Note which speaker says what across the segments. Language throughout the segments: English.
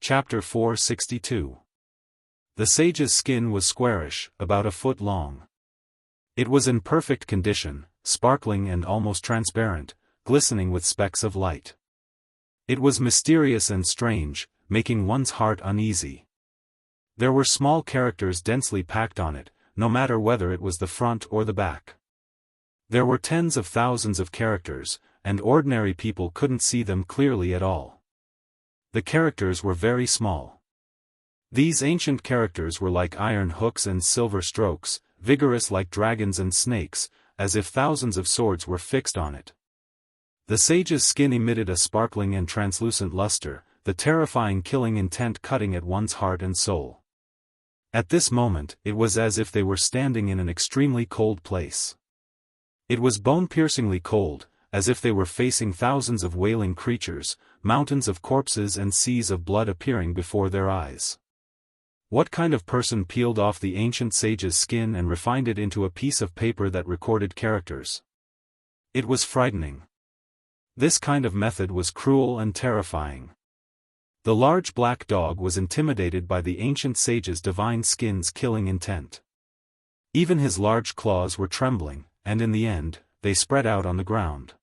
Speaker 1: Chapter 462. The sage's skin was squarish, about a foot long. It was in perfect condition, sparkling and almost transparent, glistening with specks of light. It was mysterious and strange, making one's heart uneasy. There were small characters densely packed on it, no matter whether it was the front or the back. There were tens of thousands of characters, and ordinary people couldn't see them clearly at all. The characters were very small. These ancient characters were like iron hooks and silver strokes, vigorous like dragons and snakes, as if thousands of swords were fixed on it. The sage's skin emitted a sparkling and translucent luster, the terrifying killing intent cutting at one's heart and soul. At this moment, it was as if they were standing in an extremely cold place. It was bone-piercingly cold, as if they were facing thousands of wailing creatures, mountains of corpses and seas of blood appearing before their eyes. What kind of person peeled off the ancient sage's skin and refined it into a piece of paper that recorded characters? It was frightening. This kind of method was cruel and terrifying. The large black dog was intimidated by the ancient sage's divine skin's killing intent. Even his large claws were trembling, and in the end, they spread out on the ground.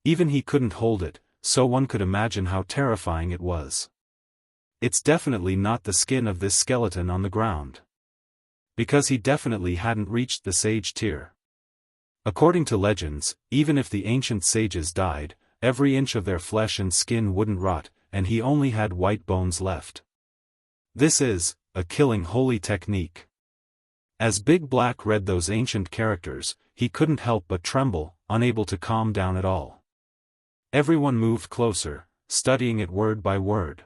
Speaker 1: Even he couldn't hold it, so one could imagine how terrifying it was. It's definitely not the skin of this skeleton on the ground. Because he definitely hadn't reached the sage tier. According to legends, even if the ancient sages died, every inch of their flesh and skin wouldn't rot, and he only had white bones left. This is a killing holy technique. As Big Black read those ancient characters, he couldn't help but tremble, unable to calm down at all. Everyone moved closer, studying it word by word.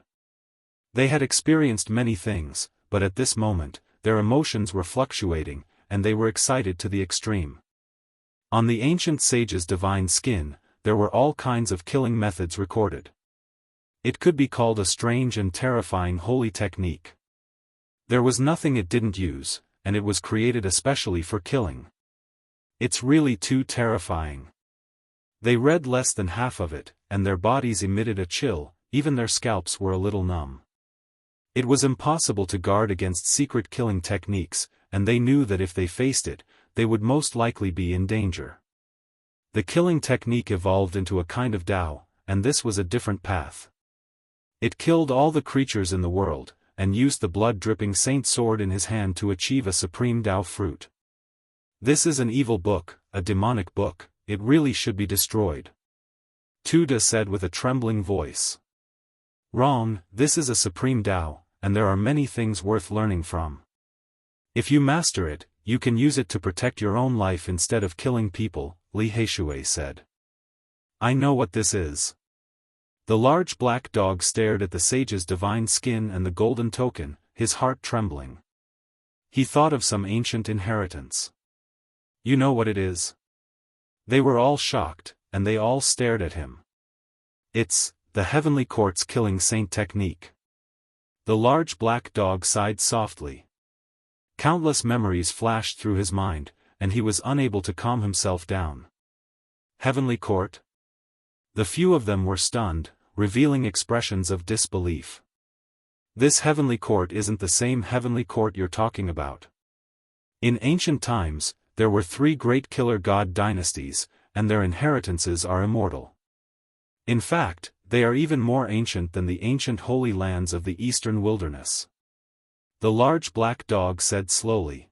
Speaker 1: They had experienced many things, but at this moment, their emotions were fluctuating, and they were excited to the extreme. On the ancient sage's divine skin, there were all kinds of killing methods recorded. It could be called a strange and terrifying holy technique. There was nothing it didn't use, and it was created especially for killing. It's really too terrifying. They read less than half of it, and their bodies emitted a chill, even their scalps were a little numb. It was impossible to guard against secret killing techniques, and they knew that if they faced it, they would most likely be in danger. The killing technique evolved into a kind of Dao, and this was a different path. It killed all the creatures in the world, and used the blood-dripping saint sword in his hand to achieve a supreme Dao fruit. This is an evil book, a demonic book, it really should be destroyed. Tuda said with a trembling voice. Wrong, this is a supreme Dao, and there are many things worth learning from. If you master it, you can use it to protect your own life instead of killing people, Li Heishui said. I know what this is. The large black dog stared at the sage's divine skin and the golden token, his heart trembling. He thought of some ancient inheritance. You know what it is? They were all shocked, and they all stared at him. It's the Heavenly Court's killing saint technique. The large black dog sighed softly. Countless memories flashed through his mind, and he was unable to calm himself down. Heavenly Court? The few of them were stunned, revealing expressions of disbelief. This Heavenly Court isn't the same Heavenly Court you're talking about. In ancient times, there were 3 great killer god dynasties, and their inheritances are immortal. In fact, they are even more ancient than the ancient holy lands of the eastern wilderness. The large black dog said slowly.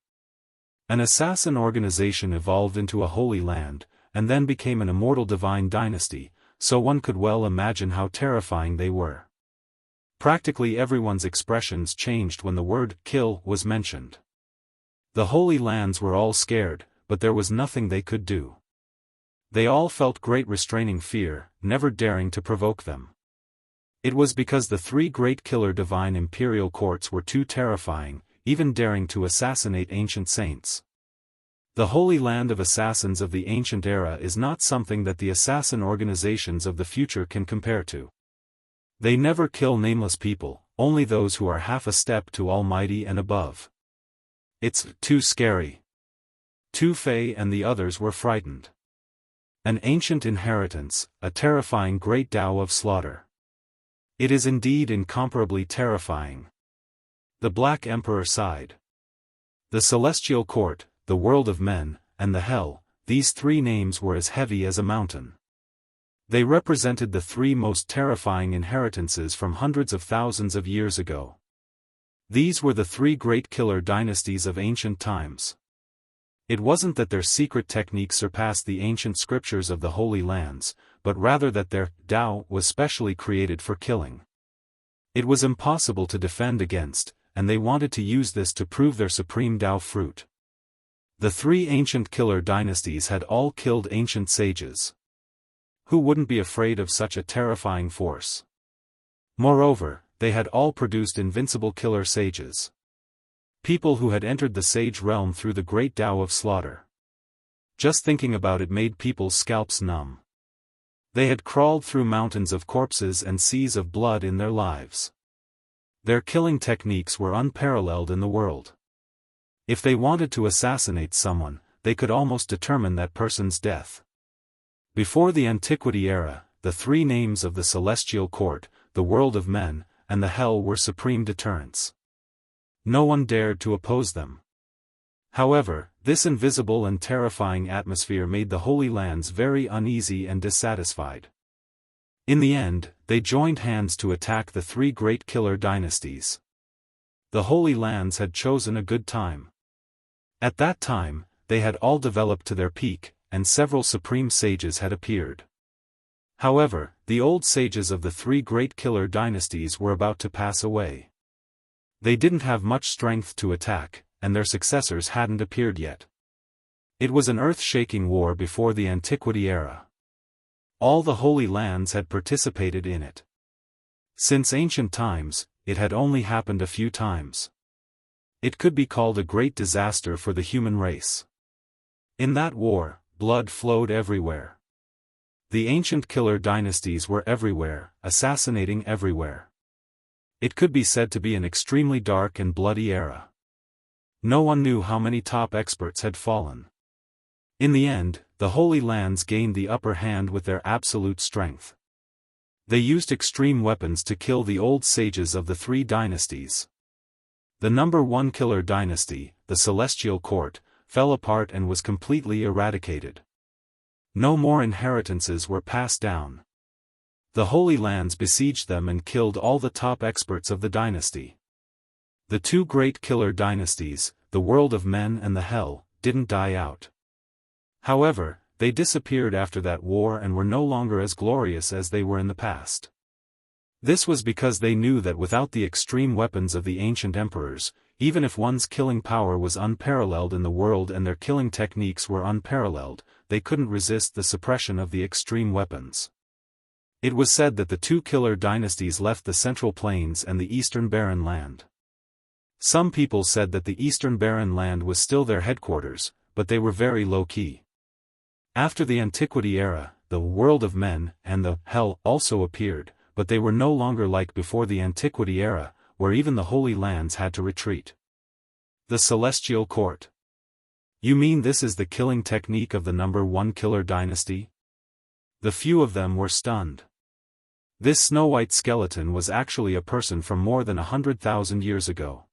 Speaker 1: An assassin organization evolved into a holy land, and then became an immortal divine dynasty, so one could well imagine how terrifying they were. Practically everyone's expressions changed when the word kill was mentioned. The holy lands were all scared, but there was nothing they could do. They all felt great restraining fear, never daring to provoke them. It was because the 3 great killer divine imperial courts were too terrifying, even daring to assassinate ancient saints. The holy land of assassins of the ancient era is not something that the assassin organizations of the future can compare to. They never kill nameless people, only those who are half a step to Almighty and above. It's too scary. Tu Fei and the others were frightened. An ancient inheritance, a terrifying great Tao of slaughter. It is indeed incomparably terrifying. The Black Emperor sighed. The celestial court, the world of men, and the hell, these three names were as heavy as a mountain. They represented the three most terrifying inheritances from hundreds of thousands of years ago. These were the three great killer dynasties of ancient times. It wasn't that their secret techniques surpassed the ancient scriptures of the Holy Lands, but rather that their Tao was specially created for killing. It was impossible to defend against, and they wanted to use this to prove their supreme Tao fruit. The three ancient killer dynasties had all killed ancient sages. Who wouldn't be afraid of such a terrifying force? Moreover, they had all produced invincible killer sages. People who had entered the sage realm through the great Tao of slaughter. Just thinking about it made people's scalps numb. They had crawled through mountains of corpses and seas of blood in their lives. Their killing techniques were unparalleled in the world. If they wanted to assassinate someone, they could almost determine that person's death. Before the Antiquity era, the three names of the Celestial Court, the world of men, and the hell were supreme deterrents. No one dared to oppose them. However, this invisible and terrifying atmosphere made the Holy Lands very uneasy and dissatisfied. In the end, they joined hands to attack the three great killer dynasties. The Holy Lands had chosen a good time. At that time, they had all developed to their peak, and several supreme sages had appeared. However, the old sages of the three great killer dynasties were about to pass away. They didn't have much strength to attack, and their successors hadn't appeared yet. It was an earth-shaking war before the Antiquity era. All the Holy Lands had participated in it. Since ancient times, it had only happened a few times. It could be called a great disaster for the human race. In that war, blood flowed everywhere. The ancient killer dynasties were everywhere, assassinating everywhere. It could be said to be an extremely dark and bloody era. No one knew how many top experts had fallen. In the end, the Holy Lands gained the upper hand with their absolute strength. They used extreme weapons to kill the old sages of the three dynasties. The number one killer dynasty, the Celestial Court, fell apart and was completely eradicated. No more inheritances were passed down. The Holy Lands besieged them and killed all the top experts of the dynasty. The two great killer dynasties, the world of men and the hell, didn't die out. However, they disappeared after that war and were no longer as glorious as they were in the past. This was because they knew that without the extreme weapons of the ancient emperors, even if one's killing power was unparalleled in the world and their killing techniques were unparalleled, they couldn't resist the suppression of the extreme weapons. It was said that the two killer dynasties left the Central Plains and the Eastern Barren Land. Some people said that the Eastern Barren Land was still their headquarters, but they were very low-key. After the Antiquity era, the world of men and the hell also appeared, but they were no longer like before the Antiquity era, where even the Holy Lands had to retreat. The Celestial Court. You mean this is the killing technique of the number one killer dynasty? The few of them were stunned. This snow-white skeleton was actually a person from more than 100,000 years ago.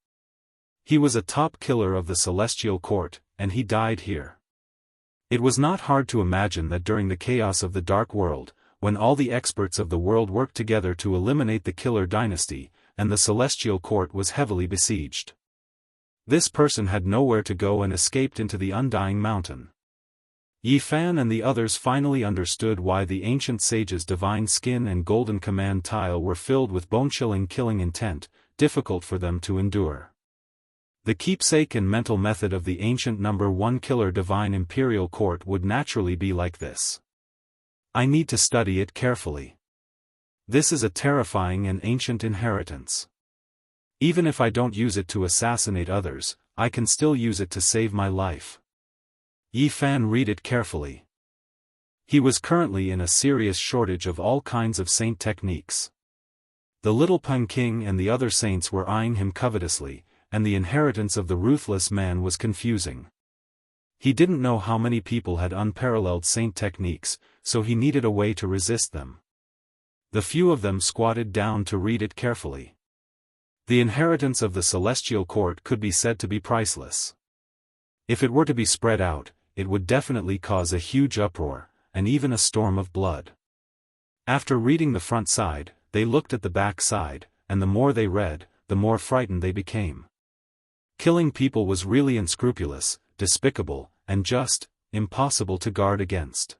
Speaker 1: He was a top killer of the Celestial Court, and he died here. It was not hard to imagine that during the chaos of the Dark World, when all the experts of the world worked together to eliminate the killer dynasty, and the Celestial Court was heavily besieged. This person had nowhere to go and escaped into the Undying Mountain. Yi Fan and the others finally understood why the ancient sage's divine skin and golden command tile were filled with bone-chilling killing intent, difficult for them to endure. The keepsake and mental method of the ancient number one killer divine imperial court would naturally be like this. I need to study it carefully. This is a terrifying and ancient inheritance. Even if I don't use it to assassinate others, I can still use it to save my life. Yi Fan read it carefully. He was currently in a serious shortage of all kinds of saint techniques. The little Peng King and the other saints were eyeing him covetously, and the inheritance of the ruthless man was confusing. He didn't know how many people had unparalleled saint techniques, so he needed a way to resist them. The few of them squatted down to read it carefully. The inheritance of the celestial court could be said to be priceless. If it were to be spread out, it would definitely cause a huge uproar, and even a storm of blood. After reading the front side, they looked at the back side, and the more they read, the more frightened they became. Killing people was really unscrupulous, despicable, and just impossible to guard against.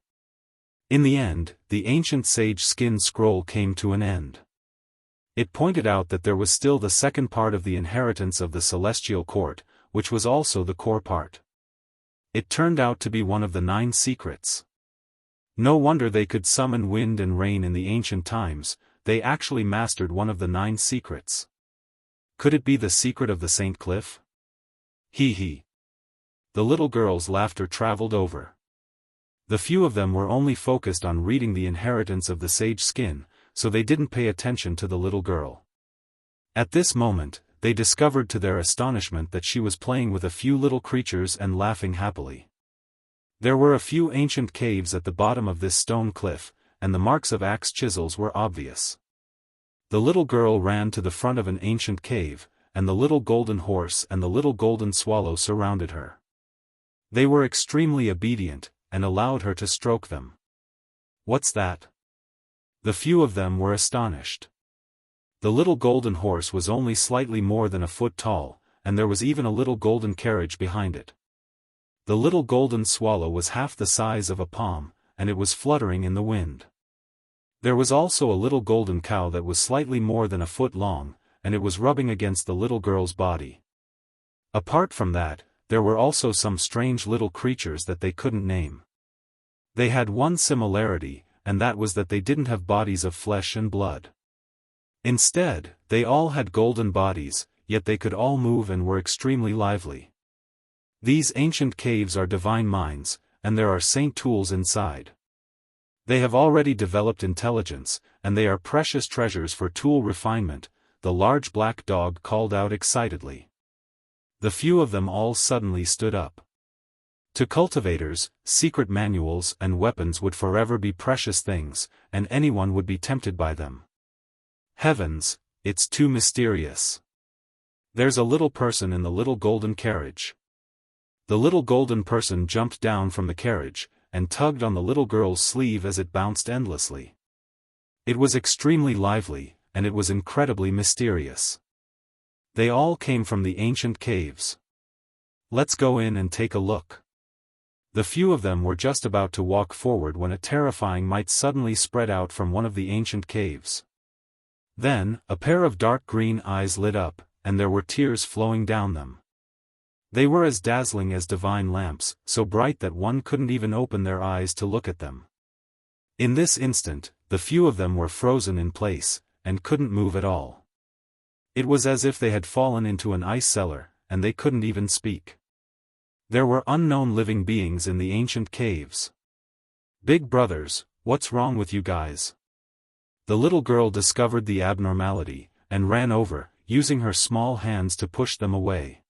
Speaker 1: In the end, the ancient sage skin scroll came to an end. It pointed out that there was still the second part of the inheritance of the celestial court, which was also the core part. It turned out to be one of the 9 secrets. No wonder they could summon wind and rain in the ancient times, they actually mastered one of the 9 secrets. Could it be the secret of the St. Cliff? Hee hee. The little girl's laughter traveled over. The few of them were only focused on reading the inheritance of the sage skin, so they didn't pay attention to the little girl. At this moment, they discovered to their astonishment that she was playing with a few little creatures and laughing happily. There were a few ancient caves at the bottom of this stone cliff, and the marks of axe chisels were obvious. The little girl ran to the front of an ancient cave, and the little golden horse and the little golden swallow surrounded her. They were extremely obedient, and allowed her to stroke them. What's that? The few of them were astonished. The little golden horse was only slightly more than a foot tall, and there was even a little golden carriage behind it. The little golden swallow was half the size of a palm, and it was fluttering in the wind. There was also a little golden cow that was slightly more than a foot long, and it was rubbing against the little girl's body. Apart from that, there were also some strange little creatures that they couldn't name. They had one similarity, and that was that they didn't have bodies of flesh and blood. Instead, they all had golden bodies, yet they could all move and were extremely lively. These ancient caves are divine mines, and there are saint tools inside. They have already developed intelligence, and they are precious treasures for tool refinement, the large black dog called out excitedly. The few of them all suddenly stood up. To cultivators, secret manuals and weapons would forever be precious things, and anyone would be tempted by them. Heavens, it's too mysterious. There's a little person in the little golden carriage. The little golden person jumped down from the carriage, and tugged on the little girl's sleeve as it bounced endlessly. It was extremely lively, and it was incredibly mysterious. They all came from the ancient caves. Let's go in and take a look. The few of them were just about to walk forward when a terrifying might suddenly spread out from one of the ancient caves. Then, a pair of dark green eyes lit up, and there were tears flowing down them. They were as dazzling as divine lamps, so bright that one couldn't even open their eyes to look at them. In this instant, the few of them were frozen in place, and couldn't move at all. It was as if they had fallen into an ice cellar, and they couldn't even speak. There were unknown living beings in the ancient caves. Big brothers, what's wrong with you guys? The little girl discovered the abnormality, and ran over, using her small hands to push them away.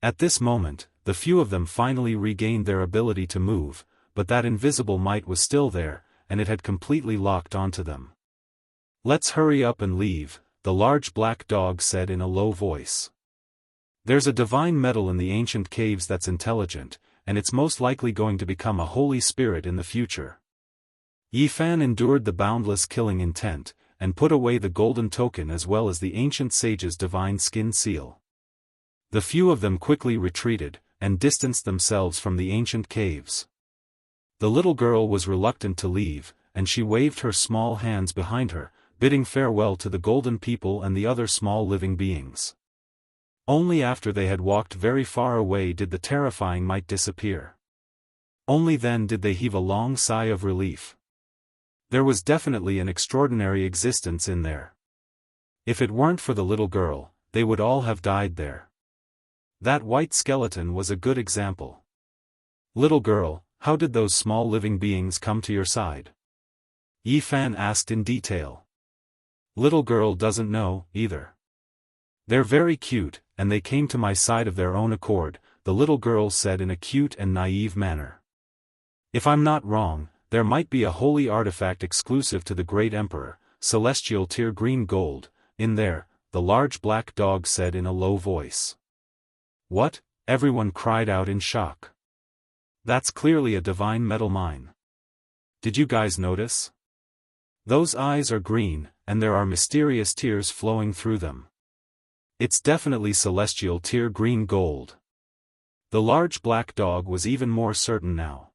Speaker 1: At this moment, the few of them finally regained their ability to move, but that invisible might was still there, and it had completely locked onto them. Let's hurry up and leave, the large black dog said in a low voice. There's a divine metal in the ancient caves that's intelligent, and it's most likely going to become a holy spirit in the future. Yi Fan endured the boundless killing intent, and put away the golden token as well as the ancient sage's divine skin seal. The few of them quickly retreated, and distanced themselves from the ancient caves. The little girl was reluctant to leave, and she waved her small hands behind her, bidding farewell to the golden people and the other small living beings. Only after they had walked very far away did the terrifying might disappear. Only then did they heave a long sigh of relief. There was definitely an extraordinary existence in there. If it weren't for the little girl, they would all have died there. That white skeleton was a good example. Little girl, how did those small living beings come to your side? Yi Fan asked in detail. Little girl doesn't know, either. They're very cute, and they came to my side of their own accord, the little girl said in a cute and naive manner. If I'm not wrong, there might be a holy artifact exclusive to the great emperor, celestial tear green gold, in there, the large black dog said in a low voice. What? Everyone cried out in shock. That's clearly a divine metal mine. Did you guys notice? Those eyes are green, and there are mysterious tears flowing through them. It's definitely celestial tear green gold. The large black dog was even more certain now.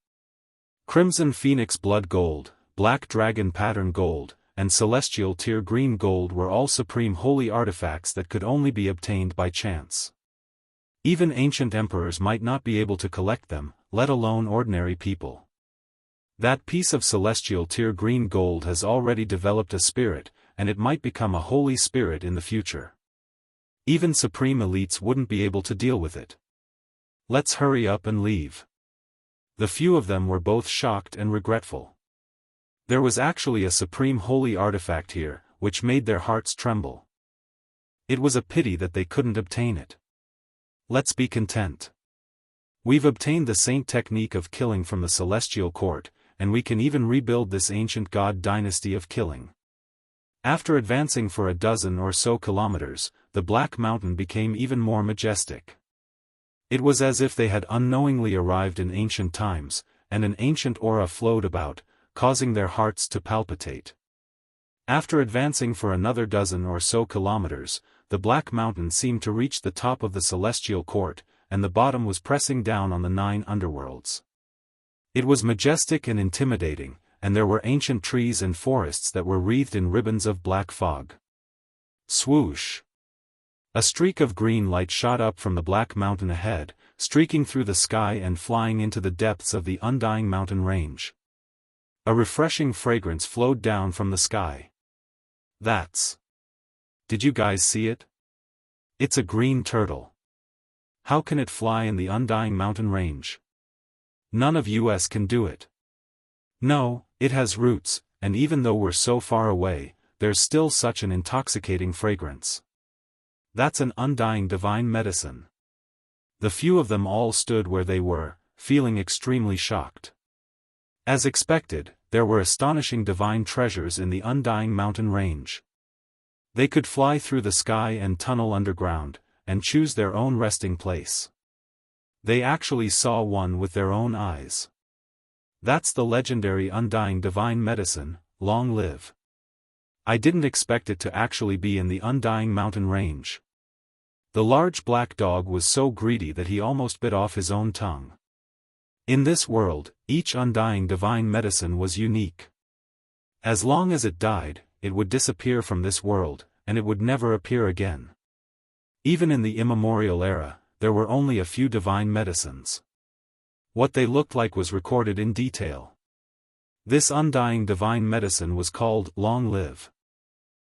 Speaker 1: Crimson phoenix blood gold, black dragon pattern gold, and celestial tear green gold were all supreme holy artifacts that could only be obtained by chance. Even ancient emperors might not be able to collect them, let alone ordinary people. That piece of celestial tear green gold has already developed a spirit, and it might become a holy spirit in the future. Even supreme elites wouldn't be able to deal with it. Let's hurry up and leave. The few of them were both shocked and regretful. There was actually a supreme holy artifact here, which made their hearts tremble. It was a pity that they couldn't obtain it. Let's be content. We've obtained the saint technique of killing from the celestial court, and we can even rebuild this ancient god dynasty of killing. After advancing for a dozen or so kilometers, the Black Mountain became even more majestic. It was as if they had unknowingly arrived in ancient times, and an ancient aura flowed about, causing their hearts to palpitate. After advancing for another dozen or so kilometers, the Black Mountain seemed to reach the top of the celestial court, and the bottom was pressing down on the 9 underworlds. It was majestic and intimidating, and there were ancient trees and forests that were wreathed in ribbons of black fog. Swoosh! A streak of green light shot up from the Black Mountain ahead, streaking through the sky and flying into the depths of the undying mountain range. A refreshing fragrance flowed down from the sky. That's... Did you guys see it? It's a green turtle. How can it fly in the undying mountain range? None of us can do it. No, it has roots, and even though we're so far away, there's still such an intoxicating fragrance. That's an undying divine medicine. The few of them all stood where they were, feeling extremely shocked. As expected, there were astonishing divine treasures in the undying mountain range. They could fly through the sky and tunnel underground, and choose their own resting place. They actually saw one with their own eyes. That's the legendary undying divine medicine, long live. I didn't expect it to actually be in the undying mountain range. The large black dog was so greedy that he almost bit off his own tongue. In this world, each undying divine medicine was unique. As long as it died, it would disappear from this world, and it would never appear again. Even in the immemorial era, there were only a few divine medicines. What they looked like was recorded in detail. This undying divine medicine was called Long Live.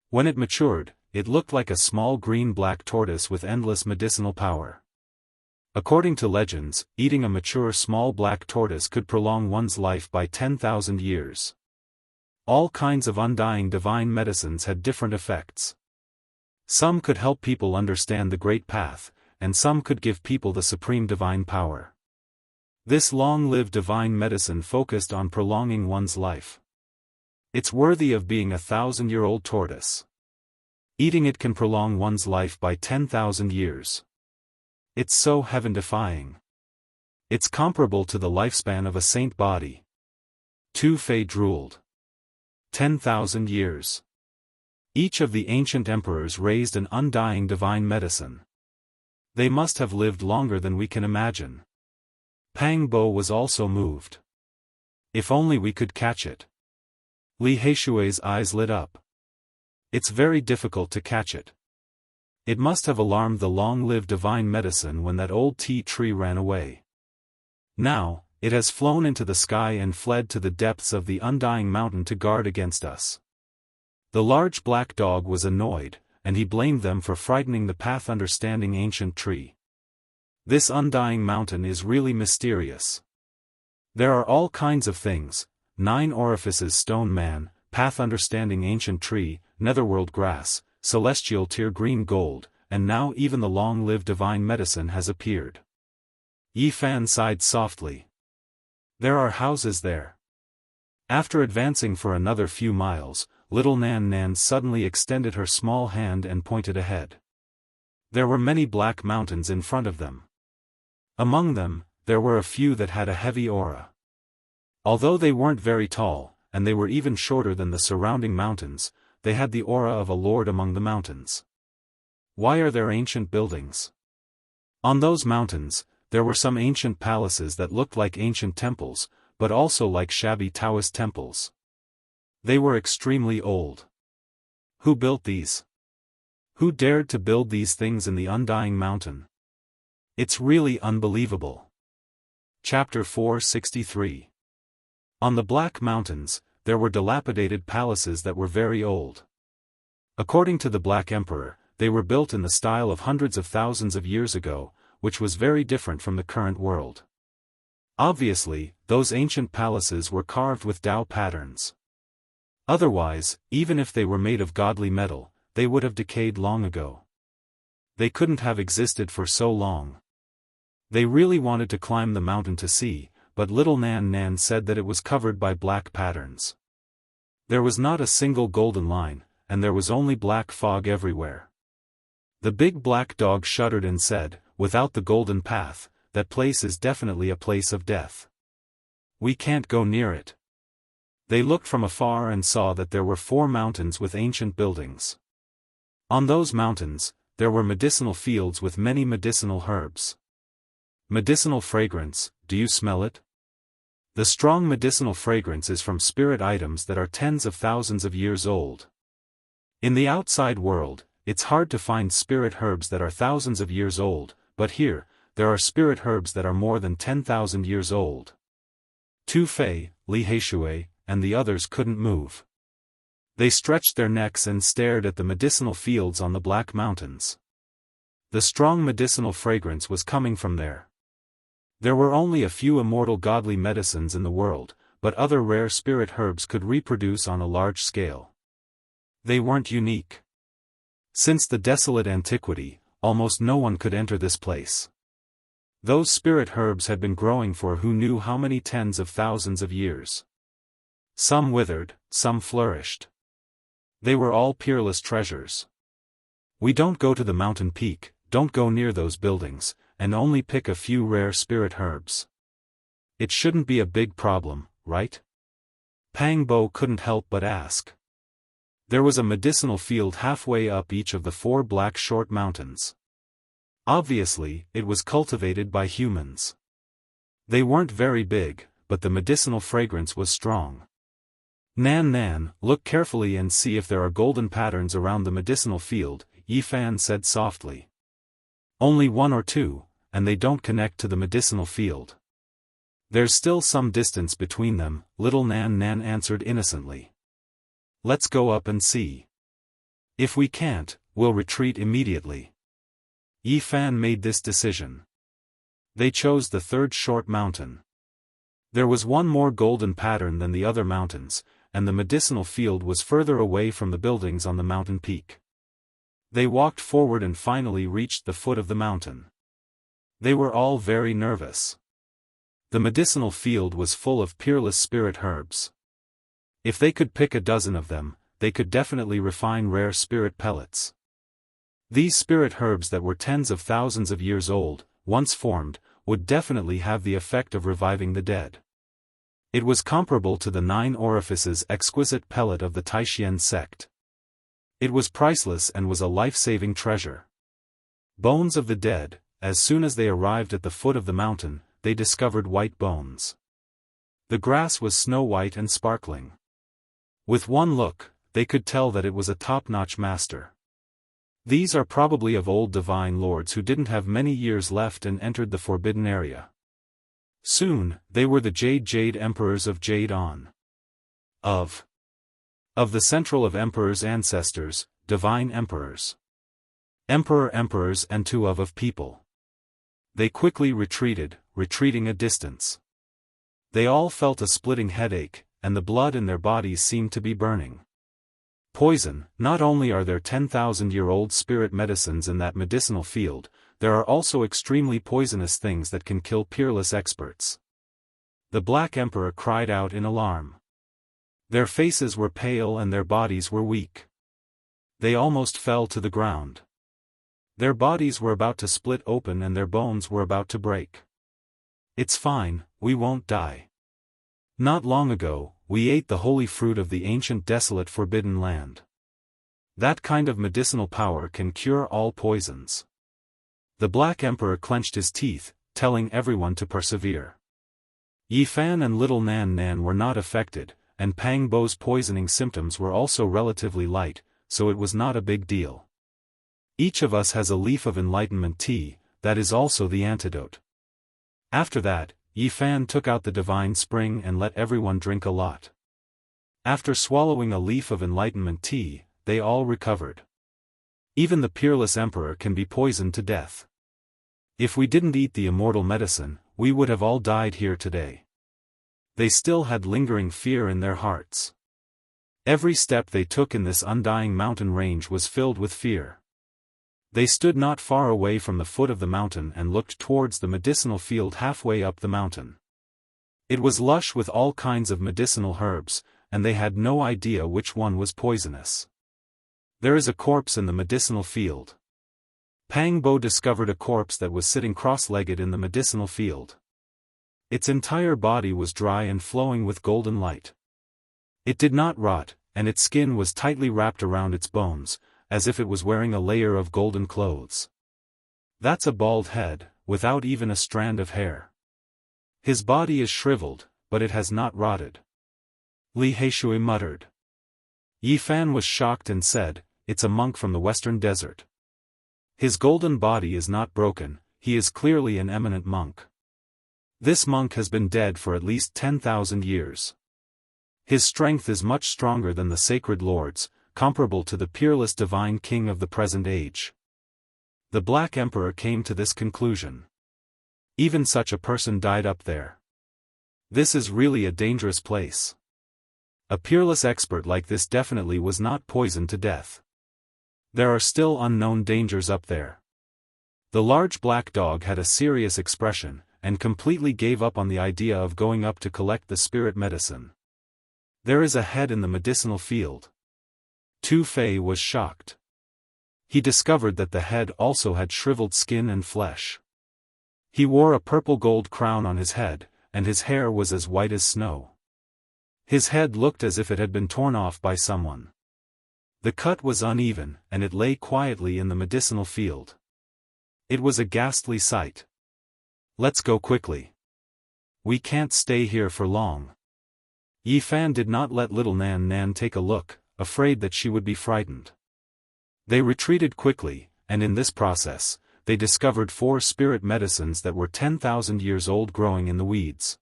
Speaker 1: When it matured, it looked like a small green-black tortoise with endless medicinal power. According to legends, eating a mature small black tortoise could prolong one's life by 10,000 years. All kinds of undying divine medicines had different effects. Some could help people understand the Great Path, and some could give people the supreme divine power. This long-lived divine medicine focused on prolonging one's life. It's worthy of being a 1,000-year-old tortoise. Eating it can prolong one's life by 10,000 years. It's so heaven-defying. It's comparable to the lifespan of a saint body. Tu Fei drooled. 10,000 years. Each of the ancient emperors raised an undying divine medicine. They must have lived longer than we can imagine. Pang Bo was also moved. If only we could catch it. Li Heishui's eyes lit up. It's very difficult to catch it. It must have alarmed the long-lived divine medicine when that old tea tree ran away. Now, it has flown into the sky and fled to the depths of the undying mountain to guard against us. The large black dog was annoyed, and he blamed them for frightening the path-understanding ancient tree. This undying mountain is really mysterious. There are all kinds of things: 9 orifices stone man, path-understanding ancient tree, netherworld grass, celestial tear green gold, and now even the long-lived divine medicine has appeared. Yi Fan sighed softly. There are houses there. After advancing for another few miles, little Nan Nan suddenly extended her small hand and pointed ahead. There were many black mountains in front of them. Among them, there were a few that had a heavy aura. Although they weren't very tall, and they were even shorter than the surrounding mountains, they had the aura of a lord among the mountains. Why are there ancient buildings? On those mountains, there were some ancient palaces that looked like ancient temples, but also like shabby Daoist temples. They were extremely old. Who built these? Who dared to build these things in the undying mountain? It's really unbelievable. Chapter 463. On the Black Mountains, there were dilapidated palaces that were very old. According to the Black Emperor, they were built in the style of hundreds of thousands of years ago, which was very different from the current world. Obviously, those ancient palaces were carved with Dao patterns. Otherwise, even if they were made of godly metal, they would have decayed long ago. They couldn't have existed for so long. They really wanted to climb the mountain to see, but little Nan Nan said that it was covered by black patterns. There was not a single golden line, and there was only black fog everywhere. The big black dog shuddered and said, "Without the golden path, that place is definitely a place of death. We can't go near it." They looked from afar and saw that there were 4 mountains with ancient buildings. On those mountains, there were medicinal fields with many medicinal herbs. Medicinal fragrance, do you smell it? The strong medicinal fragrance is from spirit items that are tens of thousands of years old. In the outside world, it's hard to find spirit herbs that are thousands of years old, but here, there are spirit herbs that are more than 10,000 years old. Tu Fei, Li Heishui, and the others couldn't move. They stretched their necks and stared at the medicinal fields on the Black Mountains. The strong medicinal fragrance was coming from there. There were only a few immortal godly medicines in the world, but other rare spirit herbs could reproduce on a large scale. They weren't unique. Since the desolate antiquity, almost no one could enter this place. Those spirit herbs had been growing for who knew how many tens of thousands of years. Some withered, some flourished. They were all peerless treasures. We don't go to the mountain peak, don't go near those buildings, and only pick a few rare spirit herbs. It shouldn't be a big problem, right? Pang Bo couldn't help but ask. There was a medicinal field halfway up each of the 4 black short mountains. Obviously, it was cultivated by humans. They weren't very big, but the medicinal fragrance was strong. Nan Nan, look carefully and see if there are golden patterns around the medicinal field, Yi Fan said softly. Only 1 or 2, and they don't connect to the medicinal field. There's still some distance between them, little Nan Nan answered innocently. Let's go up and see. If we can't, we'll retreat immediately. Yi Fan made this decision. They chose the 3rd short mountain. There was one more golden pattern than the other mountains, and the medicinal field was further away from the buildings on the mountain peak. They walked forward and finally reached the foot of the mountain. They were all very nervous. The medicinal field was full of peerless spirit herbs. If they could pick a dozen of them, they could definitely refine rare spirit pellets. These spirit herbs that were tens of thousands of years old, once formed, would definitely have the effect of reviving the dead. It was comparable to the 9 orifices exquisite pellet of the Taishian sect. It was priceless and was a life-saving treasure. Bones of the dead. As soon as they arrived at the foot of the mountain, they discovered white bones. The grass was snow-white and sparkling. With one look, they could tell that it was a top-notch master. These are probably of old divine lords who didn't have many years left and entered the forbidden area. Soon, they were the Jade Emperors of Jade On. Of the central of Emperor's ancestors, divine emperors. Emperors and 2 of people. They quickly retreated, retreating a distance. They all felt a splitting headache, and the blood in their bodies seemed to be burning. Poison. Not only are there 10,000-year-old spirit medicines in that medicinal field, there are also extremely poisonous things that can kill peerless experts. The Black Emperor cried out in alarm. Their faces were pale and their bodies were weak. They almost fell to the ground. Their bodies were about to split open and their bones were about to break. "It's fine, we won't die. Not long ago, we ate the holy fruit of the ancient desolate forbidden land. That kind of medicinal power can cure all poisons." The Black Emperor clenched his teeth, telling everyone to persevere. Yi Fan and little Nan Nan were not affected, and Pang Bo's poisoning symptoms were also relatively light, so it was not a big deal. "Each of us has a leaf of enlightenment tea, that is also the antidote." After that, Yi Fan took out the divine spring and let everyone drink a lot. After swallowing a leaf of enlightenment tea, they all recovered. Even the peerless emperor can be poisoned to death. If we didn't eat the immortal medicine, we would have all died here today. They still had lingering fear in their hearts. Every step they took in this undying mountain range was filled with fear. They stood not far away from the foot of the mountain and looked towards the medicinal field halfway up the mountain. It was lush with all kinds of medicinal herbs, and they had no idea which one was poisonous. "There is a corpse in the medicinal field." Pang Bo discovered a corpse that was sitting cross-legged in the medicinal field. Its entire body was dry and flowing with golden light. It did not rot, and its skin was tightly wrapped around its bones, as if it was wearing a layer of golden clothes. "That's a bald head, without even a strand of hair. His body is shriveled, but it has not rotted." Li Heishui muttered. Yi Fan was shocked and said, "It's a monk from the western desert. His golden body is not broken, he is clearly an eminent monk. This monk has been dead for at least 10,000 years. His strength is much stronger than the sacred lords, comparable to the peerless divine king of the present age." The Black Emperor came to this conclusion. Even such a person died up there. This is really a dangerous place. A peerless expert like this definitely was not poisoned to death. There are still unknown dangers up there. The large black dog had a serious expression, and completely gave up on the idea of going up to collect the spirit medicine. "There is a head in the medicinal field." Tu Fei was shocked. He discovered that the head also had shriveled skin and flesh. He wore a purple gold crown on his head, and his hair was as white as snow. His head looked as if it had been torn off by someone. The cut was uneven, and it lay quietly in the medicinal field. It was a ghastly sight. "Let's go quickly. We can't stay here for long." Yi Fan did not let little Nan Nan take a look, afraid that she would be frightened. They retreated quickly, and in this process, they discovered 4 spirit medicines that were 10,000 years old growing in the weeds.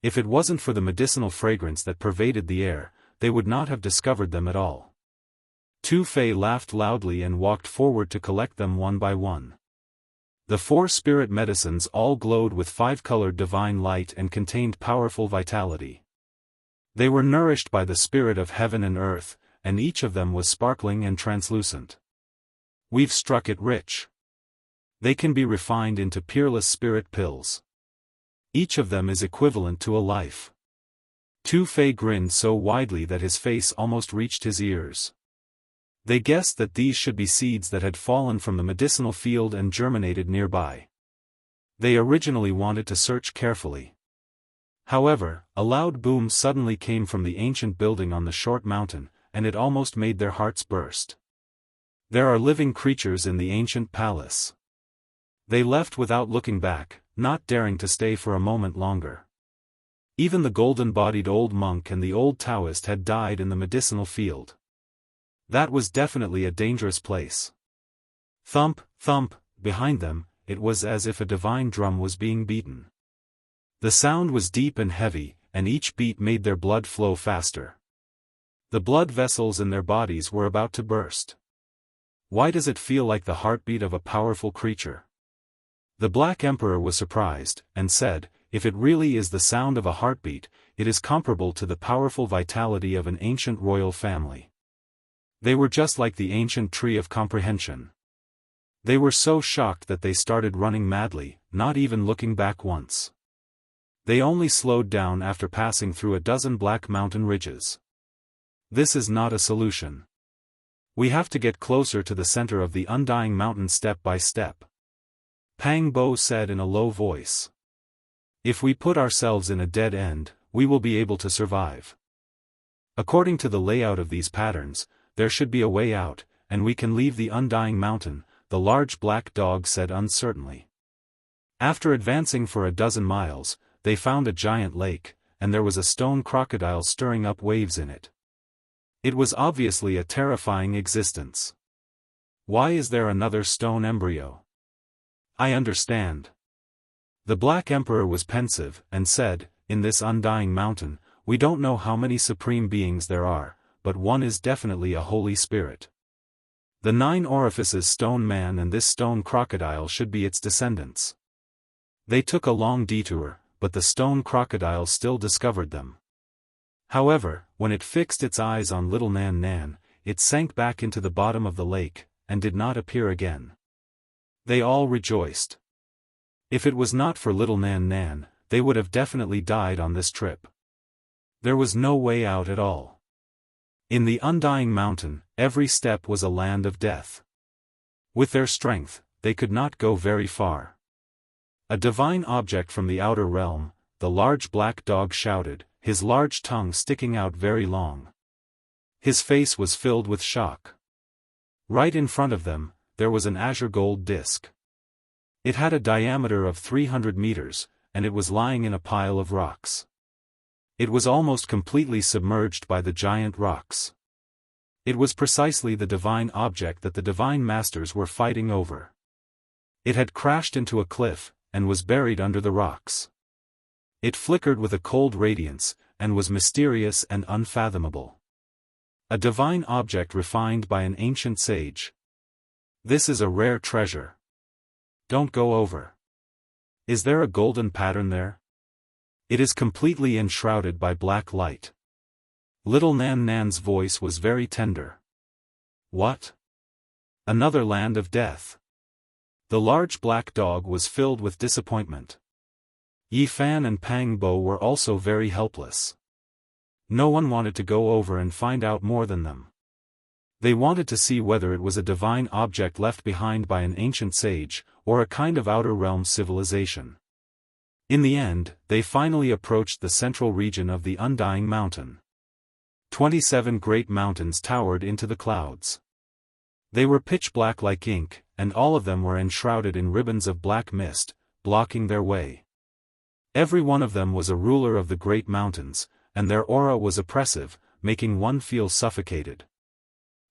Speaker 1: If it wasn't for the medicinal fragrance that pervaded the air, they would not have discovered them at all. Tu Fei laughed loudly and walked forward to collect them one by one. The 4 spirit medicines all glowed with 5-colored divine light and contained powerful vitality. They were nourished by the spirit of heaven and earth, and each of them was sparkling and translucent. "We've struck it rich. They can be refined into peerless spirit pills. Each of them is equivalent to a life." Tu Fei grinned so widely that his face almost reached his ears. They guessed that these should be seeds that had fallen from the medicinal field and germinated nearby. They originally wanted to search carefully. However, a loud boom suddenly came from the ancient building on the short mountain, and it almost made their hearts burst. "There are living creatures in the ancient palace." They left without looking back, not daring to stay for a moment longer. Even the golden-bodied old monk and the old Daoist had died in the medicinal field. That was definitely a dangerous place. Thump, thump, behind them, it was as if a divine drum was being beaten. The sound was deep and heavy, and each beat made their blood flow faster. The blood vessels in their bodies were about to burst. "Why does it feel like the heartbeat of a powerful creature?" The Black Emperor was surprised, and said, "If it really is the sound of a heartbeat, it is comparable to the powerful vitality of an ancient royal family." They were just like the ancient tree of comprehension. They were so shocked that they started running madly, not even looking back once. They only slowed down after passing through a dozen black mountain ridges. This is not a solution. We have to get closer to the center of the undying mountain step by step. Pang Bo said in a low voice. If we put ourselves in a dead end, we will be able to survive. According to the layout of these patterns, there should be a way out, and we can leave the undying mountain, the large black dog said uncertainly. After advancing for a dozen miles, they found a giant lake, and there was a stone crocodile stirring up waves in it. It was obviously a terrifying existence. Why is there another stone embryo? I understand. The Black Emperor was pensive, and said, in this undying mountain, we don't know how many supreme beings there are, but one is definitely a holy spirit. The 9 orifices stone man and this stone crocodile should be its descendants. They took a long detour, but the stone crocodile still discovered them. However, when it fixed its eyes on little Nan Nan, it sank back into the bottom of the lake, and did not appear again. They all rejoiced. If it was not for little Nan Nan, they would have definitely died on this trip. There was no way out at all. In the undying mountain, every step was a land of death. With their strength, they could not go very far. A divine object from the outer realm, the large black dog shouted, his large tongue sticking out very long. His face was filled with shock. Right in front of them, there was an azure gold disc. It had a diameter of 300 meters, and it was lying in a pile of rocks. It was almost completely submerged by the giant rocks. It was precisely the divine object that the divine masters were fighting over. It had crashed into a cliff, and was buried under the rocks. It flickered with a cold radiance, and was mysterious and unfathomable. A divine object refined by an ancient sage. This is a rare treasure. Don't go over. Is there a golden pattern there? It is completely enshrouded by black light. Little Nan Nan's voice was very tender. What? Another land of death. The large black dog was filled with disappointment. Yi Fan and Pang Bo were also very helpless. No one wanted to go over and find out more than them. They wanted to see whether it was a divine object left behind by an ancient sage, or a kind of outer realm civilization. In the end, they finally approached the central region of the undying mountain. 27 great mountains towered into the clouds. They were pitch black like ink, and all of them were enshrouded in ribbons of black mist, blocking their way. Every one of them was a ruler of the great mountains, and their aura was oppressive, making one feel suffocated.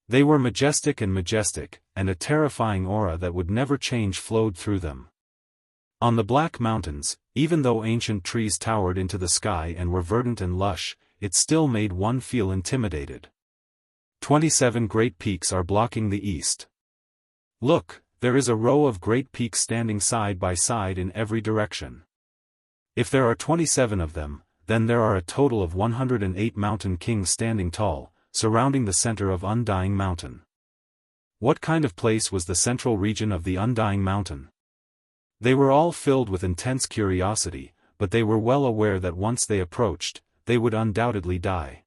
Speaker 1: They were majestic, and a terrifying aura that would never change flowed through them. On the Black Mountains, even though ancient trees towered into the sky and were verdant and lush, it still made one feel intimidated. 27 great peaks are blocking the east. Look, there is a row of great peaks standing side by side in every direction. If there are 27 of them, then there are a total of 108 mountain kings standing tall, surrounding the center of Undying Mountain. What kind of place was the central region of the Undying Mountain? They were all filled with intense curiosity, but they were well aware that once they approached, they would undoubtedly die.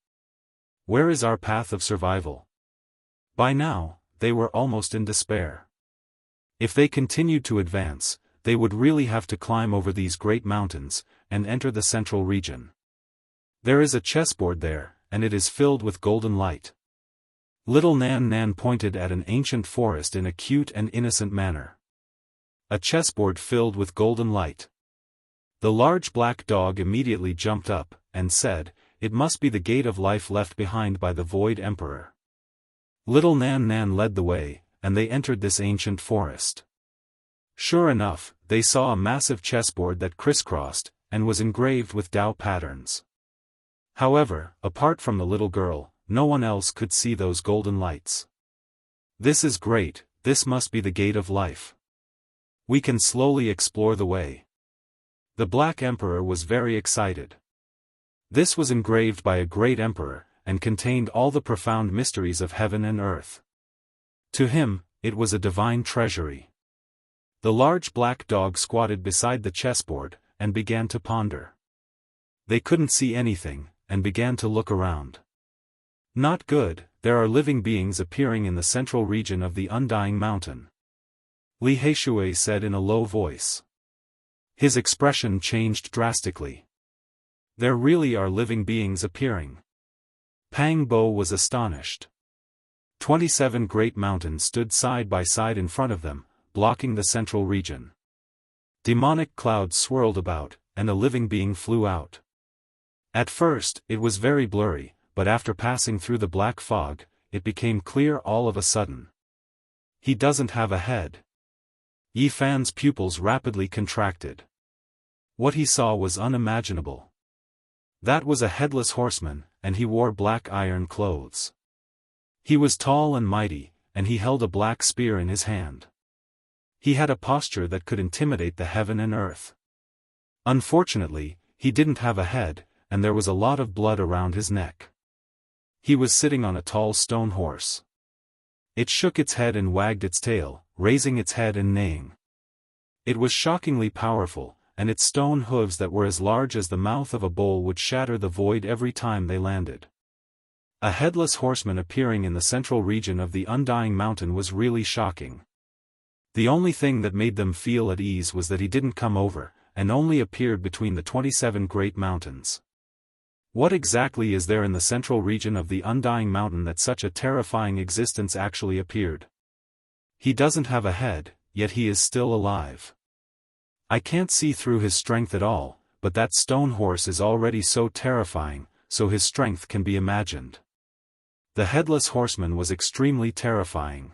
Speaker 1: Where is our path of survival? By now, they were almost in despair. If they continued to advance, they would really have to climb over these great mountains, and enter the central region. There is a chessboard there, and it is filled with golden light. Little Nan Nan pointed at an ancient forest in a cute and innocent manner. A chessboard filled with golden light. The large black dog immediately jumped up, and said, "It must be the gate of life left behind by the Void Emperor." Little Nan Nan led the way, and they entered this ancient forest. Sure enough, they saw a massive chessboard that crisscrossed, and was engraved with Tao patterns. However, apart from the little girl, no one else could see those golden lights. This is great, this must be the gate of life. We can slowly explore the way. The Black Emperor was very excited. This was engraved by a great emperor, and contained all the profound mysteries of heaven and earth. To him, it was a divine treasury. The large black dog squatted beside the chessboard, and began to ponder. They couldn't see anything, and began to look around. Not good, there are living beings appearing in the central region of the Undying Mountain. Li Heishui said in a low voice. His expression changed drastically. There really are living beings appearing. Pang Bo was astonished. 27 great mountains stood side by side in front of them, blocking the central region. Demonic clouds swirled about, and a living being flew out. At first, it was very blurry, but after passing through the black fog, it became clear all of a sudden. He doesn't have a head. Yi Fan's pupils rapidly contracted. What he saw was unimaginable. That was a headless horseman, and he wore black iron clothes. He was tall and mighty, and he held a black spear in his hand. He had a posture that could intimidate the heaven and earth. Unfortunately, he didn't have a head, and there was a lot of blood around his neck. He was sitting on a tall stone horse. It shook its head and wagged its tail, raising its head and neighing. It was shockingly powerful, and its stone hooves that were as large as the mouth of a bowl would shatter the void every time they landed. A headless horseman appearing in the central region of the Undying Mountain was really shocking. The only thing that made them feel at ease was that he didn't come over, and only appeared between the 27 great mountains. What exactly is there in the central region of the Undying Mountain that such a terrifying existence actually appeared? He doesn't have a head, yet he is still alive. I can't see through his strength at all, but that stone horse is already so terrifying, so his strength can be imagined. The headless horseman was extremely terrifying.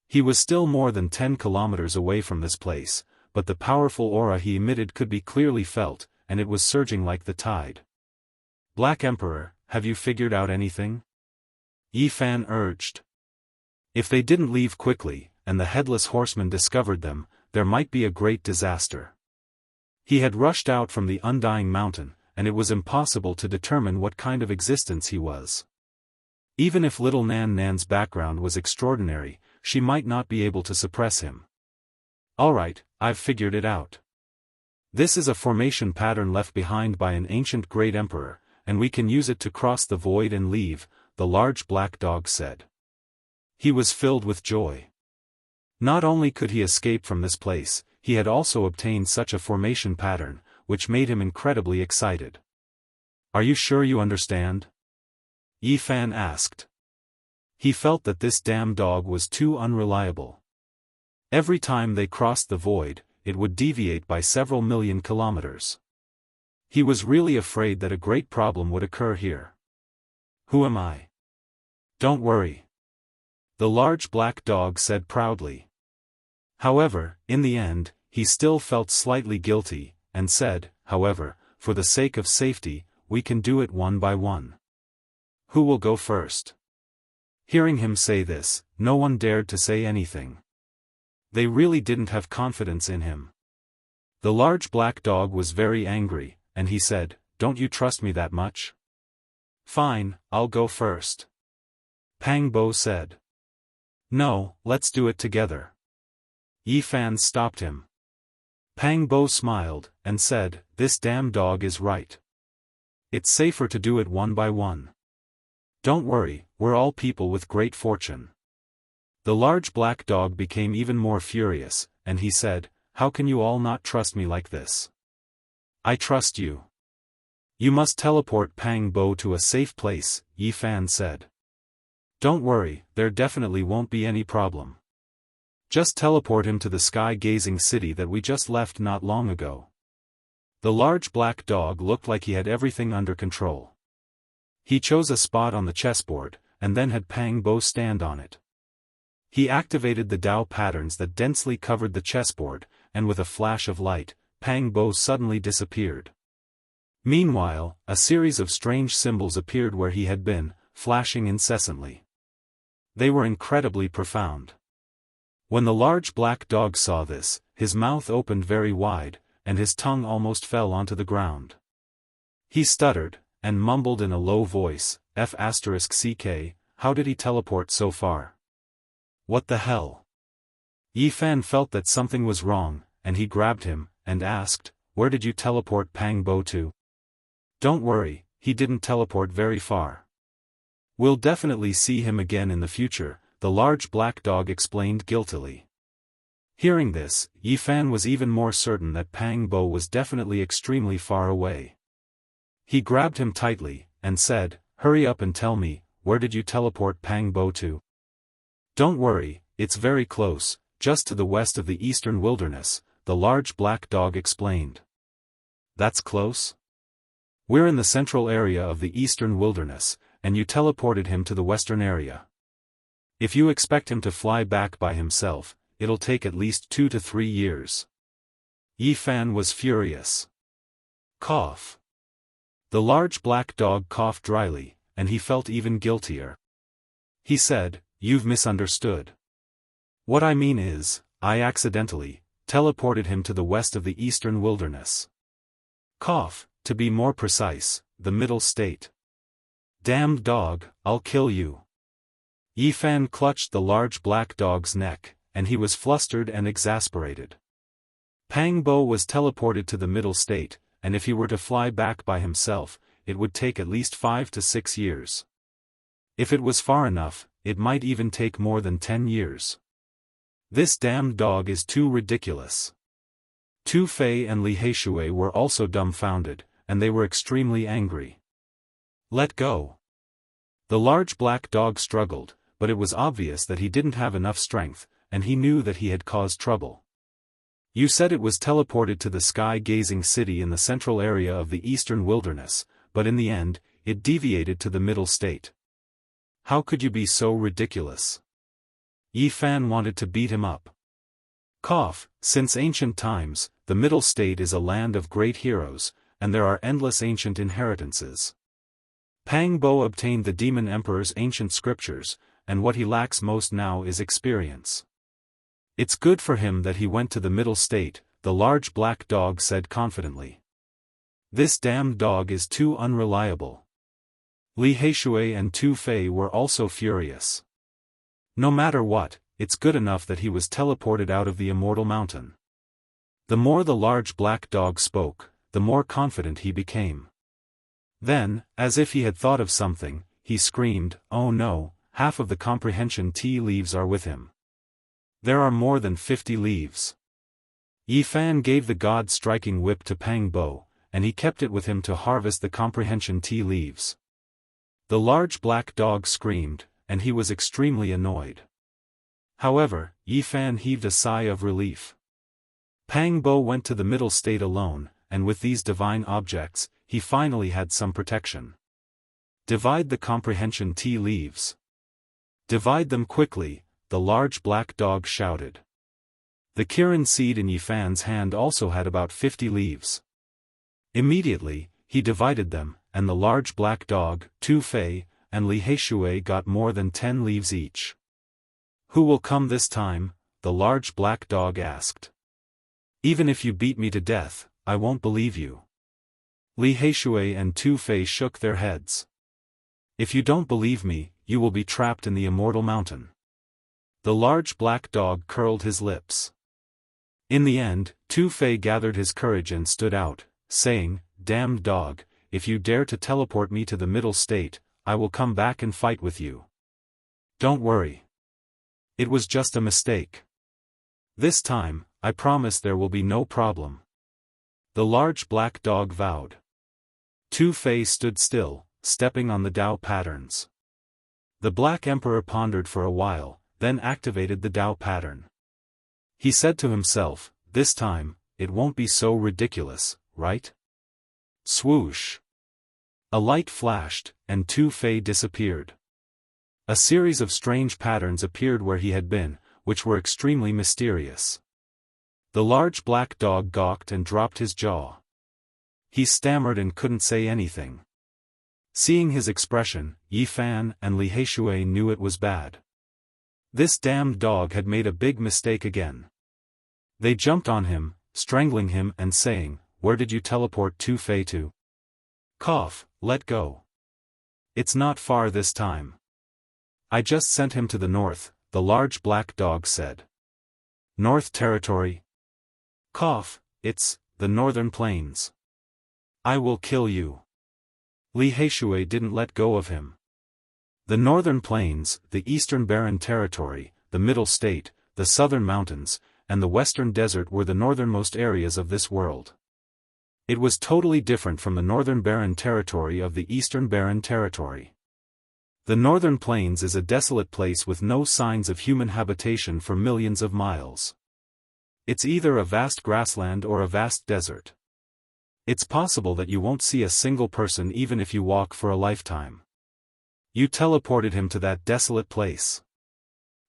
Speaker 1: He was still more than 10 kilometers away from this place, but the powerful aura he emitted could be clearly felt, and it was surging like the tide. Black Emperor, have you figured out anything? Yi Fan urged. If they didn't leave quickly, and the headless horseman discovered them, there might be a great disaster. He had rushed out from the Undying Mountain, and it was impossible to determine what kind of existence he was. Even if little Nan Nan's background was extraordinary, she might not be able to suppress him. Alright, I've figured it out. This is a formation pattern left behind by an ancient great emperor, and we can use it to cross the void and leave, the large black dog said. He was filled with joy. Not only could he escape from this place, he had also obtained such a formation pattern, which made him incredibly excited. Are you sure you understand? Yi Fan asked. He felt that this damn dog was too unreliable. Every time they crossed the void, it would deviate by several million kilometers. He was really afraid that a great problem would occur here. Who am I? Don't worry. The large black dog said proudly. However, in the end, he still felt slightly guilty, and said, however, for the sake of safety, we can do it one by one. Who will go first? Hearing him say this, no one dared to say anything. They really didn't have confidence in him. The large black dog was very angry, and he said, "Don't you trust me that much?" "Fine, I'll go first." Pang Bo said. "No, let's do it together." Yi Fan stopped him. Pang Bo smiled, and said, "This damn dog is right. It's safer to do it one by one. Don't worry, we're all people with great fortune." The large black dog became even more furious, and he said, "How can you all not trust me like this? I trust you." "You must teleport Pang Bo to a safe place," Yi Fan said. "Don't worry, there definitely won't be any problem. Just teleport him to the sky-gazing city that we just left not long ago." The large black dog looked like he had everything under control. He chose a spot on the chessboard, and then had Pang Bo stand on it. He activated the Dao patterns that densely covered the chessboard, and with a flash of light, Pang Bo suddenly disappeared. Meanwhile, a series of strange symbols appeared where he had been, flashing incessantly. They were incredibly profound. When the large black dog saw this, his mouth opened very wide, and his tongue almost fell onto the ground. He stuttered, and mumbled in a low voice, "F***ck, how did he teleport so far? What the hell?" Yi Fan felt that something was wrong, and he grabbed him, and asked, "Where did you teleport Pang Bo to?" Don't worry, he didn't teleport very far. We'll definitely see him again in the future, the large black dog explained guiltily. Hearing this, Yi Fan was even more certain that Pang Bo was definitely extremely far away. He grabbed him tightly, and said, "Hurry up and tell me, where did you teleport Pang Bo to?" "Don't worry, it's very close, just to the west of the eastern wilderness," the large black dog explained. "That's close? We're in the central area of the eastern wilderness, and you teleported him to the western area. If you expect him to fly back by himself, it'll take at least 2 to 3 years. Yi Fan was furious. Cough. The large black dog coughed dryly, and he felt even guiltier. He said, "You've misunderstood. What I mean is, I accidentally teleported him to the west of the eastern wilderness. Cough, to be more precise, the middle state. Damned dog, I'll kill you." Yi Fan clutched the large black dog's neck, and he was flustered and exasperated. Pang Bo was teleported to the middle state, and if he were to fly back by himself, it would take at least 5 to 6 years. If it was far enough, it might even take more than 10 years. This damned dog is too ridiculous. Tu Fei and Li Heishui were also dumbfounded, and they were extremely angry. "Let go." The large black dog struggled, but it was obvious that he didn't have enough strength, and he knew that he had caused trouble. "You said it was teleported to the sky-gazing city in the central area of the eastern wilderness, but in the end, it deviated to the middle state. How could you be so ridiculous?" Yi Fan wanted to beat him up. Cough, since ancient times, the middle state is a land of great heroes, and there are endless ancient inheritances. Pang Bo obtained the Demon Emperor's ancient scriptures, and what he lacks most now is experience. "It's good for him that he went to the middle state," the large black dog said confidently. "This damned dog is too unreliable." Li Heishui and Tu Fei were also furious. "No matter what, it's good enough that he was teleported out of the Immortal Mountain." The more the large black dog spoke, the more confident he became. Then, as if he had thought of something, he screamed, "Oh no, half of the comprehension tea leaves are with him. There are more than 50 leaves." Yi Fan gave the god-striking whip to Pang Bo, and he kept it with him to harvest the comprehension tea leaves. The large black dog screamed, and he was extremely annoyed. However, Yi Fan heaved a sigh of relief. Pang Bo went to the middle state alone, and with these divine objects, he finally had some protection. "Divide the comprehension tea leaves. Divide them quickly," the large black dog shouted. The Kirin seed in Yi Fan's hand also had about 50 leaves. Immediately, he divided them, and the large black dog, Tu Fei, and Li Heishui got more than 10 leaves each. "Who will come this time?" the large black dog asked. "Even if you beat me to death, I won't believe you." Li Heishui and Tu Fei shook their heads. "If you don't believe me, you will be trapped in the Immortal Mountain." The large black dog curled his lips. In the end, Tu Fei gathered his courage and stood out, saying, "Damned dog, if you dare to teleport me to the middle state, I will come back and fight with you. Don't worry. It was just a mistake. This time, I promise there will be no problem." The large black dog vowed. Tu Fei stood still, stepping on the Dao patterns. The Black Emperor pondered for a while, then activated the Dao pattern. He said to himself, "This time, it won't be so ridiculous, right?" Swoosh. A light flashed, and Tu Fei disappeared. A series of strange patterns appeared where he had been, which were extremely mysterious. The large black dog gawked and dropped his jaw. He stammered and couldn't say anything. Seeing his expression, Yi Fan and Li Heishui knew it was bad. This damned dog had made a big mistake again. They jumped on him, strangling him and saying, "Where did you teleport Tu Fei to?" Cough, let go. It's not far this time. I just sent him to the north, the large black dog said. North Territory? Cough, it's the Northern Plains. I will kill you. Li Heishui didn't let go of him. The northern plains, the eastern barren territory, the middle state, the southern mountains, and the western desert were the northernmost areas of this world. It was totally different from the northern barren territory of the eastern barren territory. The northern plains is a desolate place with no signs of human habitation for millions of miles. It's either a vast grassland or a vast desert. It's possible that you won't see a single person even if you walk for a lifetime. You teleported him to that desolate place.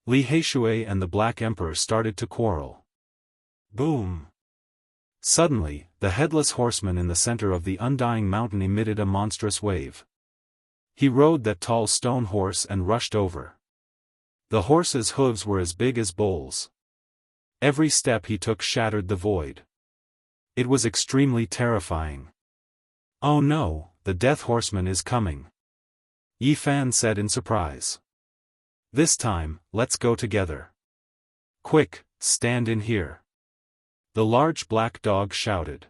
Speaker 1: Li Heishui and the Black Emperor started to quarrel. Boom! Suddenly, the headless horseman in the center of the undying mountain emitted a monstrous wave. He rode that tall stone horse and rushed over. The horse's hooves were as big as bowls. Every step he took shattered the void. It was extremely terrifying. "Oh no, the Death Horseman is coming," Yi Fan said in surprise. "This time, let's go together. Quick, stand in here." The large black dog shouted.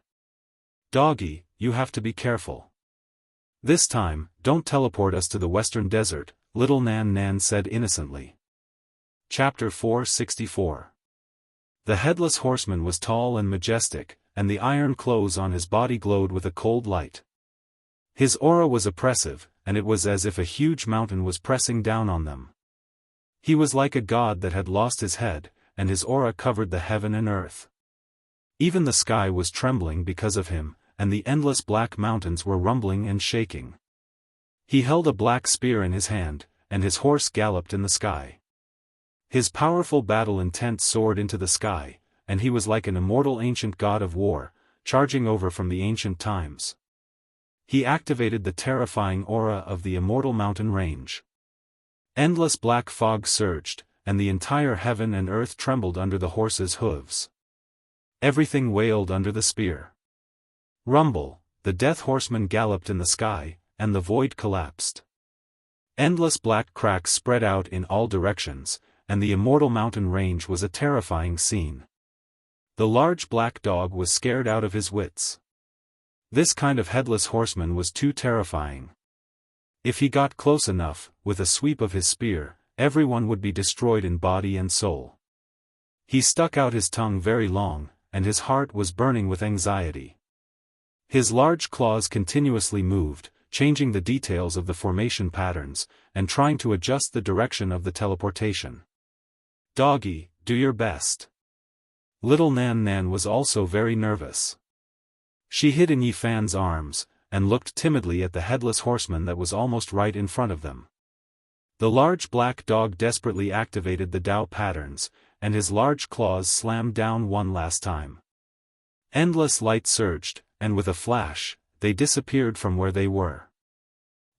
Speaker 1: "Doggy, you have to be careful. This time, don't teleport us to the western desert," little Nan Nan said innocently. Chapter 464. The headless horseman was tall and majestic, and the iron clothes on his body glowed with a cold light. His aura was oppressive, and it was as if a huge mountain was pressing down on them. He was like a god that had lost his head, and his aura covered the heaven and earth. Even the sky was trembling because of him, and the endless black mountains were rumbling and shaking. He held a black spear in his hand, and his horse galloped in the sky. His powerful battle intent soared into the sky, and he was like an immortal ancient god of war, charging over from the ancient times. He activated the terrifying aura of the immortal mountain range. Endless black fog surged, and the entire heaven and earth trembled under the horse's hooves. Everything wailed under the spear. Rumble, the Death Horseman galloped in the sky, and the void collapsed. Endless black cracks spread out in all directions, and the immortal mountain range was a terrifying scene. The large black dog was scared out of his wits. This kind of headless horseman was too terrifying. If he got close enough, with a sweep of his spear, everyone would be destroyed in body and soul. He stuck out his tongue very long, and his heart was burning with anxiety. His large claws continuously moved, changing the details of the formation patterns, and trying to adjust the direction of the teleportation. "Doggy, do your best." Little Nan Nan was also very nervous. She hid in Yi Fan's arms, and looked timidly at the headless horseman that was almost right in front of them. The large black dog desperately activated the Dao patterns, and his large claws slammed down one last time. Endless light surged, and with a flash, they disappeared from where they were.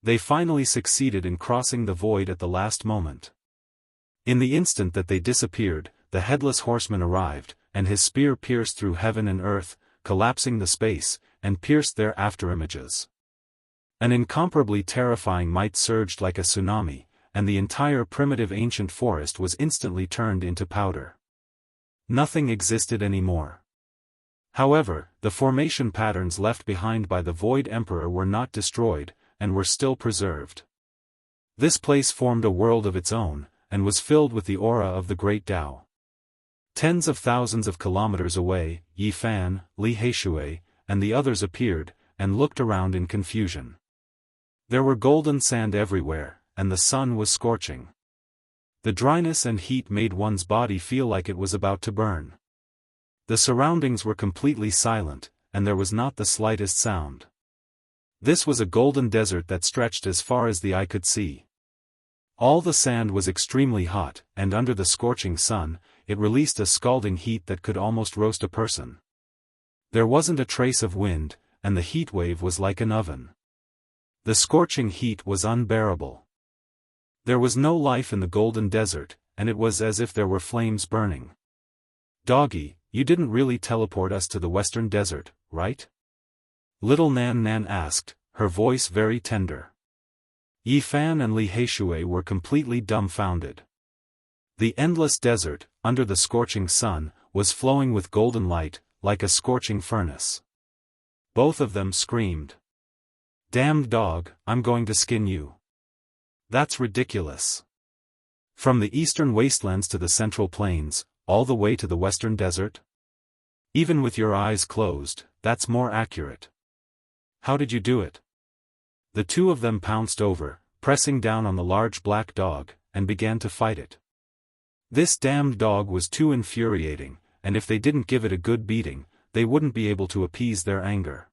Speaker 1: They finally succeeded in crossing the void at the last moment. In the instant that they disappeared, the headless horseman arrived, and his spear pierced through heaven and earth, collapsing the space, and pierced their afterimages. An incomparably terrifying might surged like a tsunami, and the entire primitive ancient forest was instantly turned into powder. Nothing existed anymore. However, the formation patterns left behind by the Void Emperor were not destroyed, and were still preserved. This place formed a world of its own, and was filled with the aura of the Great Tao. Tens of thousands of kilometers away, Yi Fan, Li Heishui, and the others appeared, and looked around in confusion. There were golden sand everywhere, and the sun was scorching. The dryness and heat made one's body feel like it was about to burn. The surroundings were completely silent, and there was not the slightest sound. This was a golden desert that stretched as far as the eye could see. All the sand was extremely hot, and under the scorching sun, it released a scalding heat that could almost roast a person. There wasn't a trace of wind, and the heat wave was like an oven. The scorching heat was unbearable. There was no life in the golden desert, and it was as if there were flames burning. "Doggy, you didn't really teleport us to the western desert, right?" Little Nan Nan asked, her voice very tender. Yi Fan and Li Heishui were completely dumbfounded. The endless desert, under the scorching sun, was flowing with golden light, like a scorching furnace. Both of them screamed. Damned dog, I'm going to skin you. That's ridiculous. From the eastern wastelands to the central plains, all the way to the western desert? Even with your eyes closed, that's more accurate. How did you do it? The two of them pounced over, pressing down on the large black dog, and began to fight it. This damned dog was too infuriating, and if they didn't give it a good beating, they wouldn't be able to appease their anger.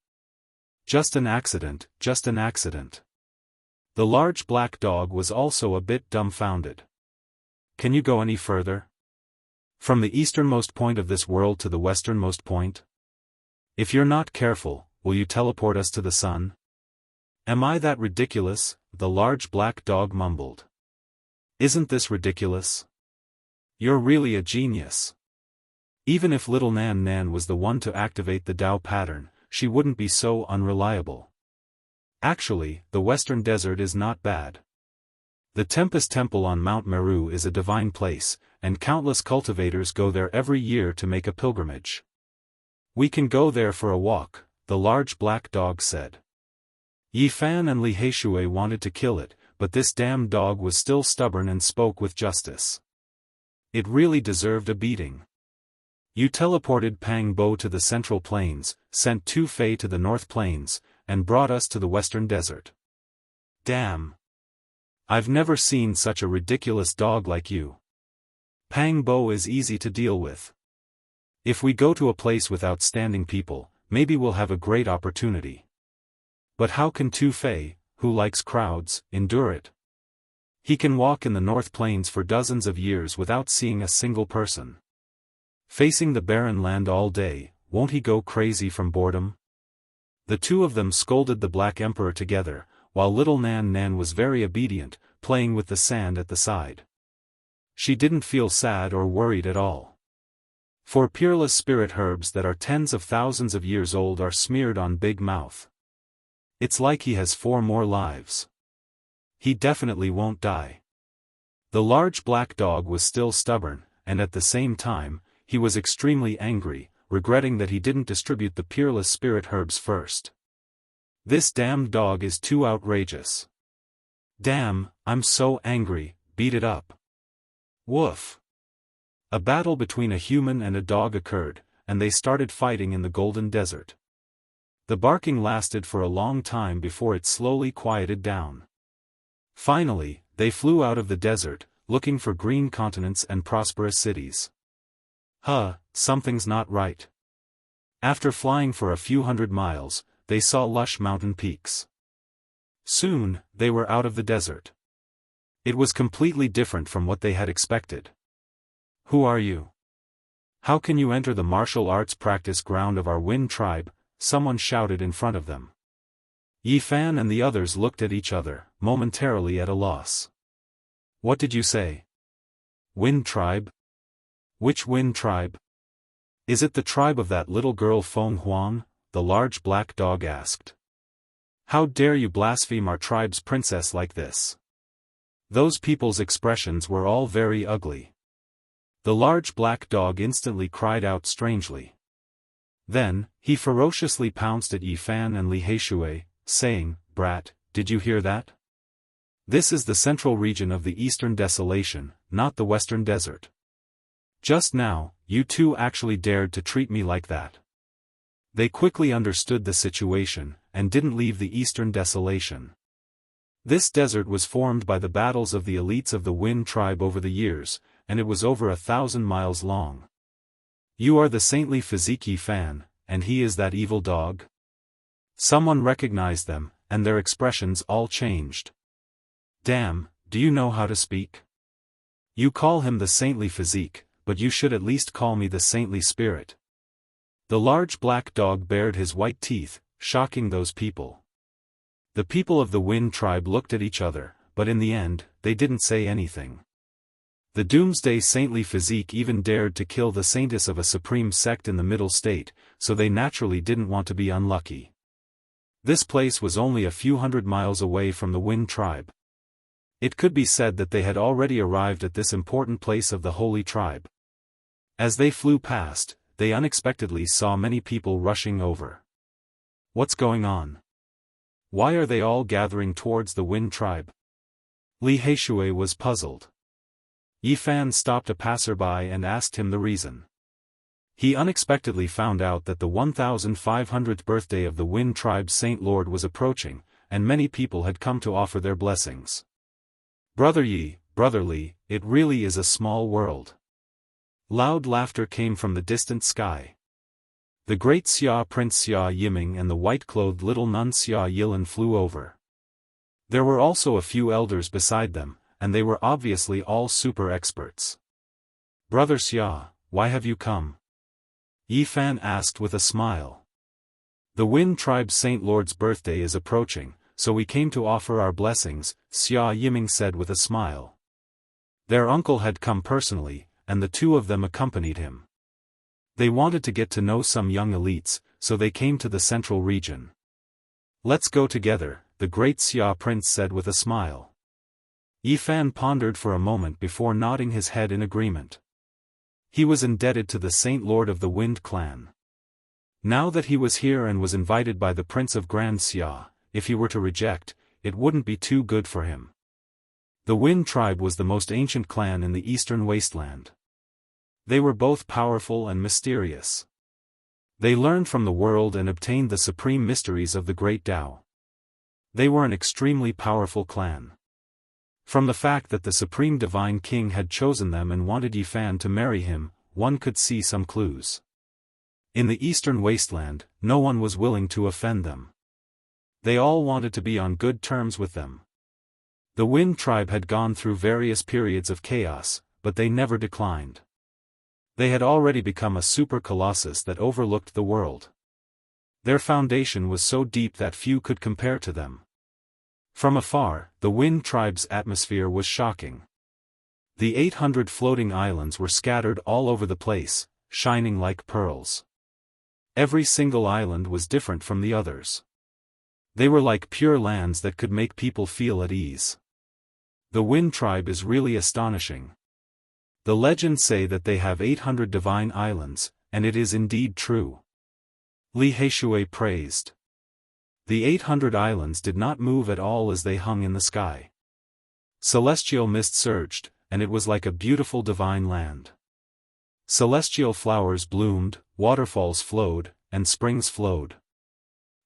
Speaker 1: Just an accident, just an accident. The large black dog was also a bit dumbfounded. Can you go any further? From the easternmost point of this world to the westernmost point? If you're not careful, will you teleport us to the sun? Am I that ridiculous? The large black dog mumbled. Isn't this ridiculous? You're really a genius. Even if little Nan Nan was the one to activate the Dao pattern, she wouldn't be so unreliable. Actually, the western desert is not bad. The Tempest Temple on Mount Meru is a divine place, and countless cultivators go there every year to make a pilgrimage. We can go there for a walk, the large black dog said. Yi Fan and Li Heishui wanted to kill it, but this damned dog was still stubborn and spoke with justice. It really deserved a beating. You teleported Pang Bo to the central plains, sent Tu Fei to the north plains, and brought us to the western desert. Damn. I've never seen such a ridiculous dog like you. Pang Bo is easy to deal with. If we go to a place with outstanding people, maybe we'll have a great opportunity. But how can Tu Fei, who likes crowds, endure it? He can walk in the North Plains for dozens of years without seeing a single person. Facing the barren land all day, won't he go crazy from boredom? The two of them scolded the Black Emperor together, while little Nan Nan was very obedient, playing with the sand at the side. She didn't feel sad or worried at all. For peerless spirit herbs that are tens of thousands of years old are smeared on Big Mouth. It's like he has 4 more lives. He definitely won't die. The large black dog was still stubborn, and at the same time, he was extremely angry, regretting that he didn't distribute the peerless spirit herbs first. This damned dog is too outrageous. Damn, I'm so angry, beat it up. Woof. A battle between a human and a dog occurred, and they started fighting in the Golden Desert. The barking lasted for a long time before it slowly quieted down. Finally, they flew out of the desert, looking for green continents and prosperous cities. Something's not right. After flying for a few hundred miles, they saw lush mountain peaks. Soon, they were out of the desert. It was completely different from what they had expected. Who are you? How can you enter the martial arts practice ground of our Wind tribe? Someone shouted in front of them. Yi Fan and the others looked at each other, momentarily at a loss. What did you say? Wind tribe? Which Wind tribe? Is it the tribe of that little girl Feng Huang? The large black dog asked. How dare you blaspheme our tribe's princess like this? Those people's expressions were all very ugly. The large black dog instantly cried out strangely. Then, he ferociously pounced at Yi Fan and Li Heishui, saying, Brat, did you hear that? This is the central region of the Eastern Desolation, not the Western Desert. Just now, you two actually dared to treat me like that. They quickly understood the situation, and didn't leave the Eastern Desolation. This desert was formed by the battles of the elites of the Wind tribe over the years, and it was over 1,000 miles long. You are the saintly physique Yi Fan, and he is that evil dog? Someone recognized them, and their expressions all changed. Damn, do you know how to speak? You call him the saintly physique, but you should at least call me the saintly spirit. The large black dog bared his white teeth, shocking those people. The people of the Wind tribe looked at each other, but in the end, they didn't say anything. The doomsday saintly physique even dared to kill the saintess of a supreme sect in the Middle State, so they naturally didn't want to be unlucky. This place was only a few hundred miles away from the Wind tribe. It could be said that they had already arrived at this important place of the holy tribe. As they flew past, they unexpectedly saw many people rushing over. What's going on? Why are they all gathering towards the Wind tribe? Li Heishui was puzzled. Yi Fan stopped a passerby and asked him the reason. He unexpectedly found out that the 1500th birthday of the Wind tribe's Saint Lord was approaching, and many people had come to offer their blessings. Brother Yi, Brother Li, it really is a small world. Loud laughter came from the distant sky. The great Xia Prince Xia Yiming and the white-clothed little nun Xia Yilan flew over. There were also a few elders beside them, and they were obviously all super experts. Brother Xia, why have you come? Yi Fan asked with a smile. The Wind tribe's Saint Lord's birthday is approaching, so we came to offer our blessings, Xia Yiming said with a smile. Their uncle had come personally, and the two of them accompanied him. They wanted to get to know some young elites, so they came to the central region. Let's go together, the great Xia Prince said with a smile. Yi Fan pondered for a moment before nodding his head in agreement. He was indebted to the Saint Lord of the Wind clan. Now that he was here and was invited by the Prince of Grand Xia, if he were to reject, it wouldn't be too good for him. The Wind tribe was the most ancient clan in the eastern wasteland. They were both powerful and mysterious. They learned from the world and obtained the supreme mysteries of the great Tao. They were an extremely powerful clan. From the fact that the Supreme Divine King had chosen them and wanted Yi Fan to marry him, one could see some clues. In the eastern wasteland, no one was willing to offend them. They all wanted to be on good terms with them. The Wind tribe had gone through various periods of chaos, but they never declined. They had already become a super colossus that overlooked the world. Their foundation was so deep that few could compare to them. From afar, the Wind tribe's atmosphere was shocking. The 800 floating islands were scattered all over the place, shining like pearls. Every single island was different from the others. They were like pure lands that could make people feel at ease. The Wind tribe is really astonishing. The legends say that they have 800 divine islands, and it is indeed true. Li Heishui praised. The 800 islands did not move at all as they hung in the sky. Celestial mist surged, and it was like a beautiful divine land. Celestial flowers bloomed, waterfalls flowed, and springs flowed.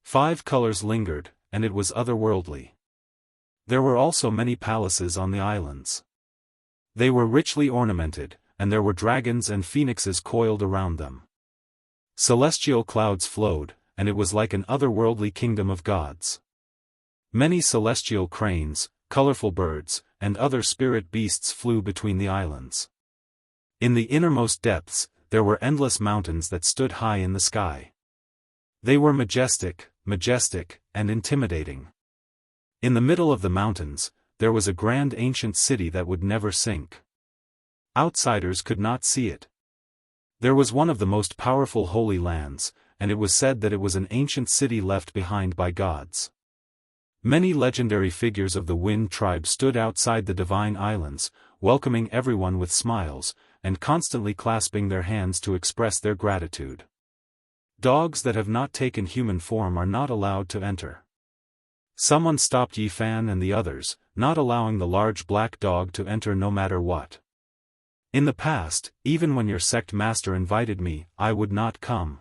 Speaker 1: 5 colors lingered, and it was otherworldly. There were also many palaces on the islands. They were richly ornamented, and there were dragons and phoenixes coiled around them. Celestial clouds flowed, and it was like an otherworldly kingdom of gods. Many celestial cranes, colorful birds, and other spirit beasts flew between the islands. In the innermost depths, there were endless mountains that stood high in the sky. They were majestic, and intimidating. In the middle of the mountains, there was a grand ancient city that would never sink. Outsiders could not see it. There was one of the most powerful holy lands, and it was said that it was an ancient city left behind by gods. Many legendary figures of the Wind tribe stood outside the divine islands, welcoming everyone with smiles, and constantly clasping their hands to express their gratitude. Dogs that have not taken human form are not allowed to enter. Someone stopped Yi Fan and the others, not allowing the large black dog to enter no matter what. In the past, even when your sect master invited me, I would not come.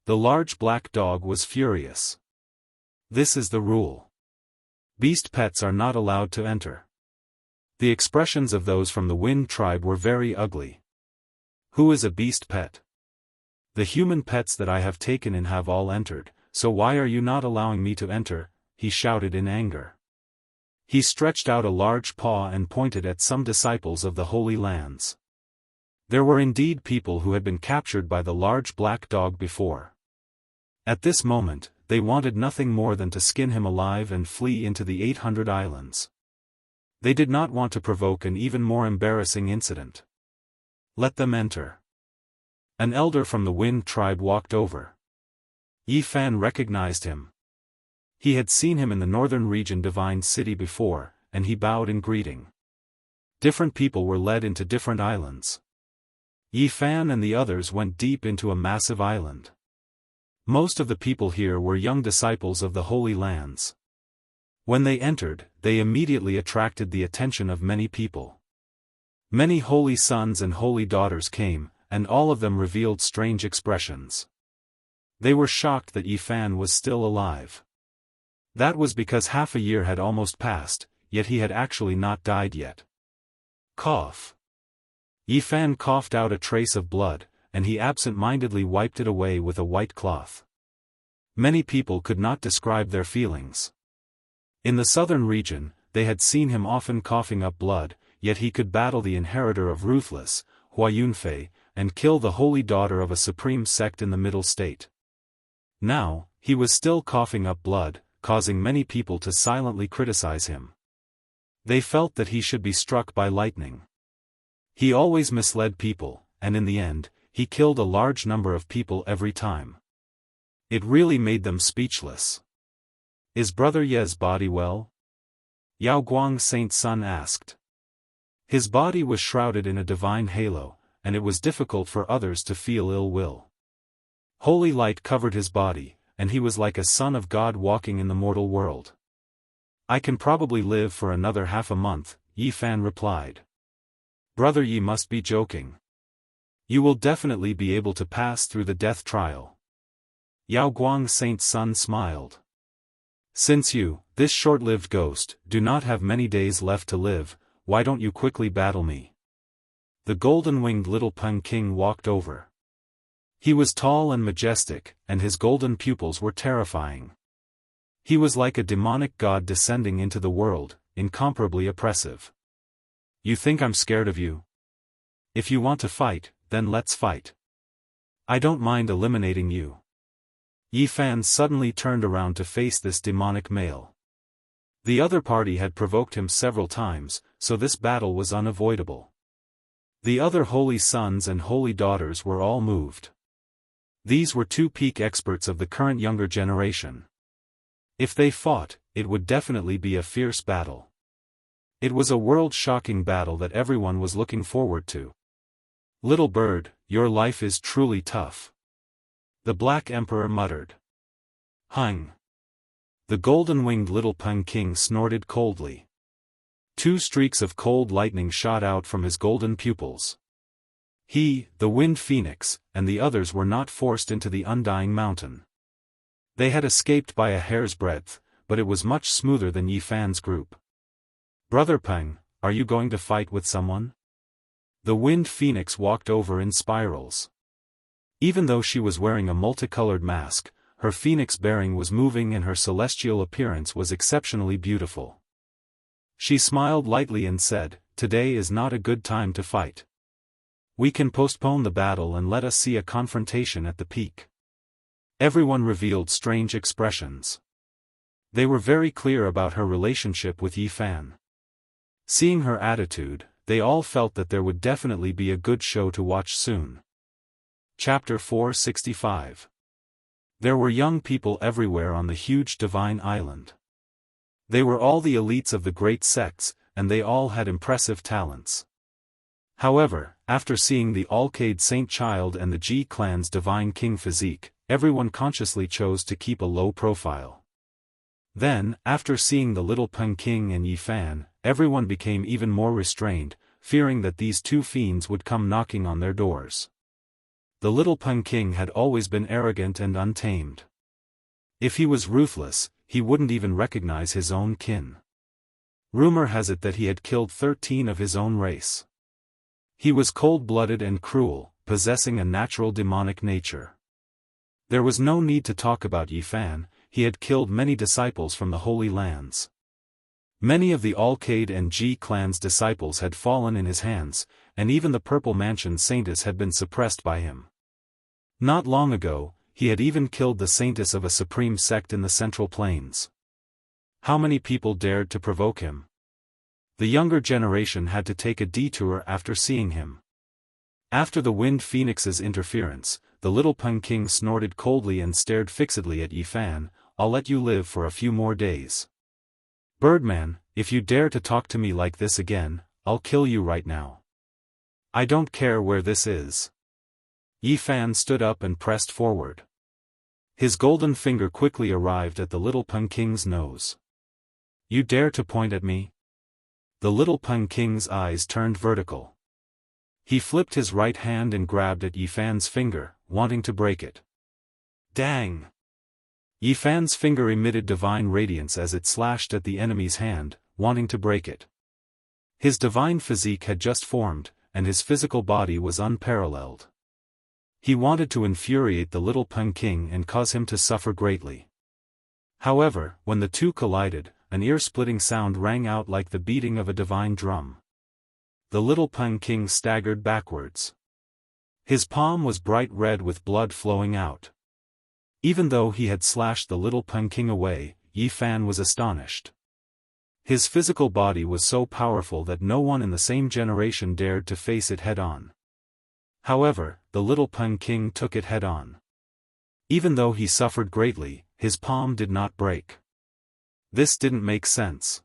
Speaker 1: The large black dog was furious. This is the rule. Beast pets are not allowed to enter. The expressions of those from the Wind tribe were very ugly. Who is a beast pet? The human pets that I have taken in have all entered, so why are you not allowing me to enter? He shouted in anger. He stretched out a large paw and pointed at some disciples of the Holy Lands. There were indeed people who had been captured by the large black dog before. At this moment, they wanted nothing more than to skin him alive and flee into the 800 islands. They did not want to provoke an even more embarrassing incident. Let them enter. An elder from the Wind tribe walked over. Yi Fan recognized him. He had seen him in the northern region divine city before, and he bowed in greeting. Different people were led into different islands. Yi Fan and the others went deep into a massive island. Most of the people here were young disciples of the Holy Lands. When they entered, they immediately attracted the attention of many people. Many holy sons and holy daughters came, and all of them revealed strange expressions. They were shocked that Yifan was still alive. That was because half a year had almost passed, yet he had actually not died yet. Cough. Yifan coughed out a trace of blood, and he absent-mindedly wiped it away with a white cloth. Many people could not describe their feelings. In the southern region, they had seen him often coughing up blood, yet he could battle the inheritor of Ruthless, Hua Yunfei, and kill the holy daughter of a supreme sect in the Middle State. Now, he was still coughing up blood, causing many people to silently criticize him. They felt that he should be struck by lightning. He always misled people, and in the end, he killed a large number of people every time. It really made them speechless. Is Brother Ye's body well? Yao Guang Saint's son asked. His body was shrouded in a divine halo, and it was difficult for others to feel ill will. Holy light covered his body, and he was like a son of God walking in the mortal world. I can probably live for another half a month, Yifan replied. Brother Yi must be joking. You will definitely be able to pass through the death trial. Yao Guang Saint's son smiled. Since you, this short-lived ghost, do not have many days left to live, why don't you quickly battle me? The golden-winged little Peng King walked over. He was tall and majestic, and his golden pupils were terrifying. He was like a demonic god descending into the world, incomparably oppressive. You think I'm scared of you? If you want to fight, then let's fight. I don't mind eliminating you. Yifan suddenly turned around to face this demonic male. The other party had provoked him several times, so this battle was unavoidable. The other holy sons and holy daughters were all moved. These were two peak experts of the current younger generation. If they fought, it would definitely be a fierce battle. It was a world-shocking battle that everyone was looking forward to. Little bird, your life is truly tough. The Black Emperor muttered. Hung. The golden-winged little Peng King snorted coldly. Two streaks of cold lightning shot out from his golden pupils. He, the Wind Phoenix, and the others were not forced into the Undying Mountain. They had escaped by a hair's breadth, but it was much smoother than Yifan's group. Brother Peng, are you going to fight with someone? The Wind Phoenix walked over in spirals. Even though she was wearing a multicolored mask, her phoenix bearing was moving and her celestial appearance was exceptionally beautiful. She smiled lightly and said, "Today is not a good time to fight. We can postpone the battle and let us see a confrontation at the peak." Everyone revealed strange expressions. They were very clear about her relationship with Yifan. Seeing her attitude, they all felt that there would definitely be a good show to watch soon. Chapter 465. There were young people everywhere on the huge divine island. They were all the elites of the great sects, and they all had impressive talents. However, after seeing the Alcade Saint Child and the Ji clan's divine king physique, everyone consciously chose to keep a low profile. Then, after seeing the little Peng King and Yifan, everyone became even more restrained, fearing that these two fiends would come knocking on their doors. The little Peng King had always been arrogant and untamed. If he was ruthless, he wouldn't even recognize his own kin. Rumor has it that he had killed 13 of his own race. He was cold-blooded and cruel, possessing a natural demonic nature. There was no need to talk about Yifan, he had killed many disciples from the Holy Lands. Many of the Alcade and Ji clan's disciples had fallen in his hands, and even the Purple Mansion Saintess had been suppressed by him. Not long ago, he had even killed the Saintess of a supreme sect in the Central Plains. How many people dared to provoke him? The younger generation had to take a detour after seeing him. After the Wind Phoenix's interference, the little Peng King snorted coldly and stared fixedly at Yifan. "I'll let you live for a few more days. Birdman, if you dare to talk to me like this again, I'll kill you right now. I don't care where this is." Yifan stood up and pressed forward. His golden finger quickly arrived at the little Peng King's nose. "You dare to point at me?" The little Peng King's eyes turned vertical. He flipped his right hand and grabbed at Yi Fan's finger, wanting to break it. Dang! Yi Fan's finger emitted divine radiance as it slashed at the enemy's hand, wanting to break it. His divine physique had just formed, and his physical body was unparalleled. He wanted to infuriate the little Peng King and cause him to suffer greatly. However, when the two collided, an ear-splitting sound rang out like the beating of a divine drum. The little Peng King staggered backwards. His palm was bright red with blood flowing out. Even though he had slashed the little Peng King away, Yi Fan was astonished. His physical body was so powerful that no one in the same generation dared to face it head-on. However, the little Peng King took it head-on. Even though he suffered greatly, his palm did not break. This didn't make sense.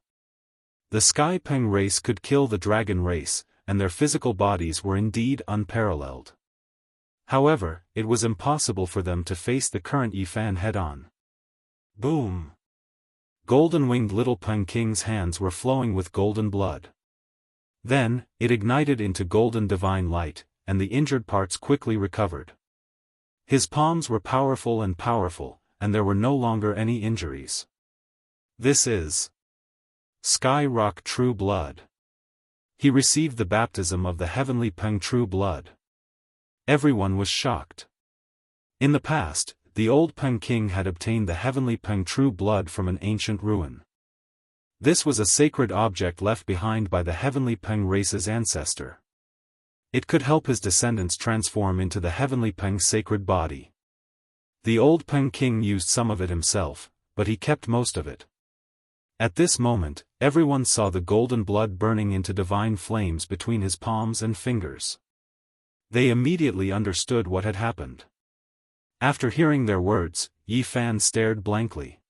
Speaker 1: The Sky Peng race could kill the Dragon race, and their physical bodies were indeed unparalleled. However, it was impossible for them to face the current Yi Fan head-on. Boom! Golden-winged little Peng King's hands were flowing with golden blood. Then, it ignited into golden divine light, and the injured parts quickly recovered. His palms were powerful, and there were no longer any injuries. This is Sky Rock True Blood. He received the baptism of the heavenly Peng True Blood. Everyone was shocked. In the past, the old Peng King had obtained the heavenly Peng True Blood from an ancient ruin. This was a sacred object left behind by the heavenly Peng race's ancestor. It could help his descendants transform into the heavenly Peng sacred body. The old Peng King used some of it himself, but he kept most of it. At this moment, everyone saw the golden blood burning into divine flames between his palms and fingers. They immediately understood what had happened. After hearing their words, Yi Fan stared blankly.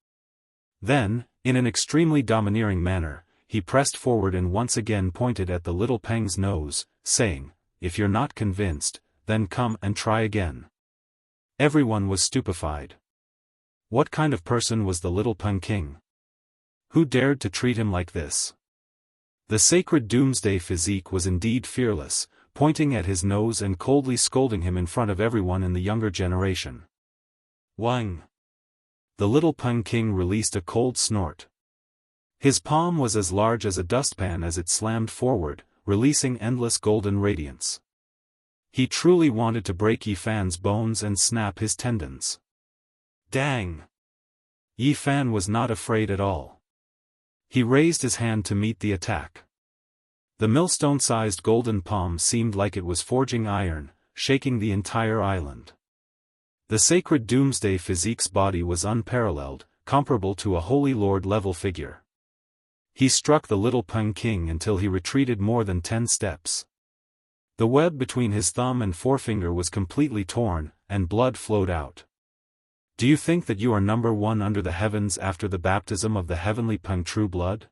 Speaker 1: Then, in an extremely domineering manner, he pressed forward and once again pointed at the little Peng's nose, saying, "If you're not convinced, then come and try again." Everyone was stupefied. What kind of person was the little Peng King? Who dared to treat him like this? The sacred doomsday physique was indeed fearless, pointing at his nose and coldly scolding him in front of everyone in the younger generation. Wang! The little Peng King released a cold snort. His palm was as large as a dustpan as it slammed forward, releasing endless golden radiance. He truly wanted to break Yi Fan's bones and snap his tendons. Dang! Yi Fan was not afraid at all. He raised his hand to meet the attack. The millstone-sized golden palm seemed like it was forging iron, shaking the entire island. The sacred doomsday physique's body was unparalleled, comparable to a holy lord-level figure. He struck the little Peng King until he retreated more than 10 steps. The web between his thumb and forefinger was completely torn, and blood flowed out. Do you think that you are number one under the heavens after the baptism of the heavenly Peng True Blood?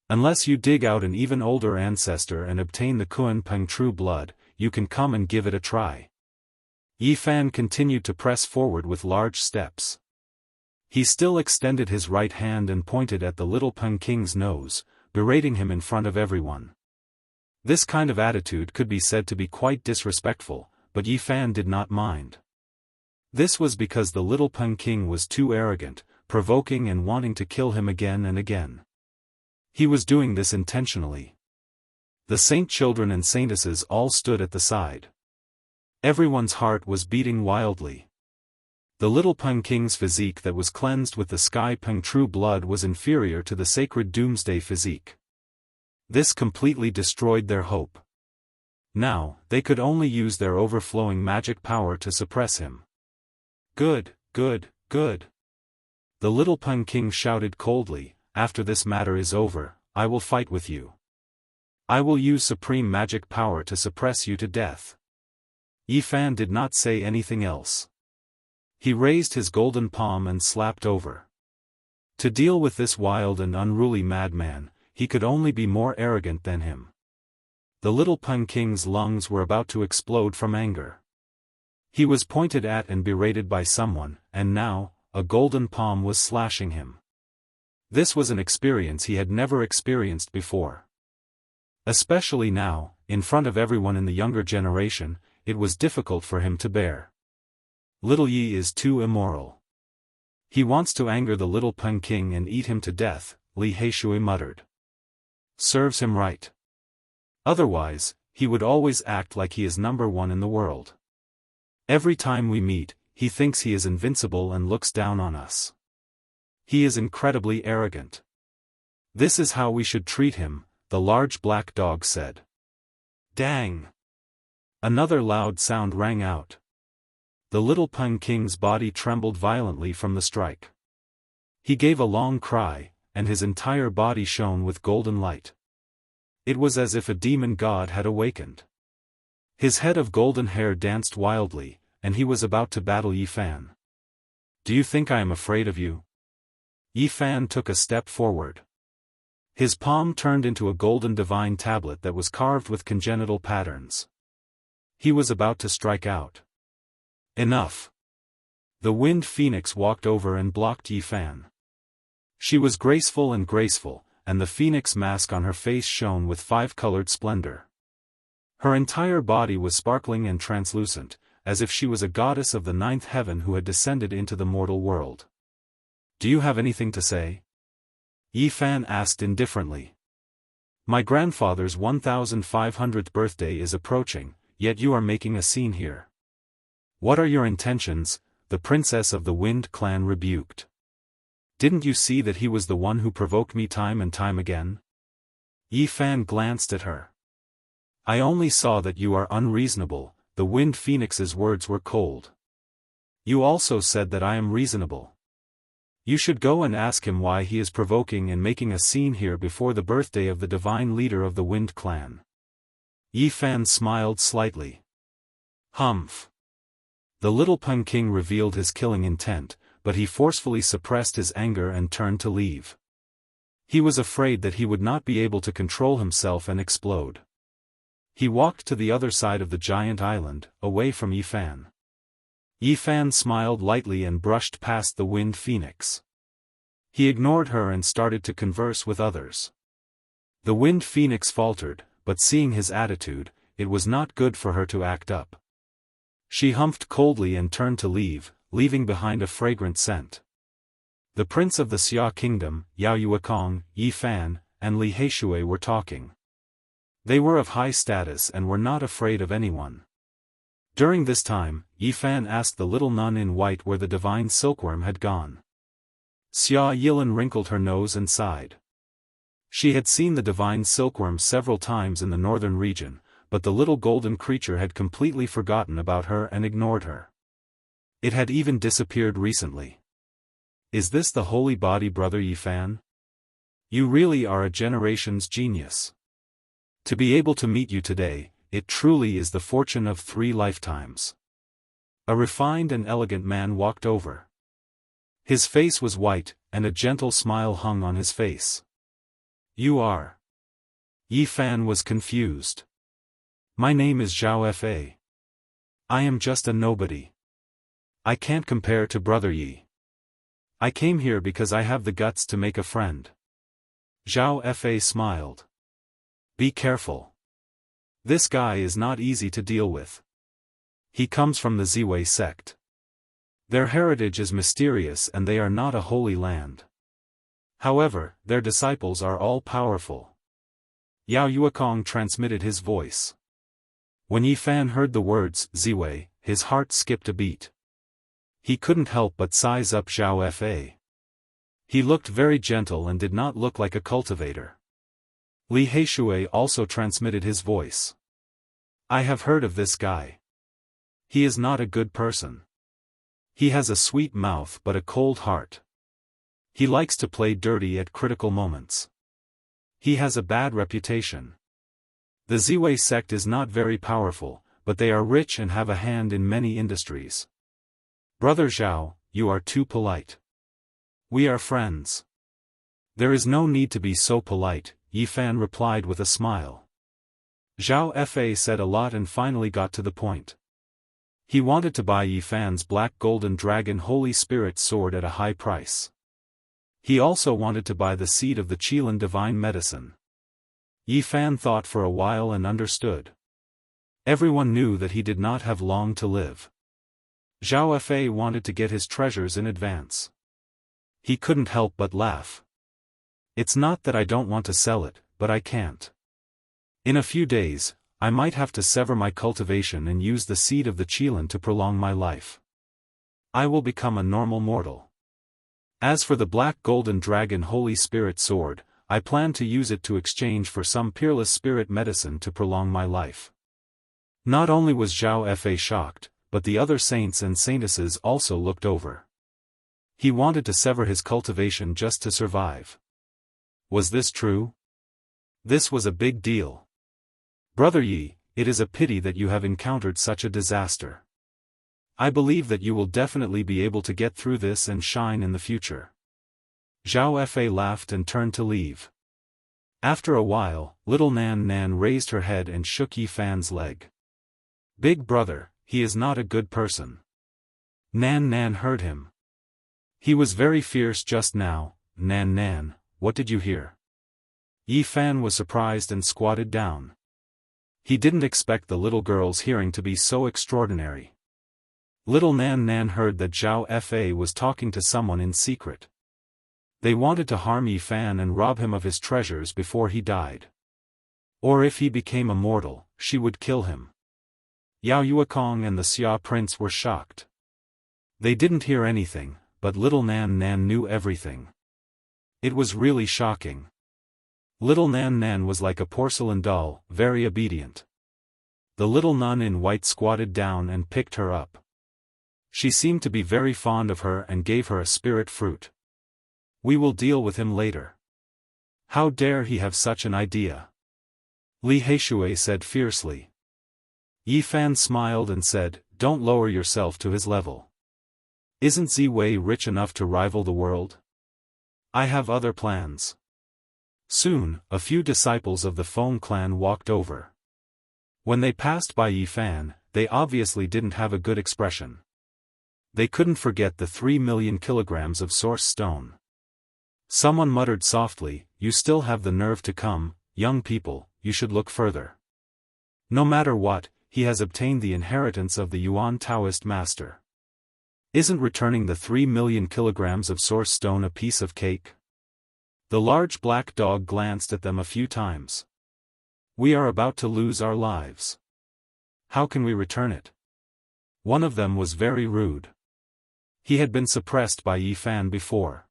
Speaker 1: Unless you dig out an even older ancestor and obtain the Kuan Peng True Blood, you can come and give it a try. Yi Fan continued to press forward with large steps. He still extended his right hand and pointed at the little Peng King's nose, berating him in front of everyone. This kind of attitude could be said to be quite disrespectful, but Yi Fan did not mind. This was because the little Peng King was too arrogant, provoking and wanting to kill him again and again. He was doing this intentionally. The saint children and saintesses all stood at the side. Everyone's heart was beating wildly. The little Peng King's physique that was cleansed with the Sky Peng True Blood was inferior to the sacred doomsday physique. This completely destroyed their hope. Now, they could only use their overflowing magic power to suppress him. Good, good, good. The little Peng King shouted coldly, "After this matter is over, I will fight with you. I will use supreme magic power to suppress you to death." Yi Fan did not say anything else. He raised his golden palm and slapped over. To deal with this wild and unruly madman, he could only be more arrogant than him. The little Peng King's lungs were about to explode from anger. He was pointed at and berated by someone, and now, a golden palm was slashing him. This was an experience he had never experienced before. Especially now, in front of everyone in the younger generation, it was difficult for him to bear. Little Yi is too immoral. He wants to anger the little Peng King and eat him to death, Li Heishui muttered. Serves him right. Otherwise, he would always act like he is number one in the world. Every time we meet, he thinks he is invincible and looks down on us. He is incredibly arrogant. This is how we should treat him, the large black dog said. Dang! Another loud sound rang out. The little Peng King's body trembled violently from the strike. He gave a long cry, and his entire body shone with golden light. It was as if a demon god had awakened. His head of golden hair danced wildly, and he was about to battle Yi Fan. Do you think I am afraid of you? Yi Fan took a step forward. His palm turned into a golden divine tablet that was carved with congenital patterns. He was about to strike out. Enough! The wind phoenix walked over and blocked Yi Fan. She was graceful, and the phoenix mask on her face shone with five-colored splendor. Her entire body was sparkling and translucent, as if she was a goddess of the ninth heaven who had descended into the mortal world. Do you have anything to say? Yi Fan asked indifferently. My grandfather's 1500th birthday is approaching, yet you are making a scene here. What are your intentions? The princess of the Wind clan rebuked. Didn't you see that he was the one who provoked me time and time again? Yi Fan glanced at her. I only saw that you are unreasonable. The Wind Phoenix's words were cold. You also said that I am reasonable. You should go and ask him why he is provoking and making a scene here before the birthday of the divine leader of the Wind clan. Yi Fan smiled slightly. Humph. The little Peng King revealed his killing intent, but he forcefully suppressed his anger and turned to leave. He was afraid that he would not be able to control himself and explode. He walked to the other side of the giant island, away from Yi Fan. Yi Fan smiled lightly and brushed past the Wind Phoenix. He ignored her and started to converse with others. The Wind Phoenix faltered, but seeing his attitude, it was not good for her to act up. She humphed coldly and turned to leave, leaving behind a fragrant scent. The prince of the Xia kingdom, Yao Yuekong, Yi Fan, and Li Heishui were talking. They were of high status and were not afraid of anyone. During this time, Yi Fan asked the little nun in white where the divine silkworm had gone. Xia Yilin wrinkled her nose and sighed. She had seen the divine silkworm several times in the northern region, but the little golden creature had completely forgotten about her and ignored her. It had even disappeared recently. Is this the holy body, brother Yi Fan? You really are a generation's genius. To be able to meet you today, it truly is the fortune of 3 lifetimes. A refined and elegant man walked over. His face was white, and a gentle smile hung on his face. You are? Yi Fan was confused. My name is Zhao Fa. I am just a nobody. I can't compare to brother Yi. I came here because I have the guts to make a friend. Zhao Fa smiled. Be careful. This guy is not easy to deal with. He comes from the Ziwei sect. Their heritage is mysterious and they are not a holy land. However, their disciples are all powerful. Yao Yuekong transmitted his voice. When Yi Fan heard the words Ziwei, his heart skipped a beat. He couldn't help but size up Zhao Fa. He looked very gentle and did not look like a cultivator. Li Heishui also transmitted his voice. I have heard of this guy. He is not a good person. He has a sweet mouth but a cold heart. He likes to play dirty at critical moments. He has a bad reputation. The Ziwei sect is not very powerful, but they are rich and have a hand in many industries. Brother Zhao, you are too polite. We are friends. There is no need to be so polite, Yi Fan replied with a smile. Zhao Fa said a lot and finally got to the point. He wanted to buy Yi Fan's black golden dragon holy spirit sword at a high price. He also wanted to buy the seed of the Qilin divine medicine. Yi Fan thought for a while and understood. Everyone knew that he did not have long to live. Zhao Fa wanted to get his treasures in advance. He couldn't help but laugh. It's not that I don't want to sell it, but I can't. In a few days, I might have to sever my cultivation and use the seed of the Qilin to prolong my life. I will become a normal mortal. As for the black golden dragon holy spirit sword, I plan to use it to exchange for some peerless spirit medicine to prolong my life. Not only was Zhao Fa shocked, but the other saints and saintesses also looked over. He wanted to sever his cultivation just to survive. Was this true? This was a big deal. Brother Yi, it is a pity that you have encountered such a disaster. I believe that you will definitely be able to get through this and shine in the future. Zhao Fa laughed and turned to leave. After a while, little Nan Nan raised her head and shook Yi Fan's leg. Big brother, he is not a good person. Nan Nan heard him. He was very fierce just now. Nan Nan, what did you hear? Yi Fan was surprised and squatted down. He didn't expect the little girl's hearing to be so extraordinary. Little Nan Nan heard that Zhao Fa was talking to someone in secret. They wanted to harm Yi Fan and rob him of his treasures before he died. Or if he became immortal, she would kill him. Yao Yuekong and the Xia prince were shocked. They didn't hear anything, but little Nan Nan knew everything. It was really shocking. Little Nan Nan was like a porcelain doll, very obedient. The little nun in white squatted down and picked her up. She seemed to be very fond of her and gave her a spirit fruit. We will deal with him later. How dare he have such an idea? Li Heishui said fiercely. Yi Fan smiled and said, don't lower yourself to his level. Isn't Ziwei rich enough to rival the world? I have other plans. Soon, a few disciples of the Feng clan walked over. When they passed by Yi Fan, they obviously didn't have a good expression. They couldn't forget the 3 million kilograms of source stone. Someone muttered softly, you still have the nerve to come, young people, you should look further. No matter what, he has obtained the inheritance of the Yuan Taoist master. Isn't returning the 3 million kilograms of source stone a piece of cake? The large black dog glanced at them a few times. We are about to lose our lives. How can we return it? One of them was very rude. He had been suppressed by Yi Fan before.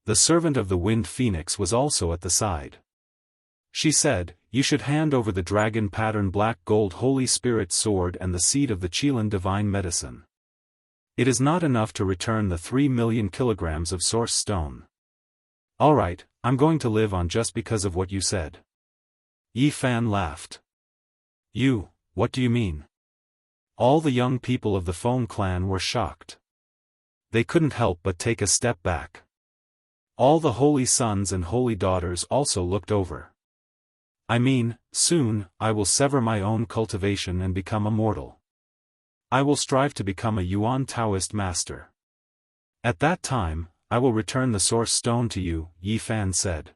Speaker 1: The servant of the Wind Phoenix was also at the side. She said, you should hand over the dragon pattern black gold holy spirit sword and the seed of the Qilin divine medicine. It is not enough to return the 3 million kilograms of source stone. Alright, I'm going to live on just because of what you said. Yi Fan laughed. You, what do you mean? All the young people of the Feng clan were shocked. They couldn't help but take a step back. All the holy sons and holy daughters also looked over. I mean, soon, I will sever my own cultivation and become immortal. I will strive to become a Yuan Taoist master. At that time, I will return the source stone to you, Yi Fan said.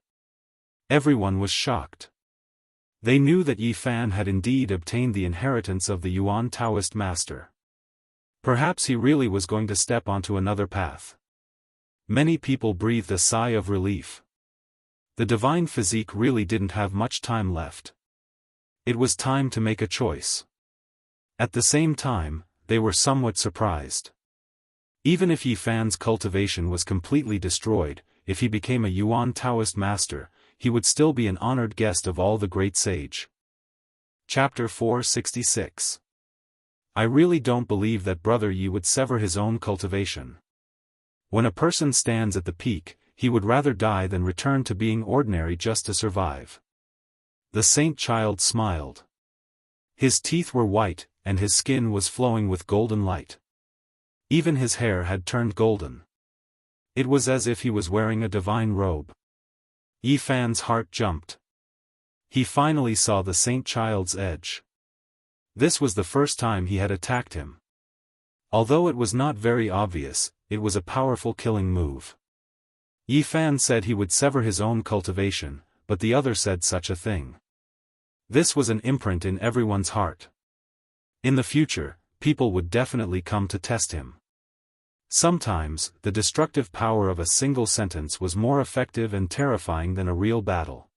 Speaker 1: Everyone was shocked. They knew that Yi Fan had indeed obtained the inheritance of the Yuan Taoist master. Perhaps he really was going to step onto another path. Many people breathed a sigh of relief. The divine physique really didn't have much time left. It was time to make a choice. At the same time, they were somewhat surprised. Even if Yi Fan's cultivation was completely destroyed, if he became a Yuan Taoist master, he would still be an honored guest of all the great sage. Chapter 466. I really don't believe that Brother Yi would sever his own cultivation. When a person stands at the peak, he would rather die than return to being ordinary just to survive. The saint child smiled. His teeth were white, and his skin was flowing with golden light. Even his hair had turned golden. It was as if he was wearing a divine robe. Yi Fan's heart jumped. He finally saw the saint child's edge. This was the first time he had attacked him. Although it was not very obvious, it was a powerful killing move. Yi Fan said he would sever his own cultivation, but the other said such a thing. This was an imprint in everyone's heart. In the future, people would definitely come to test him. Sometimes, the destructive power of a single sentence was more effective and terrifying than a real battle.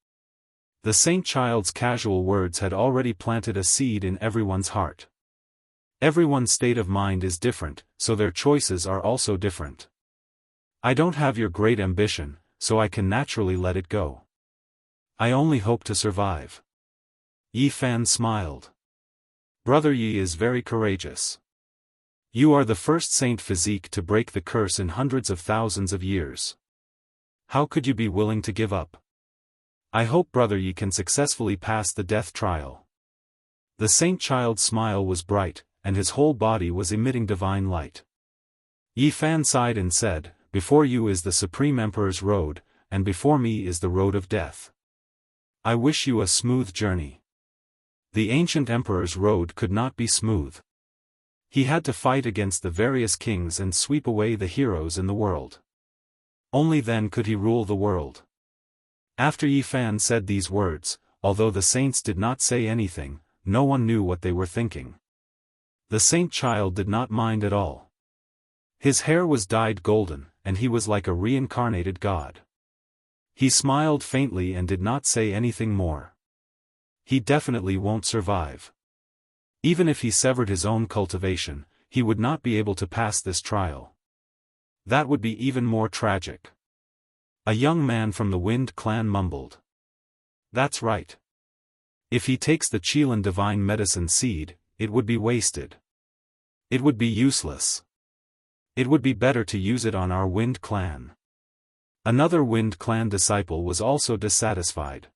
Speaker 1: The saint child's casual words had already planted a seed in everyone's heart. Everyone's state of mind is different, so their choices are also different. I don't have your great ambition, so I can naturally let it go. I only hope to survive. Yi Fan smiled. Brother Yi is very courageous. You are the first saint physique to break the curse in hundreds of thousands of years. How could you be willing to give up? I hope Brother Yi can successfully pass the death trial. The saint child's smile was bright, and his whole body was emitting divine light. Yi Fan sighed and said, Before you is the Supreme Emperor's road, and before me is the road of death. I wish you a smooth journey. The ancient emperor's road could not be smooth. He had to fight against the various kings and sweep away the heroes in the world. Only then could he rule the world. After Yi Fan said these words, although the saints did not say anything, no one knew what they were thinking. The saint child did not mind at all. His hair was dyed golden, and he was like a reincarnated god. He smiled faintly and did not say anything more. He definitely won't survive. Even if he severed his own cultivation, he would not be able to pass this trial. That would be even more tragic. A young man from the Wind clan mumbled. That's right. If he takes the Qilin divine medicine seed, it would be wasted. It would be useless. It would be better to use it on our Wind clan. Another Wind clan disciple was also dissatisfied.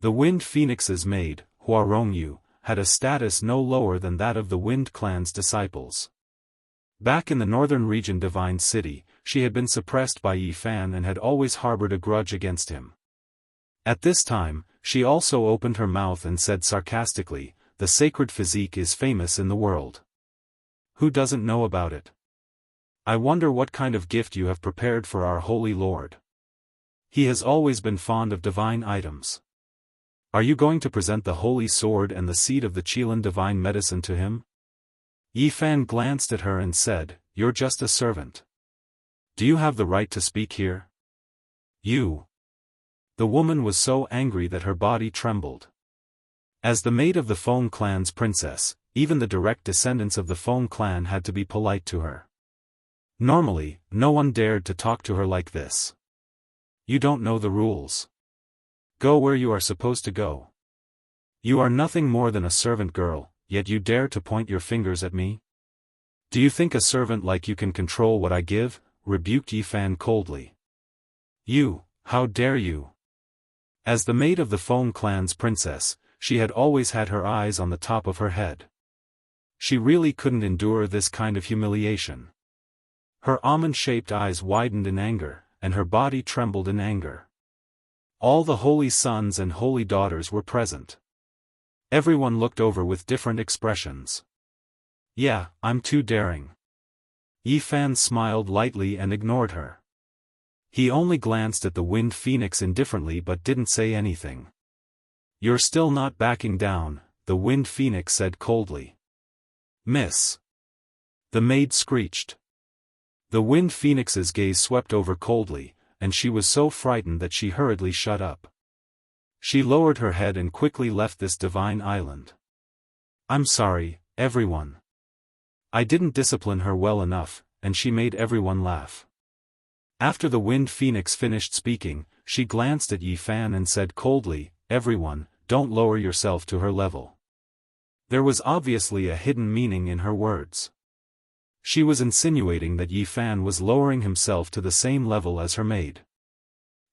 Speaker 1: The Wind Phoenix's maid, Hua Rongyu, had a status no lower than that of the Wind clan's disciples. Back in the northern region Divine City, she had been suppressed by Yi Fan and had always harbored a grudge against him. At this time, she also opened her mouth and said sarcastically, the sacred physique is famous in the world. Who doesn't know about it? I wonder what kind of gift you have prepared for our Holy Lord. He has always been fond of divine items. Are you going to present the holy sword and the seed of the Qilin divine medicine to him? Yi Fan glanced at her and said, You're just a servant. Do you have the right to speak here? You. The woman was so angry that her body trembled. As the maid of the Feng clan's princess, even the direct descendants of the Feng clan had to be polite to her. Normally, no one dared to talk to her like this. You don't know the rules. Go where you are supposed to go. You are nothing more than a servant girl, yet you dare to point your fingers at me? Do you think a servant like you can control what I give? Rebuked Yi Fan coldly. You, how dare you? As the maid of the Feng clan's princess, she had always had her eyes on the top of her head. She really couldn't endure this kind of humiliation. Her almond-shaped eyes widened in anger, and her body trembled in anger. All the holy sons and holy daughters were present. Everyone looked over with different expressions. Yeah, I'm too daring. Yi Fan smiled lightly and ignored her. He only glanced at the Wind Phoenix indifferently but didn't say anything. You're still not backing down, the Wind Phoenix said coldly. Miss. The maid screeched. The Wind Phoenix's gaze swept over coldly, and she was so frightened that she hurriedly shut up. She lowered her head and quickly left this divine island. I'm sorry, everyone. I didn't discipline her well enough, and she made everyone laugh. After the Wind Phoenix finished speaking, she glanced at Yi Fan and said coldly, Everyone, don't lower yourself to her level. There was obviously a hidden meaning in her words. She was insinuating that Yi Fan was lowering himself to the same level as her maid.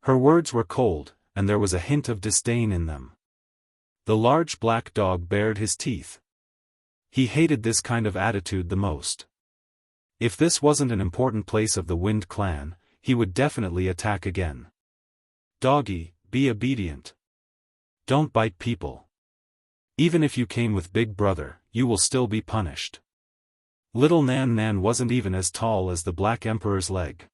Speaker 1: Her words were cold, and there was a hint of disdain in them. The large black dog bared his teeth. He hated this kind of attitude the most. If this wasn't an important place of the Wind clan, he would definitely attack again. Doggy, be obedient. Don't bite people. Even if you came with Big Brother, you will still be punished. Little Nan Nan wasn't even as tall as the Black Emperor's leg.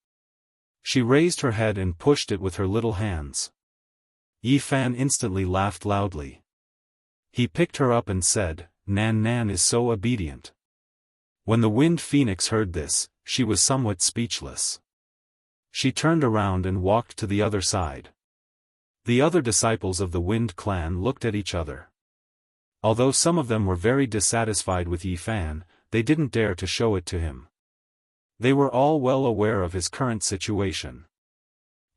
Speaker 1: She raised her head and pushed it with her little hands. Yi Fan instantly laughed loudly. He picked her up and said, "Nan Nan is so obedient." When the Wind Phoenix heard this, she was somewhat speechless. She turned around and walked to the other side. The other disciples of the Wind clan looked at each other. Although some of them were very dissatisfied with Yi Fan, they didn't dare to show it to him. They were all well aware of his current situation.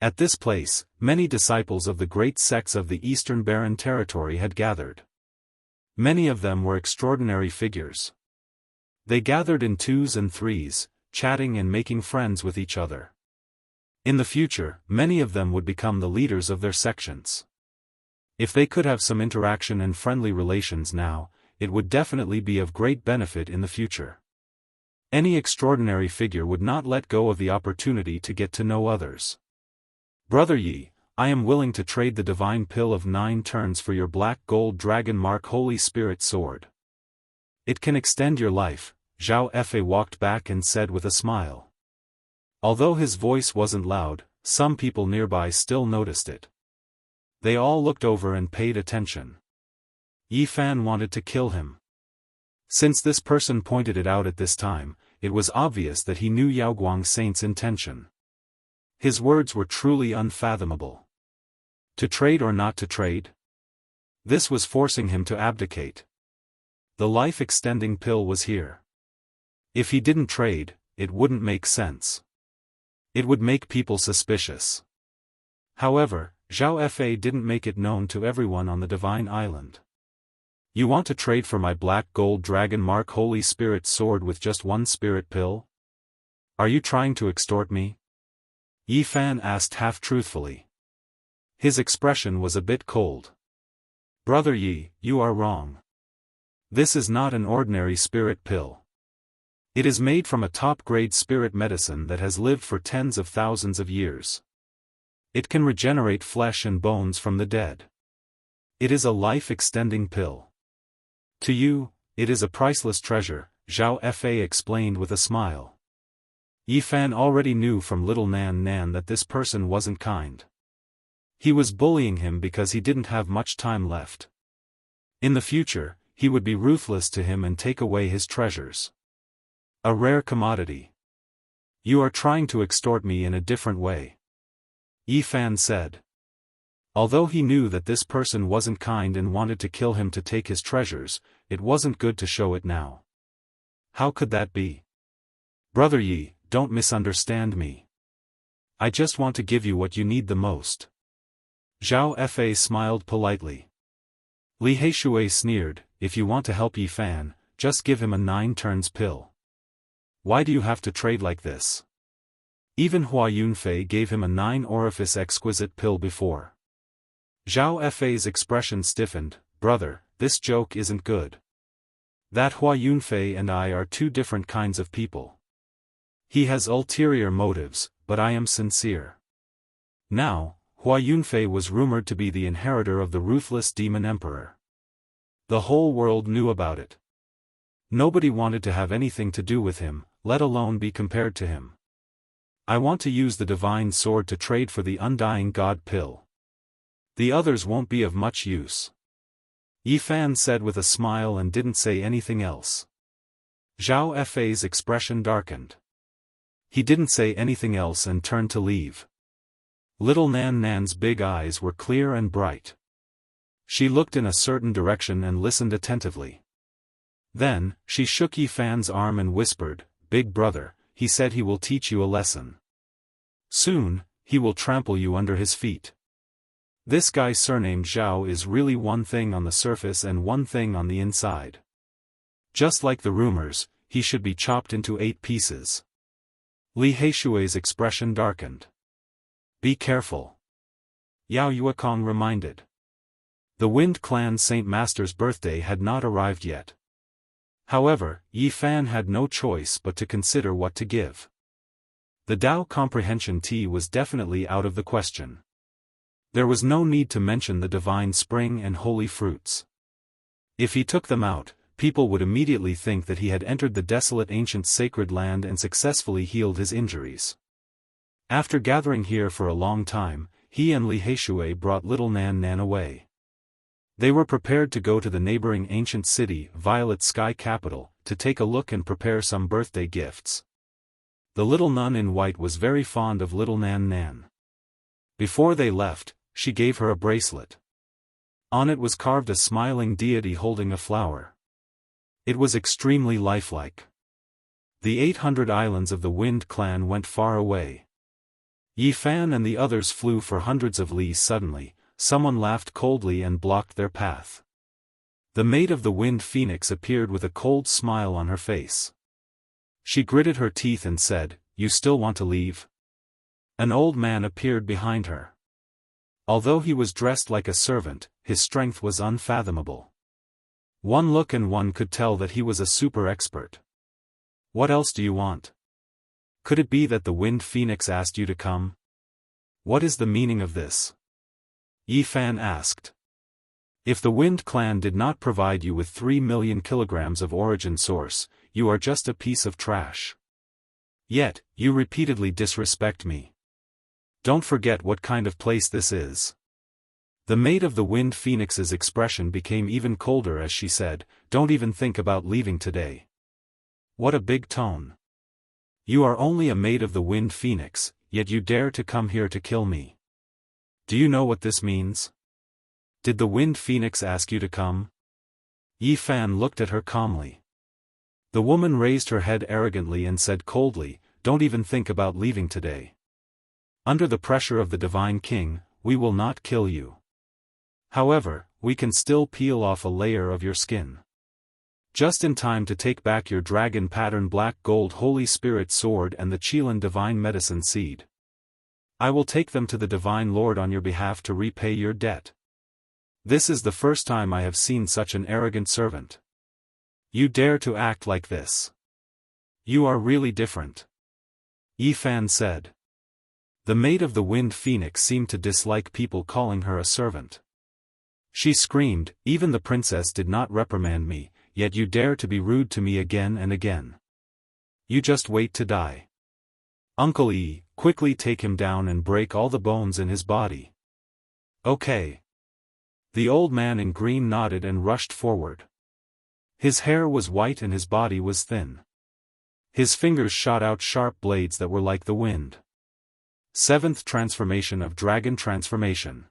Speaker 1: At this place, many disciples of the great sects of the Eastern Barren Territory had gathered. Many of them were extraordinary figures. They gathered in twos and threes, chatting and making friends with each other. In the future, many of them would become the leaders of their sections. If they could have some interaction and friendly relations now, it would definitely be of great benefit in the future. Any extraordinary figure would not let go of the opportunity to get to know others. "Brother Yi, I am willing to trade the divine pill of 9 turns for your black gold dragon mark Holy Spirit sword. It can extend your life," Zhao Fei walked back and said with a smile. Although his voice wasn't loud, some people nearby still noticed it. They all looked over and paid attention. Yi Fan wanted to kill him. Since this person pointed it out at this time, it was obvious that he knew Yaoguang Saint's intention. His words were truly unfathomable. To trade or not to trade? This was forcing him to abdicate. The life-extending pill was here. If he didn't trade, it wouldn't make sense. It would make people suspicious. However, Zhao Fei didn't make it known to everyone on the Divine Island. "You want to trade for my black gold dragon mark Holy Spirit sword with just 1 spirit pill? Are you trying to extort me?" Yi Fan asked half-truthfully. His expression was a bit cold. "Brother Yi, you are wrong. This is not an ordinary spirit pill. It is made from a top-grade spirit medicine that has lived for tens of thousands of years. It can regenerate flesh and bones from the dead. It is a life-extending pill. To you, it is a priceless treasure," Zhao Fei explained with a smile. Yi Fan already knew from little Nan Nan that this person wasn't kind. He was bullying him because he didn't have much time left. In the future, he would be ruthless to him and take away his treasures. A rare commodity. "You are trying to extort me in a different way," Yi Fan said. Although he knew that this person wasn't kind and wanted to kill him to take his treasures, it wasn't good to show it now. How could that be? "Brother Yi, don't misunderstand me. I just want to give you what you need the most." Zhao Fei smiled politely. Li Heishui sneered, "If you want to help Yi Fan, just give him a 9 turns pill. Why do you have to trade like this?" Even Hua Yunfei gave him a 9 orifice exquisite pill before. Zhao Fei's expression stiffened. "Brother, this joke isn't good. That Hua Yunfei and I are 2 different kinds of people. He has ulterior motives, but I am sincere." Now, Hua Yunfei was rumored to be the inheritor of the ruthless demon emperor. The whole world knew about it. Nobody wanted to have anything to do with him, let alone be compared to him. "I want to use the divine sword to trade for the undying god pill. The others won't be of much use," Yi Fan said with a smile and didn't say anything else. Zhao Fei's expression darkened. He didn't say anything else and turned to leave. Little Nan Nan's big eyes were clear and bright. She looked in a certain direction and listened attentively. Then, she shook Yi Fan's arm and whispered, "Big brother, he said he will teach you a lesson. Soon, he will trample you under his feet. This guy surnamed Zhao is really one thing on the surface and one thing on the inside. Just like the rumors, he should be chopped into 8 pieces." Li Heishui's expression darkened. "Be careful," Yao Yuekong reminded. The Wind Clan Saint Master's birthday had not arrived yet. However, Yi Fan had no choice but to consider what to give. The Tao Comprehension Tea was definitely out of the question. There was no need to mention the divine spring and holy fruits. If he took them out, people would immediately think that he had entered the desolate ancient sacred land and successfully healed his injuries. After gathering here for a long time, he and Li Heishui brought little Nan Nan away. They were prepared to go to the neighboring ancient city, Violet Sky Capital, to take a look and prepare some birthday gifts. The little nun in white was very fond of little Nan Nan. Before they left, she gave her a bracelet. On it was carved a smiling deity holding a flower. It was extremely lifelike. The 800 islands of the Wind Clan went far away. Yi Fan and the others flew for hundreds of leagues. Suddenly, someone laughed coldly and blocked their path. The Maid of the Wind Phoenix appeared with a cold smile on her face. She gritted her teeth and said, "You still want to leave?" An old man appeared behind her. Although he was dressed like a servant, his strength was unfathomable. One look and one could tell that he was a super expert. "What else do you want? Could it be that the Wind Phoenix asked you to come? What is the meaning of this?" Yi Fan asked. "If the Wind Clan did not provide you with 3 million kilograms of origin source, you are just a piece of trash. Yet, you repeatedly disrespect me. Don't forget what kind of place this is." The Maid of the Wind Phoenix's expression became even colder as she said, "Don't even think about leaving today." What a big tone. You are only a Maid of the Wind Phoenix, yet you dare to come here to kill me. Do you know what this means? Did the Wind Phoenix ask you to come? Yi Fan looked at her calmly. The woman raised her head arrogantly and said coldly, "Don't even think about leaving today. Under the pressure of the Divine King, we will not kill you. However, we can still peel off a layer of your skin. Just in time to take back your dragon pattern black gold Holy Spirit sword and the Qilin divine medicine seed. I will take them to the Divine Lord on your behalf to repay your debt. This is the first time I have seen such an arrogant servant. You dare to act like this. You are really different." Yi Fan said. The Maid of the Wind Phoenix seemed to dislike people calling her a servant. She screamed, "Even the princess did not reprimand me, yet you dare to be rude to me again and again. You just wait to die. Uncle Yi, quickly take him down and break all the bones in his body." "Okay." The old man in green nodded and rushed forward. His hair was white and his body was thin. His fingers shot out sharp blades that were like the wind. 7th Transformation of Dragon Transformation.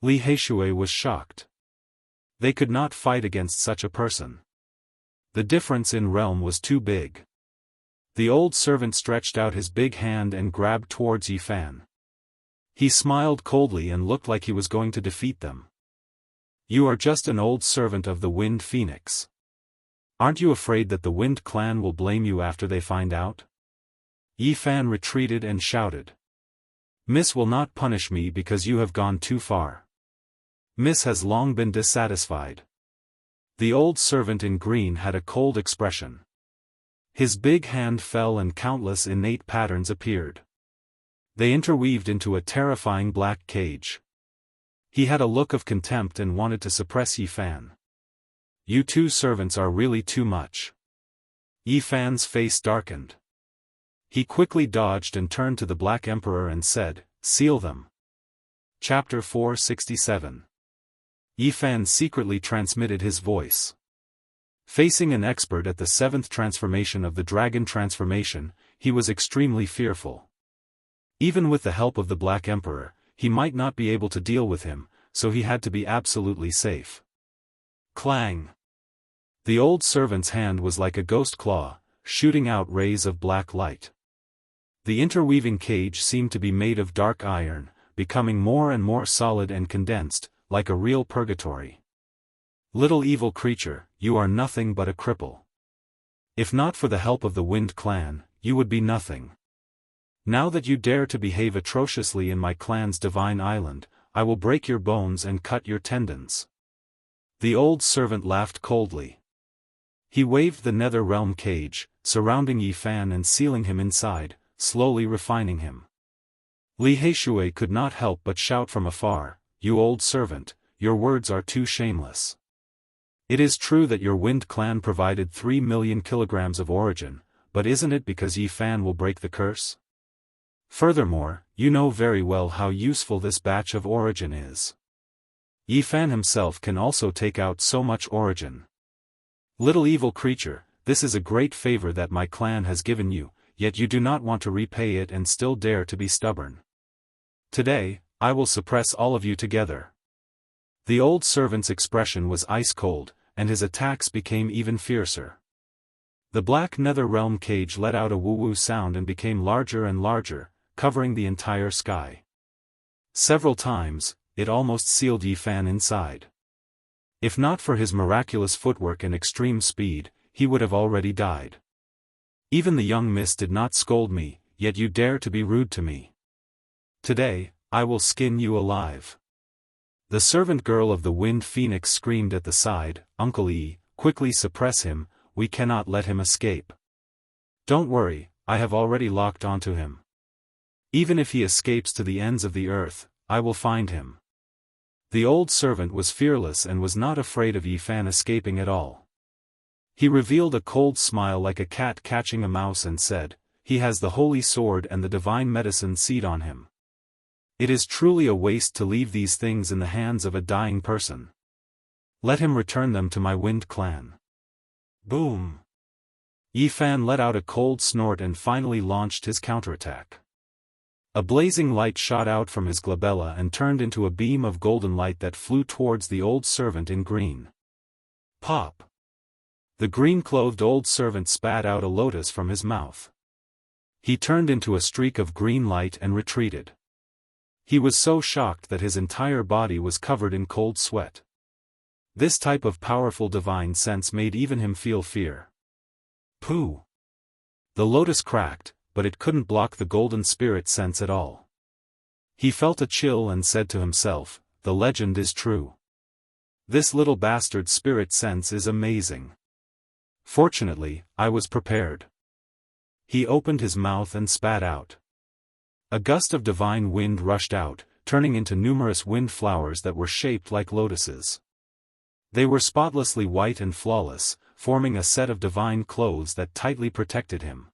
Speaker 1: Li Heishui was shocked. They could not fight against such a person. The difference in realm was too big. The old servant stretched out his big hand and grabbed towards Yi Fan. He smiled coldly and looked like he was going to defeat them. "You are just an old servant of the Wind Phoenix. Aren't you afraid that the Wind Clan will blame you after they find out?" Yi Fan retreated and shouted. "Miss will not punish me because you have gone too far. Miss has long been dissatisfied." The old servant in green had a cold expression. His big hand fell and countless innate patterns appeared. They interweaved into a terrifying black cage. He had a look of contempt and wanted to suppress Yi Fan. "You two servants are really too much." Yi Fan's face darkened. He quickly dodged and turned to the Black Emperor and said, "Seal them." Chapter 467. Yi Fan secretly transmitted his voice. Facing an expert at the 7th transformation of the Dragon Transformation, he was extremely fearful. Even with the help of the Black Emperor, he might not be able to deal with him, so he had to be absolutely safe. Clang! The old servant's hand was like a ghost claw, shooting out rays of black light. The interweaving cage seemed to be made of dark iron, becoming more and more solid and condensed, like a real purgatory. "Little evil creature, you are nothing but a cripple. If not for the help of the Wind Clan, you would be nothing. Now that you dare to behave atrociously in my clan's divine island, I will break your bones and cut your tendons." The old servant laughed coldly. He waved the nether realm cage, surrounding Yi Fan and sealing him inside, slowly refining him. Li Heishui could not help but shout from afar, "You old servant, your words are too shameless. It is true that your Wind clan provided 3 million kilograms of origin, but isn't it because Yi Fan will break the curse? Furthermore, you know very well how useful this batch of origin is. Yi Fan himself can also take out so much origin. Little evil creature, this is a great favor that my clan has given you, yet you do not want to repay it and still dare to be stubborn. Today, I will suppress all of you together. The old servant's expression was ice-cold, and his attacks became even fiercer. The black nether realm cage let out a woo-woo sound and became larger and larger, covering the entire sky. Several times, it almost sealed Yi Fan inside. If not for his miraculous footwork and extreme speed, he would have already died. Even the young miss did not scold me, yet you dare to be rude to me. Today, I will skin you alive. The servant girl of the Wind Phoenix screamed at the side, Uncle E, quickly suppress him, we cannot let him escape. Don't worry, I have already locked onto him. Even if he escapes to the ends of the earth, I will find him. The old servant was fearless and was not afraid of Yi Fan escaping at all. He revealed a cold smile like a cat catching a mouse and said, he has the holy sword and the divine medicine seed on him. It is truly a waste to leave these things in the hands of a dying person. Let him return them to my Wind clan. Boom! Yi Fan let out a cold snort and finally launched his counterattack. A blazing light shot out from his glabella and turned into a beam of golden light that flew towards the old servant in green. Pop! The green-clothed old servant spat out a lotus from his mouth. He turned into a streak of green light and retreated. He was so shocked that his entire body was covered in cold sweat. This type of powerful divine sense made even him feel fear. Pooh! The lotus cracked, but it couldn't block the golden spirit sense at all. He felt a chill and said to himself, the legend is true. This little bastard's spirit sense is amazing. Fortunately, I was prepared. He opened his mouth and spat out. A gust of divine wind rushed out, turning into numerous wind flowers that were shaped like lotuses. They were spotlessly white and flawless, forming a set of divine clothes that tightly protected him.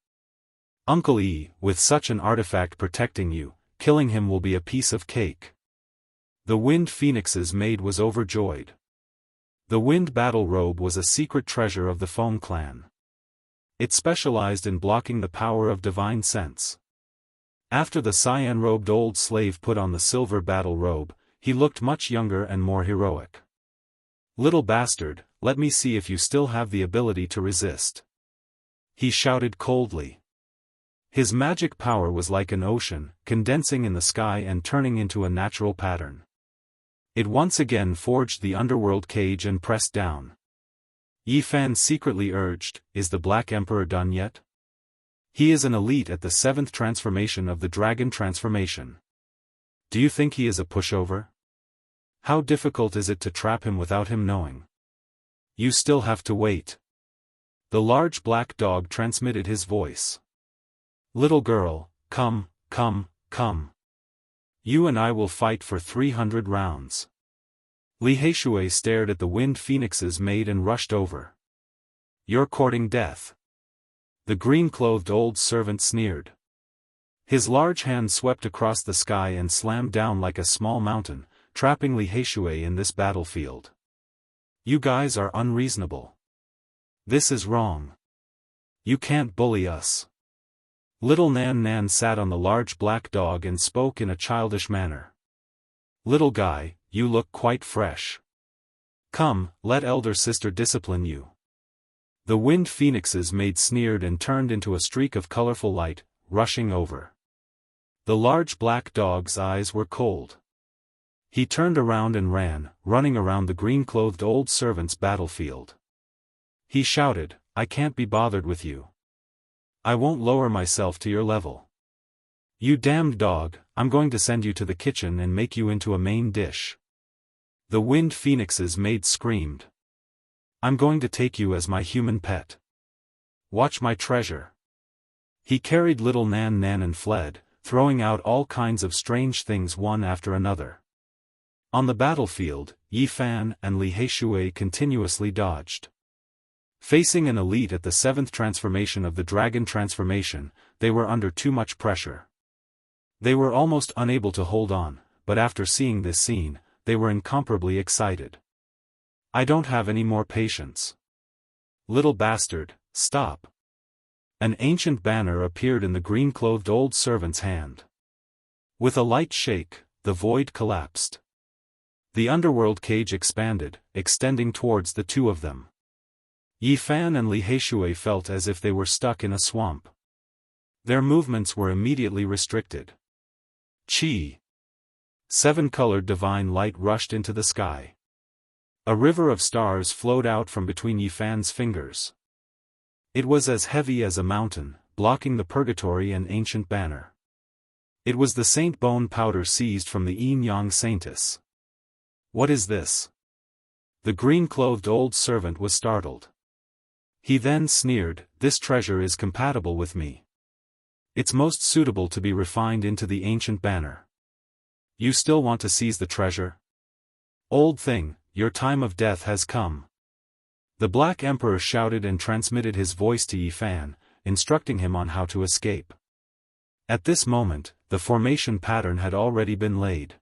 Speaker 1: Uncle E, with such an artifact protecting you, killing him will be a piece of cake. The Wind Phoenix's maid was overjoyed. The Wind Battle Robe was a secret treasure of the Foam clan. It specialized in blocking the power of divine sense. After the cyan-robed old slave put on the silver battle robe, he looked much younger and more heroic. Little bastard, let me see if you still have the ability to resist. He shouted coldly. His magic power was like an ocean, condensing in the sky and turning into a natural pattern. It once again forged the underworld cage and pressed down. Yi Fan secretly urged, is the Black Emperor done yet? He is an elite at the 7th transformation of the Dragon Transformation. Do you think he is a pushover? How difficult is it to trap him without him knowing? You still have to wait. The large black dog transmitted his voice. Little girl, come, come, come. You and I will fight for 300 rounds. Li Heishui stared at the Wind Phoenix's maid and rushed over. You're courting death. The green-clothed old servant sneered. His large hand swept across the sky and slammed down like a small mountain, trapping Li Heishui in this battlefield. You guys are unreasonable. This is wrong. You can't bully us. Little Nan Nan sat on the large black dog and spoke in a childish manner. Little guy, you look quite fresh. Come, let elder sister discipline you. The Wind Phoenix's maid sneered and turned into a streak of colorful light, rushing over. The large black dog's eyes were cold. He turned around and ran, running around the green-clothed old servant's battlefield. He shouted, I can't be bothered with you. I won't lower myself to your level. You damned dog, I'm going to send you to the kitchen and make you into a main dish. The Wind Phoenix's maid screamed. I'm going to take you as my human pet. Watch my treasure. He carried little Nan Nan and fled, throwing out all kinds of strange things one after another. On the battlefield, Yi Fan and Li Heishui continuously dodged. Facing an elite at the 7th transformation of the dragon transformation, they were under too much pressure. They were almost unable to hold on, but after seeing this scene, they were incomparably excited. I don't have any more patience. Little bastard, stop. An ancient banner appeared in the green-clothed old servant's hand. With a light shake, the void collapsed. The underworld cage expanded, extending towards the two of them. Yi Fan and Li Heishui felt as if they were stuck in a swamp. Their movements were immediately restricted. Chi. 7-colored divine light rushed into the sky. A river of stars flowed out from between Yi Fan's fingers. It was as heavy as a mountain, blocking the purgatory and ancient banner. It was the saint bone powder seized from the Yin Yang Saintess. What is this? The green-clothed old servant was startled. He then sneered, this treasure is compatible with me. It's most suitable to be refined into the ancient banner. You still want to seize the treasure? Old thing, your time of death has come. The Black Emperor shouted and transmitted his voice to Yi Fan, instructing him on how to escape. At this moment, the formation pattern had already been laid.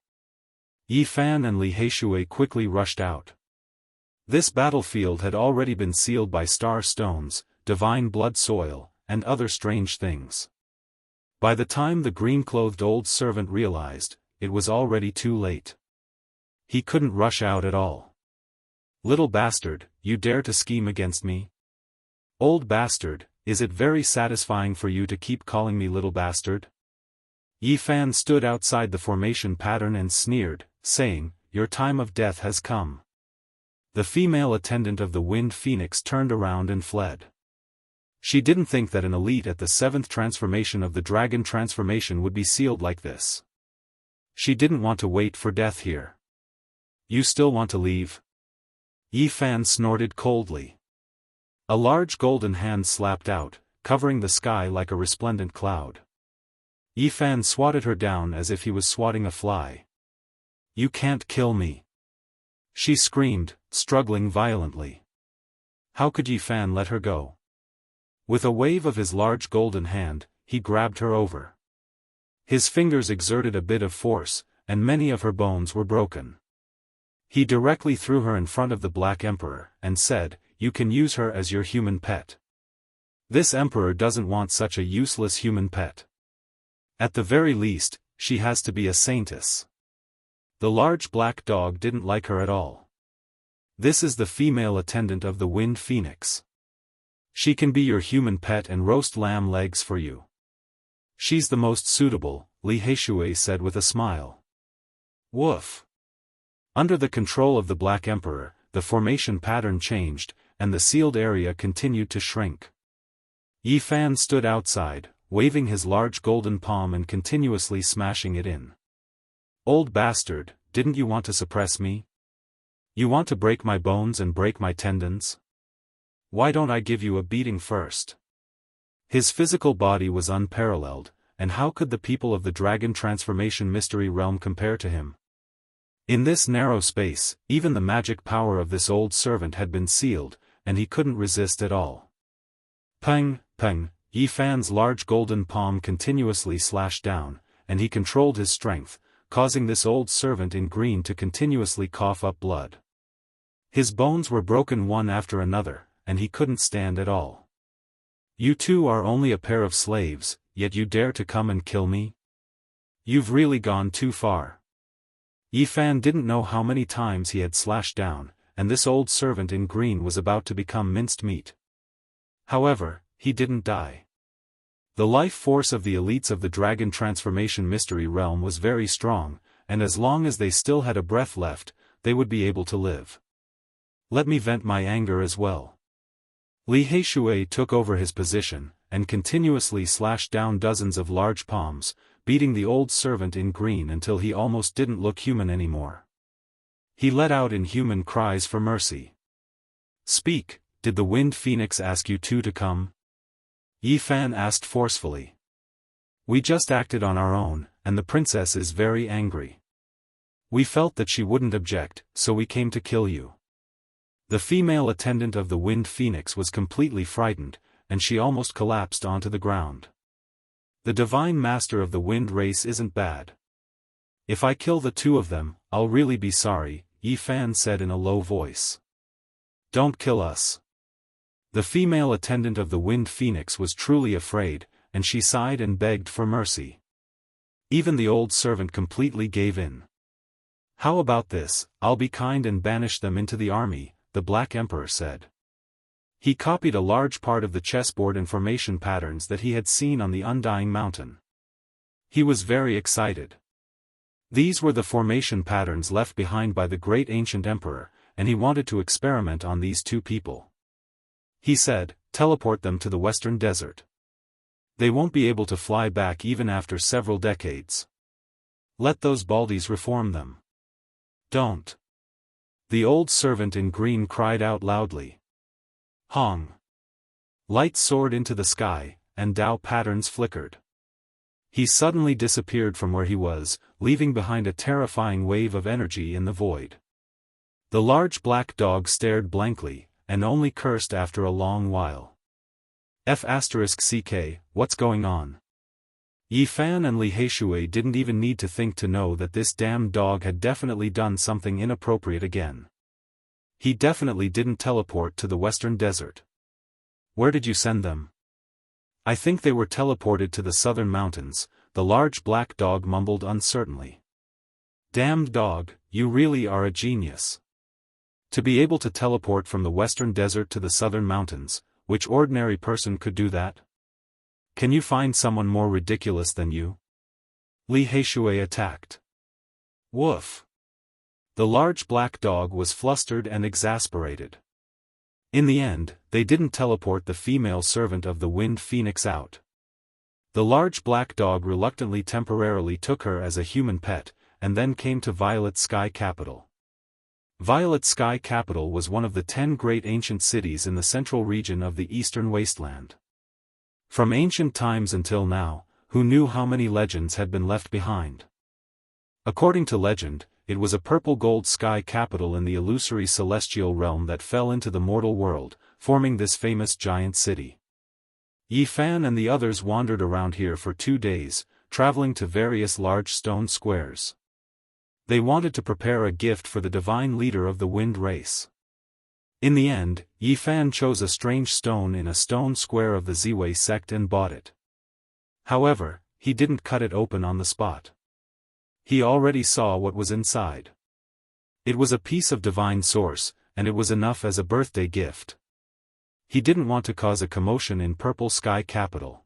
Speaker 1: Yi Fan and Li Heishui quickly rushed out. This battlefield had already been sealed by star stones, divine blood soil, and other strange things. By the time the green-clothed old servant realized, it was already too late. He couldn't rush out at all. Little bastard, you dare to scheme against me? Old bastard, is it very satisfying for you to keep calling me little bastard? Yi Fan stood outside the formation pattern and sneered, saying, your time of death has come. The female attendant of the Wind Phoenix turned around and fled. She didn't think that an elite at the 7th transformation of the dragon transformation would be sealed like this. She didn't want to wait for death here. You still want to leave? Yi Fan snorted coldly. A large golden hand slapped out, covering the sky like a resplendent cloud. Yi Fan swatted her down as if he was swatting a fly. You can't kill me. She screamed, struggling violently. How could Yi Fan let her go? With a wave of his large golden hand, he grabbed her over. His fingers exerted a bit of force, and many of her bones were broken. He directly threw her in front of the Black Emperor, and said, you can use her as your human pet. This emperor doesn't want such a useless human pet. At the very least, she has to be a saintess. The large black dog didn't like her at all. This is the female attendant of the Wind Phoenix. She can be your human pet and roast lamb legs for you. She's the most suitable, Li Heishui said with a smile. Woof. Under the control of the Black Emperor, the formation pattern changed, and the sealed area continued to shrink. Yi Fan stood outside, waving his large golden palm and continuously smashing it in. Old bastard, didn't you want to suppress me? You want to break my bones and break my tendons? Why don't I give you a beating first? His physical body was unparalleled, and how could the people of the Dragon Transformation Mystery Realm compare to him? In this narrow space, even the magic power of this old servant had been sealed, and he couldn't resist at all. Peng, peng, Yi Fan's large golden palm continuously slashed down, and he controlled his strength, causing this old servant in green to continuously cough up blood. His bones were broken one after another, and he couldn't stand at all. You two are only a pair of slaves, yet you dare to come and kill me? You've really gone too far. Yi Fan didn't know how many times he had slashed down, and this old servant in green was about to become minced meat. However, he didn't die. The life force of the elites of the Dragon Transformation Mystery Realm was very strong, and as long as they still had a breath left, they would be able to live. Let me vent my anger as well. Li Heishui took over his position, and continuously slashed down dozens of large palms, beating the old servant in green until he almost didn't look human anymore. He let out inhuman cries for mercy. Speak, did the Wind Phoenix ask you two to come? Yi Fan asked forcefully. We just acted on our own, and the princess is very angry. We felt that she wouldn't object, so we came to kill you. The female attendant of the Wind Phoenix was completely frightened, and she almost collapsed onto the ground. The Divine Master of the Wind race isn't bad. If I kill the two of them, I'll really be sorry, Yi Fan said in a low voice. Don't kill us. The female attendant of the Wind Phoenix was truly afraid, and she sighed and begged for mercy. Even the old servant completely gave in. How about this, I'll be kind and banish them into the army, the Black Emperor said. He copied a large part of the chessboard and formation patterns that he had seen on the Undying Mountain. He was very excited. These were the formation patterns left behind by the great ancient emperor, and he wanted to experiment on these two people. He said, teleport them to the western desert. They won't be able to fly back even after several decades. Let those baldies reform them. Don't. The old servant in green cried out loudly. Hong. Light soared into the sky, and Dao patterns flickered. He suddenly disappeared from where he was, leaving behind a terrifying wave of energy in the void. The large black dog stared blankly, and only cursed after a long while. F***ck, what's going on? Yi Fan and Li Heishui didn't even need to think to know that this damned dog had definitely done something inappropriate again. He definitely didn't teleport to the western desert. Where did you send them? I think they were teleported to the southern mountains, the large black dog mumbled uncertainly. Damned dog, you really are a genius. To be able to teleport from the western desert to the southern mountains, which ordinary person could do that? Can you find someone more ridiculous than you? Li Heishui attacked. Woof. The large black dog was flustered and exasperated. In the end, they didn't teleport the female servant of the Wind Phoenix out. The large black dog reluctantly temporarily took her as a human pet, and then came to Violet Sky Capital. Violet Sky Capital was one of the 10 great ancient cities in the central region of the Eastern Wasteland. From ancient times until now, who knew how many legends had been left behind? According to legend, it was a purple-gold sky capital in the illusory celestial realm that fell into the mortal world, forming this famous giant city. Yi Fan and the others wandered around here for 2 days, traveling to various large stone squares. They wanted to prepare a gift for the divine leader of the wind race. In the end, Yi Fan chose a strange stone in a stone square of the Ziwei sect and bought it. However, he didn't cut it open on the spot. He already saw what was inside. It was a piece of divine source, and it was enough as a birthday gift. He didn't want to cause a commotion in Purple Sky Capital.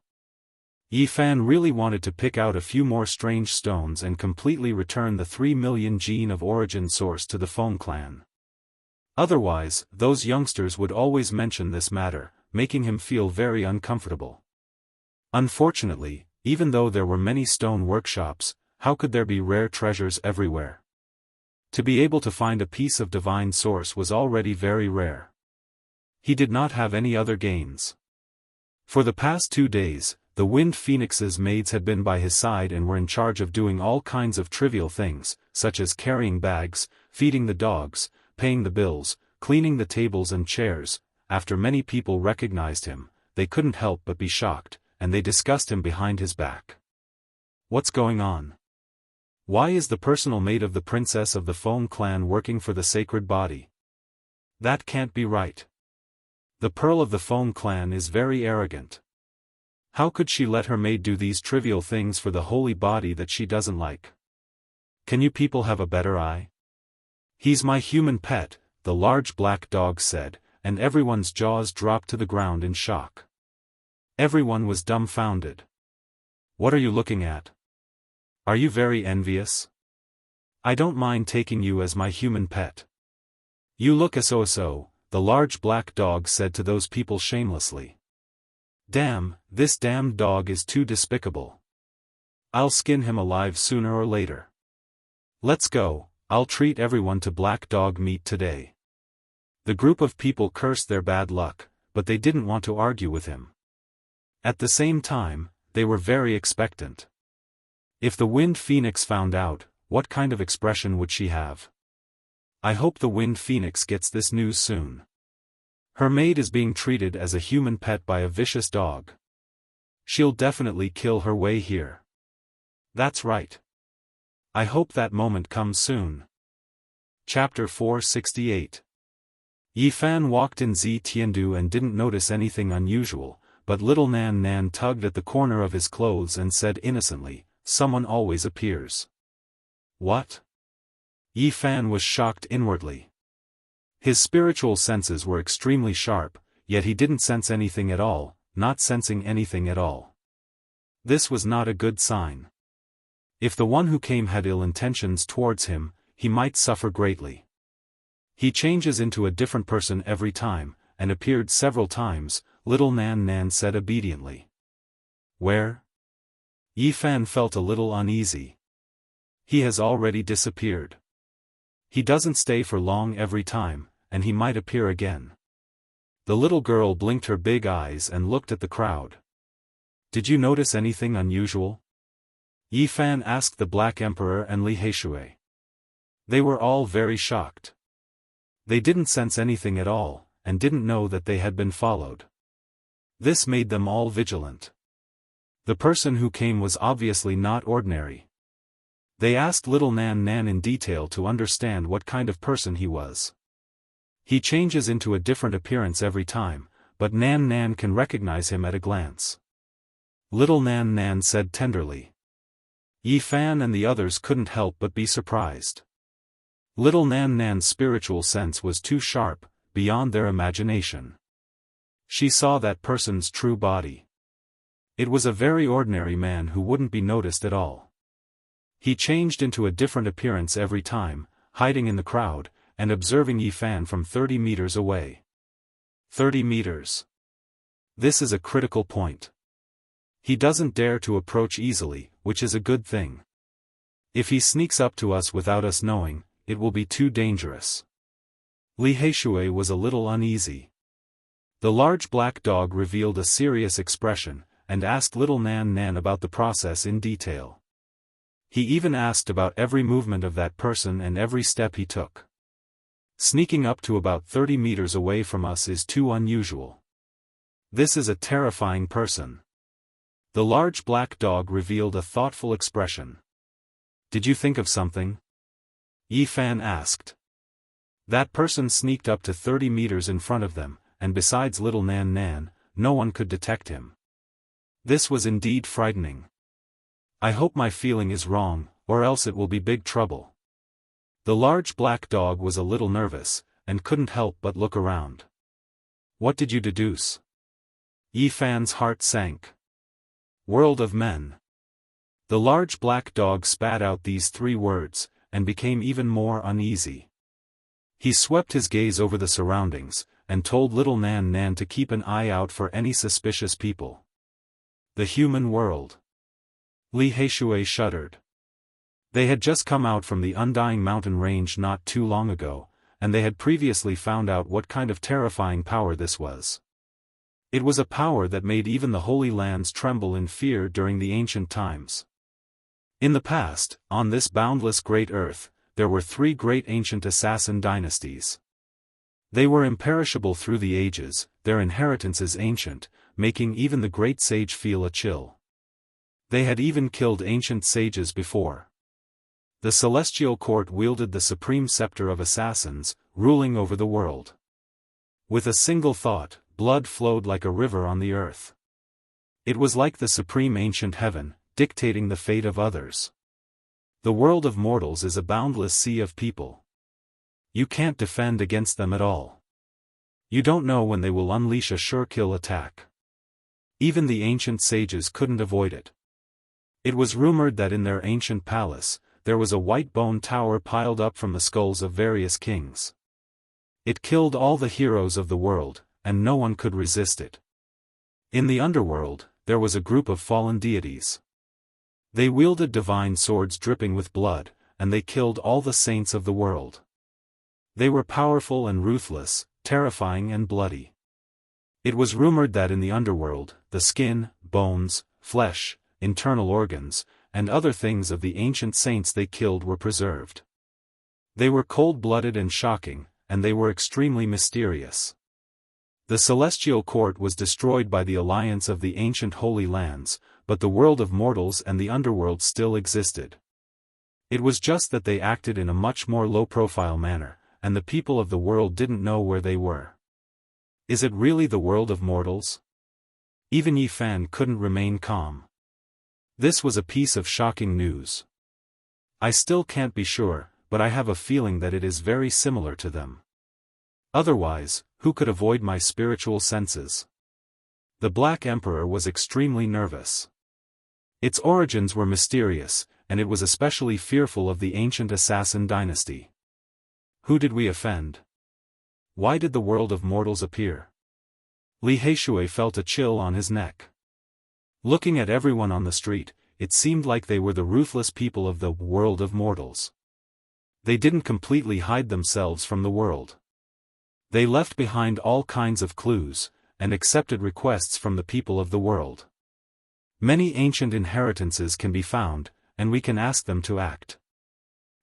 Speaker 1: Yi Fan really wanted to pick out a few more strange stones and completely return the 3 million gene of origin source to the Feng clan. Otherwise, those youngsters would always mention this matter, making him feel very uncomfortable. Unfortunately, even though there were many stone workshops, how could there be rare treasures everywhere? To be able to find a piece of divine source was already very rare. He did not have any other gains. For the past 2 days, the Wind Phoenix's maids had been by his side and were in charge of doing all kinds of trivial things, such as carrying bags, feeding the dogs, paying the bills, cleaning the tables and chairs. After many people recognized him, they couldn't help but be shocked, and they discussed him behind his back. What's going on? Why is the personal maid of the princess of the Feng clan working for the sacred body? That can't be right. The pearl of the Feng clan is very arrogant. How could she let her maid do these trivial things for the holy body that she doesn't like? Can you people have a better eye? He's my human pet, the large black dog said, and everyone's jaws dropped to the ground in shock. Everyone was dumbfounded. What are you looking at? Are you very envious? I don't mind taking you as my human pet. You look so, the large black dog said to those people shamelessly. Damn, this damned dog is too despicable. I'll skin him alive sooner or later. Let's go, I'll treat everyone to black dog meat today. The group of people cursed their bad luck, but they didn't want to argue with him. At the same time, they were very expectant. If the Wind Phoenix found out, what kind of expression would she have? I hope the Wind Phoenix gets this news soon. Her maid is being treated as a human pet by a vicious dog. She'll definitely kill her way here. That's right. I hope that moment comes soon. Chapter 468. Yi Fan walked in Tiandu and didn't notice anything unusual, but little Nan Nan tugged at the corner of his clothes and said innocently, "Someone always appears." What? Yi Fan was shocked inwardly. His spiritual senses were extremely sharp, yet he didn't sense anything at all, not sensing anything at all. This was not a good sign. If the one who came had ill intentions towards him, he might suffer greatly. He changes into a different person every time, and appeared several times, little Nan Nan said obediently. Where? Yi Fan felt a little uneasy. He has already disappeared. He doesn't stay for long every time, and he might appear again. The little girl blinked her big eyes and looked at the crowd. Did you notice anything unusual? Yi Fan asked the Black Emperor and Li Heishui. They were all very shocked. They didn't sense anything at all, and didn't know that they had been followed. This made them all vigilant. The person who came was obviously not ordinary. They asked little Nan Nan in detail to understand what kind of person he was. He changes into a different appearance every time, but Nan Nan can recognize him at a glance. Little Nan Nan said tenderly. Yi Fan and the others couldn't help but be surprised. Little Nan Nan's spiritual sense was too sharp, beyond their imagination. She saw that person's true body. It was a very ordinary man who wouldn't be noticed at all. He changed into a different appearance every time, hiding in the crowd, and observing Yi Fan from 30 meters away. 30 meters. This is a critical point. He doesn't dare to approach easily, which is a good thing. If he sneaks up to us without us knowing, it will be too dangerous. Li Heishui was a little uneasy. The large black dog revealed a serious expression, and asked little Nan Nan about the process in detail. He even asked about every movement of that person and every step he took. Sneaking up to about 30 meters away from us is too unusual. This is a terrifying person. The large black dog revealed a thoughtful expression. Did you think of something? Yi Fan asked. That person sneaked up to 30 meters in front of them, and besides little Nan Nan, no one could detect him. This was indeed frightening. I hope my feeling is wrong, or else it will be big trouble. The large black dog was a little nervous, and couldn't help but look around. What did you deduce? Yi Fan's heart sank. World of men. The large black dog spat out these 3 words, and became even more uneasy. He swept his gaze over the surroundings, and told little Nan Nan to keep an eye out for any suspicious people. The human world. Li Heishui shuddered. They had just come out from the Undying Mountain range not too long ago, and they had previously found out what kind of terrifying power this was. It was a power that made even the Holy Lands tremble in fear during the ancient times. In the past, on this boundless great earth, there were 3 great ancient assassin dynasties. They were imperishable through the ages, their inheritance is ancient, making even the great sage feel a chill. They had even killed ancient sages before. The celestial court wielded the supreme scepter of assassins, ruling over the world. With a single thought, blood flowed like a river on the earth. It was like the supreme ancient heaven, dictating the fate of others. The world of mortals is a boundless sea of people. You can't defend against them at all. You don't know when they will unleash a sure-kill attack. Even the ancient sages couldn't avoid it. It was rumored that in their ancient palace, there was a white bone tower piled up from the skulls of various kings. It killed all the heroes of the world, and no one could resist it. In the underworld, there was a group of fallen deities. They wielded divine swords dripping with blood, and they killed all the saints of the world. They were powerful and ruthless, terrifying and bloody. It was rumored that in the underworld, the skin, bones, flesh, internal organs, and other things of the ancient saints they killed were preserved. They were cold-blooded and shocking, and they were extremely mysterious. The celestial court was destroyed by the alliance of the ancient Holy Lands, but the world of mortals and the underworld still existed. It was just that they acted in a much more low-profile manner, and the people of the world didn't know where they were. Is it really the world of mortals? Even Yi Fan couldn't remain calm. This was a piece of shocking news. I still can't be sure, but I have a feeling that it is very similar to them. Otherwise, who could avoid my spiritual senses? The Black Emperor was extremely nervous. Its origins were mysterious, and it was especially fearful of the ancient assassin dynasty. Who did we offend? Why did the world of mortals appear? Li Heishui felt a chill on his neck. Looking at everyone on the street, it seemed like they were the ruthless people of the world of mortals. They didn't completely hide themselves from the world. They left behind all kinds of clues, and accepted requests from the people of the world. Many ancient inheritances can be found, and we can ask them to act.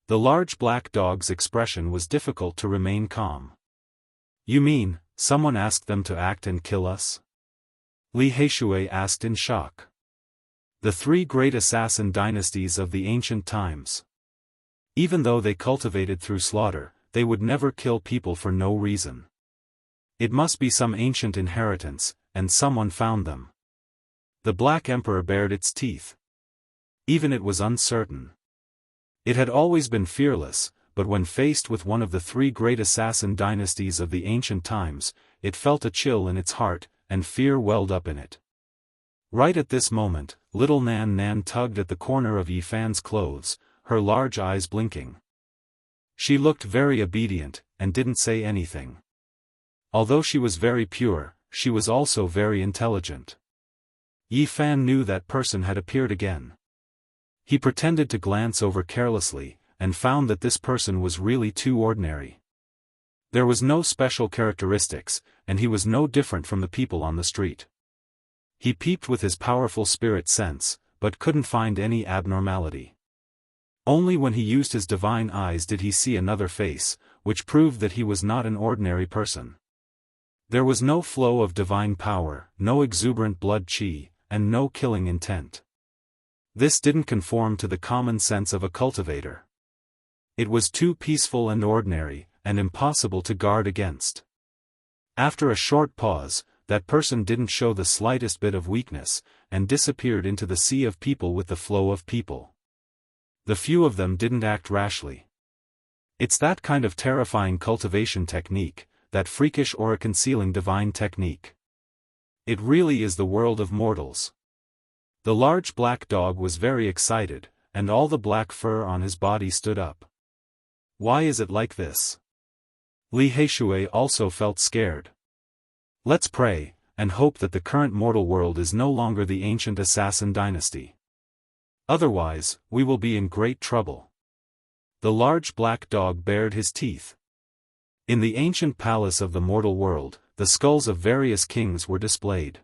Speaker 1: The large black dog's expression was difficult to remain calm. You mean, someone asked them to act and kill us? Li Heishui asked in shock. The three great assassin dynasties of the ancient times. Even though they cultivated through slaughter, they would never kill people for no reason. It must be some ancient inheritance, and someone found them. The Black Emperor bared its teeth. Even it was uncertain. It had always been fearless, but when faced with one of the three great assassin dynasties of the ancient times, it felt a chill in its heart, and fear welled up in it. Right at this moment, little Nan Nan tugged at the corner of Yi Fan's clothes, her large eyes blinking. She looked very obedient, and didn't say anything. Although she was very pure, she was also very intelligent. Yi Fan knew that person had appeared again. He pretended to glance over carelessly, and found that this person was really too ordinary. There was no special characteristics, and he was no different from the people on the street. He peeped with his powerful spirit sense, but couldn't find any abnormality. Only when he used his divine eyes did he see another face, which proved that he was not an ordinary person. There was no flow of divine power, no exuberant blood qi, and no killing intent. This didn't conform to the common sense of a cultivator. It was too peaceful and ordinary, and impossible to guard against. After a short pause, that person didn't show the slightest bit of weakness, and disappeared into the sea of people with the flow of people. The few of them didn't act rashly. It's that kind of terrifying cultivation technique, that freakish aura concealing divine technique. It really is the world of mortals. The large black dog was very excited, and all the black fur on his body stood up. Why is it like this? Li Heishui also felt scared. Let's pray, and hope that the current mortal world is no longer the ancient assassin dynasty. Otherwise, we will be in great trouble. The large black dog bared his teeth. In the ancient palace of the mortal world, the skulls of various kings were displayed.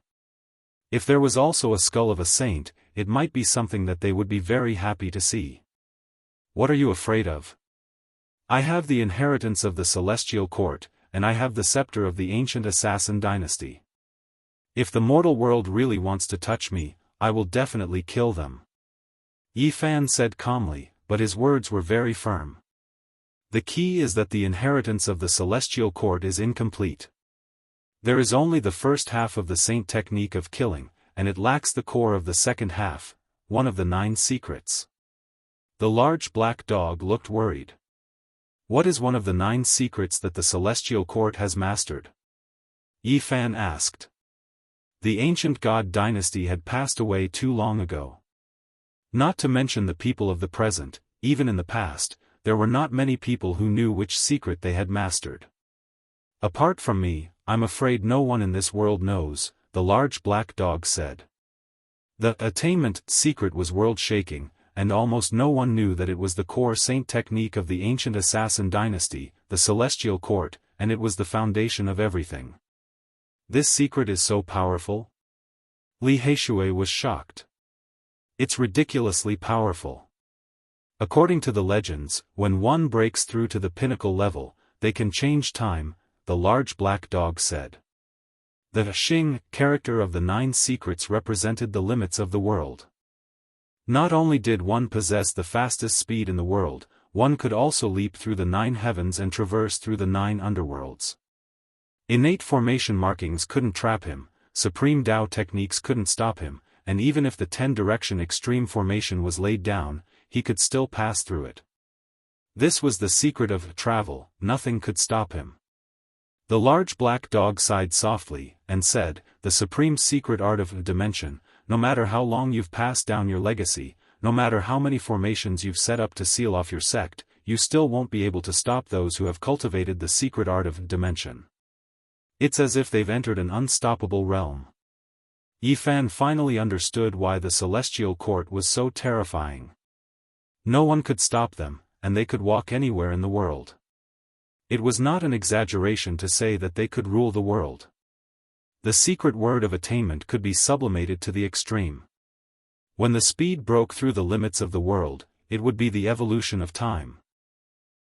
Speaker 1: If there was also a skull of a saint, it might be something that they would be very happy to see. What are you afraid of? I have the inheritance of the celestial court, and I have the scepter of the ancient assassin dynasty. If the mortal world really wants to touch me, I will definitely kill them. Yi Fan said calmly, but his words were very firm. The key is that the inheritance of the celestial court is incomplete. There is only the first half of the saint technique of killing, and it lacks the core of the second half, one of the 9 secrets. The large black dog looked worried. What is one of the 9 secrets that the celestial court has mastered? Yi Fan asked. The ancient god dynasty had passed away too long ago. Not to mention the people of the present, even in the past, there were not many people who knew which secret they had mastered. Apart from me, I'm afraid no one in this world knows, the large black dog said. The attainment secret was world-shaking, and almost no one knew that it was the core saint technique of the ancient assassin dynasty, the celestial court, and it was the foundation of everything. This secret is so powerful? Li Heishui was shocked. It's ridiculously powerful. According to the legends, when one breaks through to the pinnacle level, they can change time, the large black dog said. The Xing character of the 9 secrets represented the limits of the world. Not only did one possess the fastest speed in the world, one could also leap through the 9 heavens and traverse through the 9 underworlds. Innate formation markings couldn't trap him, supreme Dao techniques couldn't stop him, and even if the 10-direction extreme formation was laid down, he could still pass through it. This was the secret of travel, nothing could stop him. The large black dog sighed softly, and said, the supreme secret art of dimension, no matter how long you've passed down your legacy, no matter how many formations you've set up to seal off your sect, you still won't be able to stop those who have cultivated the secret art of dimension. It's as if they've entered an unstoppable realm. Yifan finally understood why the celestial court was so terrifying. No one could stop them, and they could walk anywhere in the world. It was not an exaggeration to say that they could rule the world. The secret word of attainment could be sublimated to the extreme. When the speed broke through the limits of the world, it would be the evolution of time.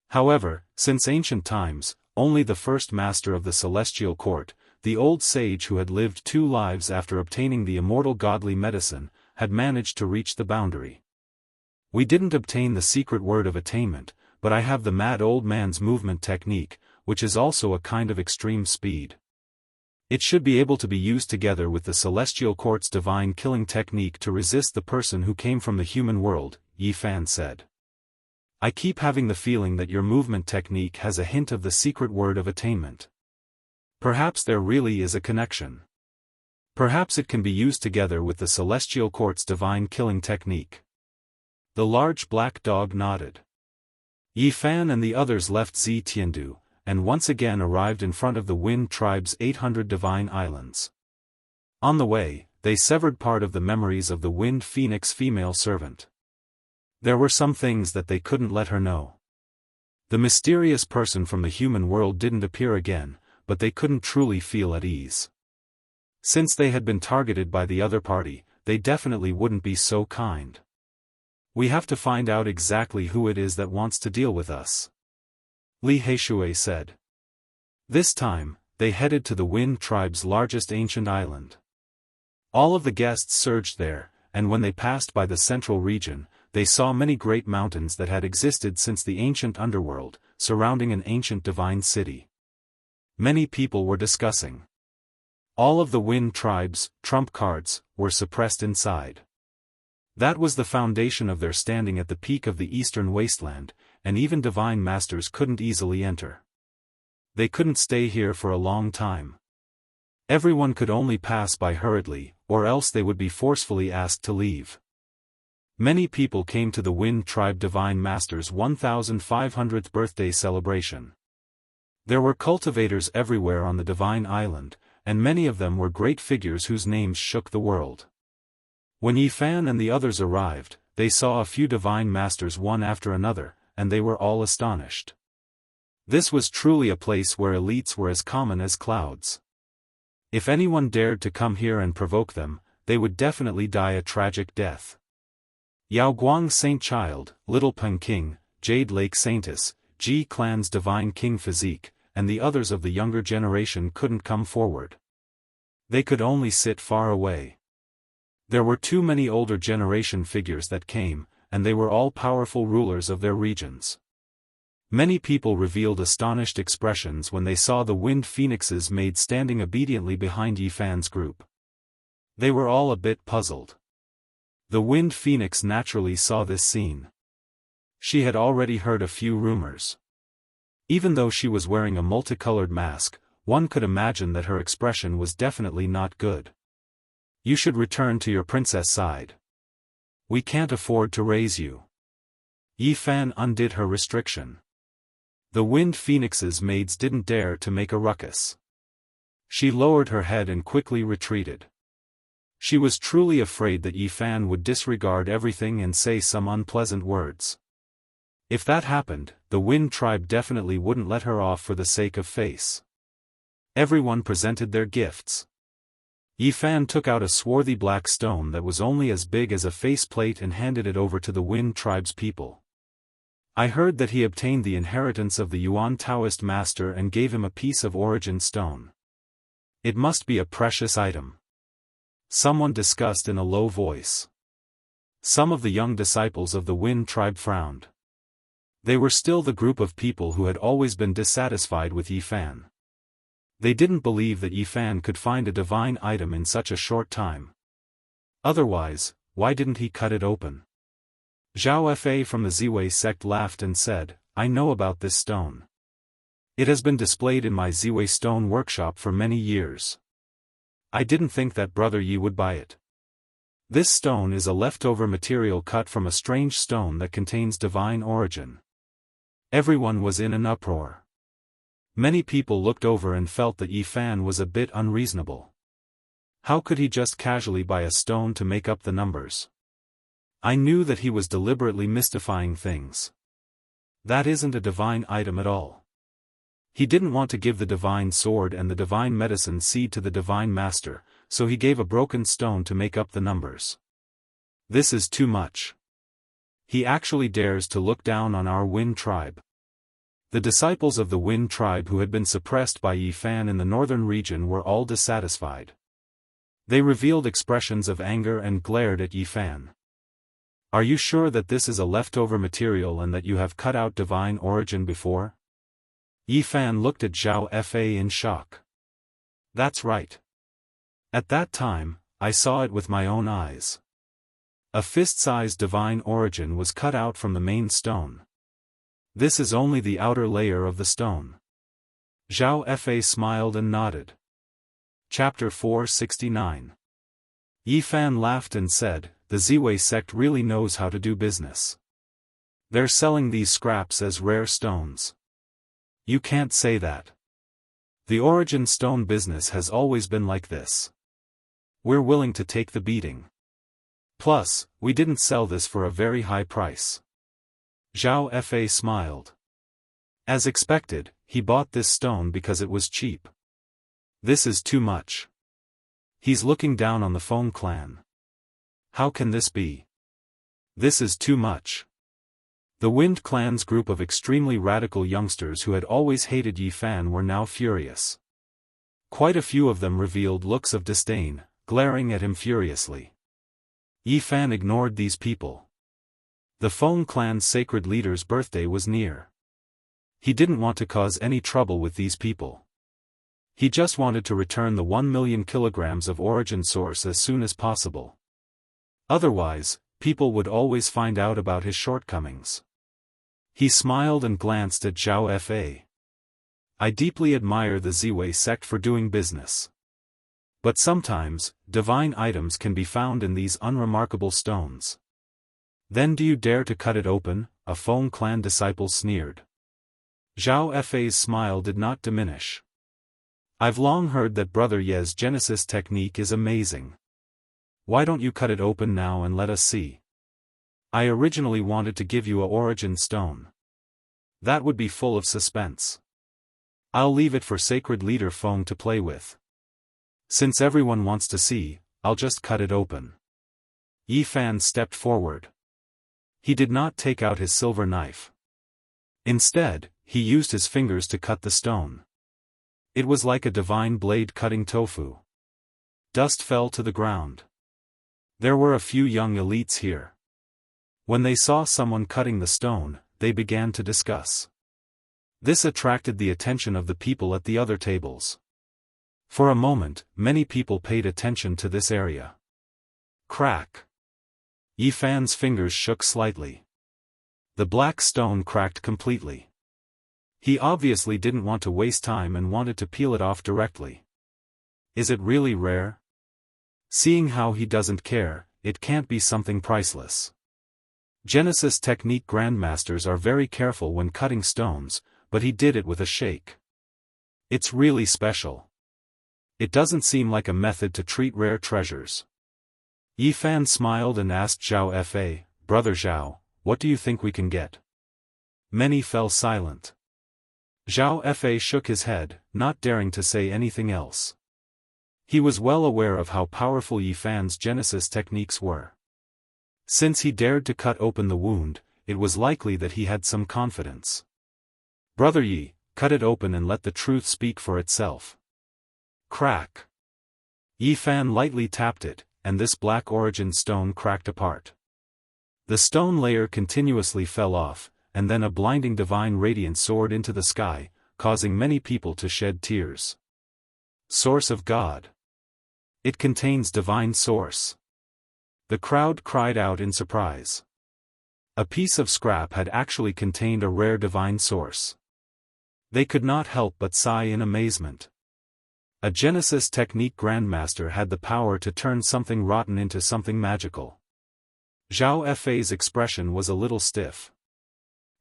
Speaker 1: However, since ancient times, only the first master of the celestial court, the old sage who had lived 2 lives after obtaining the immortal godly medicine, had managed to reach the boundary. We didn't obtain the secret word of attainment, but I have the mad old man's movement technique, which is also a kind of extreme speed. It should be able to be used together with the celestial court's divine killing technique to resist the person who came from the human world, Yifan said. I keep having the feeling that your movement technique has a hint of the secret word of attainment. Perhaps there really is a connection. Perhaps it can be used together with the celestial court's divine killing technique. The large black dog nodded. Yifan and the others left Zitiandu, and once again arrived in front of the Wind Tribe's 800 divine islands. On the way, they severed part of the memories of the Wind Phoenix female servant. There were some things that they couldn't let her know. The mysterious person from the human world didn't appear again, but they couldn't truly feel at ease. Since they had been targeted by the other party, they definitely wouldn't be so kind. We have to find out exactly who it is that wants to deal with us, Li Heishui said. This time, they headed to the Wind Tribe's largest ancient island. All of the guests surged there, and when they passed by the central region, they saw many great mountains that had existed since the ancient underworld, surrounding an ancient divine city. Many people were discussing. All of the Wind Tribe's trump cards were suppressed inside. That was the foundation of their standing at the peak of the eastern wasteland, and even divine masters couldn't easily enter. They couldn't stay here for a long time. Everyone could only pass by hurriedly, or else they would be forcefully asked to leave. Many people came to the Wind Tribe Divine Master's 1500th birthday celebration. There were cultivators everywhere on the Divine Island, and many of them were great figures whose names shook the world. When Yifan and the others arrived, they saw a few Divine Masters one after another, and they were all astonished. This was truly a place where elites were as common as clouds. If anyone dared to come here and provoke them, they would definitely die a tragic death. Yao Guang Saint Child, Little Peng King, Jade Lake Saintess, Ji Clan's Divine King Physique, and the others of the younger generation couldn't come forward. They could only sit far away. There were too many older generation figures that came, and they were all powerful rulers of their regions. Many people revealed astonished expressions when they saw the Wind Phoenix's maid standing obediently behind Yifan's group. They were all a bit puzzled. The Wind Phoenix naturally saw this scene. She had already heard a few rumors. Even though she was wearing a multicolored mask, one could imagine that her expression was definitely not good. You should return to your princess side. We can't afford to raise you. Yifan undid her restriction. The Wind Phoenix's maids didn't dare to make a ruckus. She lowered her head and quickly retreated. She was truly afraid that Yifan would disregard everything and say some unpleasant words. If that happened, the Wind Tribe definitely wouldn't let her off for the sake of face. Everyone presented their gifts. Yi Fan took out a swarthy black stone that was only as big as a faceplate and handed it over to the Wind Tribe's people. I heard that he obtained the inheritance of the Yuan Taoist master and gave him a piece of origin stone. It must be a precious item. Someone discussed in a low voice. Some of the young disciples of the Wind Tribe frowned. They were still the group of people who had always been dissatisfied with Yi Fan. They didn't believe that Yi Fan could find a divine item in such a short time. Otherwise, why didn't he cut it open? Zhao Fa from the Ziwei sect laughed and said, I know about this stone. It has been displayed in my Ziwei stone workshop for many years. I didn't think that Brother Yi would buy it. This stone is a leftover material cut from a strange stone that contains divine origin. Everyone was in an uproar. Many people looked over and felt that Yi Fan was a bit unreasonable. How could he just casually buy a stone to make up the numbers? I knew that he was deliberately mystifying things. That isn't a divine item at all. He didn't want to give the divine sword and the divine medicine seed to the divine master, so he gave a broken stone to make up the numbers. This is too much. He actually dares to look down on our Wind Tribe. The disciples of the Wind Tribe who had been suppressed by Yi Fan in the northern region were all dissatisfied. They revealed expressions of anger and glared at Yi Fan. Are you sure that this is a leftover material and that you have cut out divine origin before? Yi Fan looked at Zhao Fa in shock. That's right. At that time, I saw it with my own eyes. A fist-sized divine origin was cut out from the main stone. This is only the outer layer of the stone. Zhao Fa smiled and nodded. Chapter 469. Yi Fan laughed and said, the Ziwei sect really knows how to do business. They're selling these scraps as rare stones. You can't say that. The origin stone business has always been like this. We're willing to take the beating. Plus, we didn't sell this for a very high price. Zhao Fa smiled. As expected, he bought this stone because it was cheap. This is too much. He's looking down on the Feng clan. How can this be? This is too much. The Wind Clan's group of extremely radical youngsters who had always hated Yi Fan were now furious. Quite a few of them revealed looks of disdain, glaring at him furiously. Yi Fan ignored these people. The Feng clan's sacred leader's birthday was near. He didn't want to cause any trouble with these people. He just wanted to return the 1 million kilograms of origin source as soon as possible. Otherwise, people would always find out about his shortcomings. He smiled and glanced at Zhao Fa. I deeply admire the Ziwei sect for doing business. But sometimes, divine items can be found in these unremarkable stones. Then do you dare to cut it open? A Feng clan disciple sneered. Zhao Fa's smile did not diminish. I've long heard that Brother Ye's Genesis technique is amazing. Why don't you cut it open now and let us see? I originally wanted to give you a origin stone. That would be full of suspense. I'll leave it for sacred leader Feng to play with. Since everyone wants to see, I'll just cut it open. Yi Fan stepped forward. He did not take out his silver knife. Instead, he used his fingers to cut the stone. It was like a divine blade cutting tofu. Dust fell to the ground. There were a few young elites here. When they saw someone cutting the stone, they began to discuss. This attracted the attention of the people at the other tables. For a moment, many people paid attention to this area. Crack. Yi Fan's fingers shook slightly. The black stone cracked completely. He obviously didn't want to waste time and wanted to peel it off directly. Is it really rare? Seeing how he doesn't care, it can't be something priceless. Genesis technique grandmasters are very careful when cutting stones, but he did it with a shake. It's really special. It doesn't seem like a method to treat rare treasures. Yi Fan smiled and asked Zhao Fa, Brother Zhao, what do you think we can get? Many fell silent. Zhao Fa shook his head, not daring to say anything else. He was well aware of how powerful Yi Fan's Genesis techniques were. Since he dared to cut open the wound, it was likely that he had some confidence. "Brother Yi, cut it open and let the truth speak for itself." Crack. Yi Fan lightly tapped it, and this black origin stone cracked apart. The stone layer continuously fell off, and then a blinding divine radiance soared into the sky, causing many people to shed tears. Source of God. It contains divine source. The crowd cried out in surprise. A piece of scrap had actually contained a rare divine source. They could not help but sigh in amazement. A Genesis technique grandmaster had the power to turn something rotten into something magical. Zhao Fei's expression was a little stiff.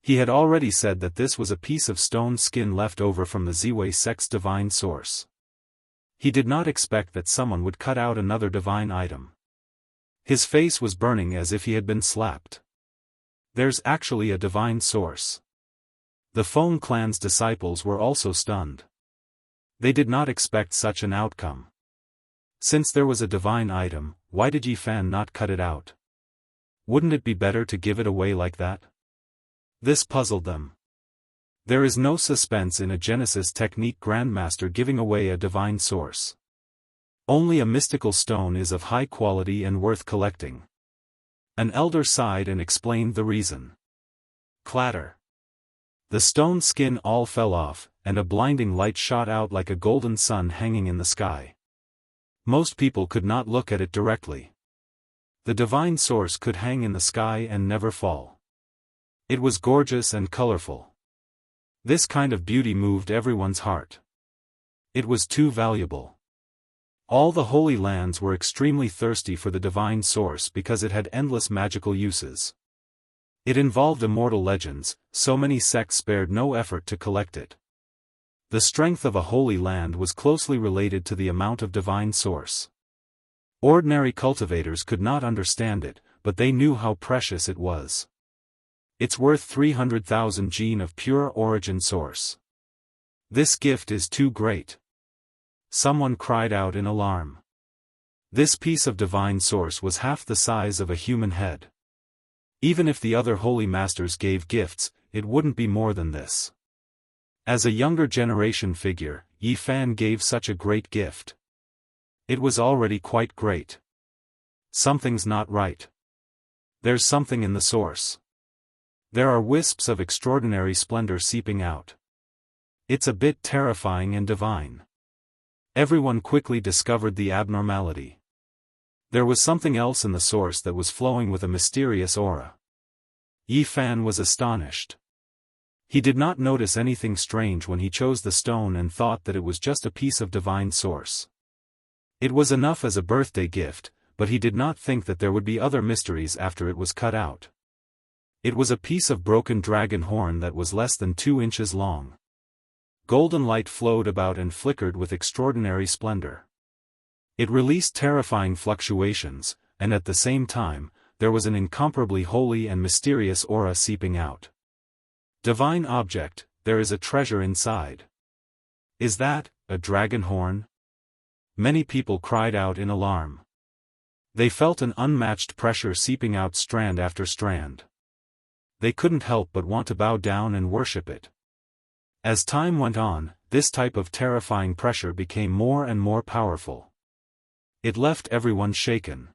Speaker 1: He had already said that this was a piece of stone skin left over from the Ziwei sect's divine source. He did not expect that someone would cut out another divine item. His face was burning as if he had been slapped. There's actually a divine source. The Feng clan's disciples were also stunned. They did not expect such an outcome. Since there was a divine item, why did Yi Fan not cut it out? Wouldn't it be better to give it away like that? This puzzled them. There is no suspense in a Genesis technique grandmaster giving away a divine source. Only a mystical stone is of high quality and worth collecting. An elder sighed and explained the reason. Clatter. The stone skin all fell off, and a blinding light shot out like a golden sun hanging in the sky. Most people could not look at it directly. The divine source could hang in the sky and never fall. It was gorgeous and colorful. This kind of beauty moved everyone's heart. It was too valuable. All the holy lands were extremely thirsty for the divine source because it had endless magical uses. It involved immortal legends, so many sects spared no effort to collect it. The strength of a holy land was closely related to the amount of divine source. Ordinary cultivators could not understand it, but they knew how precious it was. It's worth 300,000 gene of pure origin source. This gift is too great. Someone cried out in alarm. This piece of divine source was half the size of a human head. Even if the other holy masters gave gifts, it wouldn't be more than this. As a younger generation figure, Yi Fan gave such a great gift. It was already quite great. Something's not right. There's something in the source. There are wisps of extraordinary splendor seeping out. It's a bit terrifying and divine. Everyone quickly discovered the abnormality. There was something else in the source that was flowing with a mysterious aura. Yi Fan was astonished. He did not notice anything strange when he chose the stone and thought that it was just a piece of divine source. It was enough as a birthday gift, but he did not think that there would be other mysteries after it was cut out. It was a piece of broken dragon horn that was less than 2 inches long. Golden light flowed about and flickered with extraordinary splendor. It released terrifying fluctuations, and at the same time, there was an incomparably holy and mysterious aura seeping out. Divine object, there is a treasure inside. Is that a dragon horn? Many people cried out in alarm. They felt an unmatched pressure seeping out strand after strand. They couldn't help but want to bow down and worship it. As time went on, this type of terrifying pressure became more and more powerful. It left everyone shaken.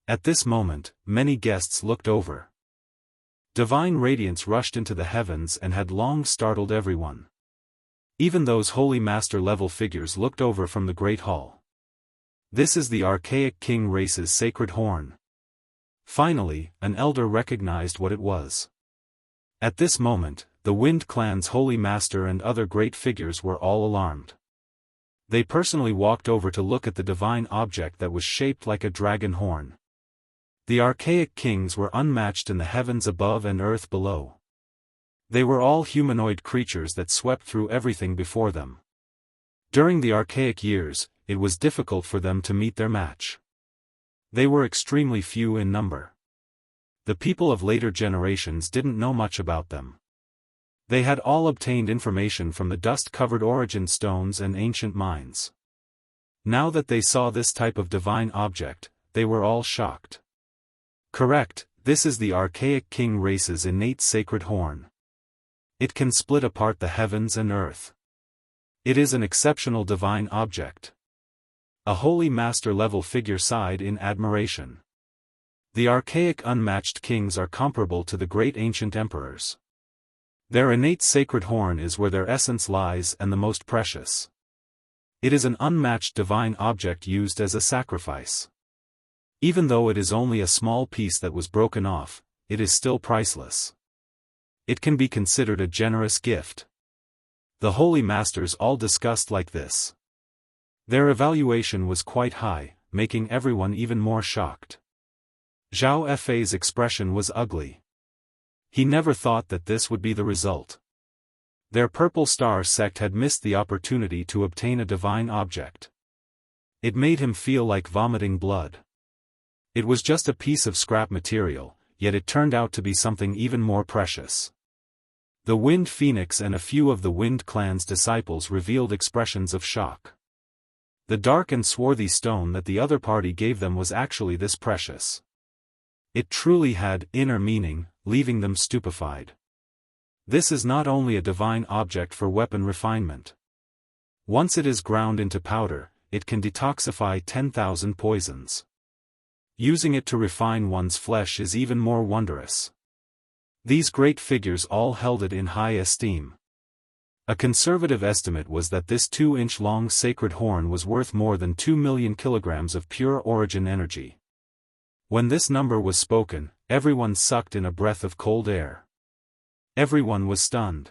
Speaker 1: At this moment, many guests looked over. Divine radiance rushed into the heavens and had long startled everyone. Even those holy master-level figures looked over from the Great Hall. This is the archaic king race's sacred horn. Finally, an elder recognized what it was. At this moment, the Wind Clan's holy master and other great figures were all alarmed. They personally walked over to look at the divine object that was shaped like a dragon horn. The archaic kings were unmatched in the heavens above and earth below. They were all humanoid creatures that swept through everything before them. During the archaic years, it was difficult for them to meet their match. They were extremely few in number. The people of later generations didn't know much about them. They had all obtained information from the dust-covered origin stones and ancient mines. Now that they saw this type of divine object, they were all shocked. Correct, this is the archaic king race's innate sacred horn. It can split apart the heavens and earth. It is an exceptional divine object. A holy master-level figure sighed in admiration. The archaic unmatched kings are comparable to the great ancient emperors. Their innate sacred horn is where their essence lies and the most precious. It is an unmatched divine object used as a sacrifice. Even though it is only a small piece that was broken off, it is still priceless. It can be considered a generous gift. The holy masters all discussed like this. Their evaluation was quite high, making everyone even more shocked. Zhao Fei's expression was ugly. He never thought that this would be the result. Their Purple Star sect had missed the opportunity to obtain a divine object. It made him feel like vomiting blood. It was just a piece of scrap material, yet it turned out to be something even more precious. The Wind Phoenix and a few of the Wind Clan's disciples revealed expressions of shock. The dark and swarthy stone that the other party gave them was actually this precious. It truly had inner meaning, leaving them stupefied. This is not only a divine object for weapon refinement. Once it is ground into powder, it can detoxify 10,000 poisons. Using it to refine one's flesh is even more wondrous. These great figures all held it in high esteem. A conservative estimate was that this 2-inch-long sacred horn was worth more than 2 million kilograms of pure origin energy. When this number was spoken, everyone sucked in a breath of cold air. Everyone was stunned.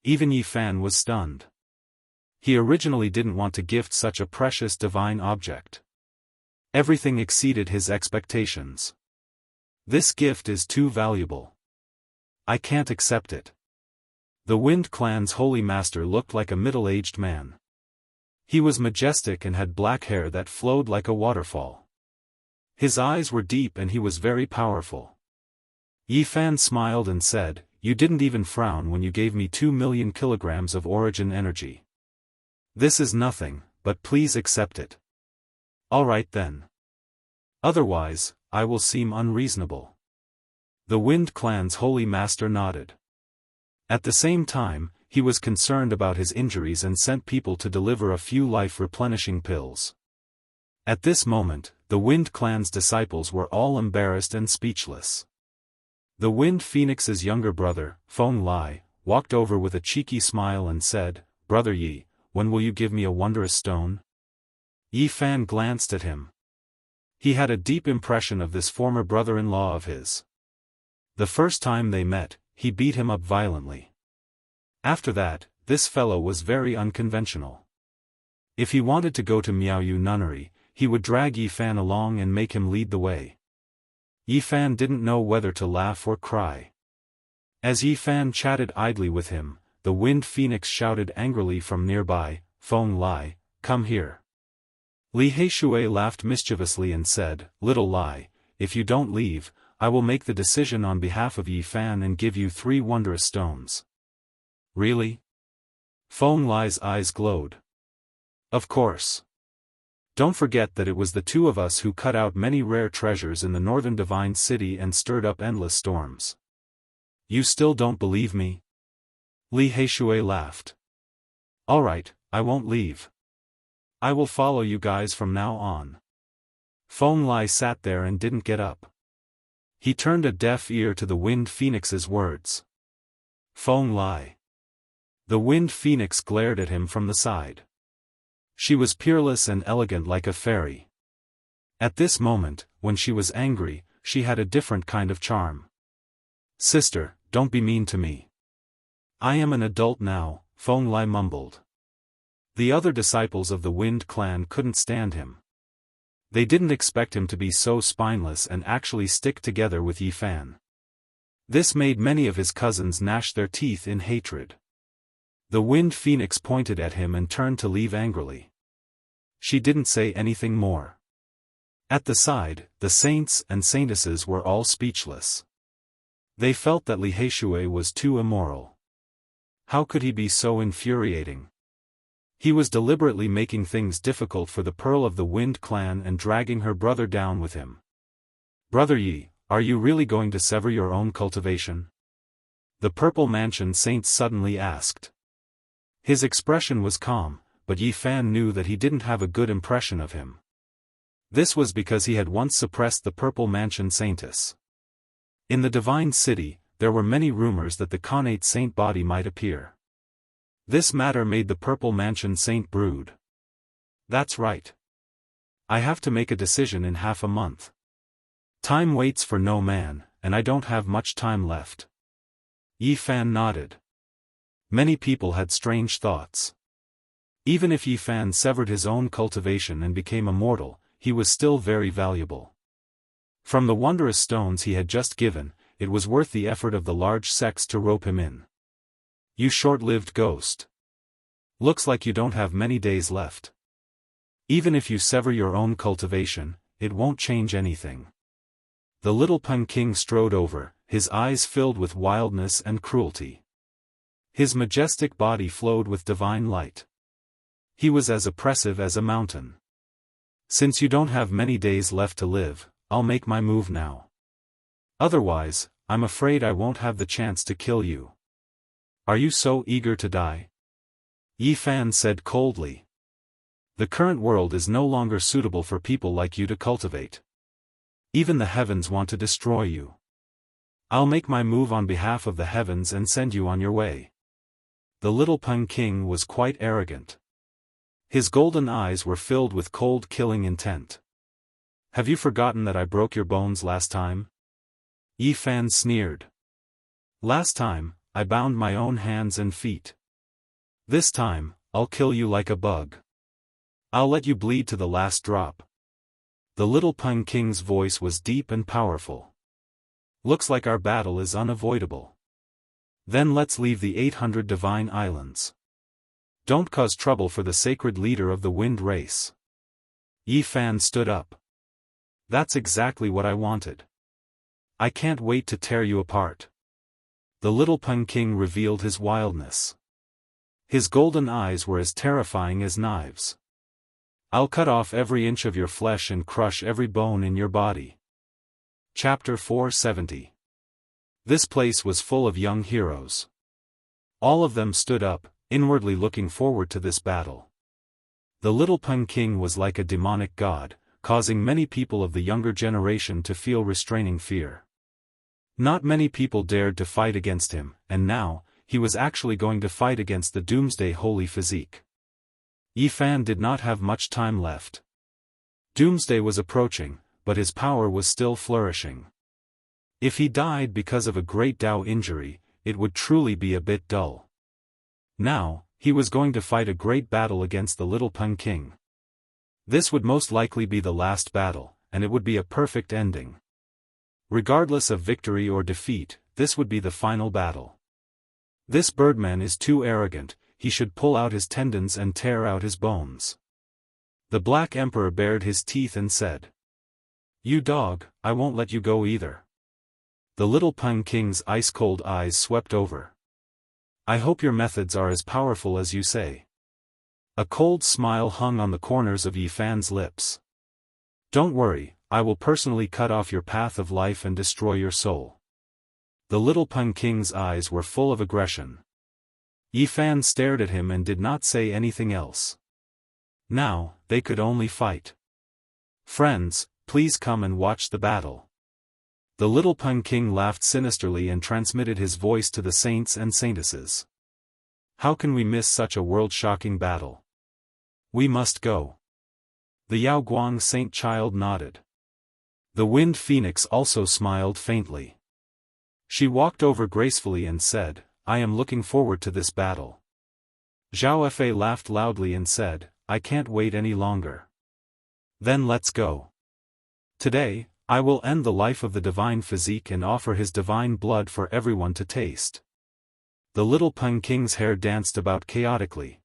Speaker 1: Even Yi Fan was stunned. He originally didn't want to gift such a precious divine object. Everything exceeded his expectations. This gift is too valuable. I can't accept it. The Wind Clan's holy master looked like a middle-aged man. He was majestic and had black hair that flowed like a waterfall. His eyes were deep and he was very powerful. Yi Fan smiled and said, "You didn't even frown when you gave me 2 million kilograms of origin energy. This is nothing, but please accept it. All right then. Otherwise, I will seem unreasonable." The Wind Clan's holy master nodded. At the same time, he was concerned about his injuries and sent people to deliver a few life-replenishing pills. At this moment, the Wind Clan's disciples were all embarrassed and speechless. The Wind Phoenix's younger brother, Feng Lai, walked over with a cheeky smile and said, "Brother Yi, when will you give me a wondrous stone?" Yi Fan glanced at him. He had a deep impression of this former brother-in-law of his. The first time they met, he beat him up violently. After that, this fellow was very unconventional. If he wanted to go to Miaoyu Nunnery, he would drag Yi Fan along and make him lead the way. Yi Fan didn't know whether to laugh or cry. As Yi Fan chatted idly with him, the Wind Phoenix shouted angrily from nearby, "Feng Lai, come here." Li Heishui laughed mischievously and said, "Little Lai, if you don't leave, I will make the decision on behalf of Yi Fan and give you 3 wondrous stones." "Really?" Feng Lai's eyes glowed. "Of course. Don't forget that it was the two of us who cut out many rare treasures in the northern divine city and stirred up endless storms. You still don't believe me?" Li Heishui laughed. "All right, I won't leave. I will follow you guys from now on." Feng Lai sat there and didn't get up. He turned a deaf ear to the Wind Phoenix's words. "Feng Lai." The Wind Phoenix glared at him from the side. She was peerless and elegant like a fairy. At this moment, when she was angry, she had a different kind of charm. "Sister, don't be mean to me. I am an adult now," Feng Lai mumbled. The other disciples of the Wind Clan couldn't stand him. They didn't expect him to be so spineless and actually stick together with Yi Fan. This made many of his cousins gnash their teeth in hatred. The Wind Phoenix pointed at him and turned to leave angrily. She didn't say anything more. At the side, the saints and saintesses were all speechless. They felt that Li Heishui was too immoral. How could he be so infuriating? He was deliberately making things difficult for the Pearl of the Wind clan and dragging her brother down with him. Brother Yi, are you really going to sever your own cultivation? The Purple Mansion Saint suddenly asked. His expression was calm, but Yi Fan knew that he didn't have a good impression of him. This was because he had once suppressed the Purple Mansion Saintess. In the Divine City, there were many rumors that the Connate Saint body might appear. This matter made the Purple Mansion Saint brood. That's right. I have to make a decision in half a month. Time waits for no man, and I don't have much time left. Yi Fan nodded. Many people had strange thoughts. Even if Yi Fan severed his own cultivation and became immortal, he was still very valuable. From the wondrous stones he had just given, it was worth the effort of the large sects to rope him in. You short-lived ghost. Looks like you don't have many days left. Even if you sever your own cultivation, it won't change anything. The little Pun King strode over, his eyes filled with wildness and cruelty. His majestic body flowed with divine light. He was as oppressive as a mountain. Since you don't have many days left to live, I'll make my move now. Otherwise, I'm afraid I won't have the chance to kill you. Are you so eager to die? Yi Fan said coldly. The current world is no longer suitable for people like you to cultivate. Even the heavens want to destroy you. I'll make my move on behalf of the heavens and send you on your way. The little Pun King was quite arrogant. His golden eyes were filled with cold killing intent. Have you forgotten that I broke your bones last time? Yi Fan sneered. Last time, I bound my own hands and feet. This time, I'll kill you like a bug. I'll let you bleed to the last drop. The little Pun King's voice was deep and powerful. Looks like our battle is unavoidable. Then let's leave the 800 divine islands. Don't cause trouble for the sacred leader of the wind race. Yi Fan stood up. That's exactly what I wanted. I can't wait to tear you apart. The little Pun King revealed his wildness. His golden eyes were as terrifying as knives. I'll cut off every inch of your flesh and crush every bone in your body. Chapter 470. This place was full of young heroes. All of them stood up, inwardly looking forward to this battle. The little Pun King was like a demonic god, causing many people of the younger generation to feel restraining fear. Not many people dared to fight against him, and now, he was actually going to fight against the Doomsday Holy Physique. Yi Fan did not have much time left. Doomsday was approaching, but his power was still flourishing. If he died because of a great Dao injury, it would truly be a bit dull. Now, he was going to fight a great battle against the little Pun King. This would most likely be the last battle, and it would be a perfect ending. Regardless of victory or defeat, this would be the final battle. This birdman is too arrogant, he should pull out his tendons and tear out his bones. The Black Emperor bared his teeth and said, You dog, I won't let you go either. The little Pun King's ice-cold eyes swept over. I hope your methods are as powerful as you say. A cold smile hung on the corners of Yi Fan's lips. Don't worry, I will personally cut off your path of life and destroy your soul. The little Pun King's eyes were full of aggression. Yi Fan stared at him and did not say anything else. Now, they could only fight. Friends, please come and watch the battle. The little Pun King laughed sinisterly and transmitted his voice to the saints and saintesses. How can we miss such a world-shocking battle? We must go. The Yaoguang Saint Child nodded. The Wind Phoenix also smiled faintly. She walked over gracefully and said, I am looking forward to this battle. Zhao Fei laughed loudly and said, I can't wait any longer. Then let's go. Today, I will end the life of the divine physique and offer his divine blood for everyone to taste. The little Pun King's hair danced about chaotically.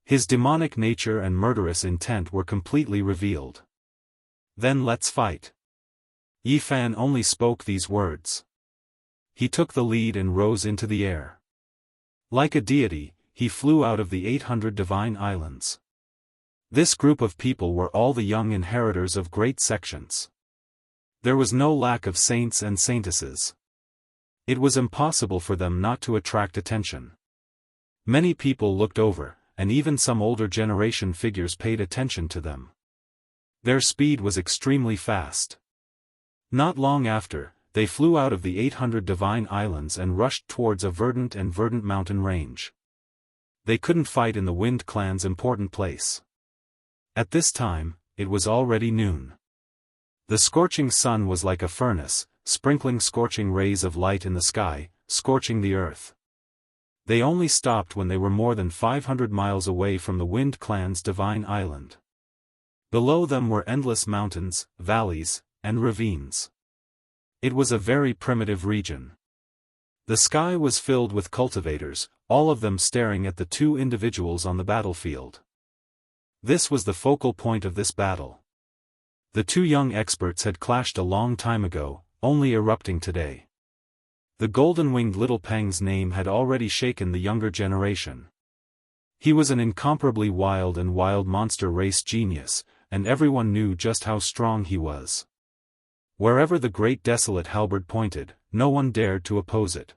Speaker 1: His demonic nature and murderous intent were completely revealed. Then let's fight. Yi Fan only spoke these words. He took the lead and rose into the air. Like a deity, he flew out of the 800 divine islands. This group of people were all the young inheritors of great sections. There was no lack of saints and saintesses. It was impossible for them not to attract attention. Many people looked over, and even some older generation figures paid attention to them. Their speed was extremely fast. Not long after, they flew out of the 800 divine islands and rushed towards a verdant mountain range. They couldn't fight in the Wind Clan's important place. At this time, it was already noon. The scorching sun was like a furnace, sprinkling scorching rays of light in the sky, scorching the earth. They only stopped when they were more than 500 miles away from the Wind Clan's divine island. Below them were endless mountains, valleys, and ravines. It was a very primitive region. The sky was filled with cultivators, all of them staring at the two individuals on the battlefield. This was the focal point of this battle. The two young experts had clashed a long time ago, only erupting today. The golden-winged little Peng's name had already shaken the younger generation. He was an incomparably wild monster race genius, and everyone knew just how strong he was. Wherever the great desolate halberd pointed, no one dared to oppose it.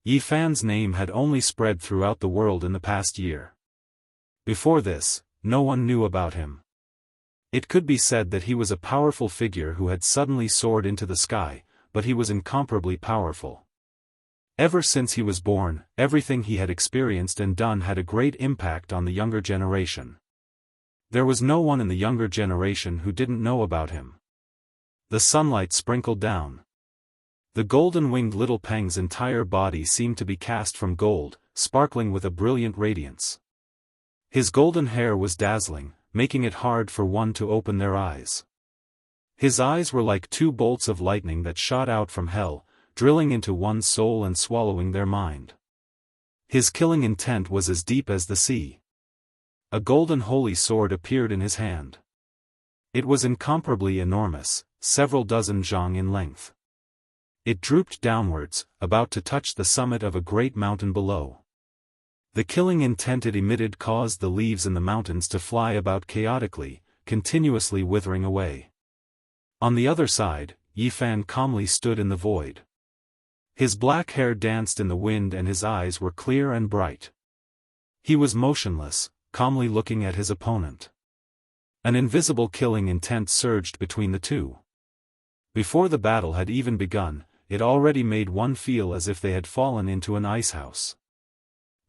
Speaker 1: Yi Fan's name had only spread throughout the world in the past year. Before this, no one knew about him. It could be said that he was a powerful figure who had suddenly soared into the sky, but he was incomparably powerful. Ever since he was born, everything he had experienced and done had a great impact on the younger generation. There was no one in the younger generation who didn't know about him. The sunlight sprinkled down. The golden-winged little Peng's entire body seemed to be cast from gold, sparkling with a brilliant radiance. His golden hair was dazzling, making it hard for one to open their eyes. His eyes were like two bolts of lightning that shot out from hell, drilling into one's soul and swallowing their mind. His killing intent was as deep as the sea. A golden holy sword appeared in his hand. It was incomparably enormous, several dozen zhang in length. It drooped downwards, about to touch the summit of a great mountain below. The killing intent it emitted caused the leaves in the mountains to fly about chaotically, continuously withering away. On the other side, Yi Fan calmly stood in the void. His black hair danced in the wind and his eyes were clear and bright. He was motionless, calmly looking at his opponent. An invisible killing intent surged between the two. Before the battle had even begun, it already made one feel as if they had fallen into an icehouse.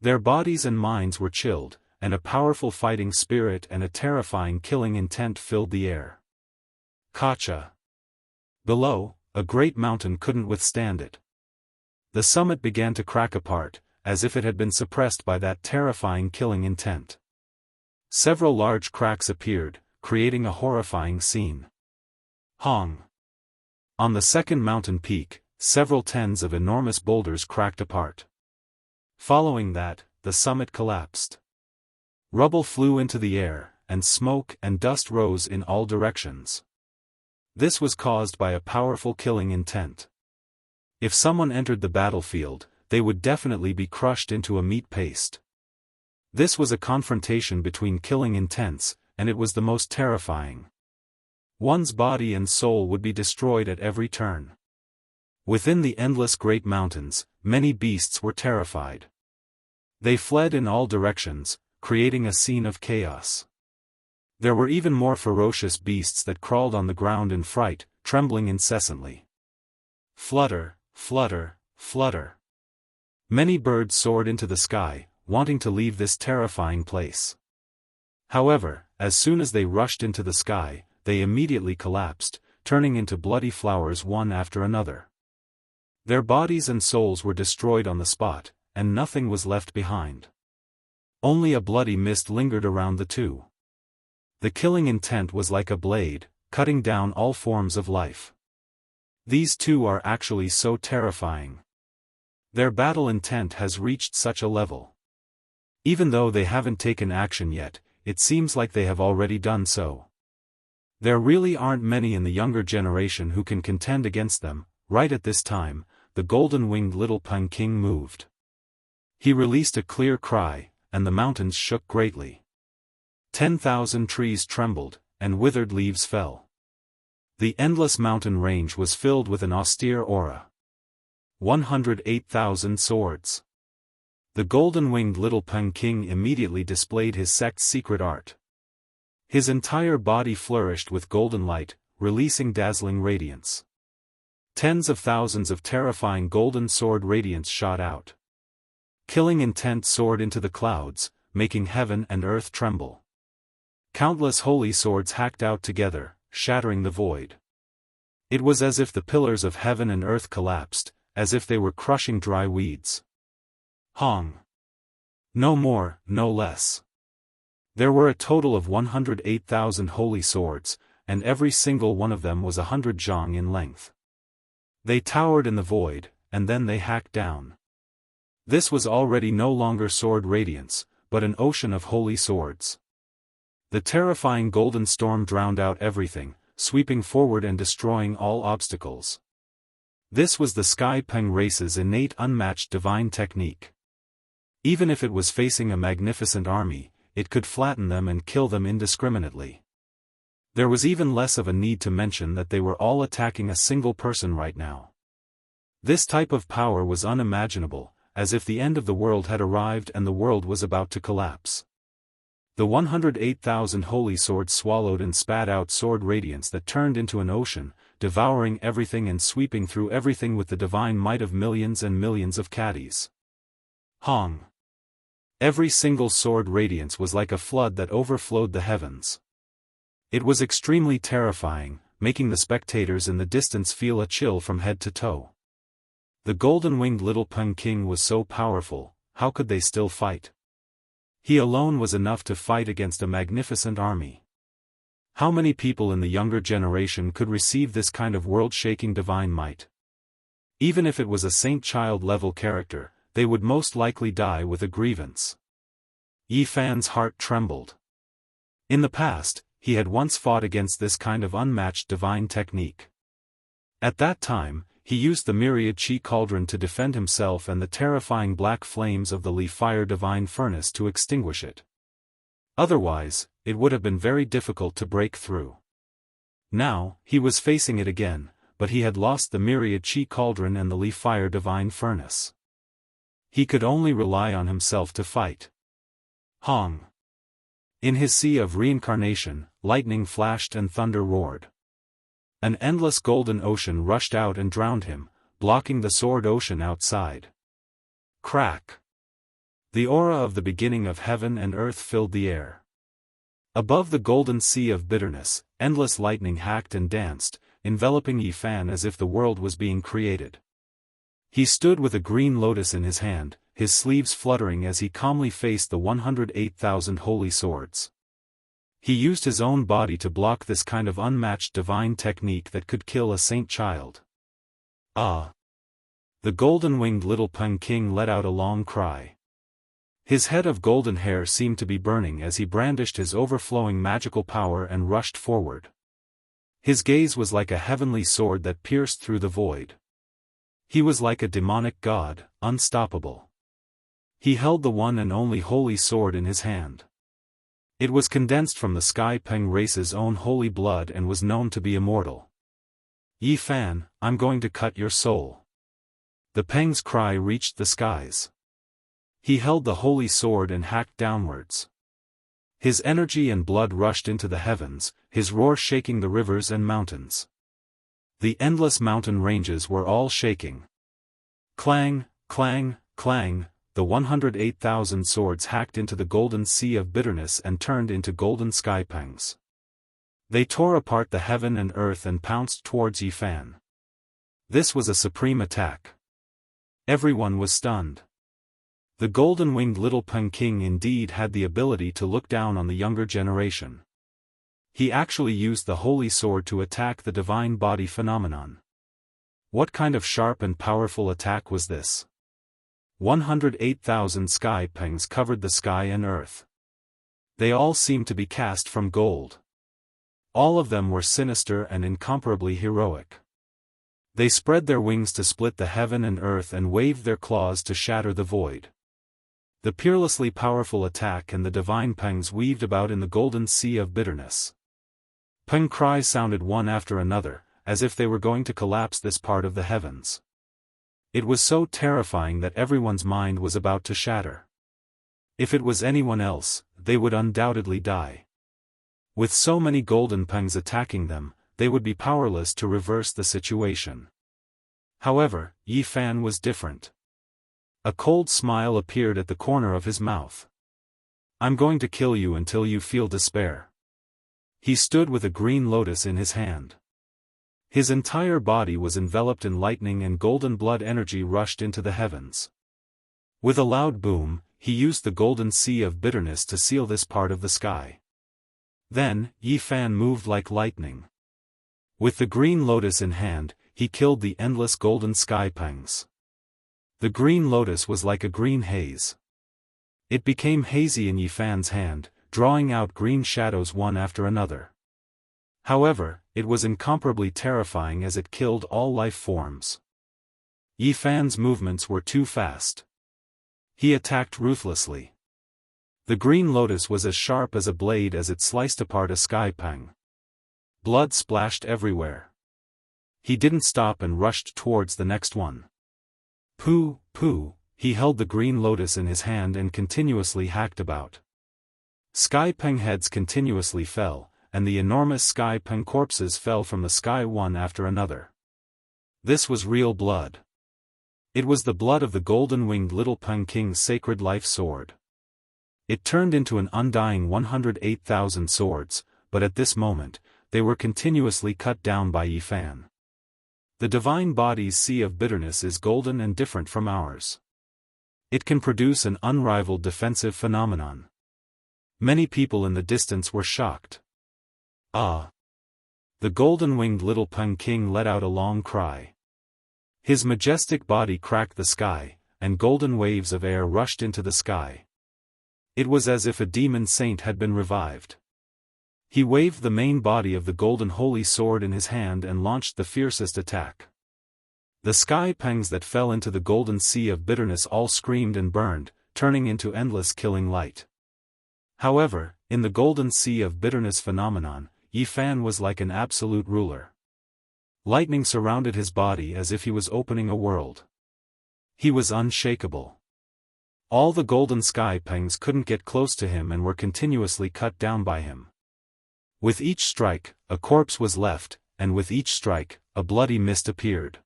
Speaker 1: Their bodies and minds were chilled, and a powerful fighting spirit and a terrifying killing intent filled the air. Kacha. Below, a great mountain couldn't withstand it. The summit began to crack apart, as if it had been suppressed by that terrifying killing intent. Several large cracks appeared, creating a horrifying scene. Hong. On the second mountain peak, several tens of enormous boulders cracked apart. Following that, the summit collapsed. Rubble flew into the air, and smoke and dust rose in all directions. This was caused by a powerful killing intent. If someone entered the battlefield, they would definitely be crushed into a meat paste. This was a confrontation between killing intents, and it was the most terrifying. One's body and soul would be destroyed at every turn. Within the endless great mountains, many beasts were terrified. They fled in all directions, creating a scene of chaos. There were even more ferocious beasts that crawled on the ground in fright, trembling incessantly. Flutter, flutter, flutter. Many birds soared into the sky, wanting to leave this terrifying place. However, as soon as they rushed into the sky, they immediately collapsed, turning into bloody flowers one after another. Their bodies and souls were destroyed on the spot, and nothing was left behind. Only a bloody mist lingered around the two. The killing intent was like a blade, cutting down all forms of life. These two are actually so terrifying. Their battle intent has reached such a level. Even though they haven't taken action yet, it seems like they have already done so. There really aren't many in the younger generation who can contend against them. Right at this time, the golden-winged little Peng King moved. He released a clear cry, and the mountains shook greatly. 10,000 trees trembled, and withered leaves fell. The endless mountain range was filled with an austere aura. 108,000 swords. The golden-winged little Peng King immediately displayed his sect's secret art. His entire body flourished with golden light, releasing dazzling radiance. Tens of thousands of terrifying golden sword radiance shot out. Killing intent soared into the clouds, making heaven and earth tremble. Countless holy swords hacked out together, shattering the void. It was as if the pillars of heaven and earth collapsed, as if they were crushing dry weeds. Hong. No more, no less. There were a total of 108,000 holy swords, and every single one of them was 100 zhang in length. They towered in the void, and then they hacked down. This was already no longer sword radiance, but an ocean of holy swords. The terrifying golden storm drowned out everything, sweeping forward and destroying all obstacles. This was the Sky Peng race's innate unmatched divine technique. Even if it was facing a magnificent army, it could flatten them and kill them indiscriminately. There was even less of a need to mention that they were all attacking a single person right now. This type of power was unimaginable, as if the end of the world had arrived and the world was about to collapse. The 108,000 holy swords swallowed and spat out sword radiance that turned into an ocean, devouring everything and sweeping through everything with the divine might of millions and millions of caddies. Hong. Every single sword radiance was like a flood that overflowed the heavens. It was extremely terrifying, making the spectators in the distance feel a chill from head to toe. The golden-winged little Peng King was so powerful, how could they still fight? He alone was enough to fight against a magnificent army. How many people in the younger generation could receive this kind of world-shaking divine might? Even if it was a saint-child-level character, they would most likely die with a grievance. Yi Fan's heart trembled. In the past, he had once fought against this kind of unmatched divine technique. At that time, he used the myriad chi cauldron to defend himself and the terrifying black flames of the Li Fire divine furnace to extinguish it. Otherwise, it would have been very difficult to break through. Now, he was facing it again, but he had lost the myriad chi cauldron and the Li Fire divine furnace. He could only rely on himself to fight. Hong. In his sea of reincarnation, lightning flashed and thunder roared. An endless golden ocean rushed out and drowned him, blocking the sword ocean outside. Crack. The aura of the beginning of heaven and earth filled the air. Above the golden sea of bitterness, endless lightning hacked and danced, enveloping Yi Fan as if the world was being created. He stood with a green lotus in his hand, his sleeves fluttering as he calmly faced the 108,000 holy swords. He used his own body to block this kind of unmatched divine technique that could kill a saint child. Ah! The golden-winged little Peng King let out a long cry. His head of golden hair seemed to be burning as he brandished his overflowing magical power and rushed forward. His gaze was like a heavenly sword that pierced through the void. He was like a demonic god, unstoppable. He held the one and only holy sword in his hand. It was condensed from the Sky Peng race's own holy blood and was known to be immortal. Yi Fan, I'm going to cut your soul. The Peng's cry reached the skies. He held the holy sword and hacked downwards. His energy and blood rushed into the heavens, his roar shaking the rivers and mountains. The endless mountain ranges were all shaking. Clang, clang, clang, the 108,000 swords hacked into the golden sea of bitterness and turned into golden sky pangs. They tore apart the heaven and earth and pounced towards Yi Fan. This was a supreme attack. Everyone was stunned. The golden-winged little Peng King indeed had the ability to look down on the younger generation. He actually used the holy sword to attack the divine body phenomenon. What kind of sharp and powerful attack was this? 108,000 sky pangs covered the sky and earth. They all seemed to be cast from gold. All of them were sinister and incomparably heroic. They spread their wings to split the heaven and earth and waved their claws to shatter the void. The peerlessly powerful attack and the divine pangs weaved about in the golden sea of bitterness. Peng cries sounded one after another, as if they were going to collapse this part of the heavens. It was so terrifying that everyone's mind was about to shatter. If it was anyone else, they would undoubtedly die. With so many golden pangs attacking them, they would be powerless to reverse the situation. However, Yi Fan was different. A cold smile appeared at the corner of his mouth. I'm going to kill you until you feel despair. He stood with a green lotus in his hand. His entire body was enveloped in lightning and golden blood energy rushed into the heavens. With a loud boom, he used the golden sea of bitterness to seal this part of the sky. Then, Yi Fan moved like lightning. With the green lotus in hand, he killed the endless golden sky pangs. The green lotus was like a green haze. It became hazy in Yi Fan's hand, drawing out green shadows one after another. However, it was incomparably terrifying as it killed all life forms. Yi Fan's movements were too fast. He attacked ruthlessly. The green lotus was as sharp as a blade as it sliced apart a sky pang. Blood splashed everywhere. He didn't stop and rushed towards the next one. Pooh, pooh, he held the green lotus in his hand and continuously hacked about. Sky peng heads continuously fell, and the enormous sky peng corpses fell from the sky one after another. This was real blood. It was the blood of the golden-winged little Peng King's sacred life sword. It turned into an undying 108,000 swords, but at this moment, they were continuously cut down by Yi Fan. The divine body's sea of bitterness is golden and different from ours. It can produce an unrivaled defensive phenomenon. Many people in the distance were shocked. Ah! The golden-winged little Peng King let out a long cry. His majestic body cracked the sky, and golden waves of air rushed into the sky. It was as if a demon saint had been revived. He waved the main body of the golden holy sword in his hand and launched the fiercest attack. The sky pangs that fell into the golden sea of bitterness all screamed and burned, turning into endless killing light. However, in the golden sea of bitterness phenomenon, Yi Fan was like an absolute ruler. Lightning surrounded his body as if he was opening a world. He was unshakable. All the golden sky pangs couldn't get close to him and were continuously cut down by him. With each strike, a corpse was left, and with each strike, a bloody mist appeared.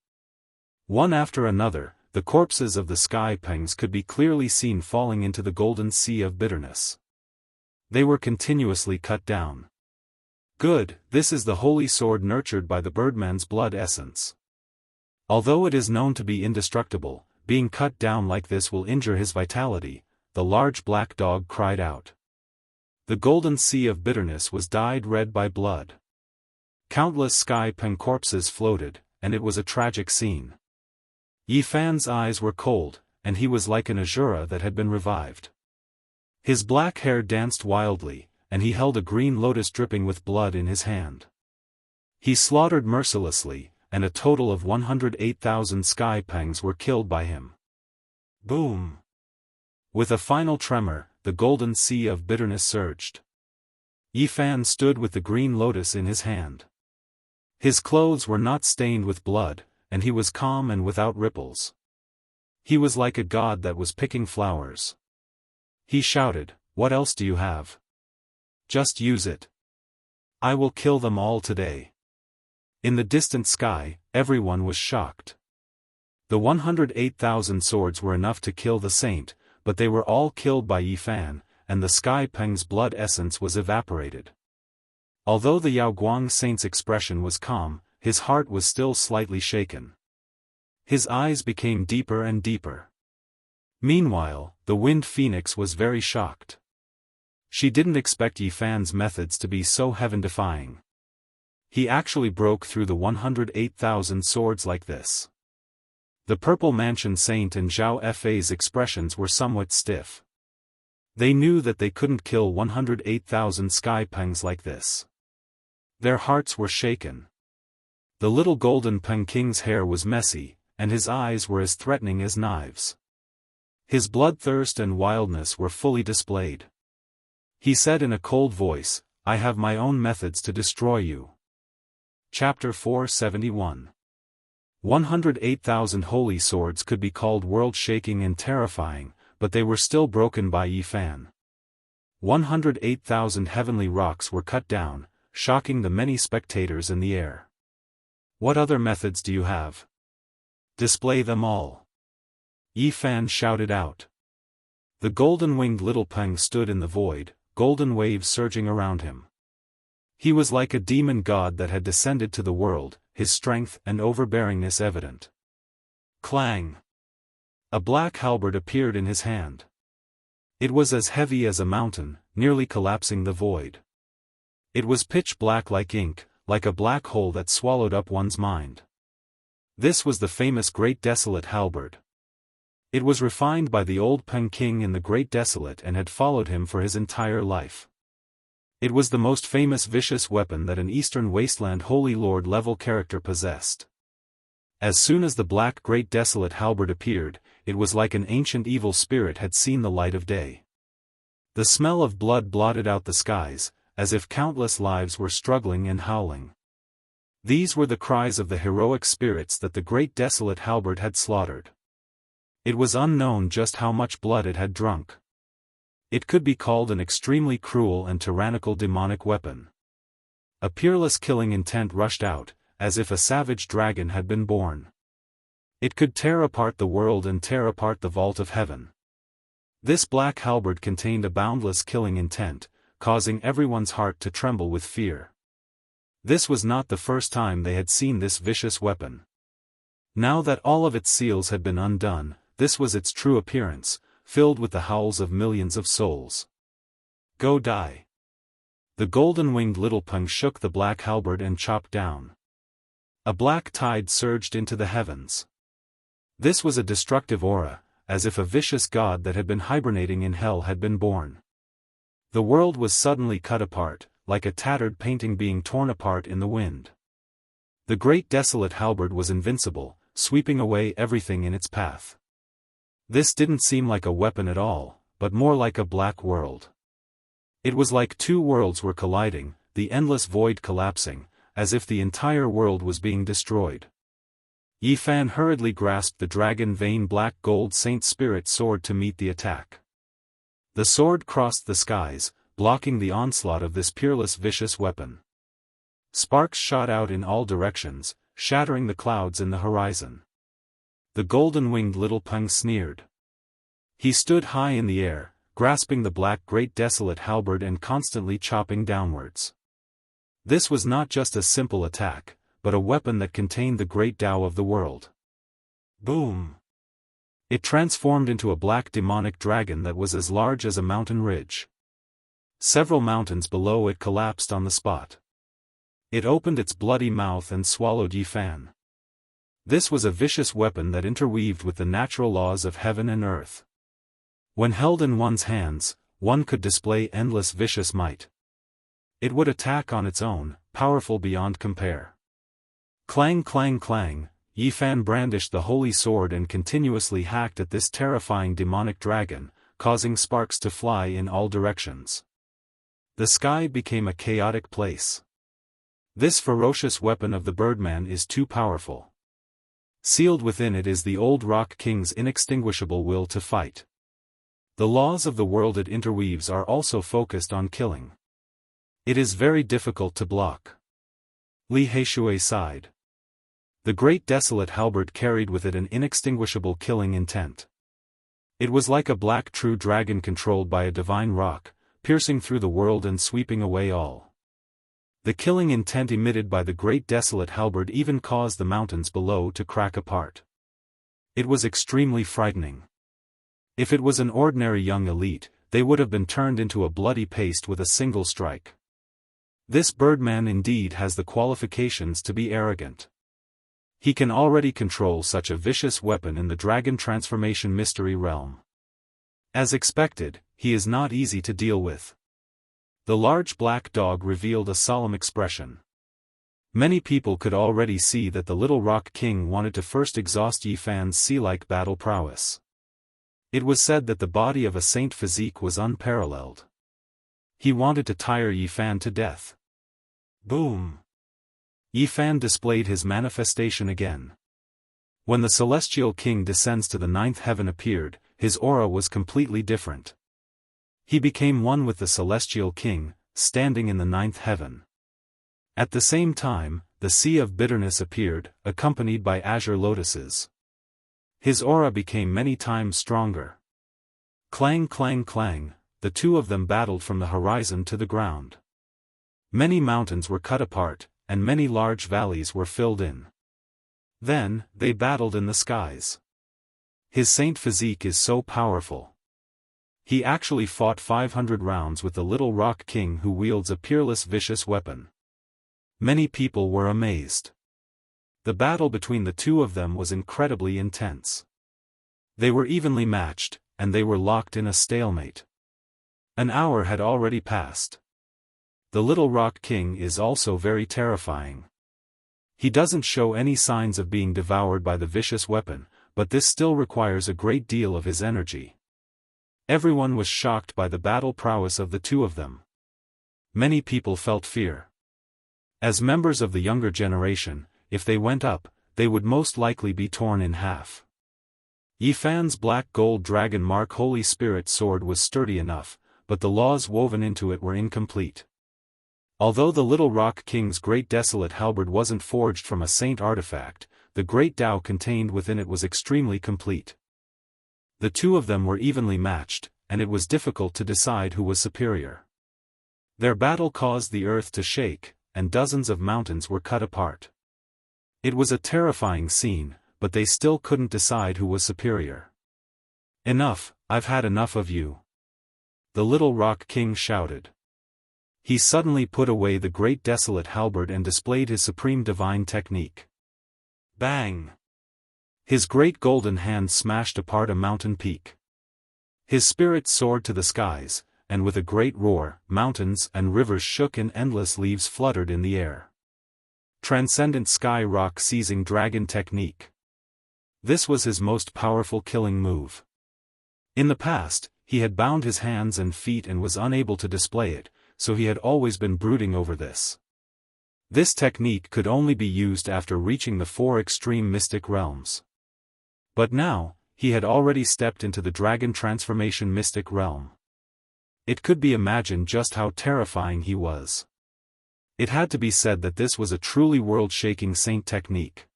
Speaker 1: One after another, the corpses of the sky pangs could be clearly seen falling into the golden sea of bitterness. They were continuously cut down. Good, this is the holy sword nurtured by the birdman's blood essence. Although it is known to be indestructible, being cut down like this will injure his vitality, the large black dog cried out. The golden sea of bitterness was dyed red by blood. Countless sky peng corpses floated, and it was a tragic scene. Yi Fan's eyes were cold, and he was like an Azura that had been revived. His black hair danced wildly, and he held a green lotus dripping with blood in his hand. He slaughtered mercilessly, and a total of 108,000 sky pangs were killed by him. Boom! With a final tremor, the golden sea of bitterness surged. Yi Fan stood with the green lotus in his hand. His clothes were not stained with blood, and he was calm and without ripples. He was like a god that was picking flowers. He shouted, "What else do you have? Just use it. I will kill them all today." In the distant sky, everyone was shocked. The 108,000 swords were enough to kill the saint, but they were all killed by Yi Fan, and the sky peng's blood essence was evaporated. Although the Yaoguang saint's expression was calm, his heart was still slightly shaken. His eyes became deeper and deeper. Meanwhile, the Wind Phoenix was very shocked. She didn't expect Yi Fan's methods to be so heaven-defying. He actually broke through the 108,000 swords like this. The Purple Mansion Saint and Zhao Fa's expressions were somewhat stiff. They knew that they couldn't kill 108,000 sky pangs like this. Their hearts were shaken. The little golden Peng King's hair was messy, and his eyes were as threatening as knives. His bloodthirst and wildness were fully displayed. He said in a cold voice, "I have my own methods to destroy you." Chapter 471. 108,000 holy swords could be called world-shaking and terrifying, but they were still broken by Yi Fan. 108,000 heavenly rocks were cut down, shocking the many spectators in the air. "What other methods do you have? Display them all," Yi Fan shouted out. The golden-winged little Peng stood in the void, golden waves surging around him. He was like a demon god that had descended to the world, his strength and overbearingness evident. Clang! A black halberd appeared in his hand. It was as heavy as a mountain, nearly collapsing the void. It was pitch black like ink, like a black hole that swallowed up one's mind. This was the famous Great Desolate halberd. It was refined by the old Peng King in the Great Desolate and had followed him for his entire life. It was the most famous vicious weapon that an Eastern Wasteland Holy Lord level character possessed. As soon as the black Great Desolate halberd appeared, it was like an ancient evil spirit had seen the light of day. The smell of blood blotted out the skies, as if countless lives were struggling and howling. These were the cries of the heroic spirits that the Great Desolate halberd had slaughtered. It was unknown just how much blood it had drunk. It could be called an extremely cruel and tyrannical demonic weapon. A peerless killing intent rushed out, as if a savage dragon had been born. It could tear apart the world and tear apart the vault of heaven. This black halberd contained a boundless killing intent, causing everyone's heart to tremble with fear. This was not the first time they had seen this vicious weapon. Now that all of its seals had been undone, this was its true appearance, filled with the howls of millions of souls. "Go die!" The golden-winged little Peng shook the black halberd and chopped down. A black tide surged into the heavens. This was a destructive aura, as if a vicious god that had been hibernating in hell had been born. The world was suddenly cut apart, like a tattered painting being torn apart in the wind. The Great Desolate halberd was invincible, sweeping away everything in its path. This didn't seem like a weapon at all, but more like a black world. It was like two worlds were colliding, the endless void collapsing, as if the entire world was being destroyed. Yi Fan hurriedly grasped the dragon vein black gold Saint Spirit sword to meet the attack. The sword crossed the skies, blocking the onslaught of this peerless vicious weapon. Sparks shot out in all directions, shattering the clouds in the horizon. The golden-winged little Peng sneered. He stood high in the air, grasping the black Great Desolate halberd and constantly chopping downwards. This was not just a simple attack, but a weapon that contained the great Tao of the world. Boom! It transformed into a black demonic dragon that was as large as a mountain ridge. Several mountains below it collapsed on the spot. It opened its bloody mouth and swallowed Yi Fan. This was a vicious weapon that interweaved with the natural laws of heaven and earth. When held in one's hands, one could display endless vicious might. It would attack on its own, powerful beyond compare. Clang clang clang, Yi Fan brandished the holy sword and continuously hacked at this terrifying demonic dragon, causing sparks to fly in all directions. The sky became a chaotic place. This ferocious weapon of the Birdman is too powerful. Sealed within it is the old Rock King's inextinguishable will to fight. The laws of the world it interweaves are also focused on killing. It is very difficult to block. Li Heishui sighed. The Great Desolate halberd carried with it an inextinguishable killing intent. It was like a black true dragon controlled by a divine rock, piercing through the world and sweeping away all. The killing intent emitted by the Great Desolate halberd even caused the mountains below to crack apart. It was extremely frightening. If it was an ordinary young elite, they would have been turned into a bloody paste with a single strike. This Birdman indeed has the qualifications to be arrogant. He can already control such a vicious weapon in the Dragon Transformation Mystery Realm. As expected, he is not easy to deal with. The large black dog revealed a solemn expression. Many people could already see that the Little Rock King wanted to first exhaust Yi Fan's sea-like battle prowess. It was said that the body of a saint physique was unparalleled. He wanted to tire Yifan to death. Boom! Yifan displayed his manifestation again. When the celestial king descends to the ninth heaven appeared, his aura was completely different. He became one with the celestial king, standing in the ninth heaven. At the same time, the Sea of Bitterness appeared, accompanied by azure lotuses. His aura became many times stronger. Clang clang clang, the two of them battled from the horizon to the ground. Many mountains were cut apart, and many large valleys were filled in. Then, they battled in the skies. His saint physique is so powerful. He actually fought 500 rounds with the little rock king who wields a peerless vicious weapon. Many people were amazed. The battle between the two of them was incredibly intense. They were evenly matched, and they were locked in a stalemate. An hour had already passed. The little rock king is also very terrifying. He doesn't show any signs of being devoured by the vicious weapon, but this still requires a great deal of his energy. Everyone was shocked by the battle prowess of the two of them. Many people felt fear. As members of the younger generation, if they went up, they would most likely be torn in half. Yifan's black gold dragon mark Holy Spirit sword was sturdy enough, but the laws woven into it were incomplete. Although the Little Rock King's great desolate halberd wasn't forged from a saint artifact, the great Tao contained within it was extremely complete. The two of them were evenly matched, and it was difficult to decide who was superior. Their battle caused the earth to shake, and dozens of mountains were cut apart. It was a terrifying scene, but they still couldn't decide who was superior. "Enough, I've had enough of you," the Little Rock King shouted. He suddenly put away the great desolate halberd and displayed his supreme divine technique. Bang! His great golden hand smashed apart a mountain peak. His spirit soared to the skies, and with a great roar, mountains and rivers shook and endless leaves fluttered in the air. Transcendent Sky Rock Seizing Dragon Technique. This was his most powerful killing move. In the past, he had bound his hands and feet and was unable to display it, so he had always been brooding over this. This technique could only be used after reaching the 4 extreme mystic realms. But now, he had already stepped into the dragon transformation mystic realm. It could be imagined just how terrifying he was. It had to be said that this was a truly world-shaking saint technique.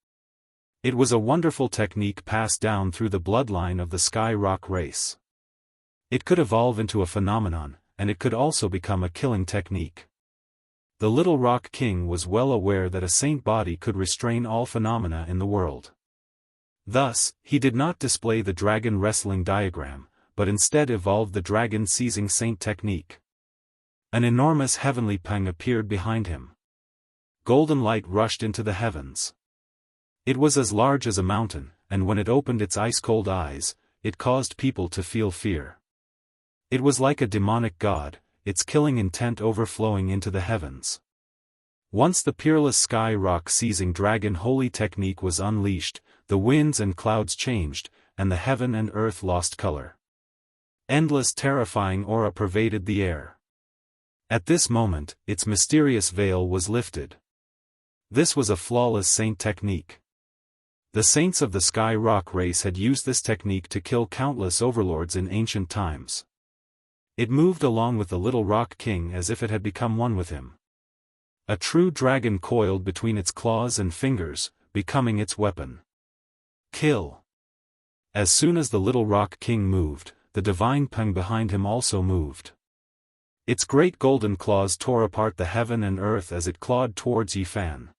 Speaker 1: It was a wonderful technique passed down through the bloodline of the Sky Rock race. It could evolve into a phenomenon, and it could also become a killing technique. The Little Rock King was well aware that a saint body could restrain all phenomena in the world. Thus, he did not display the dragon wrestling diagram, but instead evolved the dragon seizing saint technique. An enormous heavenly pang appeared behind him. Golden light rushed into the heavens. It was as large as a mountain, and when it opened its ice-cold eyes, it caused people to feel fear. It was like a demonic god, its killing intent overflowing into the heavens. Once the peerless Sky Rock Seizing Dragon Holy Technique was unleashed, the winds and clouds changed, and the heaven and earth lost color. Endless terrifying aura pervaded the air. At this moment, its mysterious veil was lifted. This was a flawless saint technique. The saints of the Sky Rock race had used this technique to kill countless overlords in ancient times. It moved along with the Little Rock King as if it had become one with him. A true dragon coiled between its claws and fingers, becoming its weapon. Kill. As soon as the Little Rock King moved, the divine pang behind him also moved. Its great golden claws tore apart the heaven and earth as it clawed towards Yifan.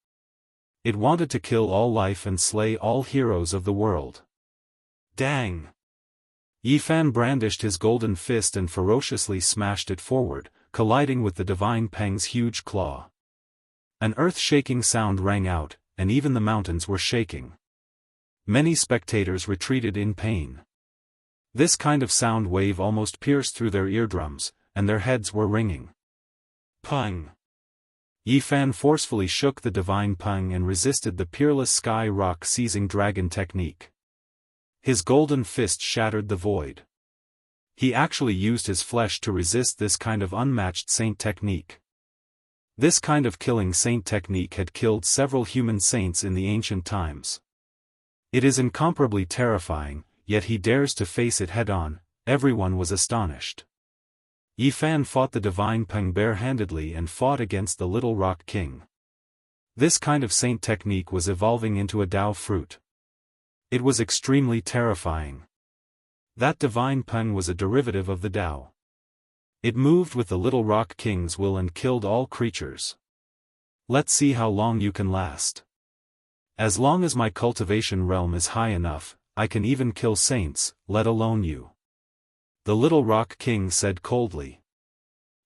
Speaker 1: It wanted to kill all life and slay all heroes of the world. Dang! Yifan brandished his golden fist and ferociously smashed it forward, colliding with the divine pang's huge claw. An earth-shaking sound rang out, and even the mountains were shaking. Many spectators retreated in pain. This kind of sound wave almost pierced through their eardrums, and their heads were ringing. Pang! Yifan forcefully shook the divine pang and resisted the peerless Sky Rock Seizing Dragon technique. His golden fist shattered the void. He actually used his flesh to resist this kind of unmatched saint technique. This kind of killing saint technique had killed several human saints in the ancient times. It is incomparably terrifying, yet he dares to face it head-on. Everyone was astonished. Yi Fan fought the divine Peng bare-handedly and fought against the Little Rock King. This kind of saint technique was evolving into a Dao fruit. It was extremely terrifying. That divine Peng was a derivative of the Dao. It moved with the Little Rock King's will and killed all creatures. Let's see how long you can last. As long as my cultivation realm is high enough, I can even kill saints, let alone you. The Little Rock King said coldly.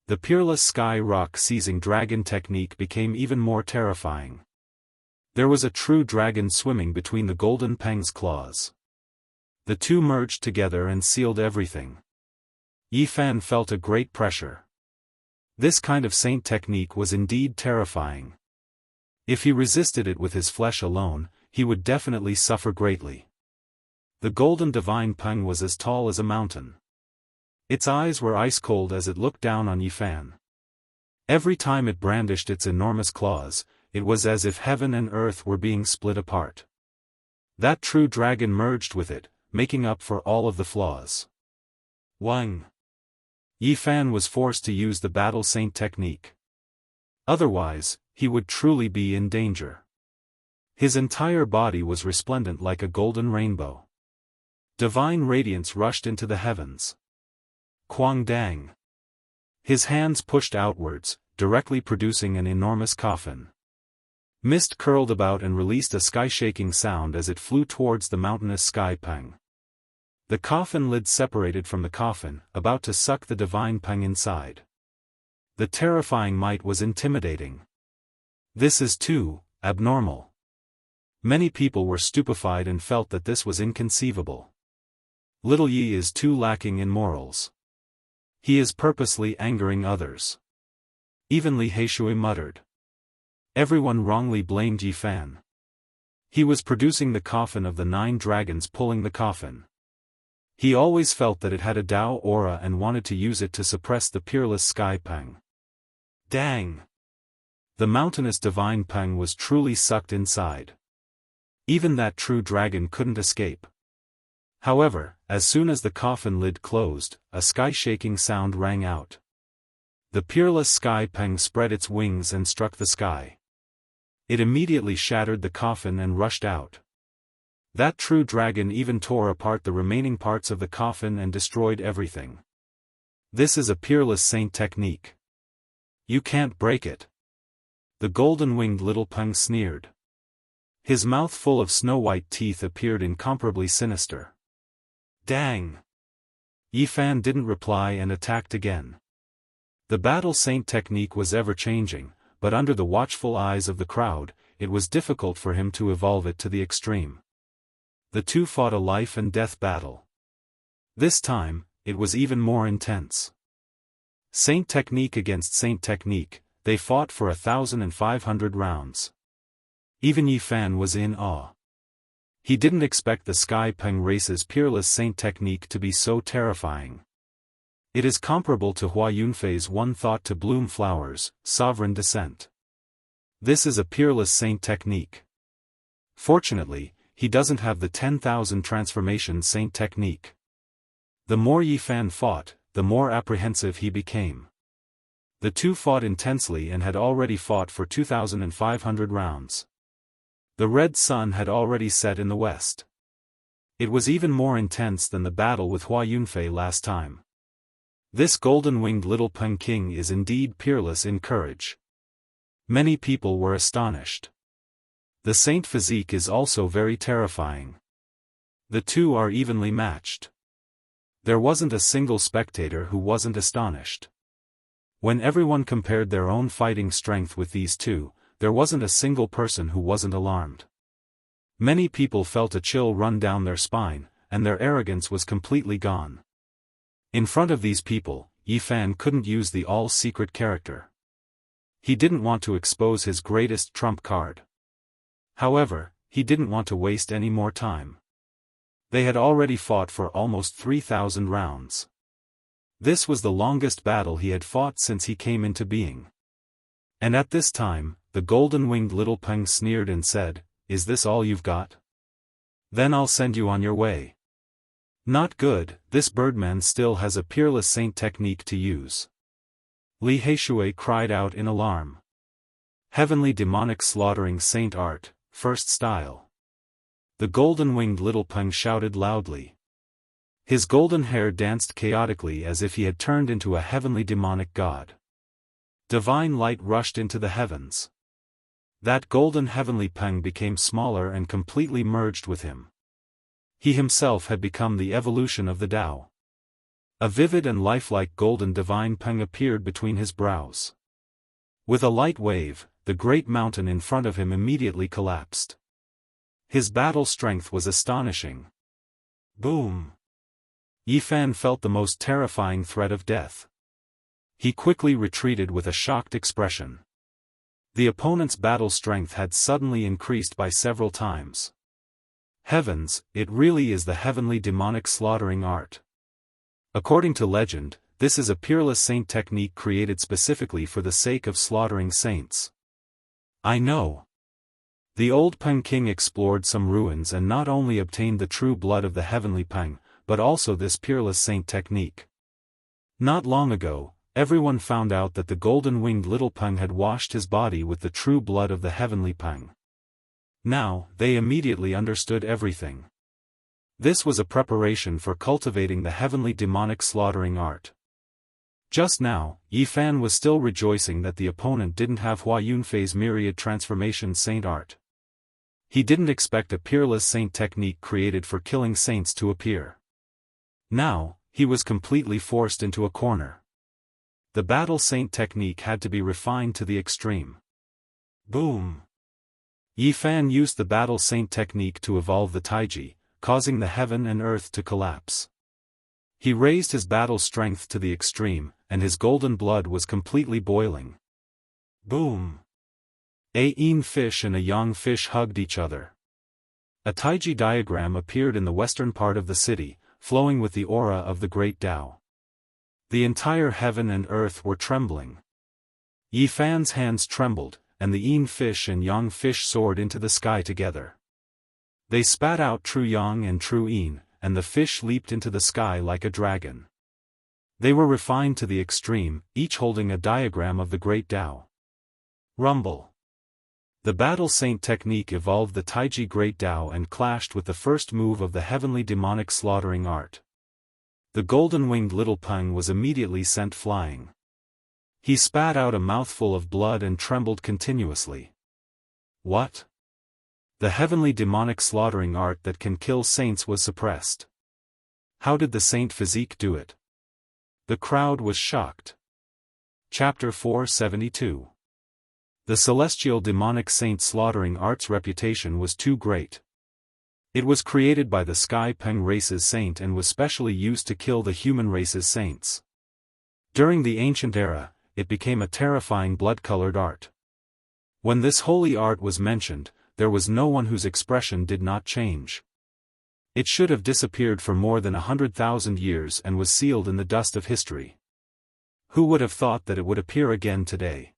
Speaker 1: The peerless sky rock seizing dragon technique became even more terrifying. There was a true dragon swimming between the golden Peng's claws. The two merged together and sealed everything. Yi Fan felt a great pressure. This kind of saint technique was indeed terrifying. If he resisted it with his flesh alone, he would definitely suffer greatly. The golden divine Peng was as tall as a mountain. Its eyes were ice-cold as it looked down on Yi Fan. Every time it brandished its enormous claws, it was as if heaven and earth were being split apart. That true dragon merged with it, making up for all of the flaws. Wang. Yi Fan was forced to use the battle saint technique. Otherwise, he would truly be in danger. His entire body was resplendent like a golden rainbow. Divine radiance rushed into the heavens. Quang Dang. His hands pushed outwards, directly producing an enormous coffin. Mist curled about and released a sky-shaking sound as it flew towards the mountainous sky Peng. The coffin lid separated from the coffin, about to suck the divine Peng inside. The terrifying might was intimidating. This is too abnormal. Many people were stupefied and felt that this was inconceivable. Little Yi is too lacking in morals. He is purposely angering others. Even Li Heishui muttered. Everyone wrongly blamed Yi Fan. He was producing the coffin of the 9 dragons pulling the coffin. He always felt that it had a Dao aura and wanted to use it to suppress the peerless sky Peng. Dang! The mountainous divine Peng was truly sucked inside. Even that true dragon couldn't escape. However, as soon as the coffin lid closed, a sky-shaking sound rang out. The peerless sky Peng spread its wings and struck the sky. It immediately shattered the coffin and rushed out. That true dragon even tore apart the remaining parts of the coffin and destroyed everything. This is a peerless saint technique. You can't break it. The golden-winged little Peng sneered. His mouth full of snow-white teeth appeared incomparably sinister. Dang! Yi Fan didn't reply and attacked again. The battle saint technique was ever-changing, but under the watchful eyes of the crowd, it was difficult for him to evolve it to the extreme. The two fought a life-and-death battle. This time, it was even more intense. Saint technique against saint technique, they fought for 1,500 rounds. Even Yi Fan was in awe. He didn't expect the Sky Peng race's peerless saint technique to be so terrifying. It is comparable to Hua Yunfei's one thought to bloom flowers, sovereign descent. This is a peerless saint technique. Fortunately, he doesn't have the 10,000 transformation saint technique. The more Yi Fan fought, the more apprehensive he became. The two fought intensely and had already fought for 2,500 rounds. The red sun had already set in the west. It was even more intense than the battle with Hua Yunfei last time. This golden-winged little Peng King is indeed peerless in courage. Many people were astonished. The saint physique is also very terrifying. The two are evenly matched. There wasn't a single spectator who wasn't astonished. When everyone compared their own fighting strength with these two, there wasn't a single person who wasn't alarmed. Many people felt a chill run down their spine, and their arrogance was completely gone. In front of these people, Yi Fan couldn't use the all-secret character. He didn't want to expose his greatest trump card. However, he didn't want to waste any more time. They had already fought for almost 3,000 rounds. This was the longest battle he had fought since he came into being. And at this time, the golden-winged little Peng sneered and said, "Is this all you've got? Then I'll send you on your way." Not good, this birdman still has a peerless saint technique to use. Li Heishui cried out in alarm. Heavenly demonic slaughtering saint art, first style. The golden-winged little Peng shouted loudly. His golden hair danced chaotically as if he had turned into a heavenly demonic god. Divine light rushed into the heavens. That golden heavenly Peng became smaller and completely merged with him. He himself had become the evolution of the Tao. A vivid and lifelike golden divine Peng appeared between his brows. With a light wave, the great mountain in front of him immediately collapsed. His battle strength was astonishing. Boom! Yifan felt the most terrifying threat of death. He quickly retreated with a shocked expression. The opponent's battle strength had suddenly increased by several times. Heavens, it really is the heavenly demonic slaughtering art. According to legend, this is a peerless saint technique created specifically for the sake of slaughtering saints. I know. The old Peng king explored some ruins and not only obtained the true blood of the heavenly Peng, but also this peerless saint technique. Not long ago, everyone found out that the golden-winged little Peng had washed his body with the true blood of the heavenly Peng. Now, they immediately understood everything. This was a preparation for cultivating the heavenly demonic slaughtering art. Just now, Yifan was still rejoicing that the opponent didn't have Hua Yunfei's myriad transformation saint art. He didn't expect a peerless saint technique created for killing saints to appear. Now, he was completely forced into a corner. The battle saint technique had to be refined to the extreme. Boom! Yifan used the battle saint technique to evolve the Taiji, causing the heaven and earth to collapse. He raised his battle strength to the extreme, and his golden blood was completely boiling. Boom! A yin fish and a yang fish hugged each other. A Taiji diagram appeared in the western part of the city, flowing with the aura of the great Tao. The entire heaven and earth were trembling. Yifan's hands trembled, and the yin fish and yang fish soared into the sky together. They spat out true yang and true yin, and the fish leaped into the sky like a dragon. They were refined to the extreme, each holding a diagram of the great Tao. Rumble. The battle saint technique evolved the Taiji great Tao and clashed with the first move of the heavenly demonic slaughtering art. The golden-winged little Peng was immediately sent flying. He spat out a mouthful of blood and trembled continuously. What? The heavenly demonic slaughtering art that can kill saints was suppressed. How did the saint physique do it? The crowd was shocked. Chapter 472. The celestial demonic saint slaughtering art's reputation was too great. It was created by the Sky Peng race's saint and was specially used to kill the human race's saints. During the ancient era, it became a terrifying blood-colored art. When this holy art was mentioned, there was no one whose expression did not change. It should have disappeared for more than 100,000 years and was sealed in the dust of history. Who would have thought that it would appear again today?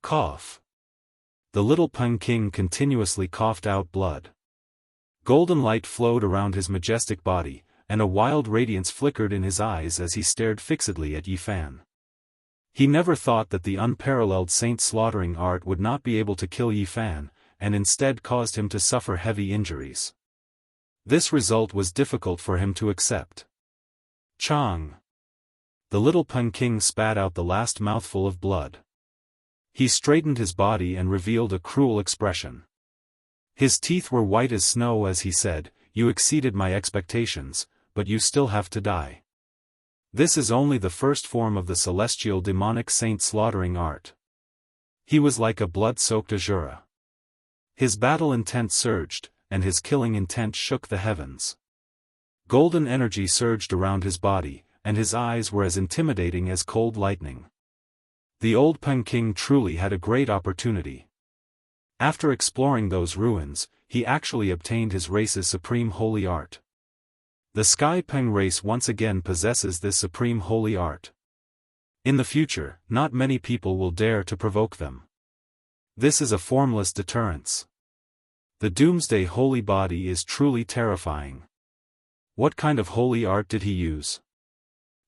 Speaker 1: Cough. The little Peng king continuously coughed out blood. Golden light flowed around his majestic body, and a wild radiance flickered in his eyes as he stared fixedly at Yifan. He never thought that the unparalleled saint slaughtering art would not be able to kill Yifan, and instead caused him to suffer heavy injuries. This result was difficult for him to accept. Chang. The little Peng king spat out the last mouthful of blood. He straightened his body and revealed a cruel expression. His teeth were white as snow as he said, "You exceeded my expectations, but you still have to die." This is only the first form of the celestial demonic saint slaughtering art. He was like a blood-soaked azura. His battle intent surged, and his killing intent shook the heavens. Golden energy surged around his body, and his eyes were as intimidating as cold lightning. The old Peng king truly had a great opportunity. After exploring those ruins, he actually obtained his race's supreme holy art. The Sky Peng race once again possesses this supreme holy art. In the future, not many people will dare to provoke them. This is a formless deterrence. The Doomsday holy body is truly terrifying. What kind of holy art did he use?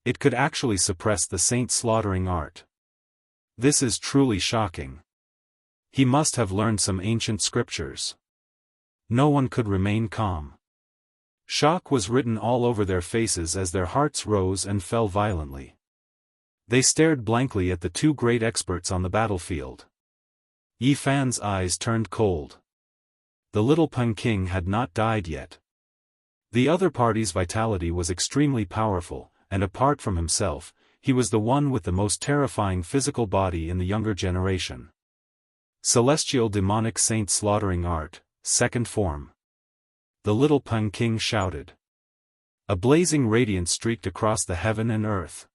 Speaker 1: It could actually suppress the saint slaughtering art. This is truly shocking. He must have learned some ancient scriptures. No one could remain calm. Shock was written all over their faces as their hearts rose and fell violently. They stared blankly at the two great experts on the battlefield. Yi Fan's eyes turned cold. The little Peng King had not died yet. The other party's vitality was extremely powerful, and apart from himself, he was the one with the most terrifying physical body in the younger generation. Celestial demonic saint slaughtering art, second form. The little Peng King shouted. A blazing radiance streaked across the heaven and earth.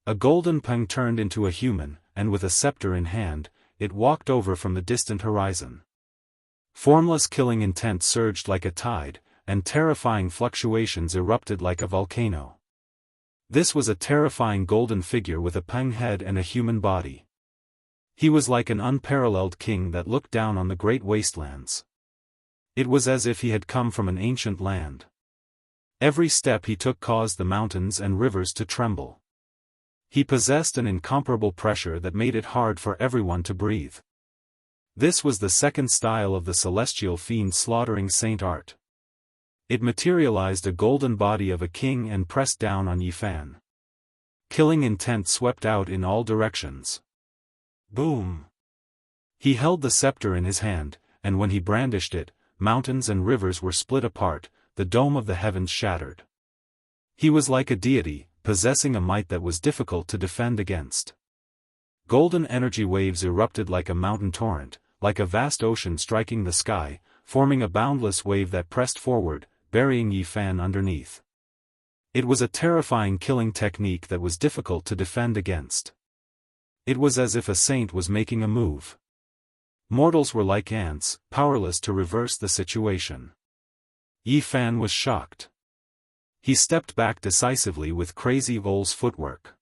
Speaker 1: A golden Peng turned into a human, and with a scepter in hand, it walked over from the distant horizon. Formless killing intent surged like a tide, and terrifying fluctuations erupted like a volcano. This was a terrifying golden figure with a Peng head and a human body. He was like an unparalleled king that looked down on the great wastelands. It was as if he had come from an ancient land. Every step he took caused the mountains and rivers to tremble. He possessed an incomparable pressure that made it hard for everyone to breathe. This was the second style of the celestial fiend slaughtering saint art. It materialized a golden body of a king and pressed down on Yi Fan. Killing intent swept out in all directions. Boom! He held the scepter in his hand, and when he brandished it, mountains and rivers were split apart, the dome of the heavens shattered. He was like a deity, possessing a might that was difficult to defend against. Golden energy waves erupted like a mountain torrent, like a vast ocean striking the sky, forming a boundless wave that pressed forward, burying Yi Fan underneath. It was a terrifying killing technique that was difficult to defend against. It was as if a saint was making a move. Mortals were like ants, powerless to reverse the situation. Yi Fan was shocked. He stepped back decisively with crazy Vol's footwork.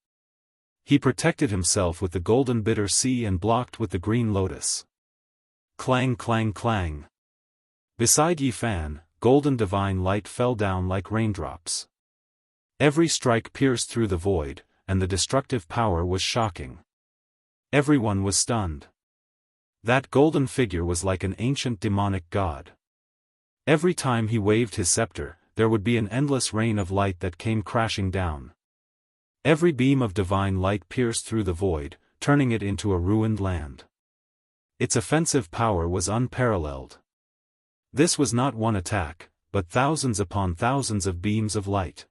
Speaker 1: He protected himself with the golden bitter sea and blocked with the green lotus. Clang clang clang. Beside Yi Fan, golden divine light fell down like raindrops. Every strike pierced through the void, and the destructive power was shocking. Everyone was stunned. That golden figure was like an ancient demonic god. Every time he waved his scepter, there would be an endless rain of light that came crashing down. Every beam of divine light pierced through the void, turning it into a ruined land. Its offensive power was unparalleled. This was not one attack, but thousands upon thousands of beams of light.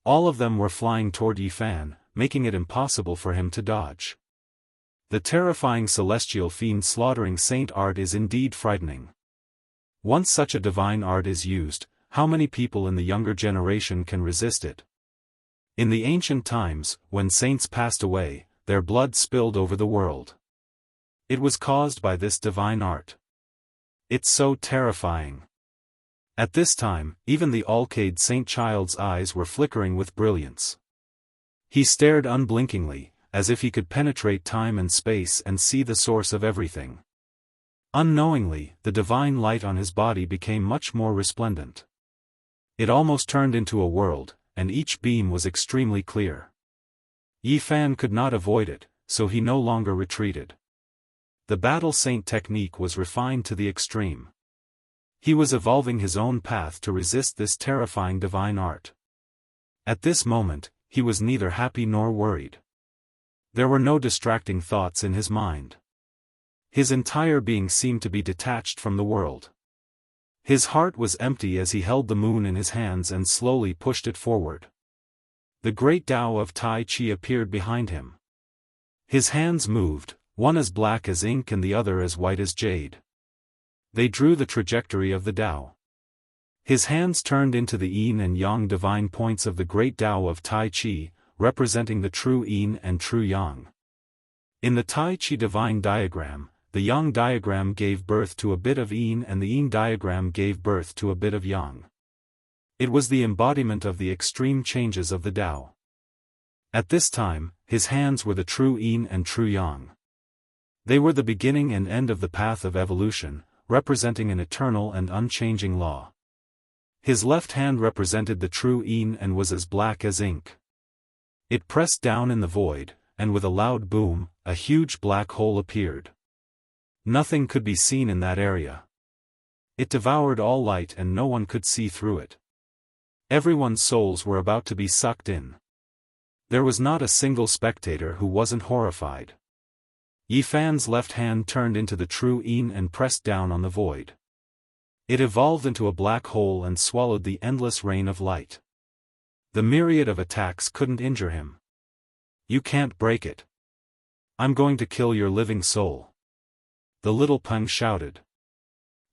Speaker 1: All of them were flying toward Yi Fan, making it impossible for him to dodge. The terrifying celestial fiend slaughtering saint art is indeed frightening. Once such a divine art is used, how many people in the younger generation can resist it? In the ancient times, when saints passed away, their blood spilled over the world. It was caused by this divine art. It's so terrifying. At this time, even the Alcade Saint Child's eyes were flickering with brilliance. He stared unblinkingly, as if he could penetrate time and space and see the source of everything. Unknowingly, the divine light on his body became much more resplendent. It almost turned into a world, and each beam was extremely clear. Yi Fan could not avoid it, so he no longer retreated. The battle saint technique was refined to the extreme. He was evolving his own path to resist this terrifying divine art. At this moment, he was neither happy nor worried. There were no distracting thoughts in his mind. His entire being seemed to be detached from the world. His heart was empty as he held the moon in his hands and slowly pushed it forward. The great Tao of Tai Chi appeared behind him. His hands moved, one as black as ink and the other as white as jade. They drew the trajectory of the Tao. His hands turned into the Yin and Yang divine points of the great Tao of Tai Chi, representing the true Yin and true Yang. In the Tai Chi divine diagram, the Yang diagram gave birth to a bit of Yin and the Yin diagram gave birth to a bit of Yang. It was the embodiment of the extreme changes of the Tao. At this time, his hands were the true yin and true yang. They were the beginning and end of the path of evolution, representing an eternal and unchanging law. His left hand represented the true yin and was as black as ink. It pressed down in the void, and with a loud boom, a huge black hole appeared. Nothing could be seen in that area. It devoured all light and no one could see through it. Everyone's souls were about to be sucked in. There was not a single spectator who wasn't horrified. Yifan's left hand turned into the true yin and pressed down on the void. It evolved into a black hole and swallowed the endless rain of light. The myriad of attacks couldn't injure him. You can't break it. I'm going to kill your living soul. The little Peng shouted.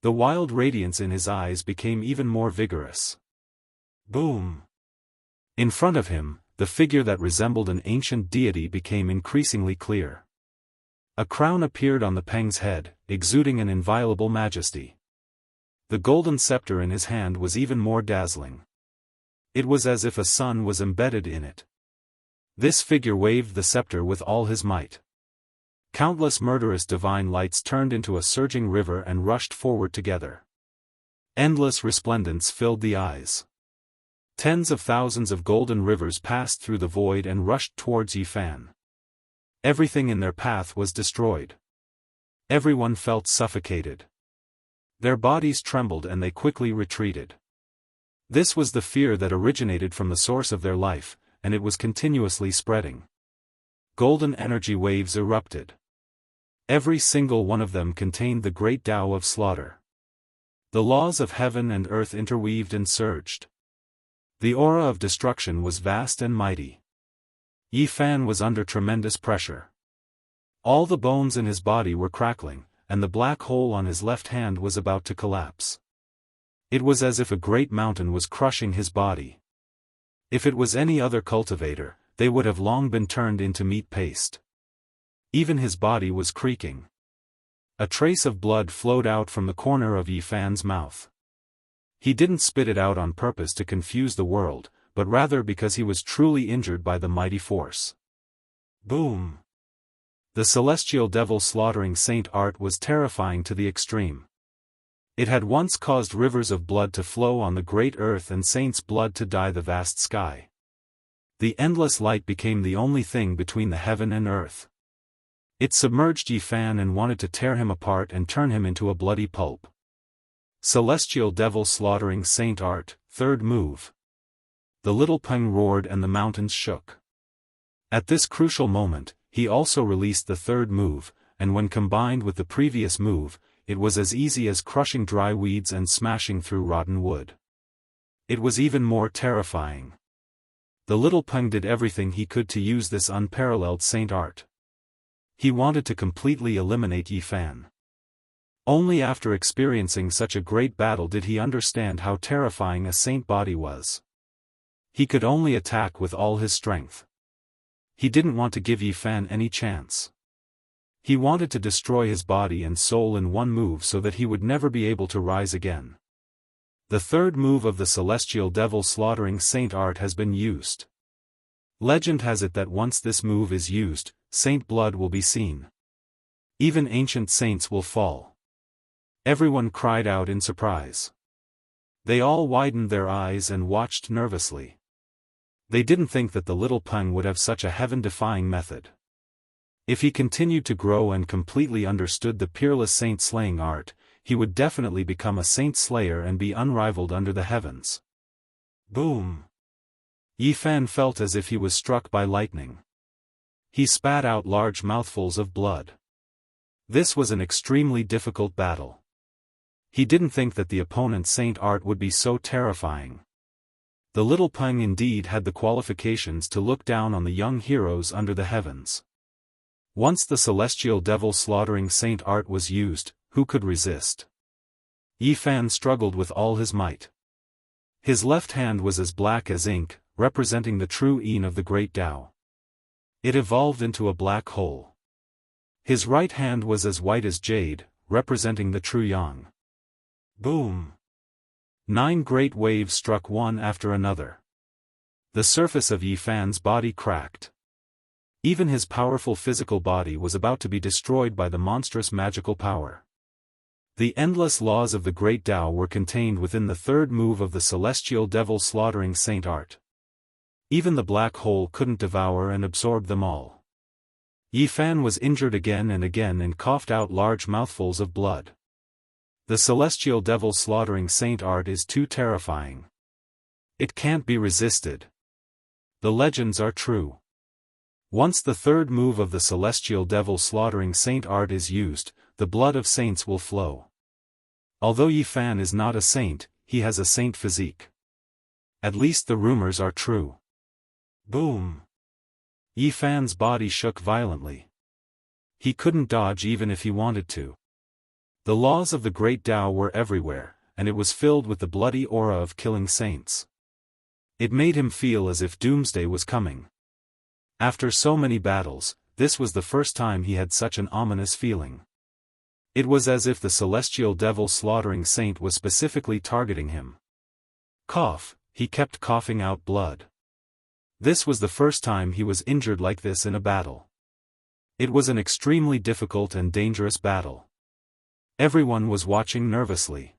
Speaker 1: The wild radiance in his eyes became even more vigorous. Boom! In front of him, the figure that resembled an ancient deity became increasingly clear. A crown appeared on the Peng's head, exuding an inviolable majesty. The golden scepter in his hand was even more dazzling. It was as if a sun was embedded in it. This figure waved the scepter with all his might. Countless murderous divine lights turned into a surging river and rushed forward together. Endless resplendence filled the eyes. Tens of thousands of golden rivers passed through the void and rushed towards Yifan. Everything in their path was destroyed. Everyone felt suffocated. Their bodies trembled and they quickly retreated. This was the fear that originated from the source of their life, and it was continuously spreading. Golden energy waves erupted. Every single one of them contained the great Tao of slaughter. The laws of heaven and earth interweaved and surged. The aura of destruction was vast and mighty. Yifan was under tremendous pressure. All the bones in his body were crackling, and the black hole on his left hand was about to collapse. It was as if a great mountain was crushing his body. If it was any other cultivator, they would have long been turned into meat paste. Even his body was creaking. A trace of blood flowed out from the corner of Yifan's mouth. He didn't spit it out on purpose to confuse the world, but rather because he was truly injured by the mighty force. Boom! The celestial devil slaughtering Saint Art was terrifying to the extreme. It had once caused rivers of blood to flow on the great earth and saints' blood to dye the vast sky. The endless light became the only thing between the heaven and earth. It submerged Yifan and wanted to tear him apart and turn him into a bloody pulp. Celestial devil slaughtering Saint Art, third move. The little Peng roared and the mountains shook. At this crucial moment, he also released the third move, and when combined with the previous move, it was as easy as crushing dry weeds and smashing through rotten wood. It was even more terrifying. The little Peng did everything he could to use this unparalleled Saint Art. He wanted to completely eliminate Yifan. Only after experiencing such a great battle did he understand how terrifying a saint body was. He could only attack with all his strength. He didn't want to give Yifan any chance. He wanted to destroy his body and soul in one move so that he would never be able to rise again. The third move of the celestial devil slaughtering Saint Art has been used. Legend has it that once this move is used, saint blood will be seen. Even ancient saints will fall. Everyone cried out in surprise. They all widened their eyes and watched nervously. They didn't think that the little Peng would have such a heaven-defying method. If he continued to grow and completely understood the peerless saint-slaying art, he would definitely become a saint-slayer and be unrivaled under the heavens. Boom! Yifan felt as if he was struck by lightning. He spat out large mouthfuls of blood. This was an extremely difficult battle. He didn't think that the opponent Saint Art would be so terrifying. The little Peng indeed had the qualifications to look down on the young heroes under the heavens. Once the celestial devil slaughtering Saint Art was used, who could resist? Yifan struggled with all his might. His left hand was as black as ink, representing the true yin of the great Tao. It evolved into a black hole. His right hand was as white as jade, representing the true yang. Boom! 9 great waves struck one after another. The surface of Yi Fan's body cracked. Even his powerful physical body was about to be destroyed by the monstrous magical power. The endless laws of the Great Tao were contained within the third move of the celestial devil slaughtering saint art. Even the black hole couldn't devour and absorb them all. Yi Fan was injured again and again and coughed out large mouthfuls of blood. The celestial devil slaughtering saint art is too terrifying. It can't be resisted. The legends are true. Once the third move of the celestial devil slaughtering saint art is used, the blood of saints will flow. Although Yi Fan is not a saint, he has a saint physique. At least the rumors are true. Boom! Yi Fan's body shook violently. He couldn't dodge even if he wanted to. The laws of the Great Tao were everywhere, and it was filled with the bloody aura of killing saints. It made him feel as if doomsday was coming. After so many battles, this was the first time he had such an ominous feeling. It was as if the celestial devil slaughtering saint was specifically targeting him. Cough, he kept coughing out blood. This was the first time he was injured like this in a battle. It was an extremely difficult and dangerous battle. Everyone was watching nervously.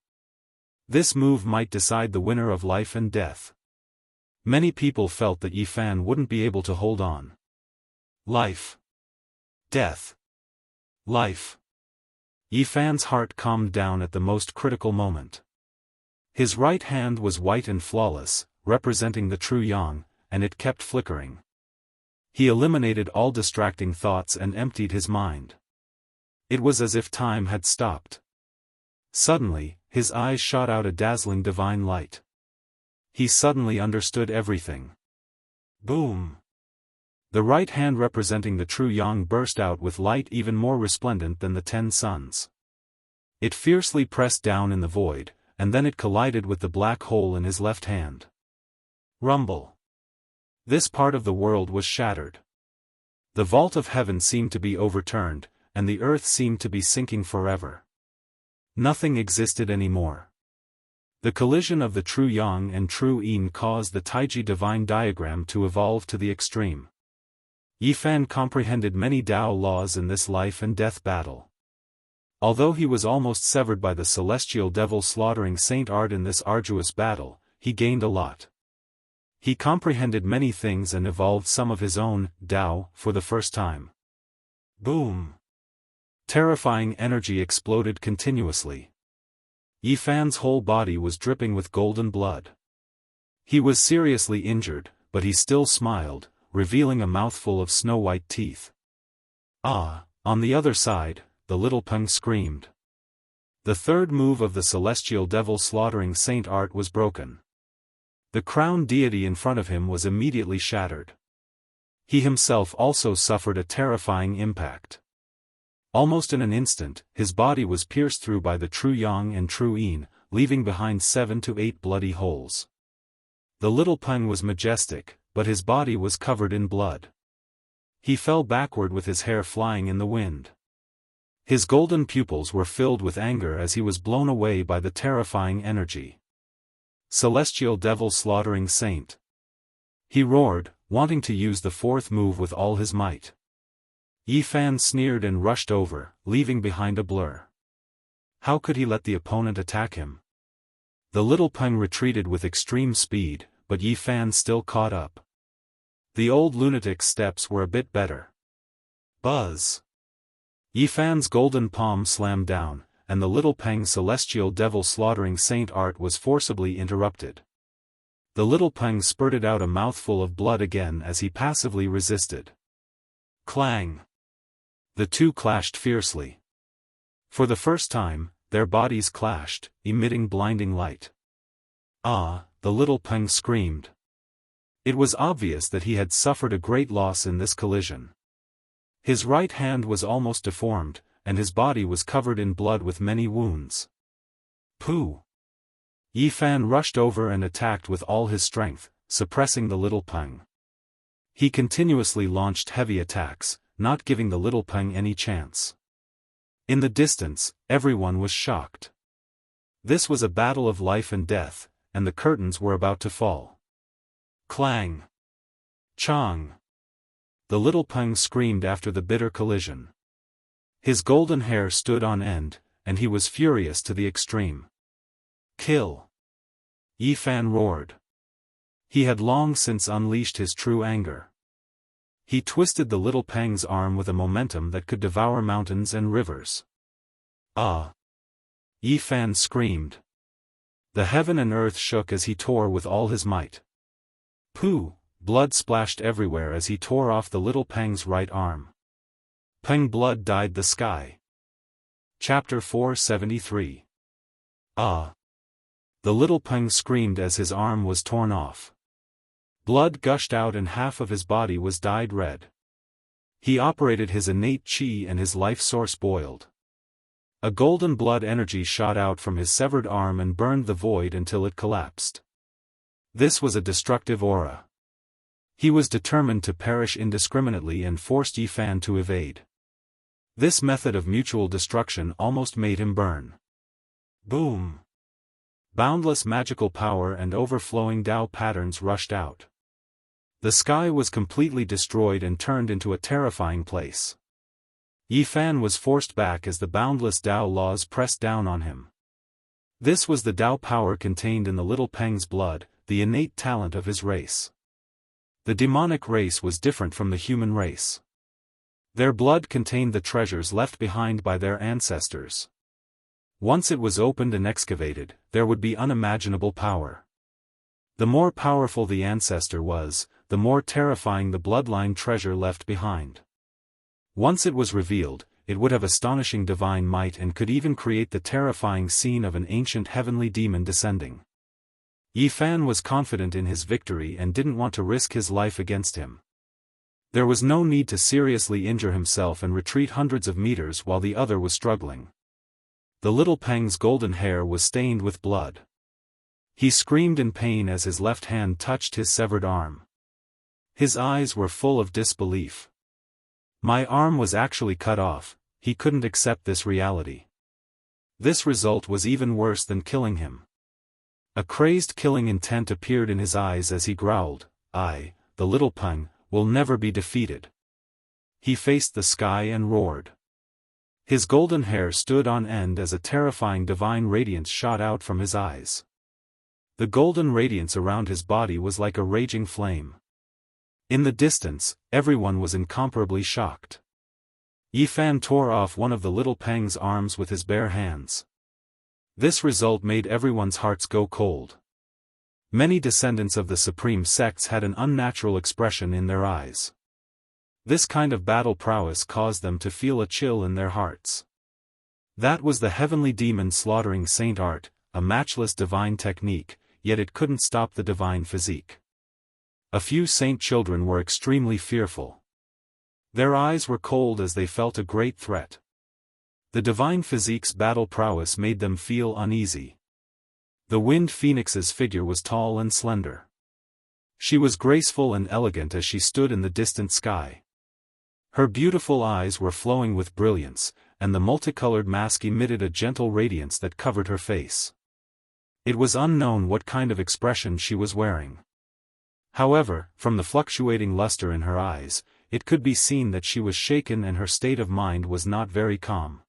Speaker 1: This move might decide the winner of life and death. Many people felt that Yi Fan wouldn't be able to hold on. Life. Death. Life. Yi Fan's heart calmed down at the most critical moment. His right hand was white and flawless, representing the true yang, and it kept flickering. He eliminated all distracting thoughts and emptied his mind. It was as if time had stopped. Suddenly, his eyes shot out a dazzling divine light. He suddenly understood everything. Boom! The right hand representing the true yang burst out with light even more resplendent than the 10 suns. It fiercely pressed down in the void, and then it collided with the black hole in his left hand. Rumble! This part of the world was shattered. The vault of heaven seemed to be overturned, and the earth seemed to be sinking forever. Nothing existed anymore. The collision of the true yang and true yin caused the Taiji divine diagram to evolve to the extreme. Yi Fan comprehended many Tao laws in this life and death battle. Although he was almost severed by the celestial devil slaughtering saint art in this arduous battle, he gained a lot. He comprehended many things and evolved some of his own Tao for the first time. Boom! Terrifying energy exploded continuously. Yi Fan's whole body was dripping with golden blood. He was seriously injured, but he still smiled, revealing a mouthful of snow-white teeth. Ah! On the other side, the little Peng screamed. The third move of the celestial devil slaughtering saint art was broken. The crowned deity in front of him was immediately shattered. He himself also suffered a terrifying impact. Almost in an instant, his body was pierced through by the true yang and true yin, leaving behind 7 to 8 bloody holes. The little Peng was majestic, but his body was covered in blood. He fell backward with his hair flying in the wind. His golden pupils were filled with anger as he was blown away by the terrifying energy. Celestial devil slaughtering saint. He roared, wanting to use the fourth move with all his might. Yi Fan sneered and rushed over, leaving behind a blur. How could he let the opponent attack him? The little Peng retreated with extreme speed, but Yi Fan still caught up. The old lunatic's steps were a bit better. Buzz! Yi Fan's golden palm slammed down, and the little Peng's celestial devil slaughtering saint art was forcibly interrupted. The little Peng spurted out a mouthful of blood again as he passively resisted. Clang! The two clashed fiercely. For the first time, their bodies clashed, emitting blinding light. Ah! The little Peng screamed. It was obvious that he had suffered a great loss in this collision. His right hand was almost deformed, and his body was covered in blood with many wounds. Pooh! Yi Fan rushed over and attacked with all his strength, suppressing the little Peng. He continuously launched heavy attacks, not giving the little Peng any chance. In the distance, everyone was shocked. This was a battle of life and death, and the curtains were about to fall. Clang! Chong! The little Peng screamed after the bitter collision. His golden hair stood on end, and he was furious to the extreme. Kill! Yi Fan roared. He had long since unleashed his true anger. He twisted the little Peng's arm with a momentum that could devour mountains and rivers. Ah! Yi Fan screamed. The heaven and earth shook as he tore with all his might. Pooh! Blood splashed everywhere as he tore off the little Peng's right arm. Peng blood dyed the sky. Chapter 473. Ah! The little Peng screamed as his arm was torn off. Blood gushed out and half of his body was dyed red. He operated his innate chi and his life source boiled. A golden blood energy shot out from his severed arm and burned the void until it collapsed. This was a destructive aura. He was determined to perish indiscriminately and forced Yi Fan to evade. This method of mutual destruction almost made him burn. Boom! Boundless magical power and overflowing Tao patterns rushed out. The sky was completely destroyed and turned into a terrifying place. Yi Fan was forced back as the boundless Tao laws pressed down on him. This was the Tao power contained in the little Peng's blood, the innate talent of his race. The demonic race was different from the human race. Their blood contained the treasures left behind by their ancestors. Once it was opened and excavated, there would be unimaginable power. The more powerful the ancestor was, the more terrifying the bloodline treasure left behind. Once it was revealed, it would have astonishing divine might and could even create the terrifying scene of an ancient heavenly demon descending. Yi Fan was confident in his victory and didn't want to risk his life against him. There was no need to seriously injure himself and retreat hundreds of meters while the other was struggling. The little Peng's golden hair was stained with blood. He screamed in pain as his left hand touched his severed arm. His eyes were full of disbelief. My arm was actually cut off. He couldn't accept this reality. This result was even worse than killing him. A crazed killing intent appeared in his eyes as he growled, "I, the little Peng, will never be defeated." He faced the sky and roared. His golden hair stood on end as a terrifying divine radiance shot out from his eyes. The golden radiance around his body was like a raging flame. In the distance, everyone was incomparably shocked. Yi Fan tore off one of the little Peng's arms with his bare hands. This result made everyone's hearts go cold. Many descendants of the supreme sects had an unnatural expression in their eyes. This kind of battle prowess caused them to feel a chill in their hearts. That was the heavenly demon slaughtering saint art, a matchless divine technique, yet it couldn't stop the divine physique. A few saint children were extremely fearful. Their eyes were cold as they felt a great threat. The divine physique's battle prowess made them feel uneasy. The winged phoenix's figure was tall and slender. She was graceful and elegant as she stood in the distant sky. Her beautiful eyes were flowing with brilliance, and the multicolored mask emitted a gentle radiance that covered her face. It was unknown what kind of expression she was wearing. However, from the fluctuating luster in her eyes, it could be seen that she was shaken and her state of mind was not very calm.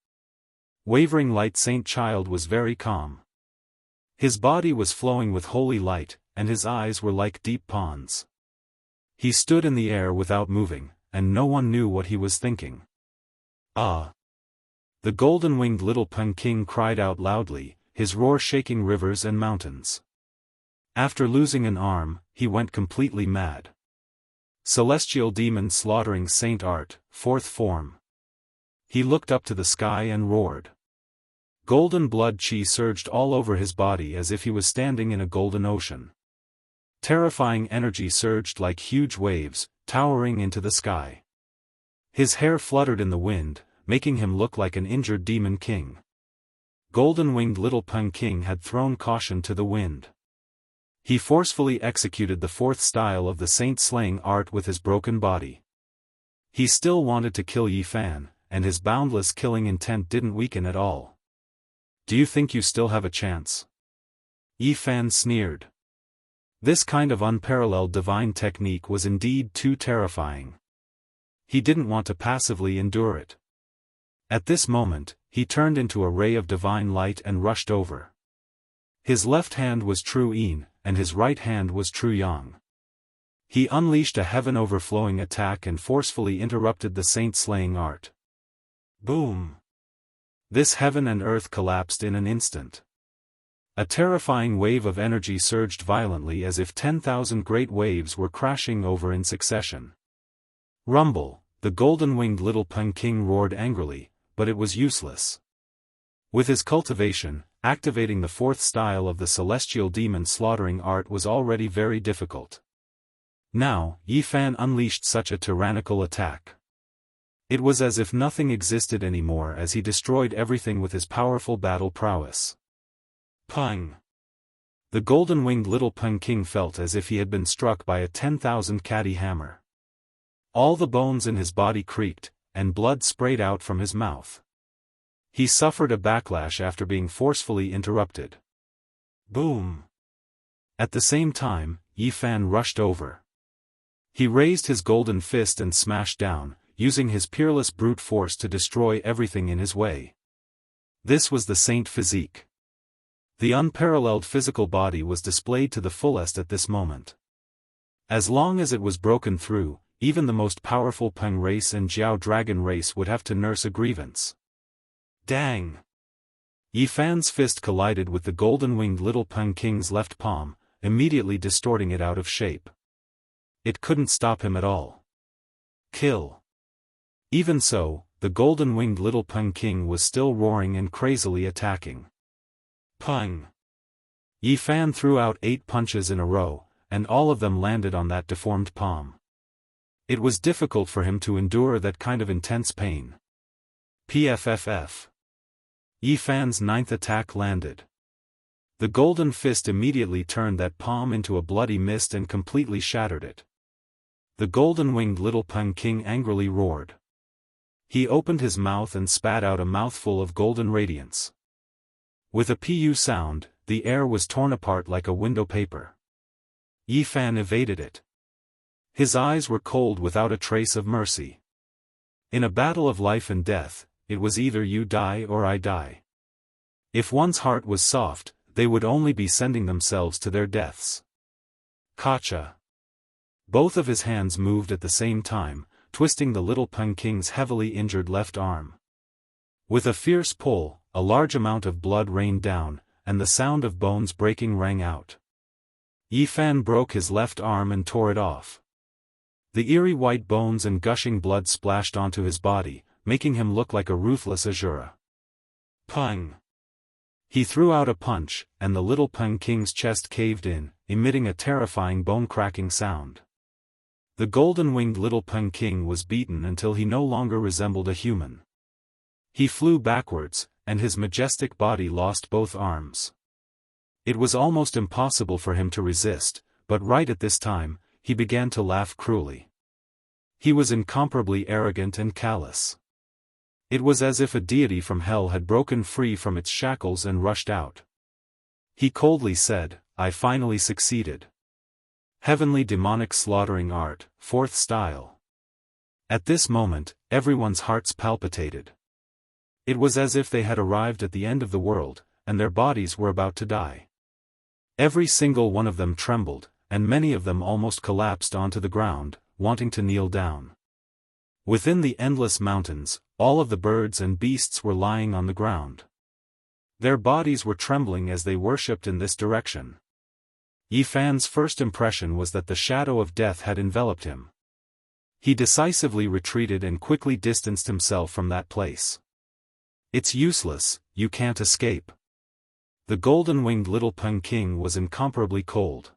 Speaker 1: Wavering light Saint Child was very calm. His body was flowing with holy light, and his eyes were like deep ponds. He stood in the air without moving, and no one knew what he was thinking. Ah! The golden-winged little Peng King cried out loudly, his roar shaking rivers and mountains. After losing an arm, he went completely mad. Celestial demon slaughtering Saint Art, fourth form. He looked up to the sky and roared. Golden blood chi surged all over his body as if he was standing in a golden ocean. Terrifying energy surged like huge waves, towering into the sky. His hair fluttered in the wind, making him look like an injured demon king. Golden-winged little Peng King had thrown caution to the wind. He forcefully executed the fourth style of the saint-slaying art with his broken body. He still wanted to kill Yi Fan, and his boundless killing intent didn't weaken at all. Do you think you still have a chance? Yi Fan sneered. This kind of unparalleled divine technique was indeed too terrifying. He didn't want to passively endure it. At this moment, he turned into a ray of divine light and rushed over. His left hand was true yin, and his right hand was true yang. He unleashed a heaven-overflowing attack and forcefully interrupted the saint-slaying art. Boom! This heaven and earth collapsed in an instant. A terrifying wave of energy surged violently as if 10,000 great waves were crashing over in succession. Rumble! The golden-winged little Peking roared angrily, but it was useless. With his cultivation, activating the fourth style of the celestial demon slaughtering art was already very difficult. Now, Yi Fan unleashed such a tyrannical attack. It was as if nothing existed anymore as he destroyed everything with his powerful battle prowess. Pang! The golden-winged little Peking felt as if he had been struck by a 10,000 catty hammer. All the bones in his body creaked, and blood sprayed out from his mouth. He suffered a backlash after being forcefully interrupted. Boom! At the same time, Yi Fan rushed over. He raised his golden fist and smashed down, using his peerless brute force to destroy everything in his way. This was the saint physique. The unparalleled physical body was displayed to the fullest at this moment. As long as it was broken through, even the most powerful Peng race and Jiao dragon race would have to nurse a grievance. Dang! Yi Fan's fist collided with the golden-winged little Peking's left palm, immediately distorting it out of shape. It couldn't stop him at all. Kill! Even so, the golden-winged little Peking was still roaring and crazily attacking. Pang! Yi Fan threw out 8 punches in a row, and all of them landed on that deformed palm. It was difficult for him to endure that kind of intense pain. PFFF. Yi Fan's 9th attack landed. The golden fist immediately turned that palm into a bloody mist and completely shattered it. The golden-winged little Peking angrily roared. He opened his mouth and spat out a mouthful of golden radiance. With a pu sound, the air was torn apart like a window paper. Yi Fan evaded it. His eyes were cold without a trace of mercy. In a battle of life and death, it was either you die or I die. If one's heart was soft, they would only be sending themselves to their deaths. Kacha! Both of his hands moved at the same time, twisting the little Peking's heavily injured left arm. With a fierce pull, a large amount of blood rained down, and the sound of bones breaking rang out. Yi Fan broke his left arm and tore it off. The eerie white bones and gushing blood splashed onto his body, making him look like a ruthless Azura. Pang! He threw out a punch, and the little Peking's chest caved in, emitting a terrifying bone-cracking sound. The golden-winged little Peking was beaten until he no longer resembled a human. He flew backwards, and his majestic body lost both arms. It was almost impossible for him to resist, but right at this time, he began to laugh cruelly. He was incomparably arrogant and callous. It was as if a deity from hell had broken free from its shackles and rushed out. He coldly said, "I finally succeeded. Heavenly demonic slaughtering art, 4th style." At this moment, everyone's hearts palpitated. It was as if they had arrived at the end of the world, and their bodies were about to die. Every single one of them trembled, and many of them almost collapsed onto the ground, wanting to kneel down. Within the endless mountains, all of the birds and beasts were lying on the ground. Their bodies were trembling as they worshipped in this direction. Yi Fan's first impression was that the shadow of death had enveloped him. He decisively retreated and quickly distanced himself from that place. "It's useless, you can't escape." The golden-winged little Peking was incomparably cold.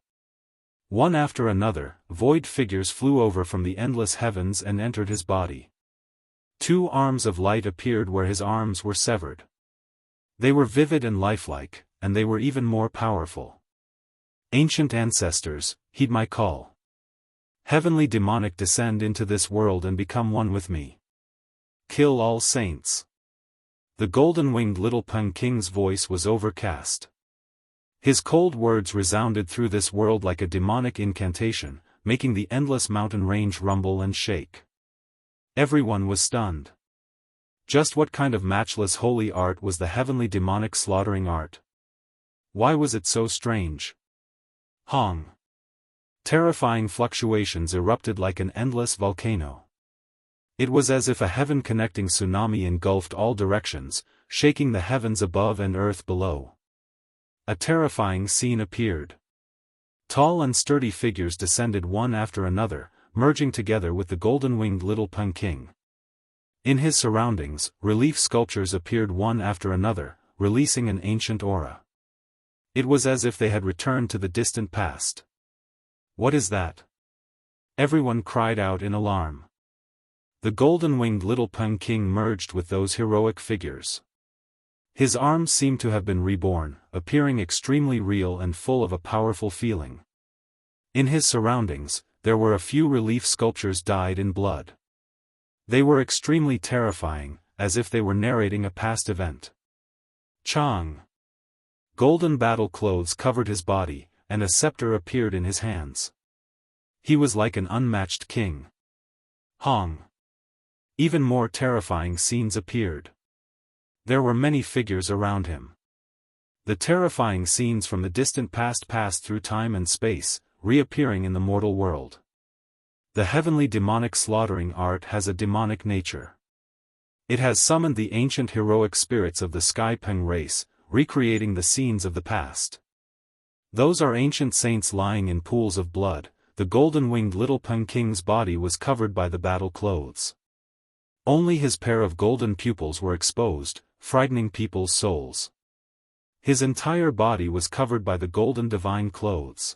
Speaker 1: One after another, void figures flew over from the endless heavens and entered his body. 2 arms of light appeared where his arms were severed. They were vivid and lifelike, and they were even more powerful. "Ancient ancestors, heed my call. Heavenly demonic, descend into this world and become one with me. Kill all saints. The golden-winged little Peng King's voice was overcast. His cold words resounded through this world like a demonic incantation, making the endless mountain range rumble and shake. Everyone was stunned. Just what kind of matchless holy art was the heavenly demonic slaughtering art? Why was it so strange? Hong! Terrifying fluctuations erupted like an endless volcano. It was as if a heaven-connecting tsunami engulfed all directions, shaking the heavens above and earth below. A terrifying scene appeared. Tall and sturdy figures descended one after another, merging together with the golden-winged little Peng King. In his surroundings, relief sculptures appeared one after another, releasing an ancient aura. It was as if they had returned to the distant past. What is that? Everyone cried out in alarm. The golden-winged little Peng King merged with those heroic figures. His arms seemed to have been reborn, appearing extremely real and full of a powerful feeling. In his surroundings, there were a few relief sculptures dyed in blood. They were extremely terrifying, as if they were narrating a past event. Chang! Golden battle clothes covered his body, and a scepter appeared in his hands. He was like an unmatched king. Hong! Even more terrifying scenes appeared. There were many figures around him. The terrifying scenes from the distant past passed through time and space, reappearing in the mortal world. The heavenly demonic slaughtering art has a demonic nature. It has summoned the ancient heroic spirits of the Sky Peng race, recreating the scenes of the past. Those are ancient saints lying in pools of blood. The golden-winged little Peng King's body was covered by the battle clothes. Only his pair of golden pupils were exposed, frightening people's souls. His entire body was covered by the golden divine clothes.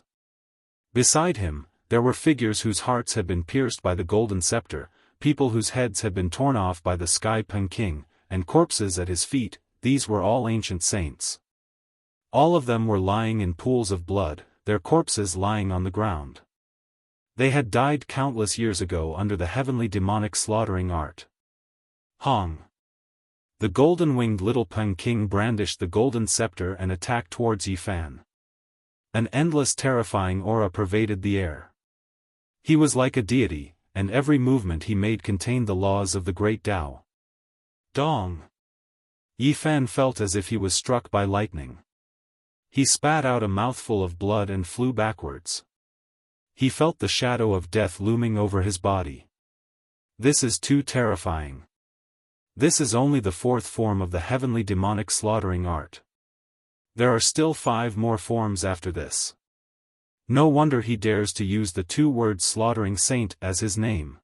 Speaker 1: Beside him, there were figures whose hearts had been pierced by the golden scepter, people whose heads had been torn off by the Sky Peng King, and corpses at his feet. These were all ancient saints. All of them were lying in pools of blood, their corpses lying on the ground. They had died countless years ago under the heavenly demonic slaughtering art. Hong! The golden-winged little Peng King brandished the golden scepter and attacked towards Yifan. An endless terrifying aura pervaded the air. He was like a deity, and every movement he made contained the laws of the great Tao. Dong! Yifan felt as if he was struck by lightning. He spat out a mouthful of blood and flew backwards. He felt the shadow of death looming over his body. This is too terrifying. This is only the fourth form of the heavenly demonic slaughtering art. There are still 5 more forms after this. No wonder he dares to use the 2-word slaughtering saint as his name.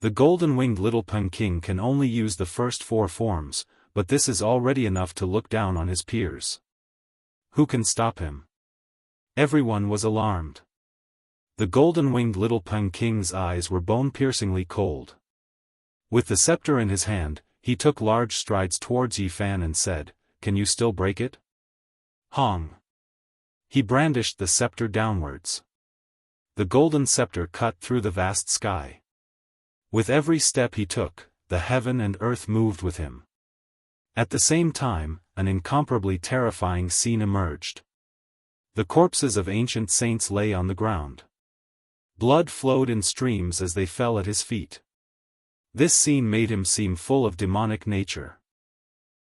Speaker 1: The golden-winged little Peng King can only use the first 4 forms, but this is already enough to look down on his peers. Who can stop him? Everyone was alarmed. The golden-winged little Peng King's eyes were bone-piercingly cold. With the scepter in his hand, he took large strides towards Yifan and said, "Can you still break it?" Hong! He brandished the scepter downwards. The golden scepter cut through the vast sky. With every step he took, the heaven and earth moved with him. At the same time, an incomparably terrifying scene emerged. The corpses of ancient saints lay on the ground. Blood flowed in streams as they fell at his feet. This scene made him seem full of demonic nature.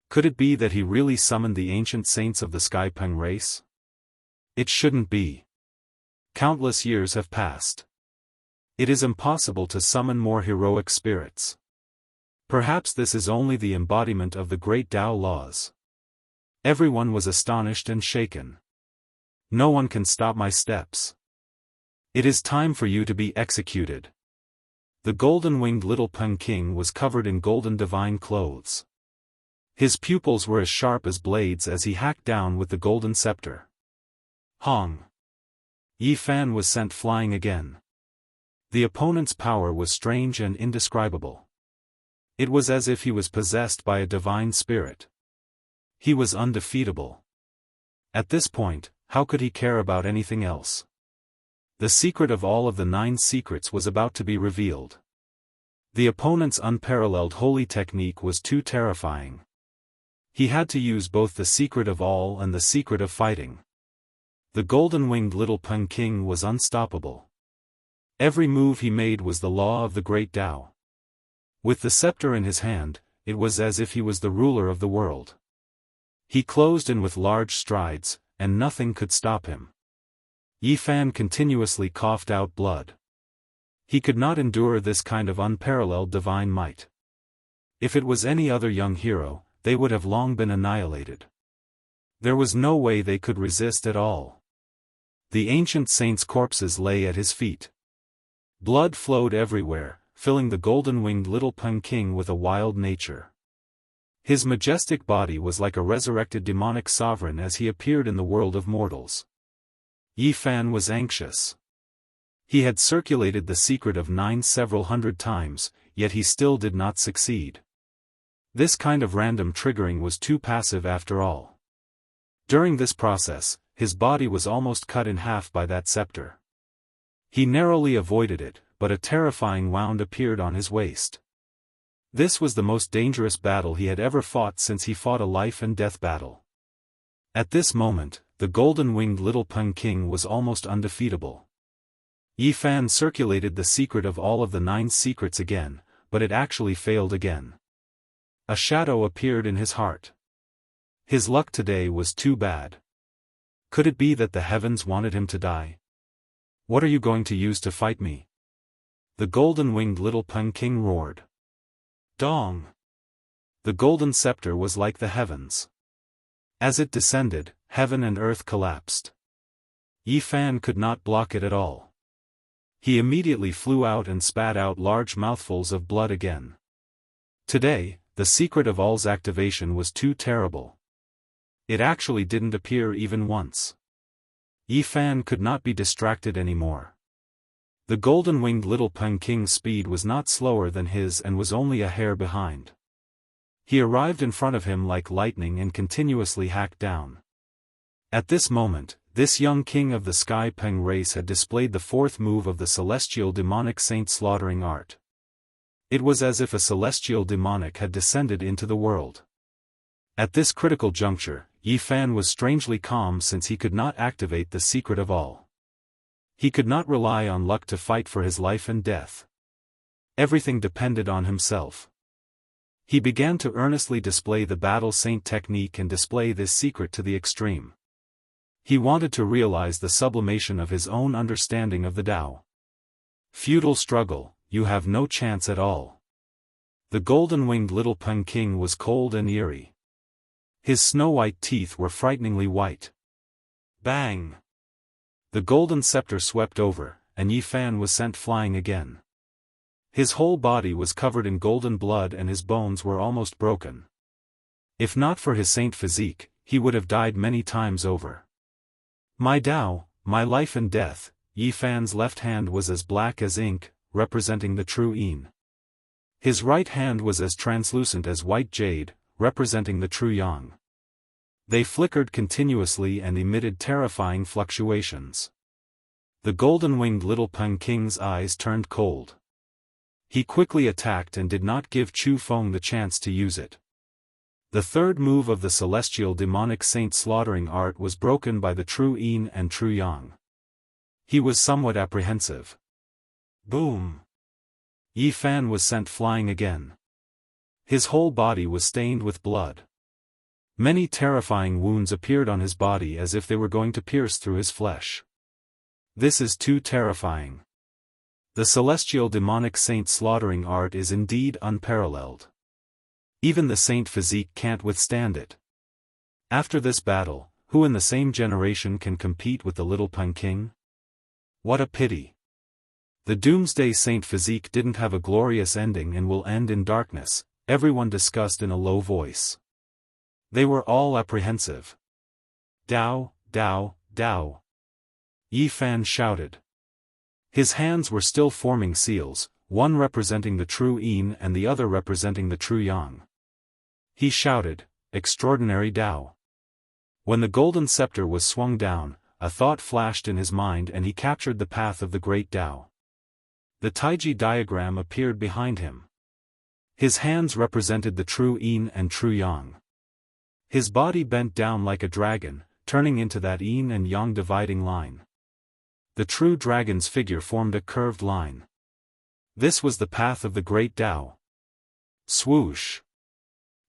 Speaker 1: Could it be that he really summoned the ancient saints of the Sky Peng race? It shouldn't be. Countless years have passed. It is impossible to summon more heroic spirits. Perhaps this is only the embodiment of the great Tao laws. Everyone was astonished and shaken. No one can stop my steps. It is time for you to be executed. The golden-winged little Peng King was covered in golden divine clothes. His pupils were as sharp as blades as he hacked down with the golden scepter. Hong! Yifan was sent flying again. The opponent's power was strange and indescribable. It was as if he was possessed by a divine spirit. He was undefeatable. At this point, how could he care about anything else? The secret of all of the 9 secrets was about to be revealed. The opponent's unparalleled holy technique was too terrifying. He had to use both the secret of all and the secret of fighting. The golden-winged little Peng King was unstoppable. Every move he made was the law of the great Tao. With the scepter in his hand, it was as if he was the ruler of the world. He closed in with large strides, and nothing could stop him. Yi Fan continuously coughed out blood. He could not endure this kind of unparalleled divine might. If it was any other young hero, they would have long been annihilated. There was no way they could resist at all. The ancient saints' corpses lay at his feet. Blood flowed everywhere, filling the golden-winged little Peng King with a wild nature. His majestic body was like a resurrected demonic sovereign as he appeared in the world of mortals. Yi Fan was anxious. He had circulated the secret of 9 several hundred times, yet he still did not succeed. This kind of random triggering was too passive after all. During this process, his body was almost cut in half by that scepter. He narrowly avoided it, but a terrifying wound appeared on his waist. This was the most dangerous battle he had ever fought since he fought a life-and-death battle. At this moment, the golden-winged little Peng King was almost undefeatable. Yi Fan circulated the secret of all of the 9 secrets again, but it actually failed again. A shadow appeared in his heart. His luck today was too bad. Could it be that the heavens wanted him to die? What are you going to use to fight me? The golden-winged little Peng King roared. Dong! The golden scepter was like the heavens. As it descended, heaven and earth collapsed. Yi Fan could not block it at all. He immediately flew out and spat out large mouthfuls of blood again. Today, the secret of all's activation was too terrible. It actually didn't appear even once. Yi Fan could not be distracted anymore. The golden-winged little Peng King's speed was not slower than his and was only a hair behind. He arrived in front of him like lightning and continuously hacked down. At this moment, this young king of the Sky Peng race had displayed the 4th move of the celestial demonic saint slaughtering art. It was as if a celestial demonic had descended into the world. At this critical juncture, Yi Fan was strangely calm since he could not activate the secret of all. He could not rely on luck to fight for his life and death. Everything depended on himself. He began to earnestly display the battle saint technique and display this secret to the extreme. He wanted to realize the sublimation of his own understanding of the Tao. Futile struggle, you have no chance at all. The golden-winged little Peng King was cold and eerie. His snow-white teeth were frighteningly white. Bang! The golden scepter swept over, and Yi Fan was sent flying again. His whole body was covered in golden blood and his bones were almost broken. If not for his saint physique, he would have died many times over. My Tao, my life and death. Yi Fan's left hand was as black as ink, representing the true Yin. His right hand was as translucent as white jade, representing the true Yang. They flickered continuously and emitted terrifying fluctuations. The golden-winged little Peng King's eyes turned cold. He quickly attacked and did not give Chu Feng the chance to use it. The 3rd move of the celestial demonic saint slaughtering art was broken by the true Yin and true Yang. He was somewhat apprehensive. Boom! Yi Fan was sent flying again. His whole body was stained with blood. Many terrifying wounds appeared on his body as if they were going to pierce through his flesh. This is too terrifying. The celestial demonic saint slaughtering art is indeed unparalleled. Even the saint physique can't withstand it. After this battle, who in the same generation can compete with the little Peng King? What a pity. The doomsday saint physique didn't have a glorious ending and will end in darkness, everyone discussed in a low voice. They were all apprehensive. Dao, Dao, Dao! Yi Fan shouted. His hands were still forming seals, one representing the true Yin and the other representing the true Yang. He shouted, Extraordinary Dao! When the golden scepter was swung down, a thought flashed in his mind and he captured the path of the great Tao. The Taiji diagram appeared behind him. His hands represented the true Yin and true Yang. His body bent down like a dragon, turning into that yin and yang dividing line. The true dragon's figure formed a curved line. This was the path of the great Tao. Swoosh!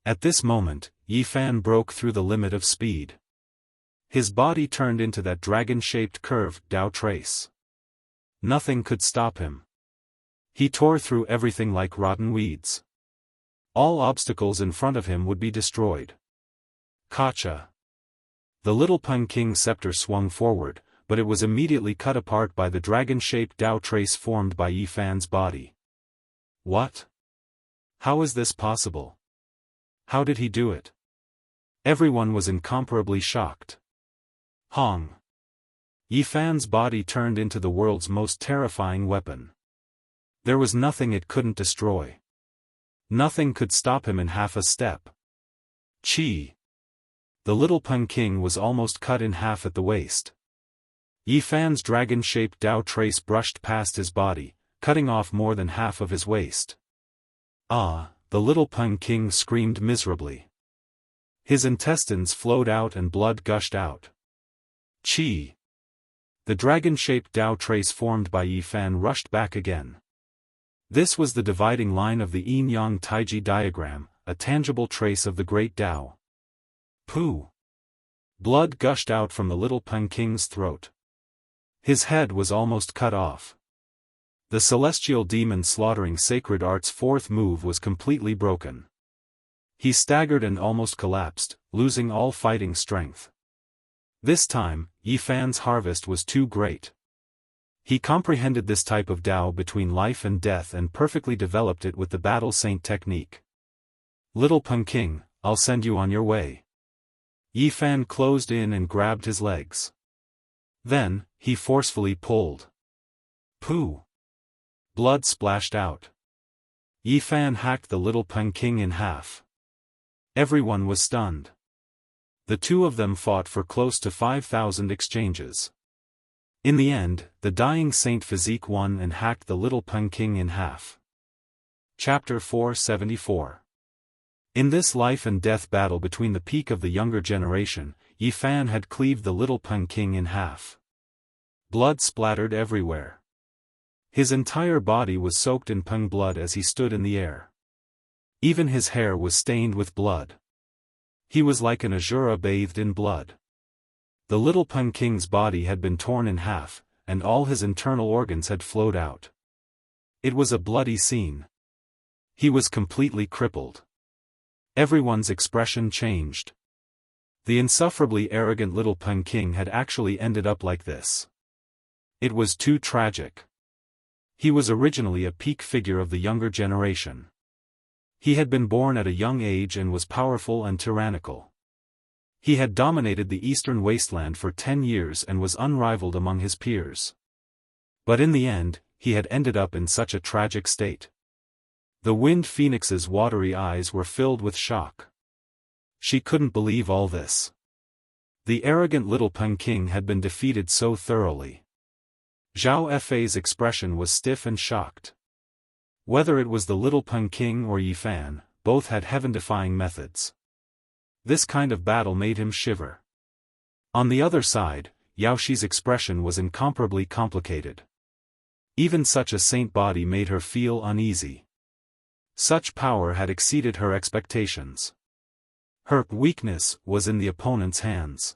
Speaker 1: At this moment, Yi Fan broke through the limit of speed. His body turned into that dragon-shaped curved Tao trace. Nothing could stop him. He tore through everything like rotten weeds. All obstacles in front of him would be destroyed. Kacha! The little Peking scepter swung forward, but it was immediately cut apart by the dragon-shaped Tao trace formed by Yi Fan's body. What? How is this possible? How did he do it? Everyone was incomparably shocked. Hong! Yi Fan's body turned into the world's most terrifying weapon. There was nothing it couldn't destroy. Nothing could stop him in half a step. Chi! The little Peking was almost cut in half at the waist. Yi Fan's dragon-shaped Tao trace brushed past his body, cutting off more than half of his waist. Ah! The little Peking screamed miserably. His intestines flowed out and blood gushed out. Chi! The dragon-shaped Tao trace formed by Yi Fan rushed back again. This was the dividing line of the yin-yang taiji diagram, a tangible trace of the great Tao. Pooh! Blood gushed out from the little Peking's throat. His head was almost cut off. The celestial demon slaughtering sacred art's fourth move was completely broken. He staggered and almost collapsed, losing all fighting strength. This time, Yi Fan's harvest was too great. He comprehended this type of Tao between life and death and perfectly developed it with the battle saint technique. Little Peking, I'll send you on your way. Yi Fan closed in and grabbed his legs. Then, he forcefully pulled. Pooh! Blood splashed out. Yi Fan hacked the little Peking in half. Everyone was stunned. The two of them fought for close to 5,000 exchanges. In the end, the dying saint physique won and hacked the little Peking in half. Chapter 474. In this life and death battle between the peak of the younger generation, Yi Fan had cleaved the little Peking in half. Blood splattered everywhere. His entire body was soaked in Peng blood as he stood in the air. Even his hair was stained with blood. He was like an Asura bathed in blood. The little Peking's body had been torn in half, and all his internal organs had flowed out. It was a bloody scene. He was completely crippled. Everyone's expression changed. The insufferably arrogant little Peking had actually ended up like this. It was too tragic. He was originally a peak figure of the younger generation. He had been born at a young age and was powerful and tyrannical. He had dominated the eastern wasteland for 10 years and was unrivaled among his peers. But in the end, he had ended up in such a tragic state. The Wind Phoenix's watery eyes were filled with shock. She couldn't believe all this. The arrogant little Peking had been defeated so thoroughly. Zhao Fei's expression was stiff and shocked. Whether it was the little Peking or Yi Fan, both had heaven-defying methods. This kind of battle made him shiver. On the other side, Yao Shi's expression was incomparably complicated. Even such a saint body made her feel uneasy. Such power had exceeded her expectations. Her weakness was in the opponent's hands.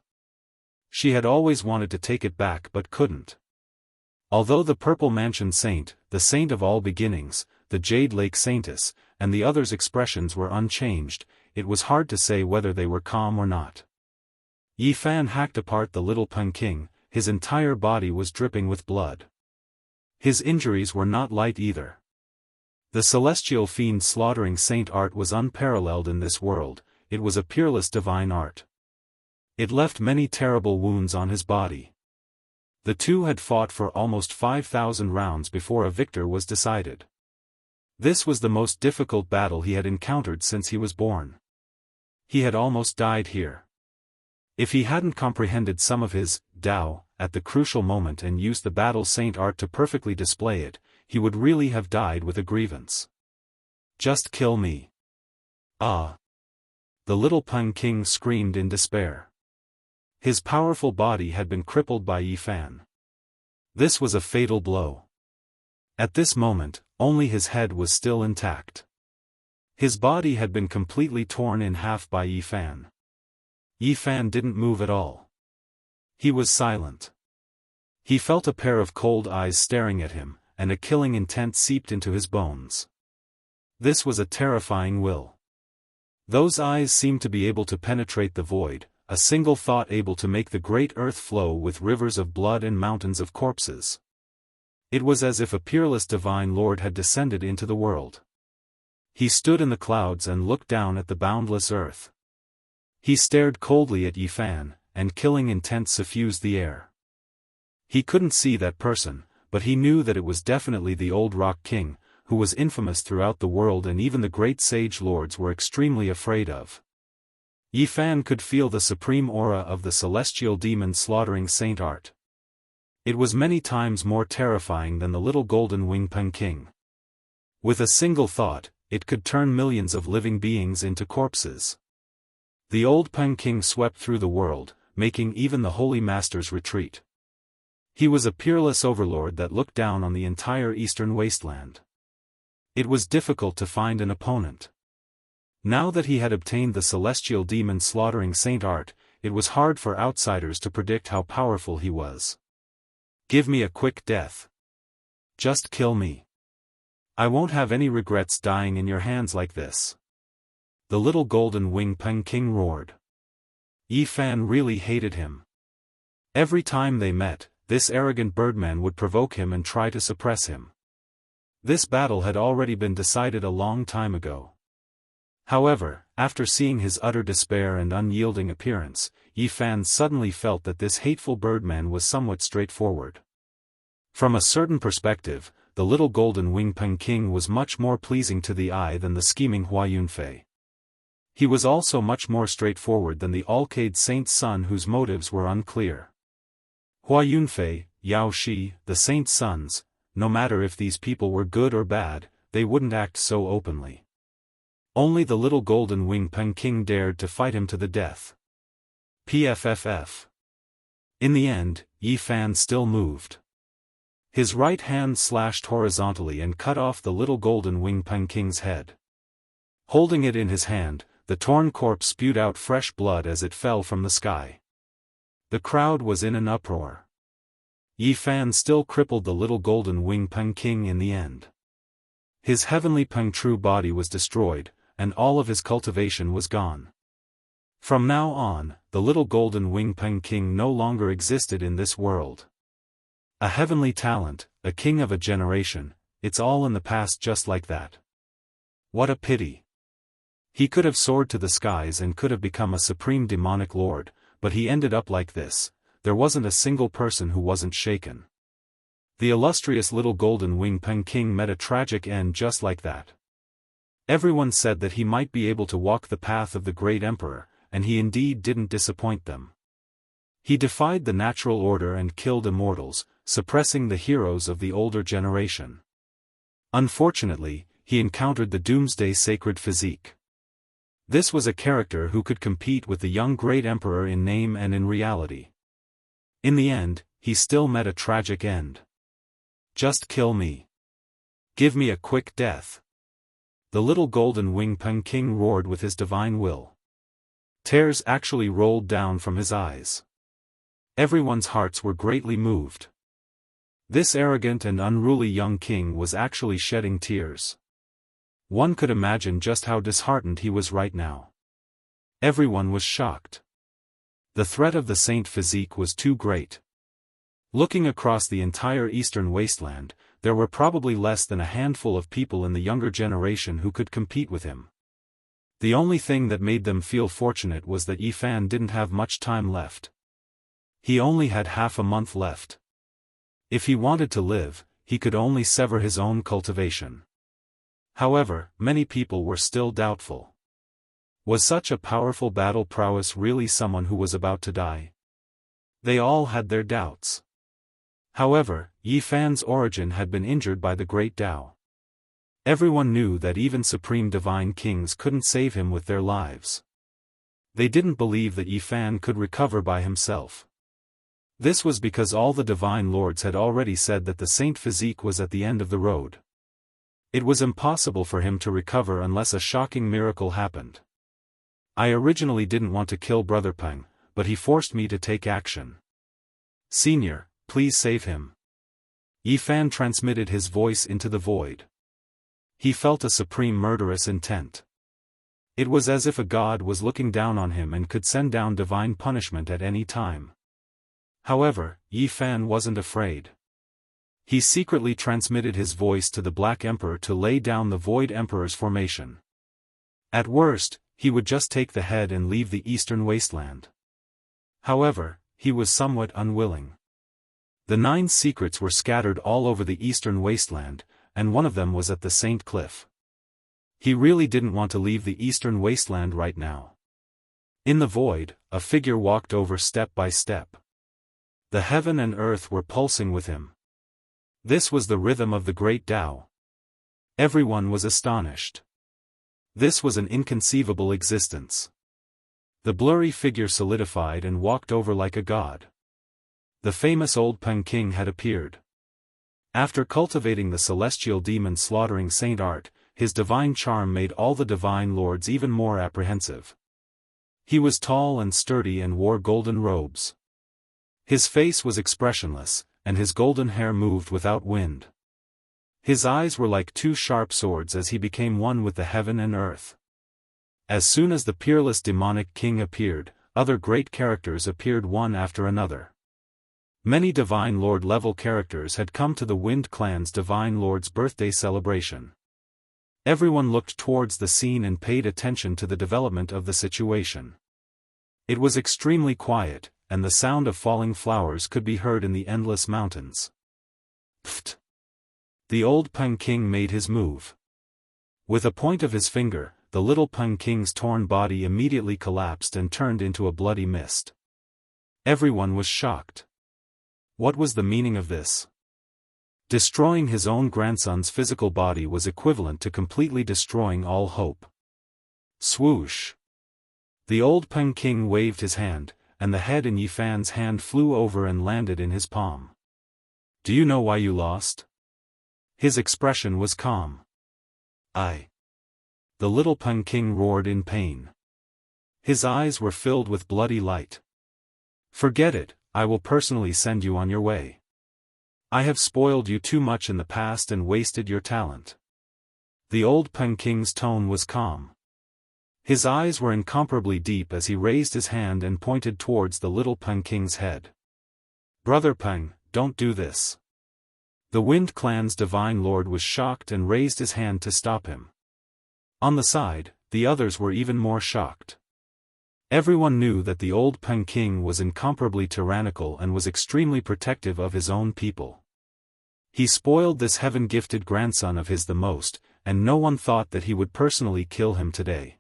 Speaker 1: She had always wanted to take it back but couldn't. Although the Purple Mansion Saint, the saint of all beginnings, the Jade Lake Saintess, and the others' expressions were unchanged, it was hard to say whether they were calm or not. Yi Fan hacked apart the little Peking, his entire body was dripping with blood. His injuries were not light either. The celestial fiend slaughtering saint art was unparalleled in this world, it was a peerless divine art. It left many terrible wounds on his body. The two had fought for almost 5,000 rounds before a victor was decided. This was the most difficult battle he had encountered since he was born. He had almost died here. If he hadn't comprehended some of his Tao at the crucial moment and used the battle saint art to perfectly display it, he would really have died with a grievance. Just kill me. Ah! the little Peng King screamed in despair. His powerful body had been crippled by Yi Fan. This was a fatal blow. At this moment, only his head was still intact. His body had been completely torn in half by Yi Fan. Yi Fan didn't move at all. He was silent. He felt a pair of cold eyes staring at him, and a killing intent seeped into his bones. This was a terrifying will. Those eyes seemed to be able to penetrate the void, a single thought able to make the great earth flow with rivers of blood and mountains of corpses. It was as if a peerless divine lord had descended into the world. He stood in the clouds and looked down at the boundless earth. He stared coldly at Yi Fan, and killing intent suffused the air. He couldn't see that person, but he knew that it was definitely the old Rock King, who was infamous throughout the world and even the great sage lords were extremely afraid of. Yi Fan could feel the supreme aura of the celestial demon slaughtering Saint Art. It was many times more terrifying than the little golden wing Peng King. With a single thought, it could turn millions of living beings into corpses. The old Peng King swept through the world, making even the holy masters retreat. He was a peerless overlord that looked down on the entire eastern wasteland. It was difficult to find an opponent. Now that he had obtained the celestial demon slaughtering Saint Art, it was hard for outsiders to predict how powerful he was. Give me a quick death. Just kill me. I won't have any regrets dying in your hands like this. The little golden wing Peng King roared. Yi Fan really hated him. Every time they met, this arrogant birdman would provoke him and try to suppress him. This battle had already been decided a long time ago. However, after seeing his utter despair and unyielding appearance, Yi Fan suddenly felt that this hateful birdman was somewhat straightforward. From a certain perspective, the little golden wing Peng King was much more pleasing to the eye than the scheming Hua Yunfei. He was also much more straightforward than the Alcade Saint's son whose motives were unclear. Hua Yunfei, Yao Shi, the Saint's sons, no matter if these people were good or bad, they wouldn't act so openly. Only the little golden wing Peng King dared to fight him to the death. PFFF. In the end, Yi Fan still moved. His right hand slashed horizontally and cut off the little golden wing Peng King's head. Holding it in his hand, the torn corpse spewed out fresh blood as it fell from the sky. The crowd was in an uproar. Yi Fan still crippled the little golden wing Peng King in the end. His heavenly Peng Tru body was destroyed, and all of his cultivation was gone. From now on, the little golden wing Peng King no longer existed in this world. A heavenly talent, a king of a generation, it's all in the past just like that. What a pity. He could have soared to the skies and could have become a supreme demonic lord, but he ended up like this. There wasn't a single person who wasn't shaken. The illustrious little golden wing Peng King met a tragic end just like that. Everyone said that he might be able to walk the path of the great emperor, and he indeed didn't disappoint them. He defied the natural order and killed immortals, suppressing the heroes of the older generation. Unfortunately, he encountered the doomsday sacred physique. This was a character who could compete with the young great emperor in name and in reality. In the end, he still met a tragic end. Just kill me. Give me a quick death. The little golden wing Peng King roared with his divine will. Tears actually rolled down from his eyes. Everyone's hearts were greatly moved. This arrogant and unruly young king was actually shedding tears. One could imagine just how disheartened he was right now. Everyone was shocked. The threat of the saint physique was too great. Looking across the entire eastern wasteland, there were probably less than a handful of people in the younger generation who could compete with him. The only thing that made them feel fortunate was that Yi Fan didn't have much time left. He only had half a month left. If he wanted to live, he could only sever his own cultivation. However, many people were still doubtful. Was such a powerful battle prowess really someone who was about to die? They all had their doubts. However, Yi Fan's origin had been injured by the great Tao. Everyone knew that even supreme divine kings couldn't save him with their lives. They didn't believe that Yi Fan could recover by himself. This was because all the divine lords had already said that the saint physique was at the end of the road. It was impossible for him to recover unless a shocking miracle happened. I originally didn't want to kill Brother Peng, but he forced me to take action. Senior, please save him. Yi Fan transmitted his voice into the void. He felt a supreme murderous intent. It was as if a god was looking down on him and could send down divine punishment at any time. However, Yi Fan wasn't afraid. He secretly transmitted his voice to the Black Emperor to lay down the Void Emperor's formation. At worst, he would just take the head and leave the eastern wasteland. However, he was somewhat unwilling. The 9 secrets were scattered all over the eastern wasteland, and one of them was at the Saint Cliff. He really didn't want to leave the eastern wasteland right now. In the void, a figure walked over step by step. The heaven and earth were pulsing with him. This was the rhythm of the great Tao. Everyone was astonished. This was an inconceivable existence. The blurry figure solidified and walked over like a god. The famous old Peng King had appeared. After cultivating the celestial demon slaughtering Saint Art, his divine charm made all the divine lords even more apprehensive. He was tall and sturdy and wore golden robes. His face was expressionless, and his golden hair moved without wind. His eyes were like 2 sharp swords as he became one with the heaven and earth. As soon as the peerless demonic king appeared, other great characters appeared one after another. Many Divine Lord-level characters had come to the Wind Clan's Divine Lord's birthday celebration. Everyone looked towards the scene and paid attention to the development of the situation. It was extremely quiet, and the sound of falling flowers could be heard in the endless mountains. Pfft! The old Peng King made his move. With a point of his finger, the little Peng King's torn body immediately collapsed and turned into a bloody mist. Everyone was shocked. What was the meaning of this? Destroying his own grandson's physical body was equivalent to completely destroying all hope. Swoosh! The old Peng King waved his hand, and the head in Yi Fan's hand flew over and landed in his palm. Do you know why you lost? His expression was calm. The little Peng King roared in pain. His eyes were filled with bloody light. Forget it, I will personally send you on your way. I have spoiled you too much in the past and wasted your talent. The old Peng King's tone was calm. His eyes were incomparably deep as he raised his hand and pointed towards the little Peng King's head. Brother Peng, don't do this. The Wind Clan's Divine Lord was shocked and raised his hand to stop him. On the side, the others were even more shocked. Everyone knew that the old Peng King was incomparably tyrannical and was extremely protective of his own people. He spoiled this heaven-gifted grandson of his the most, and no one thought that he would personally kill him today.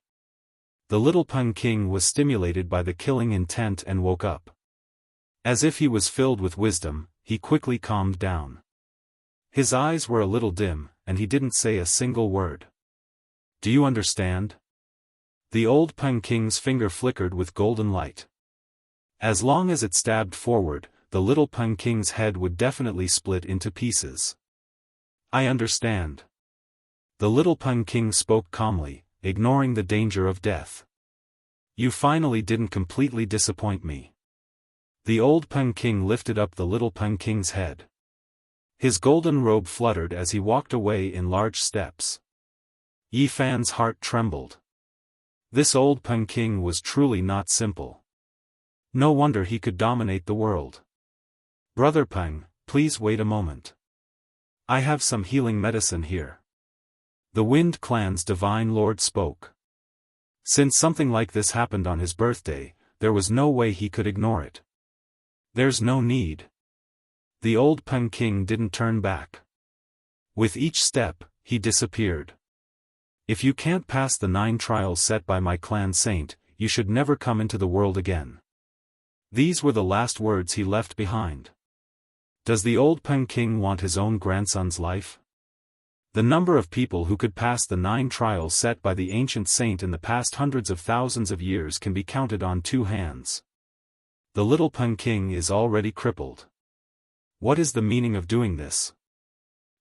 Speaker 1: The little Peng King was stimulated by the killing intent and woke up. As if he was filled with wisdom, he quickly calmed down. His eyes were a little dim, and he didn't say a single word. Do you understand? The old Peng King's finger flickered with golden light. As long as it stabbed forward, the little Peng King's head would definitely split into pieces. I understand. The little Peng King spoke calmly, ignoring the danger of death. You finally didn't completely disappoint me. The old Peng King lifted up the little Peng King's head. His golden robe fluttered as he walked away in large steps. Yi Fan's heart trembled. This old Peng King was truly not simple. No wonder he could dominate the world. Brother Peng, please wait a moment. I have some healing medicine here. The Wind Clan's Divine Lord spoke. Since something like this happened on his birthday, there was no way he could ignore it. There's no need. The old Peng King didn't turn back. With each step, he disappeared. If you can't pass the 9 trials set by my clan saint, you should never come into the world again. These were the last words he left behind. Does the old Peng King want his own grandson's life? The number of people who could pass the 9 trials set by the ancient saint in the past hundreds of thousands of years can be counted on 2 hands. The little Peking is already crippled. What is the meaning of doing this?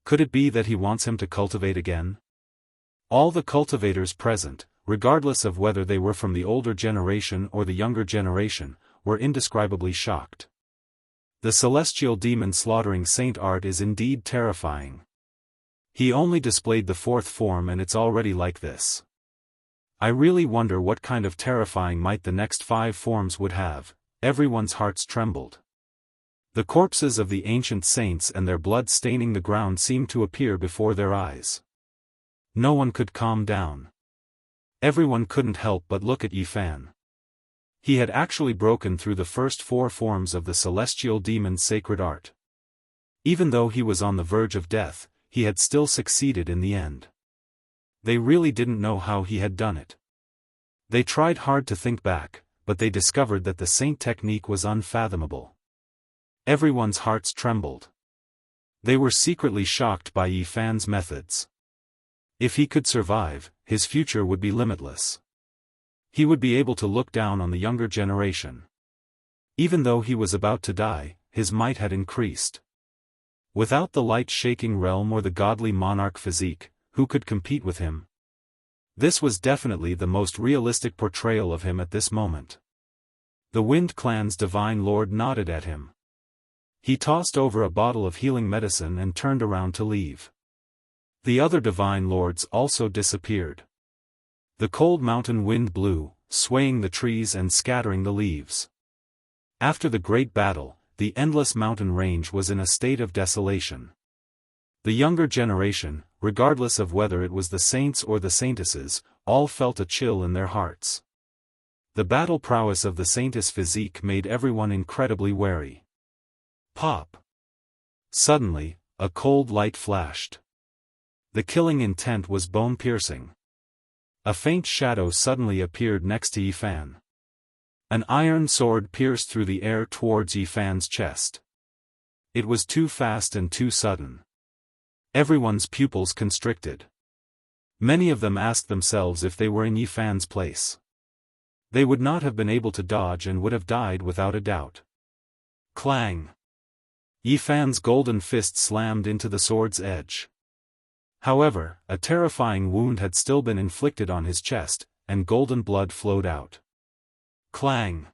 Speaker 1: Could it be that he wants him to cultivate again? All the cultivators present, regardless of whether they were from the older generation or the younger generation, were indescribably shocked. The celestial demon slaughtering saint art is indeed terrifying. He only displayed the 4th form and it's already like this. I really wonder what kind of terrifying might the next 5 forms would have. Everyone's hearts trembled. The corpses of the ancient saints and their blood staining the ground seemed to appear before their eyes. No one could calm down. Everyone couldn't help but look at Yifan. He had actually broken through the first 4 forms of the celestial demon's sacred art. Even though he was on the verge of death, he had still succeeded in the end. They really didn't know how he had done it. They tried hard to think back, but they discovered that the saint technique was unfathomable. Everyone's hearts trembled. They were secretly shocked by Yifan's methods. If he could survive, his future would be limitless. He would be able to look down on the younger generation. Even though he was about to die, his might had increased. Without the light-shaking realm or the godly monarch physique, who could compete with him? This was definitely the most realistic portrayal of him at this moment. The Wind Clan's divine lord nodded at him. He tossed over a bottle of healing medicine and turned around to leave. The other divine lords also disappeared. The cold mountain wind blew, swaying the trees and scattering the leaves. After the great battle, the endless mountain range was in a state of desolation. The younger generation, regardless of whether it was the saints or the saintesses, all felt a chill in their hearts. The battle prowess of the saintess physique made everyone incredibly wary. Pop! Suddenly, a cold light flashed. The killing intent was bone-piercing. A faint shadow suddenly appeared next to Yifan. An iron sword pierced through the air towards Yifan's chest. It was too fast and too sudden. Everyone's pupils constricted. Many of them asked themselves if they were in Yifan's place. They would not have been able to dodge and would have died without a doubt. Clang! Yifan's golden fist slammed into the sword's edge. However, a terrifying wound had still been inflicted on his chest, and golden blood flowed out. Clang!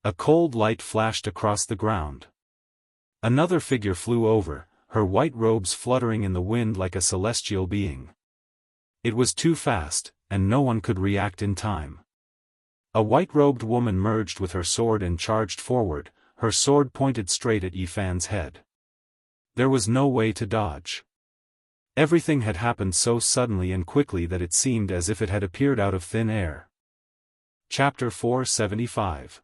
Speaker 1: A cold light flashed across the ground. Another figure flew over, her white robes fluttering in the wind like a celestial being. It was too fast, and no one could react in time. A white-robed woman merged with her sword and charged forward, her sword pointed straight at Yifan's head. There was no way to dodge. Everything had happened so suddenly and quickly that it seemed as if it had appeared out of thin air. Chapter 475.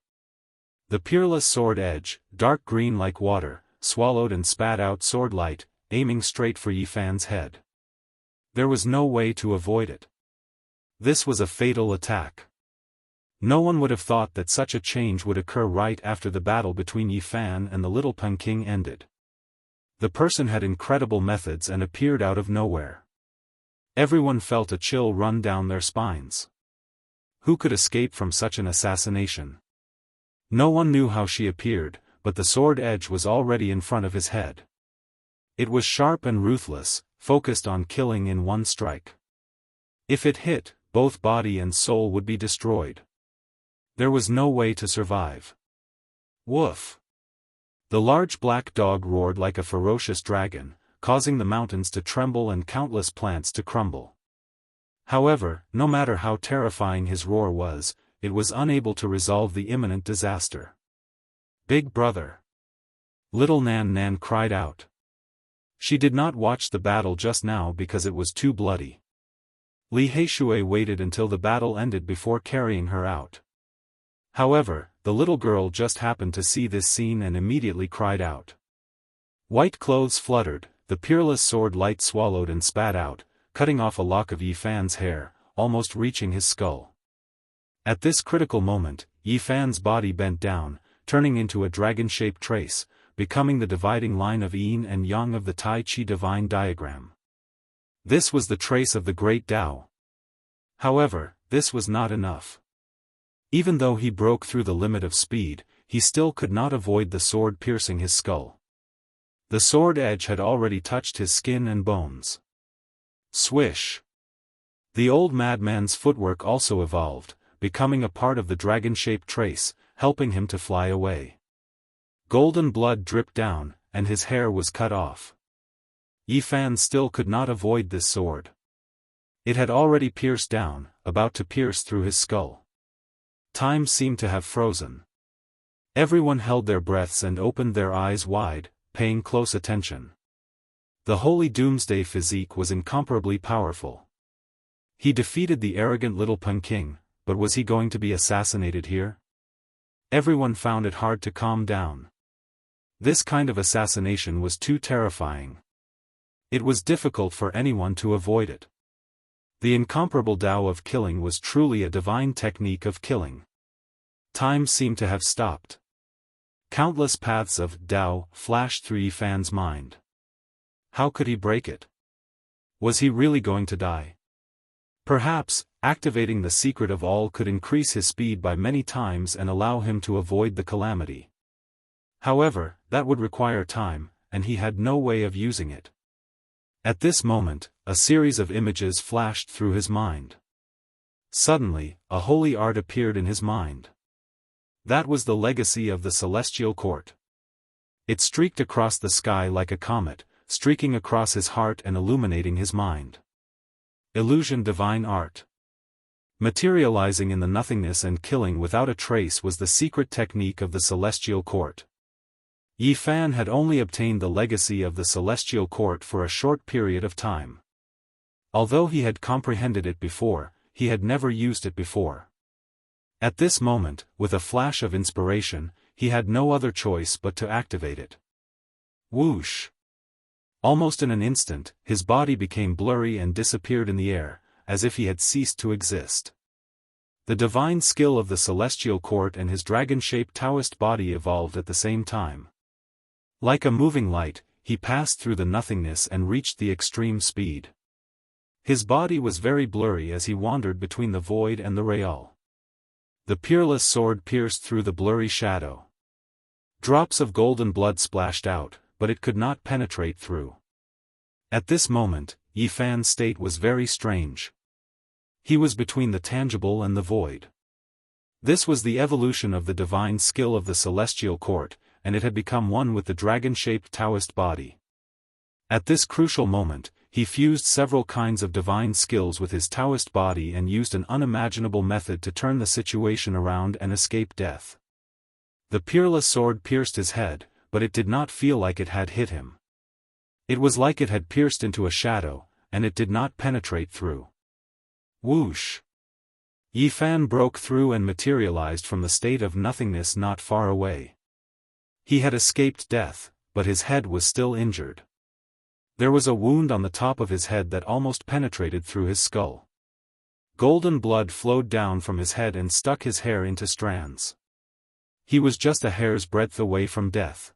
Speaker 1: The peerless sword edge, dark green like water, swallowed and spat out sword light, aiming straight for Yifan's head. There was no way to avoid it. This was a fatal attack. No one would have thought that such a change would occur right after the battle between Yifan and the little Peking ended. The person had incredible methods and appeared out of nowhere. Everyone felt a chill run down their spines. Who could escape from such an assassination? No one knew how she appeared, but the sword edge was already in front of his head. It was sharp and ruthless, focused on killing in one strike. If it hit, both body and soul would be destroyed. There was no way to survive. Woof! The large black dog roared like a ferocious dragon, causing the mountains to tremble and countless plants to crumble. However, no matter how terrifying his roar was, it was unable to resolve the imminent disaster. Big brother! Little Nan Nan cried out. She did not watch the battle just now because it was too bloody. Li Heishui waited until the battle ended before carrying her out. However, the little girl just happened to see this scene and immediately cried out. White clothes fluttered, the peerless sword light swallowed and spat out, cutting off a lock of Yifan's hair, almost reaching his skull. At this critical moment, Yifan's body bent down, turning into a dragon-shaped trace, becoming the dividing line of yin and yang of the Tai Chi divine diagram. This was the trace of the great Tao. However, this was not enough. Even though he broke through the limit of speed, he still could not avoid the sword piercing his skull. The sword edge had already touched his skin and bones. Swish! The old madman's footwork also evolved, becoming a part of the dragon-shaped trace, helping him to fly away. Golden blood dripped down, and his hair was cut off. Yi Fan still could not avoid this sword. It had already pierced down, about to pierce through his skull. Time seemed to have frozen. Everyone held their breaths and opened their eyes wide, paying close attention. The holy doomsday physique was incomparably powerful. He defeated the arrogant little Peking, but was he going to be assassinated here? Everyone found it hard to calm down. This kind of assassination was too terrifying. It was difficult for anyone to avoid it. The incomparable Tao of killing was truly a divine technique of killing. Time seemed to have stopped. Countless paths of Tao flashed through Yi Fan's mind. How could he break it? Was he really going to die? Perhaps, activating the secret of all could increase his speed by many times and allow him to avoid the calamity. However, that would require time, and he had no way of using it. At this moment, a series of images flashed through his mind. Suddenly, a holy art appeared in his mind. That was the legacy of the celestial court. It streaked across the sky like a comet, streaking across his heart and illuminating his mind. Illusion divine art. Materializing in the nothingness and killing without a trace was the secret technique of the celestial court. Yi Fan had only obtained the legacy of the celestial court for a short period of time. Although he had comprehended it before, he had never used it before. At this moment, with a flash of inspiration, he had no other choice but to activate it. Whoosh! Almost in an instant, his body became blurry and disappeared in the air, as if he had ceased to exist. The divine skill of the celestial court and his dragon-shaped Taoist body evolved at the same time. Like a moving light, he passed through the nothingness and reached the extreme speed. His body was very blurry as he wandered between the void and the real. The peerless sword pierced through the blurry shadow. Drops of golden blood splashed out, but it could not penetrate through. At this moment, Yi Fan's state was very strange. He was between the tangible and the void. This was the evolution of the divine skill of the celestial court, and it had become one with the dragon-shaped Taoist body. At this crucial moment, he fused several kinds of divine skills with his Taoist body and used an unimaginable method to turn the situation around and escape death. The peerless sword pierced his head, but it did not feel like it had hit him. It was like it had pierced into a shadow, and it did not penetrate through. Whoosh! Yi Fan broke through and materialized from the state of nothingness not far away. He had escaped death, but his head was still injured. There was a wound on the top of his head that almost penetrated through his skull. Golden blood flowed down from his head and stuck his hair into strands. He was just a hair's breadth away from death.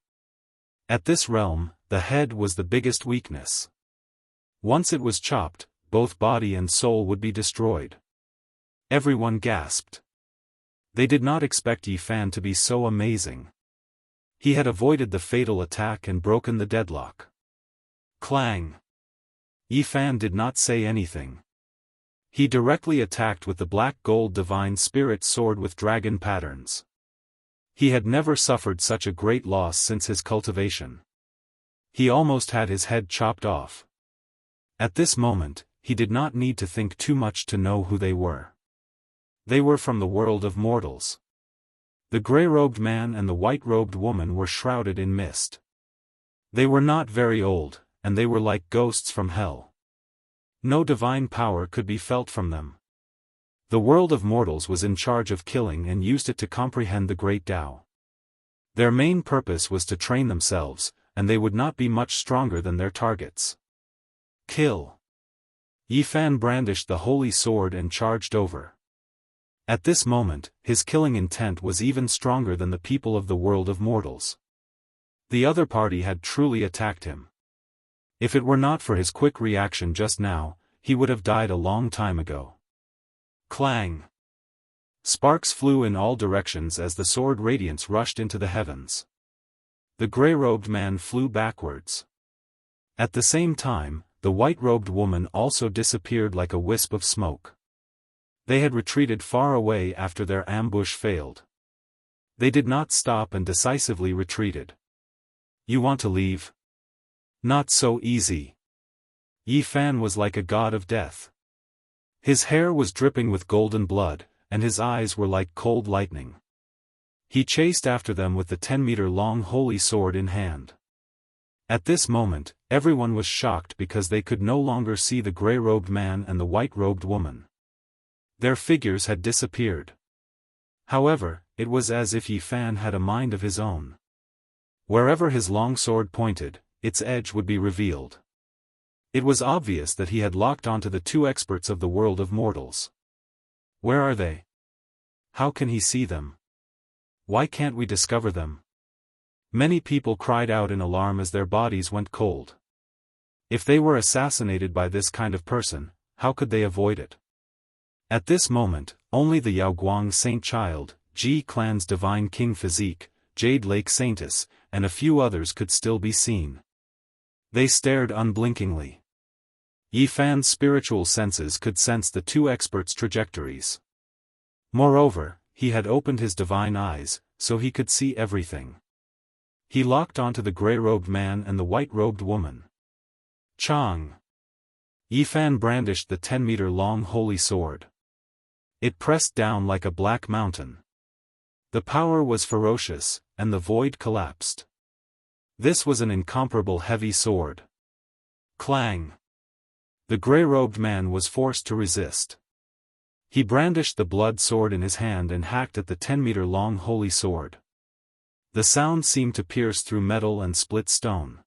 Speaker 1: At this realm, the head was the biggest weakness. Once it was chopped, both body and soul would be destroyed. Everyone gasped. They did not expect Yi Fan to be so amazing. He had avoided the fatal attack and broken the deadlock. Clang! Yi Fan did not say anything. He directly attacked with the black gold divine spirit sword with dragon patterns. He had never suffered such a great loss since his cultivation. He almost had his head chopped off. At this moment, he did not need to think too much to know who they were. They were from the world of mortals. The gray-robed man and the white-robed woman were shrouded in mist. They were not very old, and they were like ghosts from hell. No divine power could be felt from them. The world of mortals was in charge of killing and used it to comprehend the great Tao. Their main purpose was to train themselves, and they would not be much stronger than their targets. Kill! Yi Fan brandished the holy sword and charged over. At this moment, his killing intent was even stronger than the people of the world of mortals. The other party had truly attacked him. If it were not for his quick reaction just now, he would have died a long time ago. Clang! Sparks flew in all directions as the sword radiance rushed into the heavens. The gray-robed man flew backwards. At the same time, the white-robed woman also disappeared like a wisp of smoke. They had retreated far away after their ambush failed. They did not stop and decisively retreated. You want to leave? Not so easy. Yi Fan was like a god of death. His hair was dripping with golden blood, and his eyes were like cold lightning. He chased after them with the 10-meter-long holy sword in hand. At this moment, everyone was shocked because they could no longer see the gray-robed man and the white-robed woman. Their figures had disappeared. However, it was as if Yi Fan had a mind of his own. Wherever his long sword pointed, its edge would be revealed. It was obvious that he had locked onto the two experts of the world of mortals. Where are they? How can he see them? Why can't we discover them? Many people cried out in alarm as their bodies went cold. If they were assassinated by this kind of person, how could they avoid it? At this moment, only the Yaoguang Saint Child, Ji Clan's Divine King Physique, Jade Lake Saintess, and a few others could still be seen. They stared unblinkingly. Yi Fan's spiritual senses could sense the two experts' trajectories. Moreover, he had opened his divine eyes, so he could see everything. He locked onto the gray-robed man and the white-robed woman. Chang! Yi Fan brandished the 10-meter-long holy sword. It pressed down like a black mountain. The power was ferocious, and the void collapsed. This was an incomparable heavy sword. Clang! The gray-robed man was forced to resist. He brandished the blood sword in his hand and hacked at the 10-meter-long holy sword. The sound seemed to pierce through metal and split stone.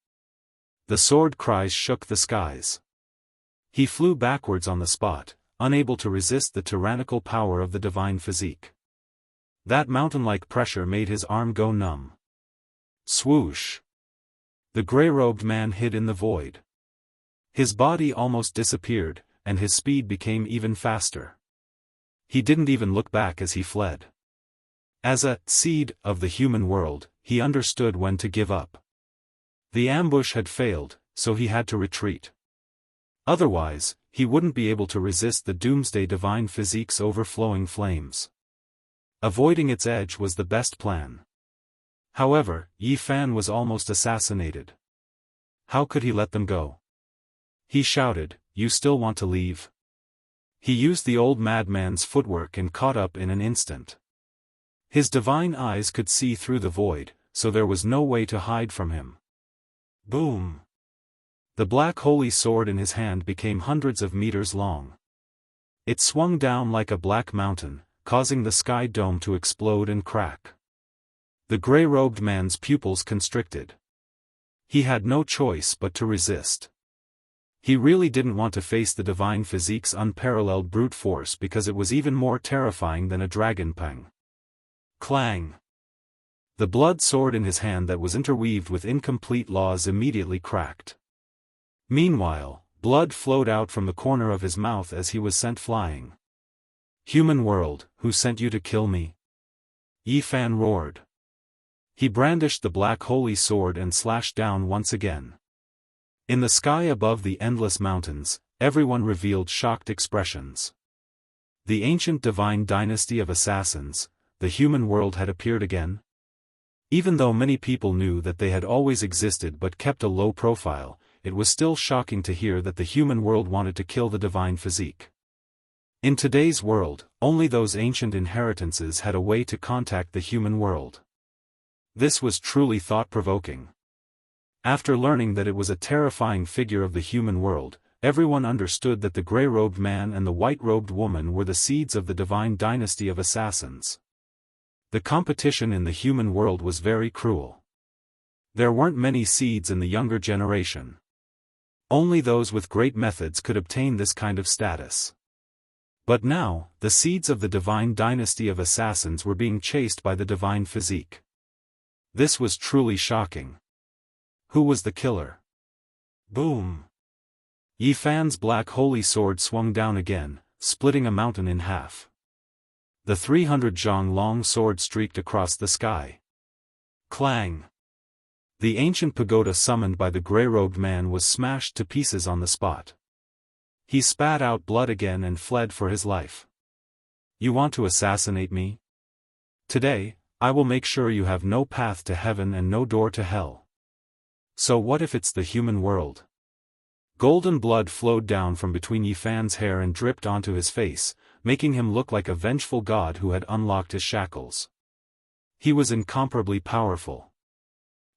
Speaker 1: The sword cries shook the skies. He flew backwards on the spot, unable to resist the tyrannical power of the divine physique. That mountain-like pressure made his arm go numb. Swoosh! The gray-robed man hid in the void. His body almost disappeared, and his speed became even faster. He didn't even look back as he fled. As a seed of the human world, he understood when to give up. The ambush had failed, so he had to retreat. Otherwise, he wouldn't be able to resist the doomsday divine physique's overflowing flames. Avoiding its edge was the best plan. However, Yi Fan was almost assassinated. How could he let them go? He shouted, "You still want to leave?" He used the old madman's footwork and caught up in an instant. His divine eyes could see through the void, so there was no way to hide from him. Boom! The black holy sword in his hand became hundreds of meters long. It swung down like a black mountain, causing the sky dome to explode and crack. The gray-robed man's pupils constricted. He had no choice but to resist. He really didn't want to face the divine physique's unparalleled brute force because it was even more terrifying than a dragon pang. Clang! The blood sword in his hand that was interweaved with incomplete laws immediately cracked. Meanwhile, blood flowed out from the corner of his mouth as he was sent flying. "Human world, who sent you to kill me?" Yi Fan roared. He brandished the black holy sword and slashed down once again. In the sky above the endless mountains, everyone revealed shocked expressions. The ancient divine dynasty of assassins, the human world had appeared again. Even though many people knew that they had always existed but kept a low profile, it was still shocking to hear that the human world wanted to kill the divine physique. In today's world, only those ancient inheritances had a way to contact the human world. This was truly thought-provoking. After learning that it was a terrifying figure of the human world, everyone understood that the gray-robed man and the white-robed woman were the seeds of the divine dynasty of assassins. The competition in the human world was very cruel. There weren't many seeds in the younger generation. Only those with great methods could obtain this kind of status. But now, the seeds of the divine dynasty of assassins were being chased by the divine physique. This was truly shocking. Who was the killer? Boom! Yi Fan's black holy sword swung down again, splitting a mountain in half. The 300 zhang long sword streaked across the sky. Clang! The ancient pagoda summoned by the grey-robed man was smashed to pieces on the spot. He spat out blood again and fled for his life. You want to assassinate me? Today, I will make sure you have no path to heaven and no door to hell. So what if it's the human world? Golden blood flowed down from between Yi Fan's hair and dripped onto his face, making him look like a vengeful god who had unlocked his shackles. He was incomparably powerful.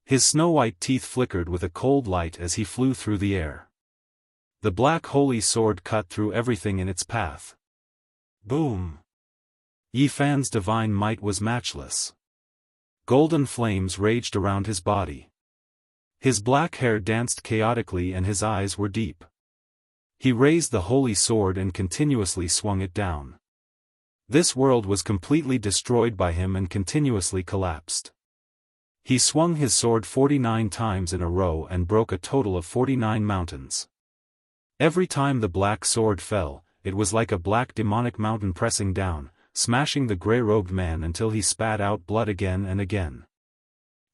Speaker 1: His snow-white teeth flickered with a cold light as he flew through the air. The black holy sword cut through everything in its path. Boom! Yi Fan's divine might was matchless. Golden flames raged around his body. His black hair danced chaotically and his eyes were deep. He raised the holy sword and continuously swung it down. This world was completely destroyed by him and continuously collapsed. He swung his sword 49 times in a row and broke a total of 49 mountains. Every time the black sword fell, it was like a black demonic mountain pressing down, smashing the grey-robed man until he spat out blood again and again.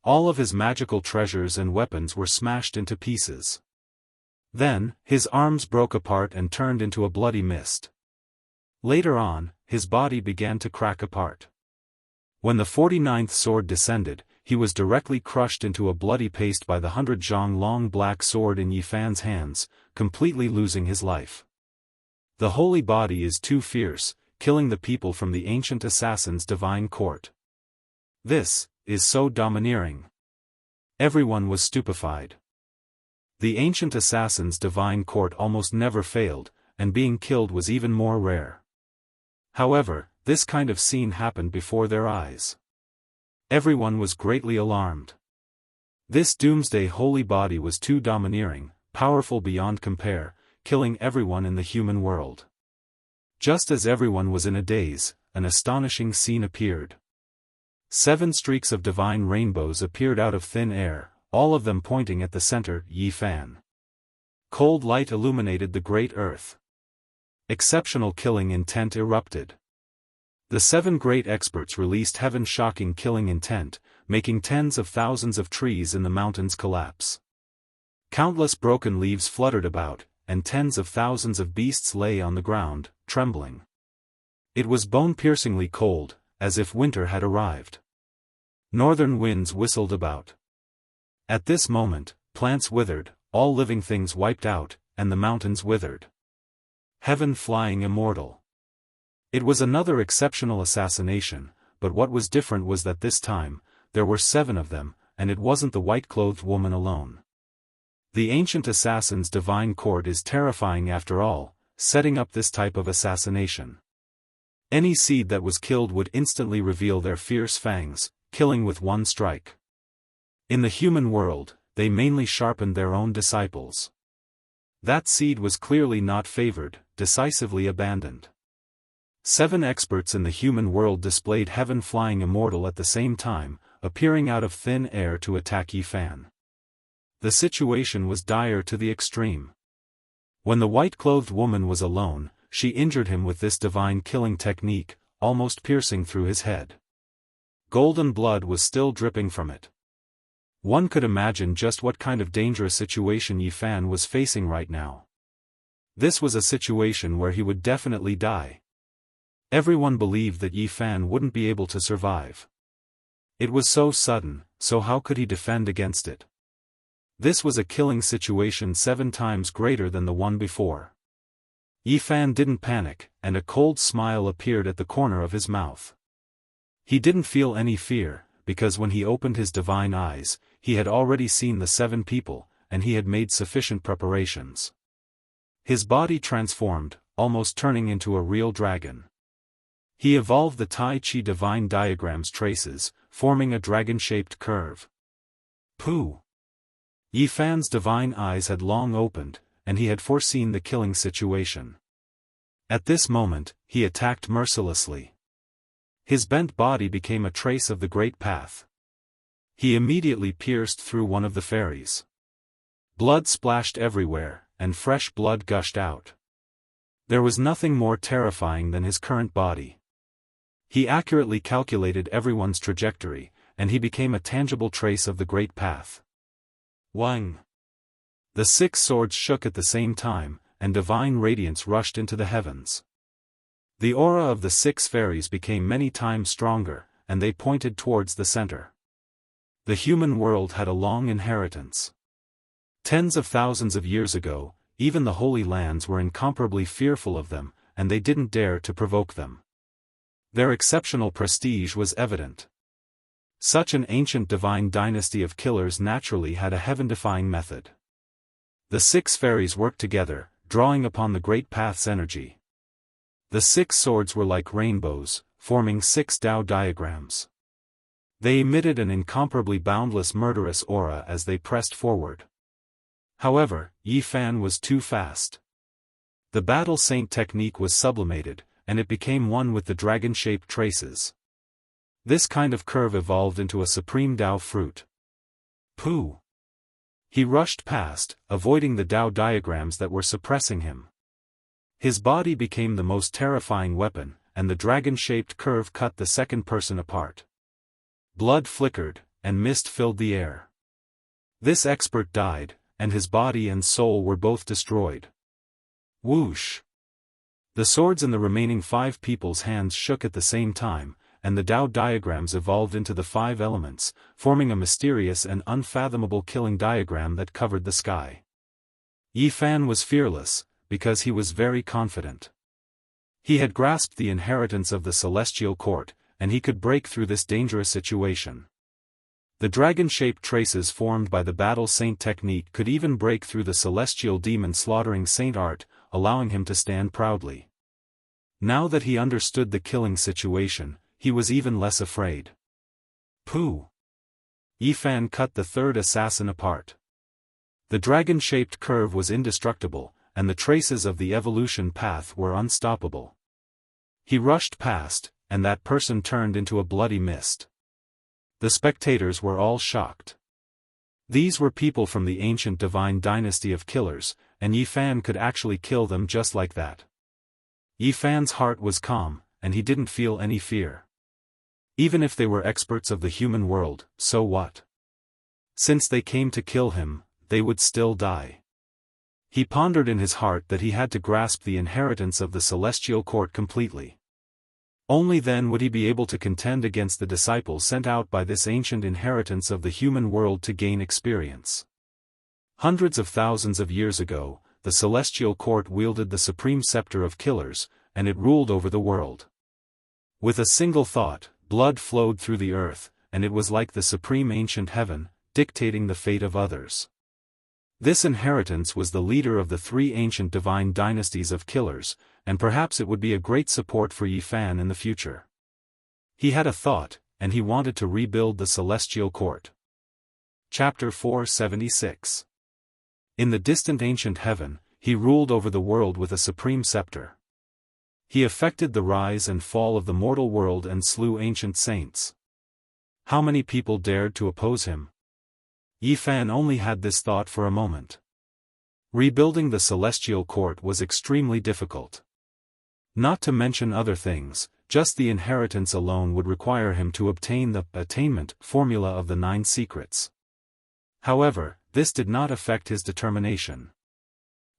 Speaker 1: All of his magical treasures and weapons were smashed into pieces. Then, his arms broke apart and turned into a bloody mist. Later on, his body began to crack apart. When the 49th sword descended, he was directly crushed into a bloody paste by the 100 zhang long black sword in Yi Fan's hands, completely losing his life. The holy body is too fierce, killing the people from the ancient assassin's divine court. This is so domineering. Everyone was stupefied. The ancient assassin's divine court almost never failed, and being killed was even more rare. However, this kind of scene happened before their eyes. Everyone was greatly alarmed. This doomsday holy body was too domineering, powerful beyond compare, killing everyone in the human world. Just as everyone was in a daze, an astonishing scene appeared. 7 streaks of divine rainbows appeared out of thin air, all of them pointing at the center, Yi Fan. Cold light illuminated the great earth. Exceptional killing intent erupted. The 7 great experts released heaven's shocking killing intent, making tens of thousands of trees in the mountains collapse. Countless broken leaves fluttered about, and tens of thousands of beasts lay on the ground, trembling. It was bone-piercingly cold, as if winter had arrived. Northern winds whistled about. At this moment, plants withered, all living things wiped out, and the mountains withered. Heaven flying immortal. It was another exceptional assassination, but what was different was that this time, there were 7 of them, and it wasn't the white-clothed woman alone. The ancient assassin's divine court is terrifying after all, setting up this type of assassination. Any seed that was killed would instantly reveal their fierce fangs, killing with one strike. In the human world, they mainly sharpened their own disciples. That seed was clearly not favored, decisively abandoned. 7 experts in the human world displayed heaven flying immortal at the same time, appearing out of thin air to attack Yi Fan. The situation was dire to the extreme. When the white-clothed woman was alone, she injured him with this divine killing technique, almost piercing through his head. Golden blood was still dripping from it. One could imagine just what kind of dangerous situation Yi Fan was facing right now. This was a situation where he would definitely die. Everyone believed that Yi Fan wouldn't be able to survive. It was so sudden, so how could he defend against it? This was a killing situation 7 times greater than the one before. Yi Fan didn't panic, and a cold smile appeared at the corner of his mouth. He didn't feel any fear, because when he opened his divine eyes, he had already seen the 7 people, and he had made sufficient preparations. His body transformed, almost turning into a real dragon. He evolved the Tai Chi divine diagram's traces, forming a dragon-shaped curve. Pooh! Yi Fan's divine eyes had long opened, and he had foreseen the killing situation. At this moment, he attacked mercilessly. His bent body became a trace of the great path. He immediately pierced through one of the fairies. Blood splashed everywhere, and fresh blood gushed out. There was nothing more terrifying than his current body. He accurately calculated everyone's trajectory, and he became a tangible trace of the great path. Wang! The 6 swords shook at the same time, and divine radiance rushed into the heavens. The aura of the 6 fairies became many times stronger, and they pointed towards the center. The human world had a long inheritance. Tens of thousands of years ago, even the Holy Lands were incomparably fearful of them, and they didn't dare to provoke them. Their exceptional prestige was evident. Such an ancient divine dynasty of killers naturally had a heaven-defying method. The 6 fairies worked together, drawing upon the great path's energy. The 6 swords were like rainbows, forming 6 Tao diagrams. They emitted an incomparably boundless murderous aura as they pressed forward. However, Yi Fan was too fast. The battle saint technique was sublimated, and it became one with the dragon-shaped traces. This kind of curve evolved into a supreme Tao fruit. Pooh! He rushed past, avoiding the Tao diagrams that were suppressing him. His body became the most terrifying weapon, and the dragon-shaped curve cut the second person apart. Blood flickered, and mist filled the air. This expert died, and his body and soul were both destroyed. Whoosh! The swords in the remaining 5 people's hands shook at the same time, and the Tao diagrams evolved into the 5 elements, forming a mysterious and unfathomable killing diagram that covered the sky. Yi Fan was fearless, because he was very confident. He had grasped the inheritance of the celestial court, and he could break through this dangerous situation. The dragon-shaped traces formed by the battle saint technique could even break through the celestial demon slaughtering saint art, allowing him to stand proudly. Now that he understood the killing situation, he was even less afraid. Pooh! Yi Fan cut the 3rd assassin apart. The dragon-shaped curve was indestructible, and the traces of the evolution path were unstoppable. He rushed past, and that person turned into a bloody mist. The spectators were all shocked. These were people from the ancient divine dynasty of killers, and Yi Fan could actually kill them just like that. Yi Fan's heart was calm, and he didn't feel any fear. Even if they were experts of the human world, so what? Since they came to kill him, they would still die. He pondered in his heart that he had to grasp the inheritance of the celestial court completely. Only then would he be able to contend against the disciples sent out by this ancient inheritance of the human world to gain experience. Hundreds of thousands of years ago, the celestial court wielded the supreme scepter of killers, and it ruled over the world. With a single thought, blood flowed through the earth, and it was like the supreme ancient heaven, dictating the fate of others. This inheritance was the leader of the 3 ancient divine dynasties of killers, and perhaps it would be a great support for Yi Fan in the future. He had a thought, and he wanted to rebuild the celestial court. Chapter 476. In the distant ancient heaven, he ruled over the world with a supreme scepter. He effected the rise and fall of the mortal world and slew ancient saints. How many people dared to oppose him? Yi Fan only had this thought for a moment. Rebuilding the celestial court was extremely difficult. Not to mention other things, just the inheritance alone would require him to obtain the attainment formula of the 9 secrets. However, this did not affect his determination.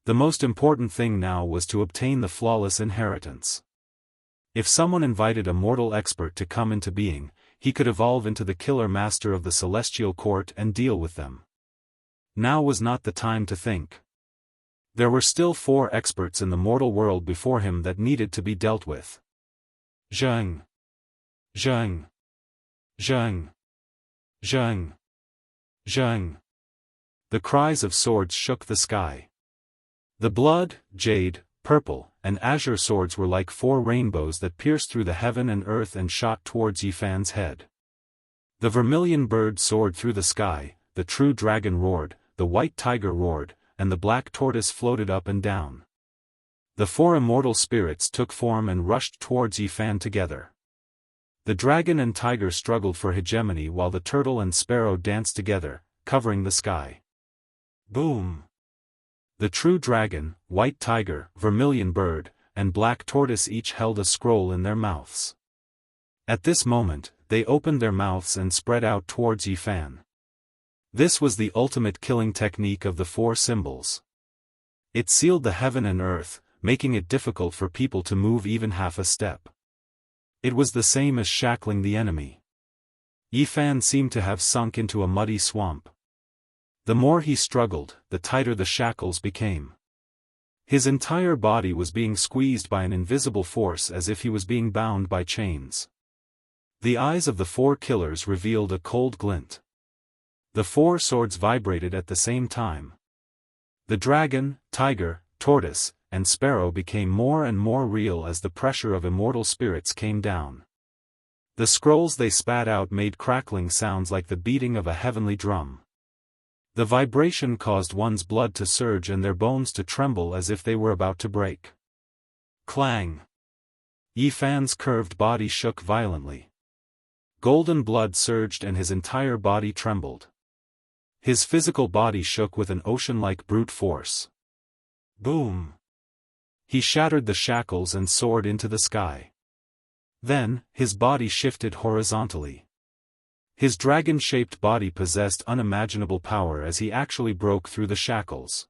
Speaker 1: The most important thing now was to obtain the flawless inheritance. If someone invited a mortal expert to come into being, he could evolve into the killer master of the celestial court and deal with them. Now was not the time to think. There were still 4 experts in the mortal world before him that needed to be dealt with. Zheng! Zheng! Zheng! Zheng! Zheng! The cries of swords shook the sky. The blood, jade, purple, and azure swords were like 4 rainbows that pierced through the heaven and earth and shot towards Yi Fan's head. The vermilion bird soared through the sky, the true dragon roared, the white tiger roared, and the black tortoise floated up and down. The 4 immortal spirits took form and rushed towards Yi Fan together. The dragon and tiger struggled for hegemony while the turtle and sparrow danced together, covering the sky. Boom! The true dragon, white tiger, vermilion bird, and black tortoise each held a scroll in their mouths. At this moment, they opened their mouths and spread out towards Yifan. This was the ultimate killing technique of the four symbols. It sealed the heaven and earth, making it difficult for people to move even half a step. It was the same as shackling the enemy. Yifan seemed to have sunk into a muddy swamp. The more he struggled, the tighter the shackles became. His entire body was being squeezed by an invisible force as if he was being bound by chains. The eyes of the four killers revealed a cold glint. The four swords vibrated at the same time. The dragon, tiger, tortoise, and sparrow became more and more real as the pressure of immortal spirits came down. The scrolls they spat out made crackling sounds like the beating of a heavenly drum. The vibration caused one's blood to surge and their bones to tremble as if they were about to break. Clang! Yifan's curved body shook violently. Golden blood surged and his entire body trembled. His physical body shook with an ocean-like brute force. Boom! He shattered the shackles and soared into the sky. Then, his body shifted horizontally. His dragon-shaped body possessed unimaginable power as he actually broke through the shackles.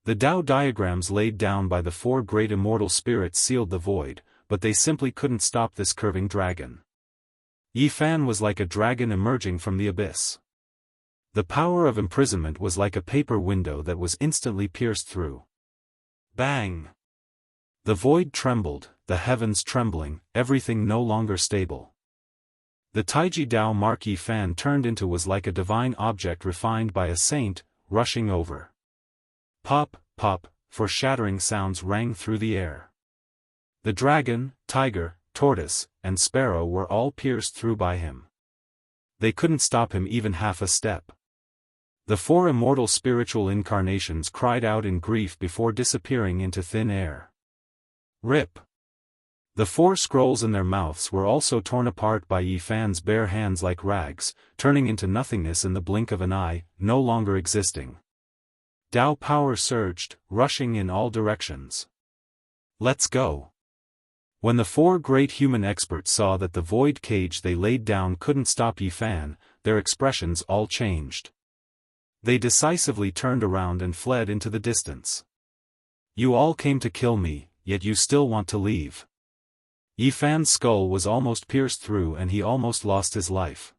Speaker 1: The Tao diagrams laid down by the four great immortal spirits sealed the void, but they simply couldn't stop this curving dragon. Yifan was like a dragon emerging from the abyss. The power of imprisonment was like a paper window that was instantly pierced through. Bang! The void trembled, the heavens trembling, everything no longer stable. The Taiji Dao mark Yifan turned into was like a divine object refined by a saint, rushing over. Pop, pop, for shattering sounds rang through the air. The dragon, tiger, tortoise, and sparrow were all pierced through by him. They couldn't stop him even half a step. The four immortal spiritual incarnations cried out in grief before disappearing into thin air. Rip! The four scrolls in their mouths were also torn apart by Yifan's bare hands like rags, turning into nothingness in the blink of an eye, no longer existing. Tao power surged, rushing in all directions. Let's go! When the four great human experts saw that the void cage they laid down couldn't stop Yifan, their expressions all changed. They decisively turned around and fled into the distance. You all came to kill me, yet you still want to leave. Yifan's skull was almost pierced through and he almost lost his life.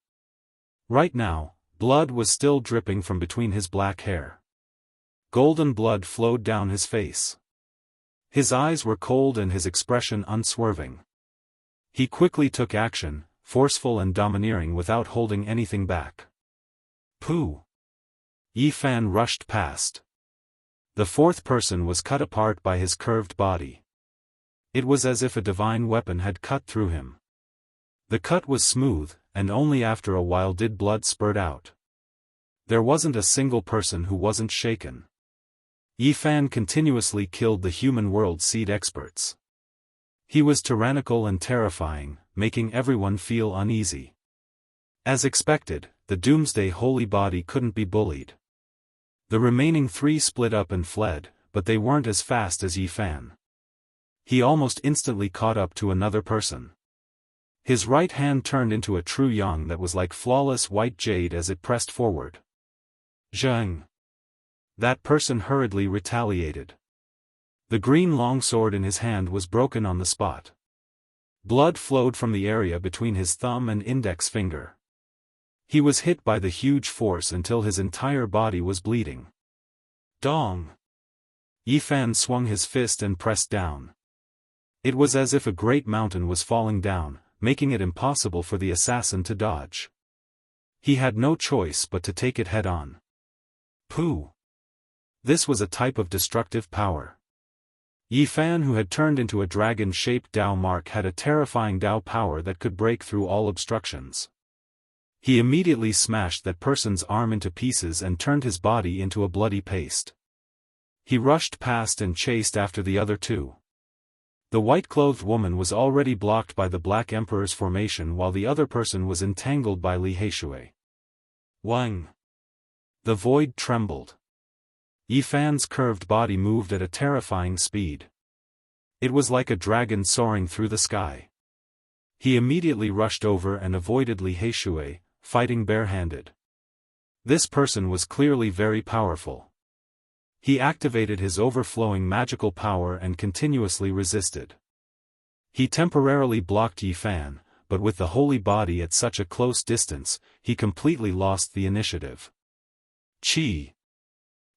Speaker 1: Right now, blood was still dripping from between his black hair. Golden blood flowed down his face. His eyes were cold and his expression unswerving. He quickly took action, forceful and domineering without holding anything back. Pooh! Yifan rushed past. The fourth person was cut apart by his curved body. It was as if a divine weapon had cut through him. The cut was smooth, and only after a while did blood spurt out. There wasn't a single person who wasn't shaken. Yifan continuously killed the human world seed experts. He was tyrannical and terrifying, making everyone feel uneasy. As expected, the Doomsday Holy Body couldn't be bullied. The remaining three split up and fled, but they weren't as fast as Yifan. He almost instantly caught up to another person. His right hand turned into a true yang that was like flawless white jade as it pressed forward. Zheng! That person hurriedly retaliated. The green longsword in his hand was broken on the spot. Blood flowed from the area between his thumb and index finger. He was hit by the huge force until his entire body was bleeding. Dong! Yifan swung his fist and pressed down. It was as if a great mountain was falling down, making it impossible for the assassin to dodge. He had no choice but to take it head-on. Pooh! This was a type of destructive power. Yifan, who had turned into a dragon-shaped Dao mark, had a terrifying Dao power that could break through all obstructions. He immediately smashed that person's arm into pieces and turned his body into a bloody paste. He rushed past and chased after the other two. The white-clothed woman was already blocked by the Black Emperor's formation while the other person was entangled by Li Heishui. Wang! The void trembled. Yi Fan's curved body moved at a terrifying speed. It was like a dragon soaring through the sky. He immediately rushed over and avoided Li Heishui, fighting barehanded. This person was clearly very powerful. He activated his overflowing magical power and continuously resisted. He temporarily blocked Yi Fan, but with the holy body at such a close distance, he completely lost the initiative. Chi!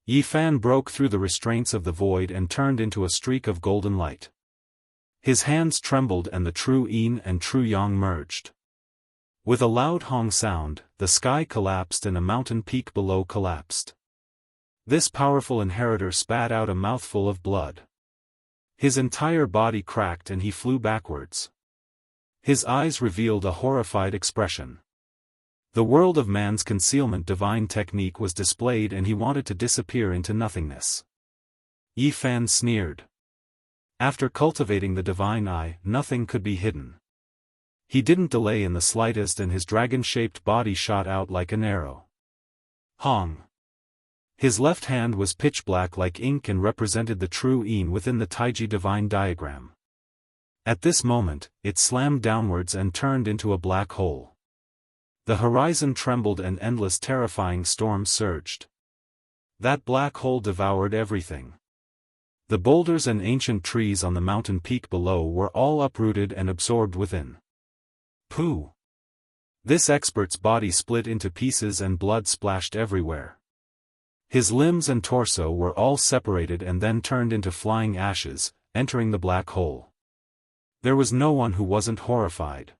Speaker 1: Yi Fan broke through the restraints of the void and turned into a streak of golden light. His hands trembled and the true yin and true yang merged. With a loud hong sound, the sky collapsed and a mountain peak below collapsed. This powerful inheritor spat out a mouthful of blood. His entire body cracked and he flew backwards. His eyes revealed a horrified expression. The world of man's concealment divine technique was displayed and he wanted to disappear into nothingness. Yi Fan sneered. After cultivating the divine eye, nothing could be hidden. He didn't delay in the slightest and his dragon-shaped body shot out like an arrow. Hong! His left hand was pitch black like ink and represented the true yin within the Taiji divine diagram. At this moment, it slammed downwards and turned into a black hole. The horizon trembled and endless terrifying storms surged. That black hole devoured everything. The boulders and ancient trees on the mountain peak below were all uprooted and absorbed within. Pooh! This expert's body split into pieces and blood splashed everywhere. His limbs and torso were all separated and then turned into flying ashes, entering the black hole. There was no one who wasn't horrified.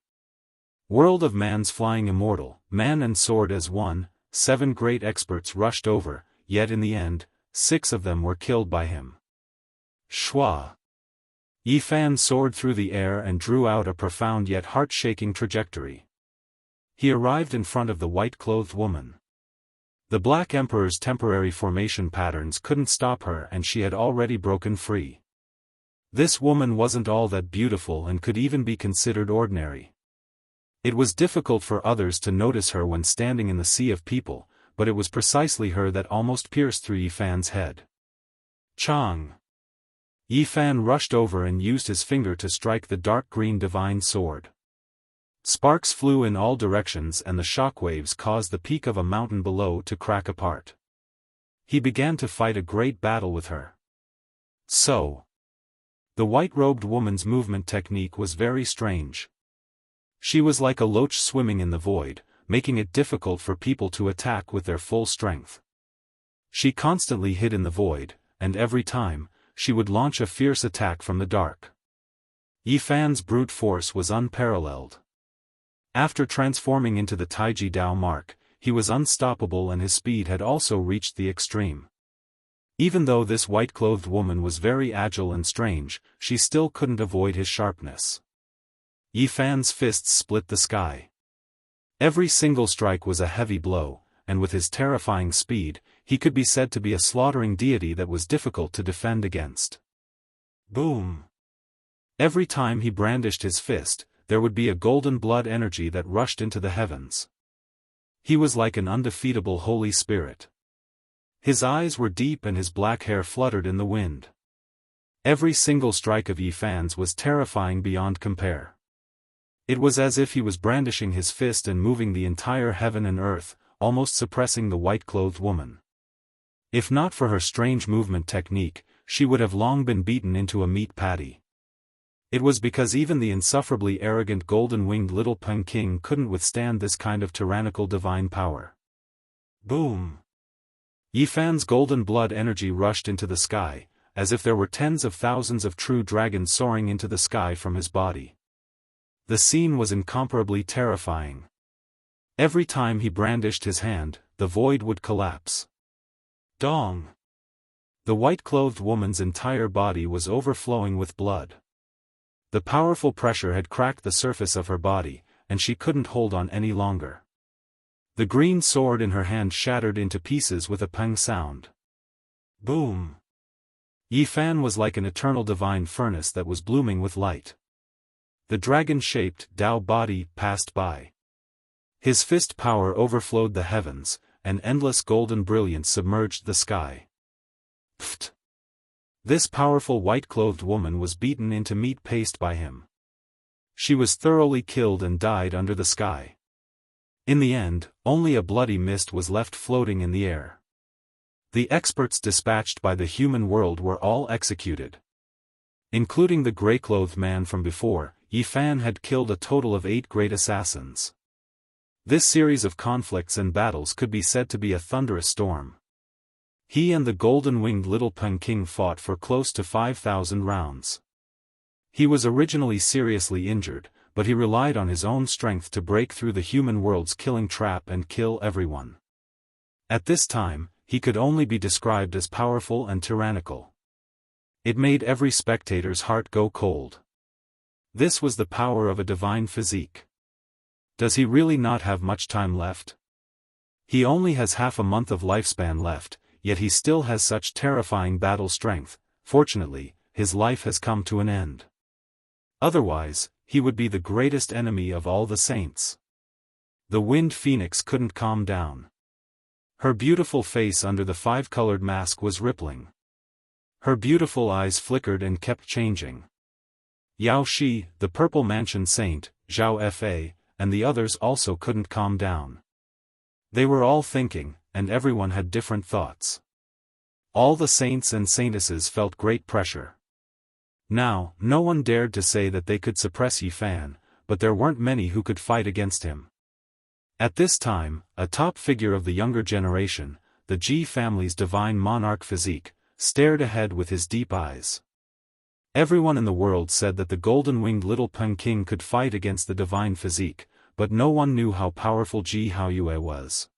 Speaker 1: World of man's flying immortal, man and sword as one, 7 great experts rushed over, yet in the end, 6 of them were killed by him. Shua! Yi Fan soared through the air and drew out a profound yet heart-shaking trajectory. He arrived in front of the white-clothed woman. The Black Emperor's temporary formation patterns couldn't stop her and she had already broken free. This woman wasn't all that beautiful and could even be considered ordinary. It was difficult for others to notice her when standing in the sea of people, but it was precisely her that almost pierced through Yi Fan's head. Chang! Yi Fan rushed over and used his finger to strike the dark green divine sword. Sparks flew in all directions and the shockwaves caused the peak of a mountain below to crack apart. He began to fight a great battle with her. So, the white-robed woman's movement technique was very strange. She was like a loach swimming in the void, making it difficult for people to attack with their full strength. She constantly hid in the void, and every time, she would launch a fierce attack from the dark. Yi Fan's brute force was unparalleled. After transforming into the Taiji Dao mark, he was unstoppable and his speed had also reached the extreme. Even though this white-clothed woman was very agile and strange, she still couldn't avoid his sharpness. Yi Fan's fists split the sky. Every single strike was a heavy blow, and with his terrifying speed, he could be said to be a slaughtering deity that was difficult to defend against. Boom! Every time he brandished his fist, there would be a golden blood energy that rushed into the heavens. He was like an undefeatable holy spirit. His eyes were deep and his black hair fluttered in the wind. Every single strike of Yi Fan's was terrifying beyond compare. It was as if he was brandishing his fist and moving the entire heaven and earth, almost suppressing the white-clothed woman. If not for her strange movement technique, she would have long been beaten into a meat patty. It was because even the insufferably arrogant golden-winged little Peking couldn't withstand this kind of tyrannical divine power. Boom! Yi Fan's golden blood energy rushed into the sky, as if there were tens of thousands of true dragons soaring into the sky from his body. The scene was incomparably terrifying. Every time he brandished his hand, the void would collapse. Dong! The white-clothed woman's entire body was overflowing with blood. The powerful pressure had cracked the surface of her body, and she couldn't hold on any longer. The green sword in her hand shattered into pieces with a pang sound. Boom! Yi Fan was like an eternal divine furnace that was blooming with light. The dragon-shaped Dao body passed by. His fist power overflowed the heavens, and endless golden brilliance submerged the sky. Pfft! This powerful white-clothed woman was beaten into meat paste by him. She was thoroughly killed and died under the sky. In the end, only a bloody mist was left floating in the air. The experts dispatched by the human world were all executed. Including the grey-clothed man from before, Yi Fan had killed a total of 8 great assassins. This series of conflicts and battles could be said to be a thunderous storm. He and the golden-winged little Peng King fought for close to 5,000 rounds. He was originally seriously injured, but he relied on his own strength to break through the human world's killing trap and kill everyone. At this time, he could only be described as powerful and tyrannical. It made every spectator's heart go cold. This was the power of a divine physique. Does he really not have much time left? He only has half a month of lifespan left, yet he still has such terrifying battle strength. Fortunately, his life has come to an end. Otherwise, he would be the greatest enemy of all the saints. The wind phoenix couldn't calm down. Her beautiful face under the 5-colored mask was rippling. Her beautiful eyes flickered and kept changing. Yao Shi, the Purple Mansion Saint, Zhao Fa, and the others also couldn't calm down. They were all thinking, and everyone had different thoughts. All the saints and saintesses felt great pressure. Now, no one dared to say that they could suppress Yi Fan, but there weren't many who could fight against him. At this time, a top figure of the younger generation, the Ji family's divine monarch physique, stared ahead with his deep eyes. Everyone in the world said that the golden-winged little Peng King could fight against the divine physique, but no one knew how powerful Ji Haoyue was.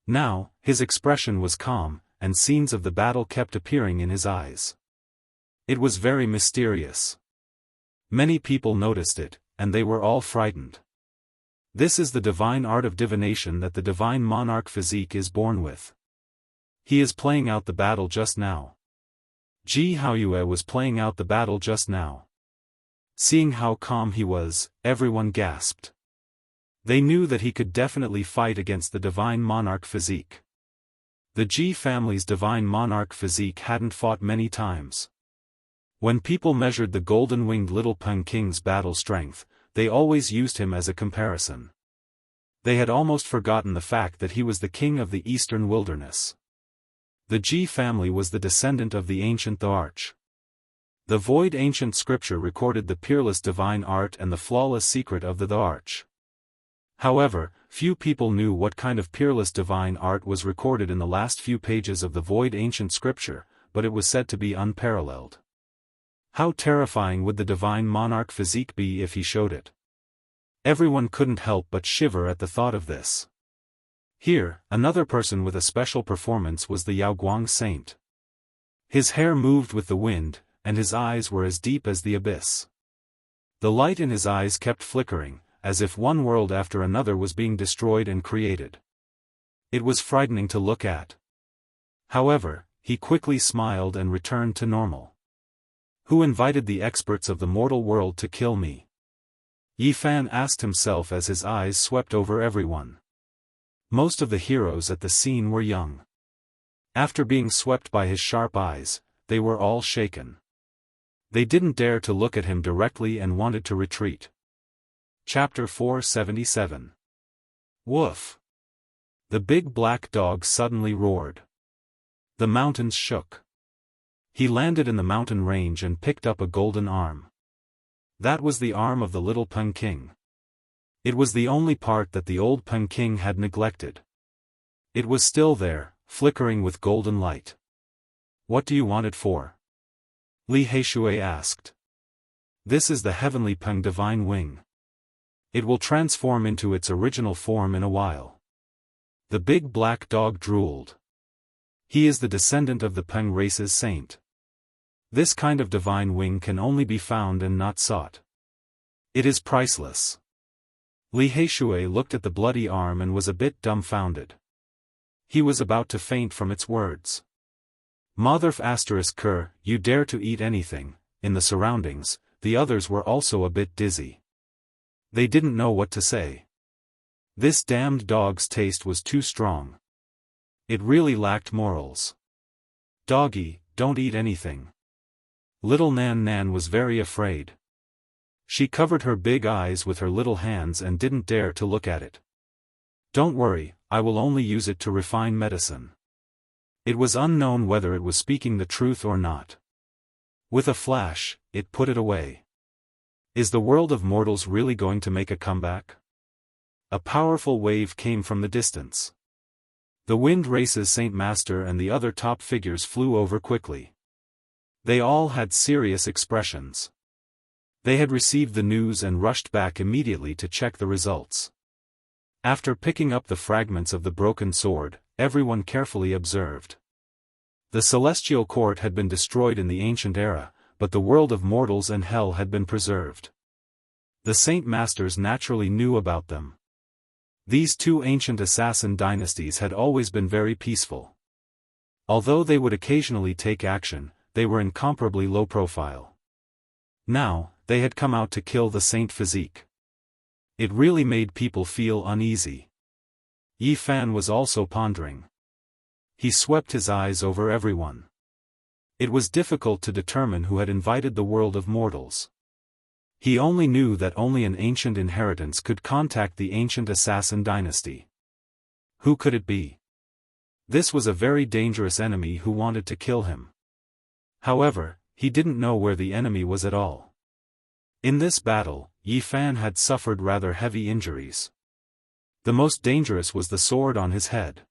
Speaker 1: Now, his expression was calm, and scenes of the battle kept appearing in his eyes. It was very mysterious. Many people noticed it, and they were all frightened. This is the divine art of divination that the divine monarch physique is born with. He is playing out the battle just now. Ji Haoyue was playing out the battle just now. Seeing how calm he was, everyone gasped. They knew that he could definitely fight against the divine monarch physique. The Ji family's divine monarch physique hadn't fought many times. When people measured the golden-winged little Peng King's battle strength, they always used him as a comparison. They had almost forgotten the fact that he was the king of the eastern wilderness. The Ji family was the descendant of the ancient Daoist. The void ancient scripture recorded the peerless divine art and the flawless secret of the Daoist. However, few people knew what kind of peerless divine art was recorded in the last few pages of the void ancient scripture, but it was said to be unparalleled. How terrifying would the divine monarch physique be if he showed it? Everyone couldn't help but shiver at the thought of this. Here, another person with a special performance was the Yaoguang saint. His hair moved with the wind, and his eyes were as deep as the abyss. The light in his eyes kept flickering, as if one world after another was being destroyed and created. It was frightening to look at. However, he quickly smiled and returned to normal. Who invited the experts of the mortal world to kill me? Yi Fan asked himself as his eyes swept over everyone. Most of the heroes at the scene were young. After being swept by his sharp eyes, they were all shaken. They didn't dare to look at him directly and wanted to retreat. Chapter 477. Woof! The big black dog suddenly roared. The mountains shook. He landed in the mountain range and picked up a golden arm. That was the arm of the little Peng King. It was the only part that the old Peng King had neglected. It was still there, flickering with golden light. What do you want it for? Li Heishui asked. This is the heavenly Peng divine wing. It will transform into its original form in a while. The big black dog drooled. He is the descendant of the Peng race's saint. This kind of divine wing can only be found and not sought. It is priceless. Li Heishui looked at the bloody arm and was a bit dumbfounded. He was about to faint from its words. Motherf **Ker, you dare to eat anything. In the surroundings, the others were also a bit dizzy. They didn't know what to say. This damned dog's taste was too strong. It really lacked morals. "Doggy, don't eat anything." Little Nan Nan was very afraid. She covered her big eyes with her little hands and didn't dare to look at it. "Don't worry, I will only use it to refine medicine." It was unknown whether it was speaking the truth or not. With a flash, it put it away. Is the world of mortals really going to make a comeback? A powerful wave came from the distance. The Wind Race's Saint Master and the other top figures flew over quickly. They all had serious expressions. They had received the news and rushed back immediately to check the results. After picking up the fragments of the broken sword, everyone carefully observed. The celestial court had been destroyed in the ancient era, but the world of mortals and hell had been preserved. The Saint Masters naturally knew about them. These two ancient assassin dynasties had always been very peaceful. Although they would occasionally take action, they were incomparably low profile. Now, they had come out to kill the Saint Physique. It really made people feel uneasy. Yi Fan was also pondering. He swept his eyes over everyone. It was difficult to determine who had invited the world of mortals. He only knew that only an ancient inheritance could contact the ancient assassin dynasty. Who could it be? This was a very dangerous enemy who wanted to kill him. However, he didn't know where the enemy was at all. In this battle, Yi Fan had suffered rather heavy injuries. The most dangerous was the sword on his head.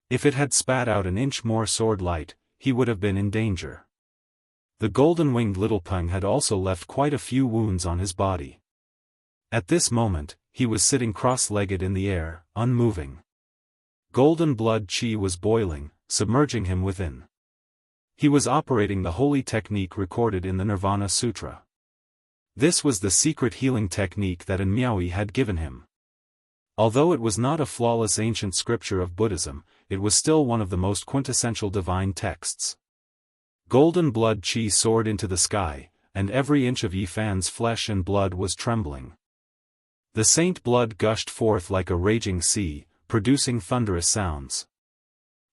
Speaker 1: If it had spat out an inch more sword light, he would have been in danger. The golden-winged little Peng had also left quite a few wounds on his body. At this moment, he was sitting cross-legged in the air, unmoving. Golden blood qi was boiling, submerging him within. He was operating the holy technique recorded in the Nirvana Sutra. This was the secret healing technique that An Miaoyi had given him. Although it was not a flawless ancient scripture of Buddhism, it was still one of the most quintessential divine texts. Golden blood qi soared into the sky, and every inch of Yi Fan's flesh and blood was trembling. The saint blood gushed forth like a raging sea, producing thunderous sounds.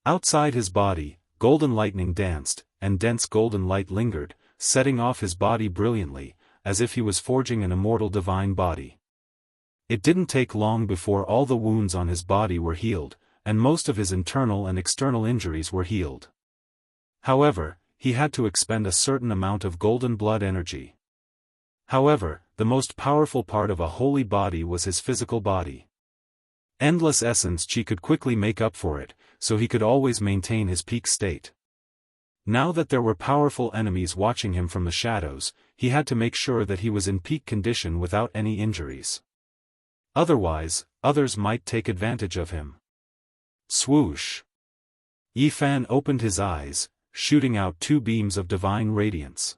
Speaker 1: Outside his body, golden lightning danced, and dense golden light lingered, setting off his body brilliantly, as if he was forging an immortal divine body. It didn't take long before all the wounds on his body were healed, and most of his internal and external injuries were healed. However, he had to expend a certain amount of golden blood energy. However, the most powerful part of a holy body was his physical body. Endless essence qi could quickly make up for it, so he could always maintain his peak state. Now that there were powerful enemies watching him from the shadows, he had to make sure that he was in peak condition without any injuries. Otherwise, others might take advantage of him. Swoosh! Yi Fan opened his eyes, shooting out two beams of divine radiance.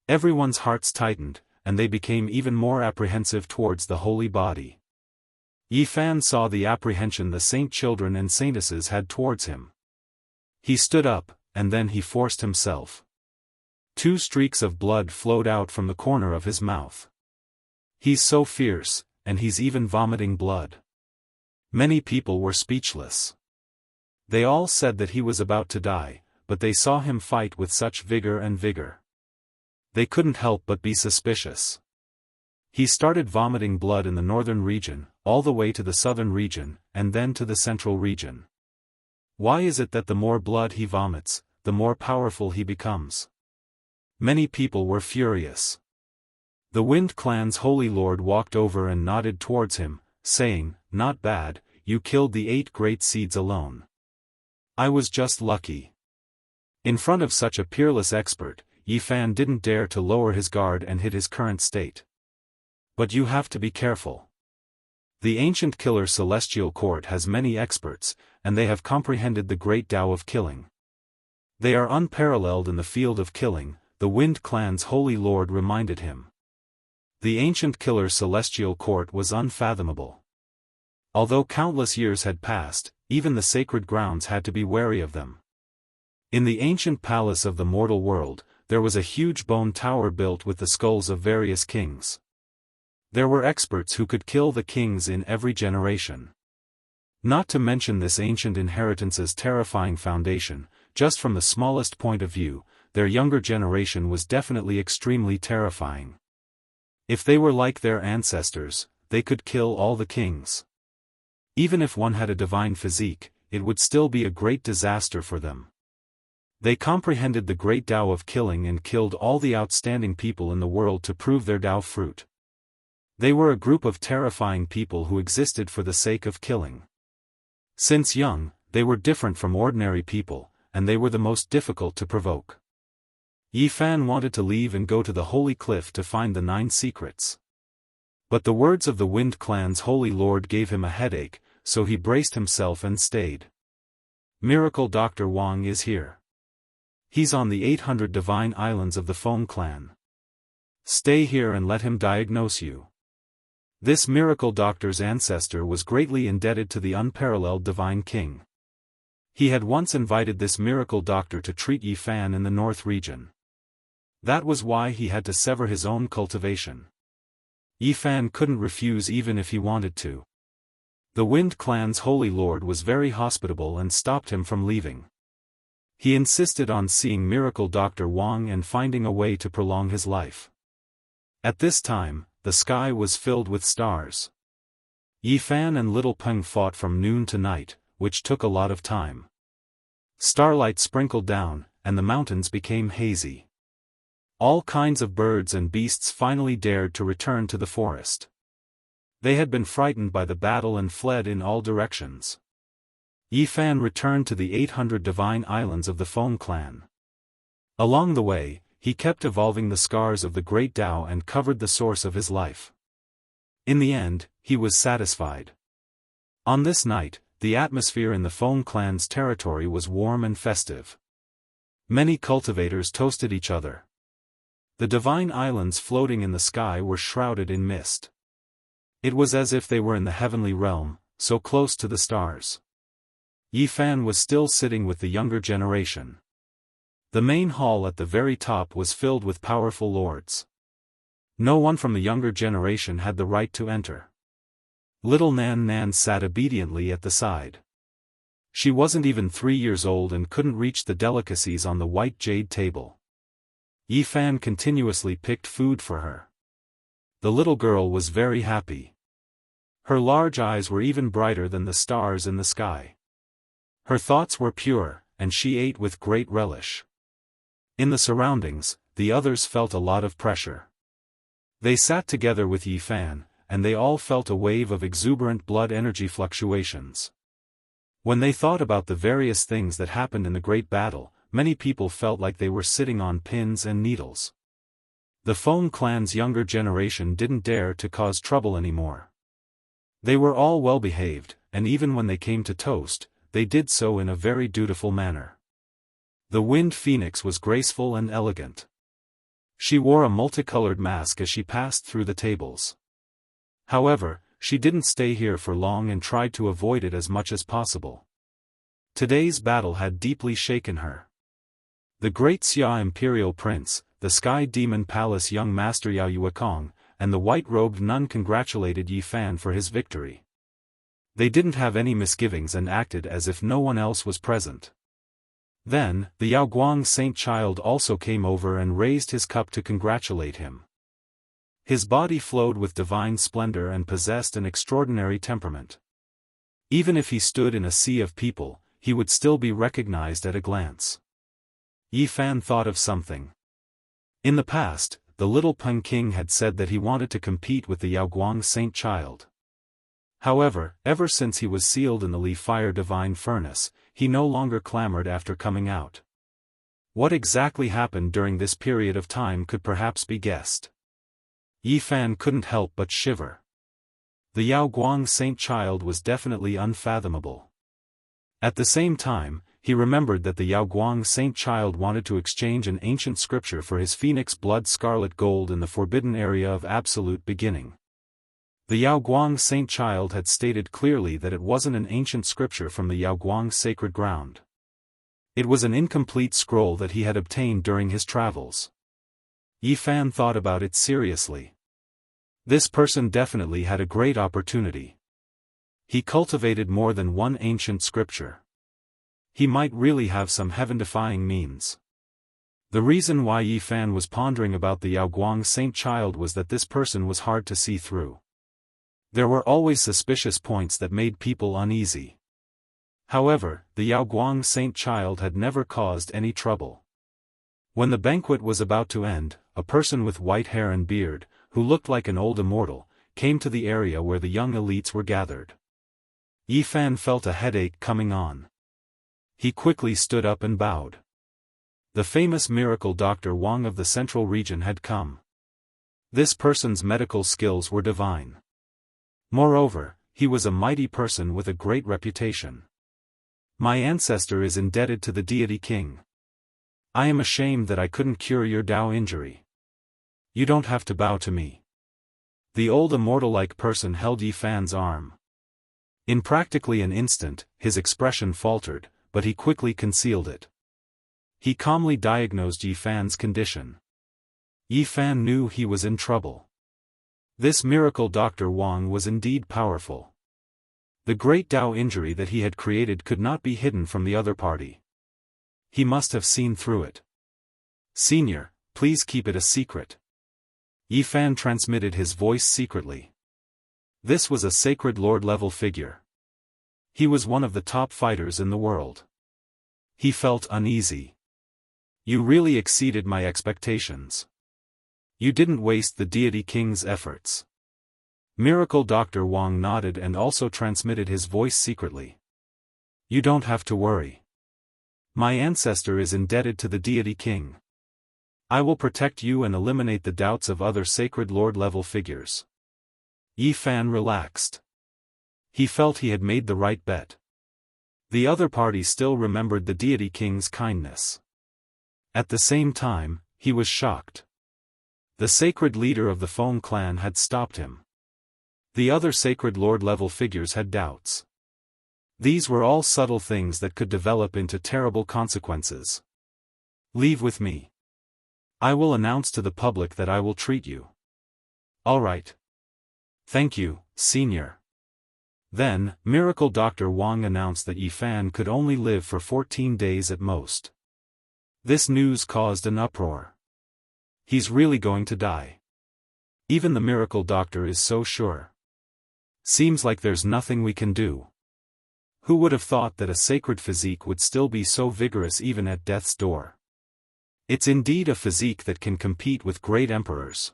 Speaker 1: Everyone's hearts tightened, and they became even more apprehensive towards the holy body. Yi Fan saw the apprehension the saint children and saintesses had towards him. He stood up, and then he forced himself. Two streaks of blood flowed out from the corner of his mouth. He's so fierce, and he's even vomiting blood. Many people were speechless. They all said that he was about to die, but they saw him fight with such vigor and vigor. They couldn't help but be suspicious. He started vomiting blood in the northern region, all the way to the southern region, and then to the central region. Why is it that the more blood he vomits, the more powerful he becomes? Many people were furious. The Wind Clan's holy lord walked over and nodded towards him, saying, "Not bad, you killed the 8 great seeds alone. I was just lucky." In front of such a peerless expert, Yi Fan didn't dare to lower his guard and hit his current state. But you have to be careful. The ancient killer celestial court has many experts, and they have comprehended the great Tao of killing. They are unparalleled in the field of killing, the Wind Clan's holy lord reminded him. The ancient killer celestial court was unfathomable. Although countless years had passed, even the sacred grounds had to be wary of them. In the ancient palace of the mortal world, there was a huge bone tower built with the skulls of various kings. There were experts who could kill the kings in every generation. Not to mention this ancient inheritance's terrifying foundation, just from the smallest point of view, their younger generation was definitely extremely terrifying. If they were like their ancestors, they could kill all the kings. Even if one had a divine physique, it would still be a great disaster for them. They comprehended the great Tao of killing and killed all the outstanding people in the world to prove their Tao fruit. They were a group of terrifying people who existed for the sake of killing. Since young, they were different from ordinary people, and they were the most difficult to provoke. Yi Fan wanted to leave and go to the Holy Cliff to find the 9 secrets. But the words of the Wind Clan's Holy Lord gave him a headache, so he braced himself and stayed. Miracle Dr. Wang is here. He's on the 800 Divine Islands of the Foam Clan. Stay here and let him diagnose you. This miracle doctor's ancestor was greatly indebted to the unparalleled Divine King. He had once invited this miracle doctor to treat Yi Fan in the North region. That was why he had to sever his own cultivation. Yi Fan couldn't refuse even if he wanted to. The Wind Clan's Holy Lord was very hospitable and stopped him from leaving. He insisted on seeing Miracle Dr. Wang and finding a way to prolong his life. At this time, the sky was filled with stars. Yi Fan and Little Peng fought from noon to night, which took a lot of time. Starlight sprinkled down, and the mountains became hazy. All kinds of birds and beasts finally dared to return to the forest. They had been frightened by the battle and fled in all directions. Yi Fan returned to the 800 Divine Islands of the Foam Clan. Along the way, he kept evolving the scars of the Great Tao and covered the source of his life. In the end, he was satisfied. On this night, the atmosphere in the Foam Clan's territory was warm and festive. Many cultivators toasted each other. The Divine Islands floating in the sky were shrouded in mist. It was as if they were in the heavenly realm, so close to the stars. Yi Fan was still sitting with the younger generation. The main hall at the very top was filled with powerful lords. No one from the younger generation had the right to enter. Little Nan Nan sat obediently at the side. She wasn't even 3 years old and couldn't reach the delicacies on the white jade table. Yi Fan continuously picked food for her. The little girl was very happy. Her large eyes were even brighter than the stars in the sky. Her thoughts were pure, and she ate with great relish. In the surroundings, the others felt a lot of pressure. They sat together with Yi Fan, and they all felt a wave of exuberant blood energy fluctuations. When they thought about the various things that happened in the great battle, many people felt like they were sitting on pins and needles. The Foam Clan's younger generation didn't dare to cause trouble anymore. They were all well behaved, and even when they came to toast, they did so in a very dutiful manner. The Wind Phoenix was graceful and elegant. She wore a multicolored mask as she passed through the tables. However, she didn't stay here for long and tried to avoid it as much as possible. Today's battle had deeply shaken her. The Great Xia Imperial Prince, the Sky Demon Palace young master Yao Yuekong, and the white-robed nun congratulated Yi Fan for his victory. They didn't have any misgivings and acted as if no one else was present. Then, the Yaoguang Saint Child also came over and raised his cup to congratulate him. His body flowed with divine splendor and possessed an extraordinary temperament. Even if he stood in a sea of people, he would still be recognized at a glance. Yi Fan thought of something. In the past, the little Peng King had said that he wanted to compete with the Yaoguang Saint Child. However, ever since he was sealed in the Li Fire Divine Furnace, he no longer clamored after coming out. What exactly happened during this period of time could perhaps be guessed. Yi Fan couldn't help but shiver. The Yaoguang Saint Child was definitely unfathomable. At the same time, he remembered that the Yaoguang Saint Child wanted to exchange an ancient scripture for his phoenix blood scarlet gold in the forbidden area of absolute beginning. The Yaoguang Saint Child had stated clearly that it wasn't an ancient scripture from the Yaoguang sacred ground. It was an incomplete scroll that he had obtained during his travels. Yi Fan thought about it seriously. This person definitely had a great opportunity. He cultivated more than one ancient scripture. He might really have some heaven-defying means. The reason why Yi Fan was pondering about the Yaoguang Saint Child was that this person was hard to see through. There were always suspicious points that made people uneasy. However, the Yaoguang Saint Child had never caused any trouble. When the banquet was about to end, a person with white hair and beard, who looked like an old immortal, came to the area where the young elites were gathered. Yi Fan felt a headache coming on. He quickly stood up and bowed. The famous miracle Dr. Wang of the central region had come. This person's medical skills were divine. Moreover, he was a mighty person with a great reputation. My ancestor is indebted to the deity king. I am ashamed that I couldn't cure your Dao injury. You don't have to bow to me. The old immortal-like person held Yi Fan's arm. In practically an instant, his expression faltered, but he quickly concealed it. He calmly diagnosed Yi Fan's condition. Yi Fan knew he was in trouble. This miracle Dr. Wang was indeed powerful. The great Dao injury that he had created could not be hidden from the other party. He must have seen through it. Senior, please keep it a secret. Yi Fan transmitted his voice secretly. This was a sacred lord-level figure. He was one of the top fighters in the world. He felt uneasy. You really exceeded my expectations. You didn't waste the deity king's efforts. Miracle Dr. Wang nodded and also transmitted his voice secretly. You don't have to worry. My ancestor is indebted to the deity king. I will protect you and eliminate the doubts of other sacred lord-level figures. Yi Fan relaxed. He felt he had made the right bet. The other party still remembered the deity king's kindness. At the same time, he was shocked. The sacred leader of the Feng clan had stopped him. The other sacred lord-level figures had doubts. These were all subtle things that could develop into terrible consequences. Leave with me. I will announce to the public that I will treat you. All right. Thank you, Senior. Then, Miracle Dr. Wang announced that Yi Fan could only live for 14 days at most. This news caused an uproar. He's really going to die. Even the miracle doctor is so sure. Seems like there's nothing we can do. Who would have thought that a sacred physique would still be so vigorous even at death's door? It's indeed a physique that can compete with great emperors.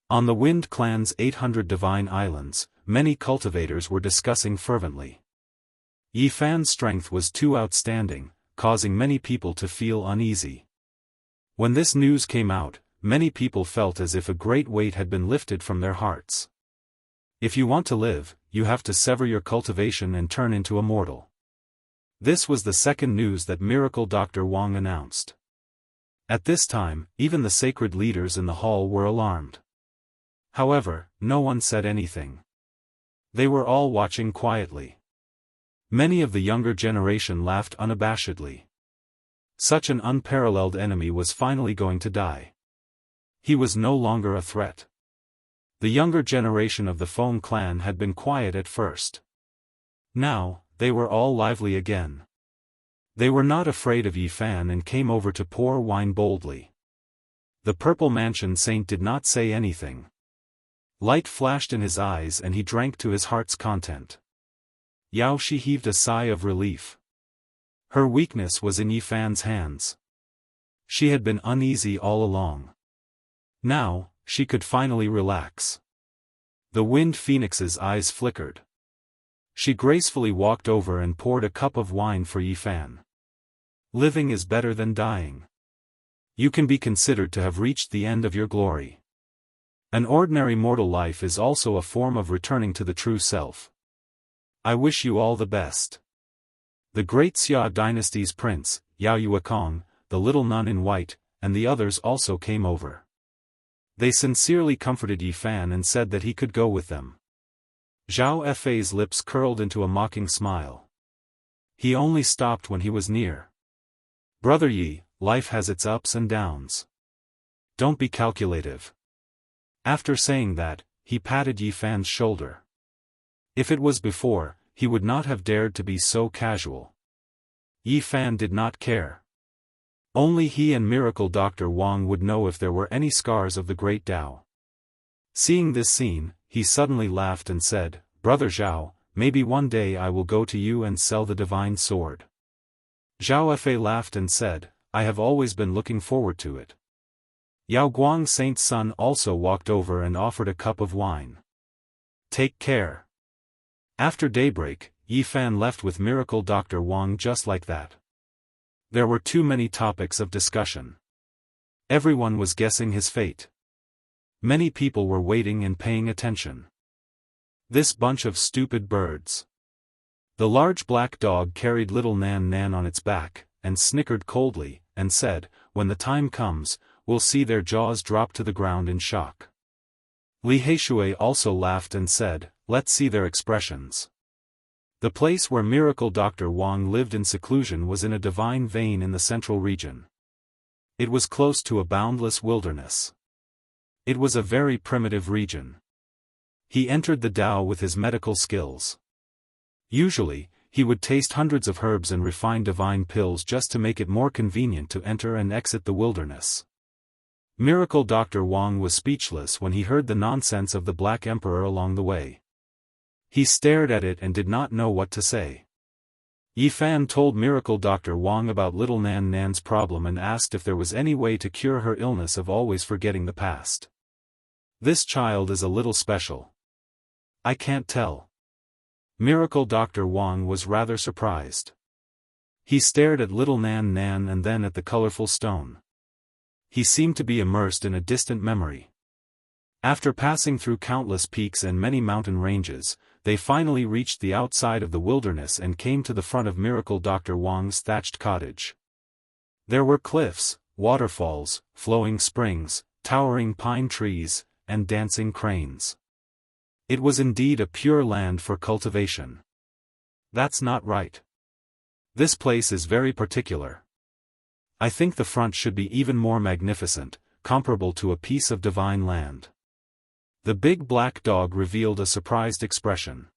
Speaker 1: On the Wind Clan's 800 divine islands, many cultivators were discussing fervently. Yi Fan's strength was too outstanding, causing many people to feel uneasy. When this news came out, many people felt as if a great weight had been lifted from their hearts. If you want to live, you have to sever your cultivation and turn into a mortal. This was the second news that Miracle Dr. Wang announced. At this time, even the sacred leaders in the hall were alarmed. However, no one said anything. They were all watching quietly. Many of the younger generation laughed unabashedly. Such an unparalleled enemy was finally going to die. He was no longer a threat. The younger generation of the Feng clan had been quiet at first. Now, they were all lively again. They were not afraid of Yi Fan and came over to pour wine boldly. The Purple Mansion Saint did not say anything. Light flashed in his eyes and he drank to his heart's content. Yao Shi heaved a sigh of relief. Her weakness was in Yi Fan's hands. She had been uneasy all along. Now, she could finally relax. The Wind Phoenix's eyes flickered. She gracefully walked over and poured a cup of wine for Yi Fan. Living is better than dying. You can be considered to have reached the end of your glory. An ordinary mortal life is also a form of returning to the true self. I wish you all the best. The great Xia dynasty's prince, Yao Yuekong, the little nun in white, and the others also came over. They sincerely comforted Yi Fan and said that he could go with them. Zhao Fei's lips curled into a mocking smile. He only stopped when he was near. Brother Yi, life has its ups and downs. Don't be calculative. After saying that, he patted Yi Fan's shoulder. If it was before, he would not have dared to be so casual. Yi Fan did not care. Only he and Miracle Dr. Wang would know if there were any scars of the great Tao. Seeing this scene, he suddenly laughed and said, "Brother Zhao, maybe one day I will go to you and sell the divine sword." Zhao Fei laughed and said, "I have always been looking forward to it." Yao Guang Saint's son also walked over and offered a cup of wine. "Take care." After daybreak, Yi Fan left with Miracle Dr. Wang just like that. There were too many topics of discussion. Everyone was guessing his fate. Many people were waiting and paying attention. This bunch of stupid birds. The large black dog carried little Nan Nan on its back, and snickered coldly, and said, "When the time comes, we'll see their jaws drop to the ground in shock." Li Heishui also laughed and said, "Let's see their expressions." The place where Miracle Dr. Wang lived in seclusion was in a divine vein in the central region. It was close to a boundless wilderness. It was a very primitive region. He entered the Tao with his medical skills. Usually, he would taste hundreds of herbs and refine divine pills just to make it more convenient to enter and exit the wilderness. Miracle Dr. Wang was speechless when he heard the nonsense of the Black Emperor along the way. He stared at it and did not know what to say. Yi Fan told Miracle Dr. Wang about little Nan Nan's problem and asked if there was any way to cure her illness of always forgetting the past. "This child is a little special. I can't tell." Miracle Dr. Wang was rather surprised. He stared at little Nan Nan and then at the colorful stone. He seemed to be immersed in a distant memory. After passing through countless peaks and many mountain ranges, they finally reached the outside of the wilderness and came to the front of Miracle Dr. Wang's thatched cottage. There were cliffs, waterfalls, flowing springs, towering pine trees, and dancing cranes. It was indeed a pure land for cultivation. "That's not right. This place is very particular. I think the front should be even more magnificent, comparable to a piece of divine land." The big black dog revealed a surprised expression.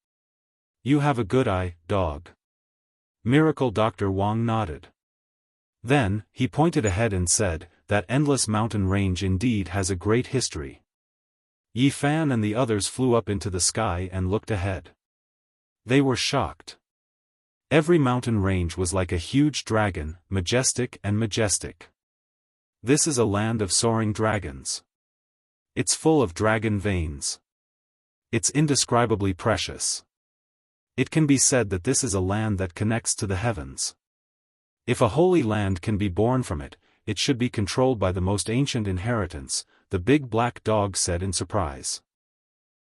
Speaker 1: "You have a good eye, dog." Miracle Dr. Wang nodded. Then, he pointed ahead and said, "That endless mountain range indeed has a great history." Yi Fan and the others flew up into the sky and looked ahead. They were shocked. Every mountain range was like a huge dragon, majestic and majestic. This is a land of soaring dragons. It's full of dragon veins. It's indescribably precious. It can be said that this is a land that connects to the heavens. If a holy land can be born from it, it should be controlled by the most ancient inheritance, the big black dog said in surprise.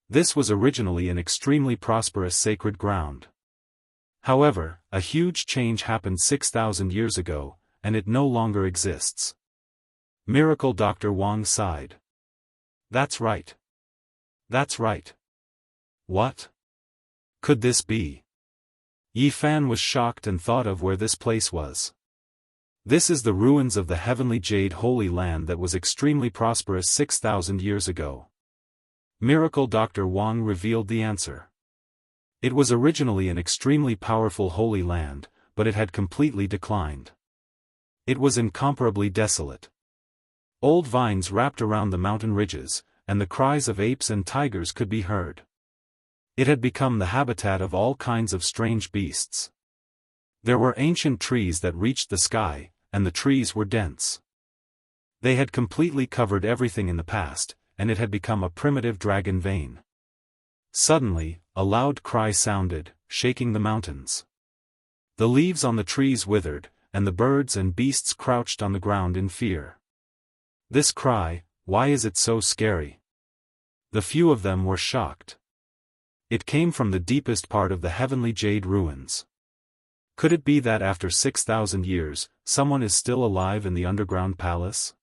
Speaker 1: This was originally an extremely prosperous sacred ground. However, a huge change happened 6,000 years ago, and it no longer exists. Miracle Dr. Wang sighed. "That's right. That's right. What could this be?" Yi Fan was shocked and thought of where this place was. "This is the ruins of the heavenly jade holy land that was extremely prosperous 6,000 years ago." Miracle Dr. Wang revealed the answer. It was originally an extremely powerful holy land, but it had completely declined. It was incomparably desolate. Old vines wrapped around the mountain ridges, and the cries of apes and tigers could be heard. It had become the habitat of all kinds of strange beasts. There were ancient trees that reached the sky, and the trees were dense. They had completely covered everything in the past, and it had become a primitive dragon vein. Suddenly, a loud cry sounded, shaking the mountains. The leaves on the trees withered, and the birds and beasts crouched on the ground in fear. This cry, why is it so scary? The few of them were shocked. It came from the deepest part of the heavenly jade ruins. Could it be that after 6,000 years, someone is still alive in the underground palace?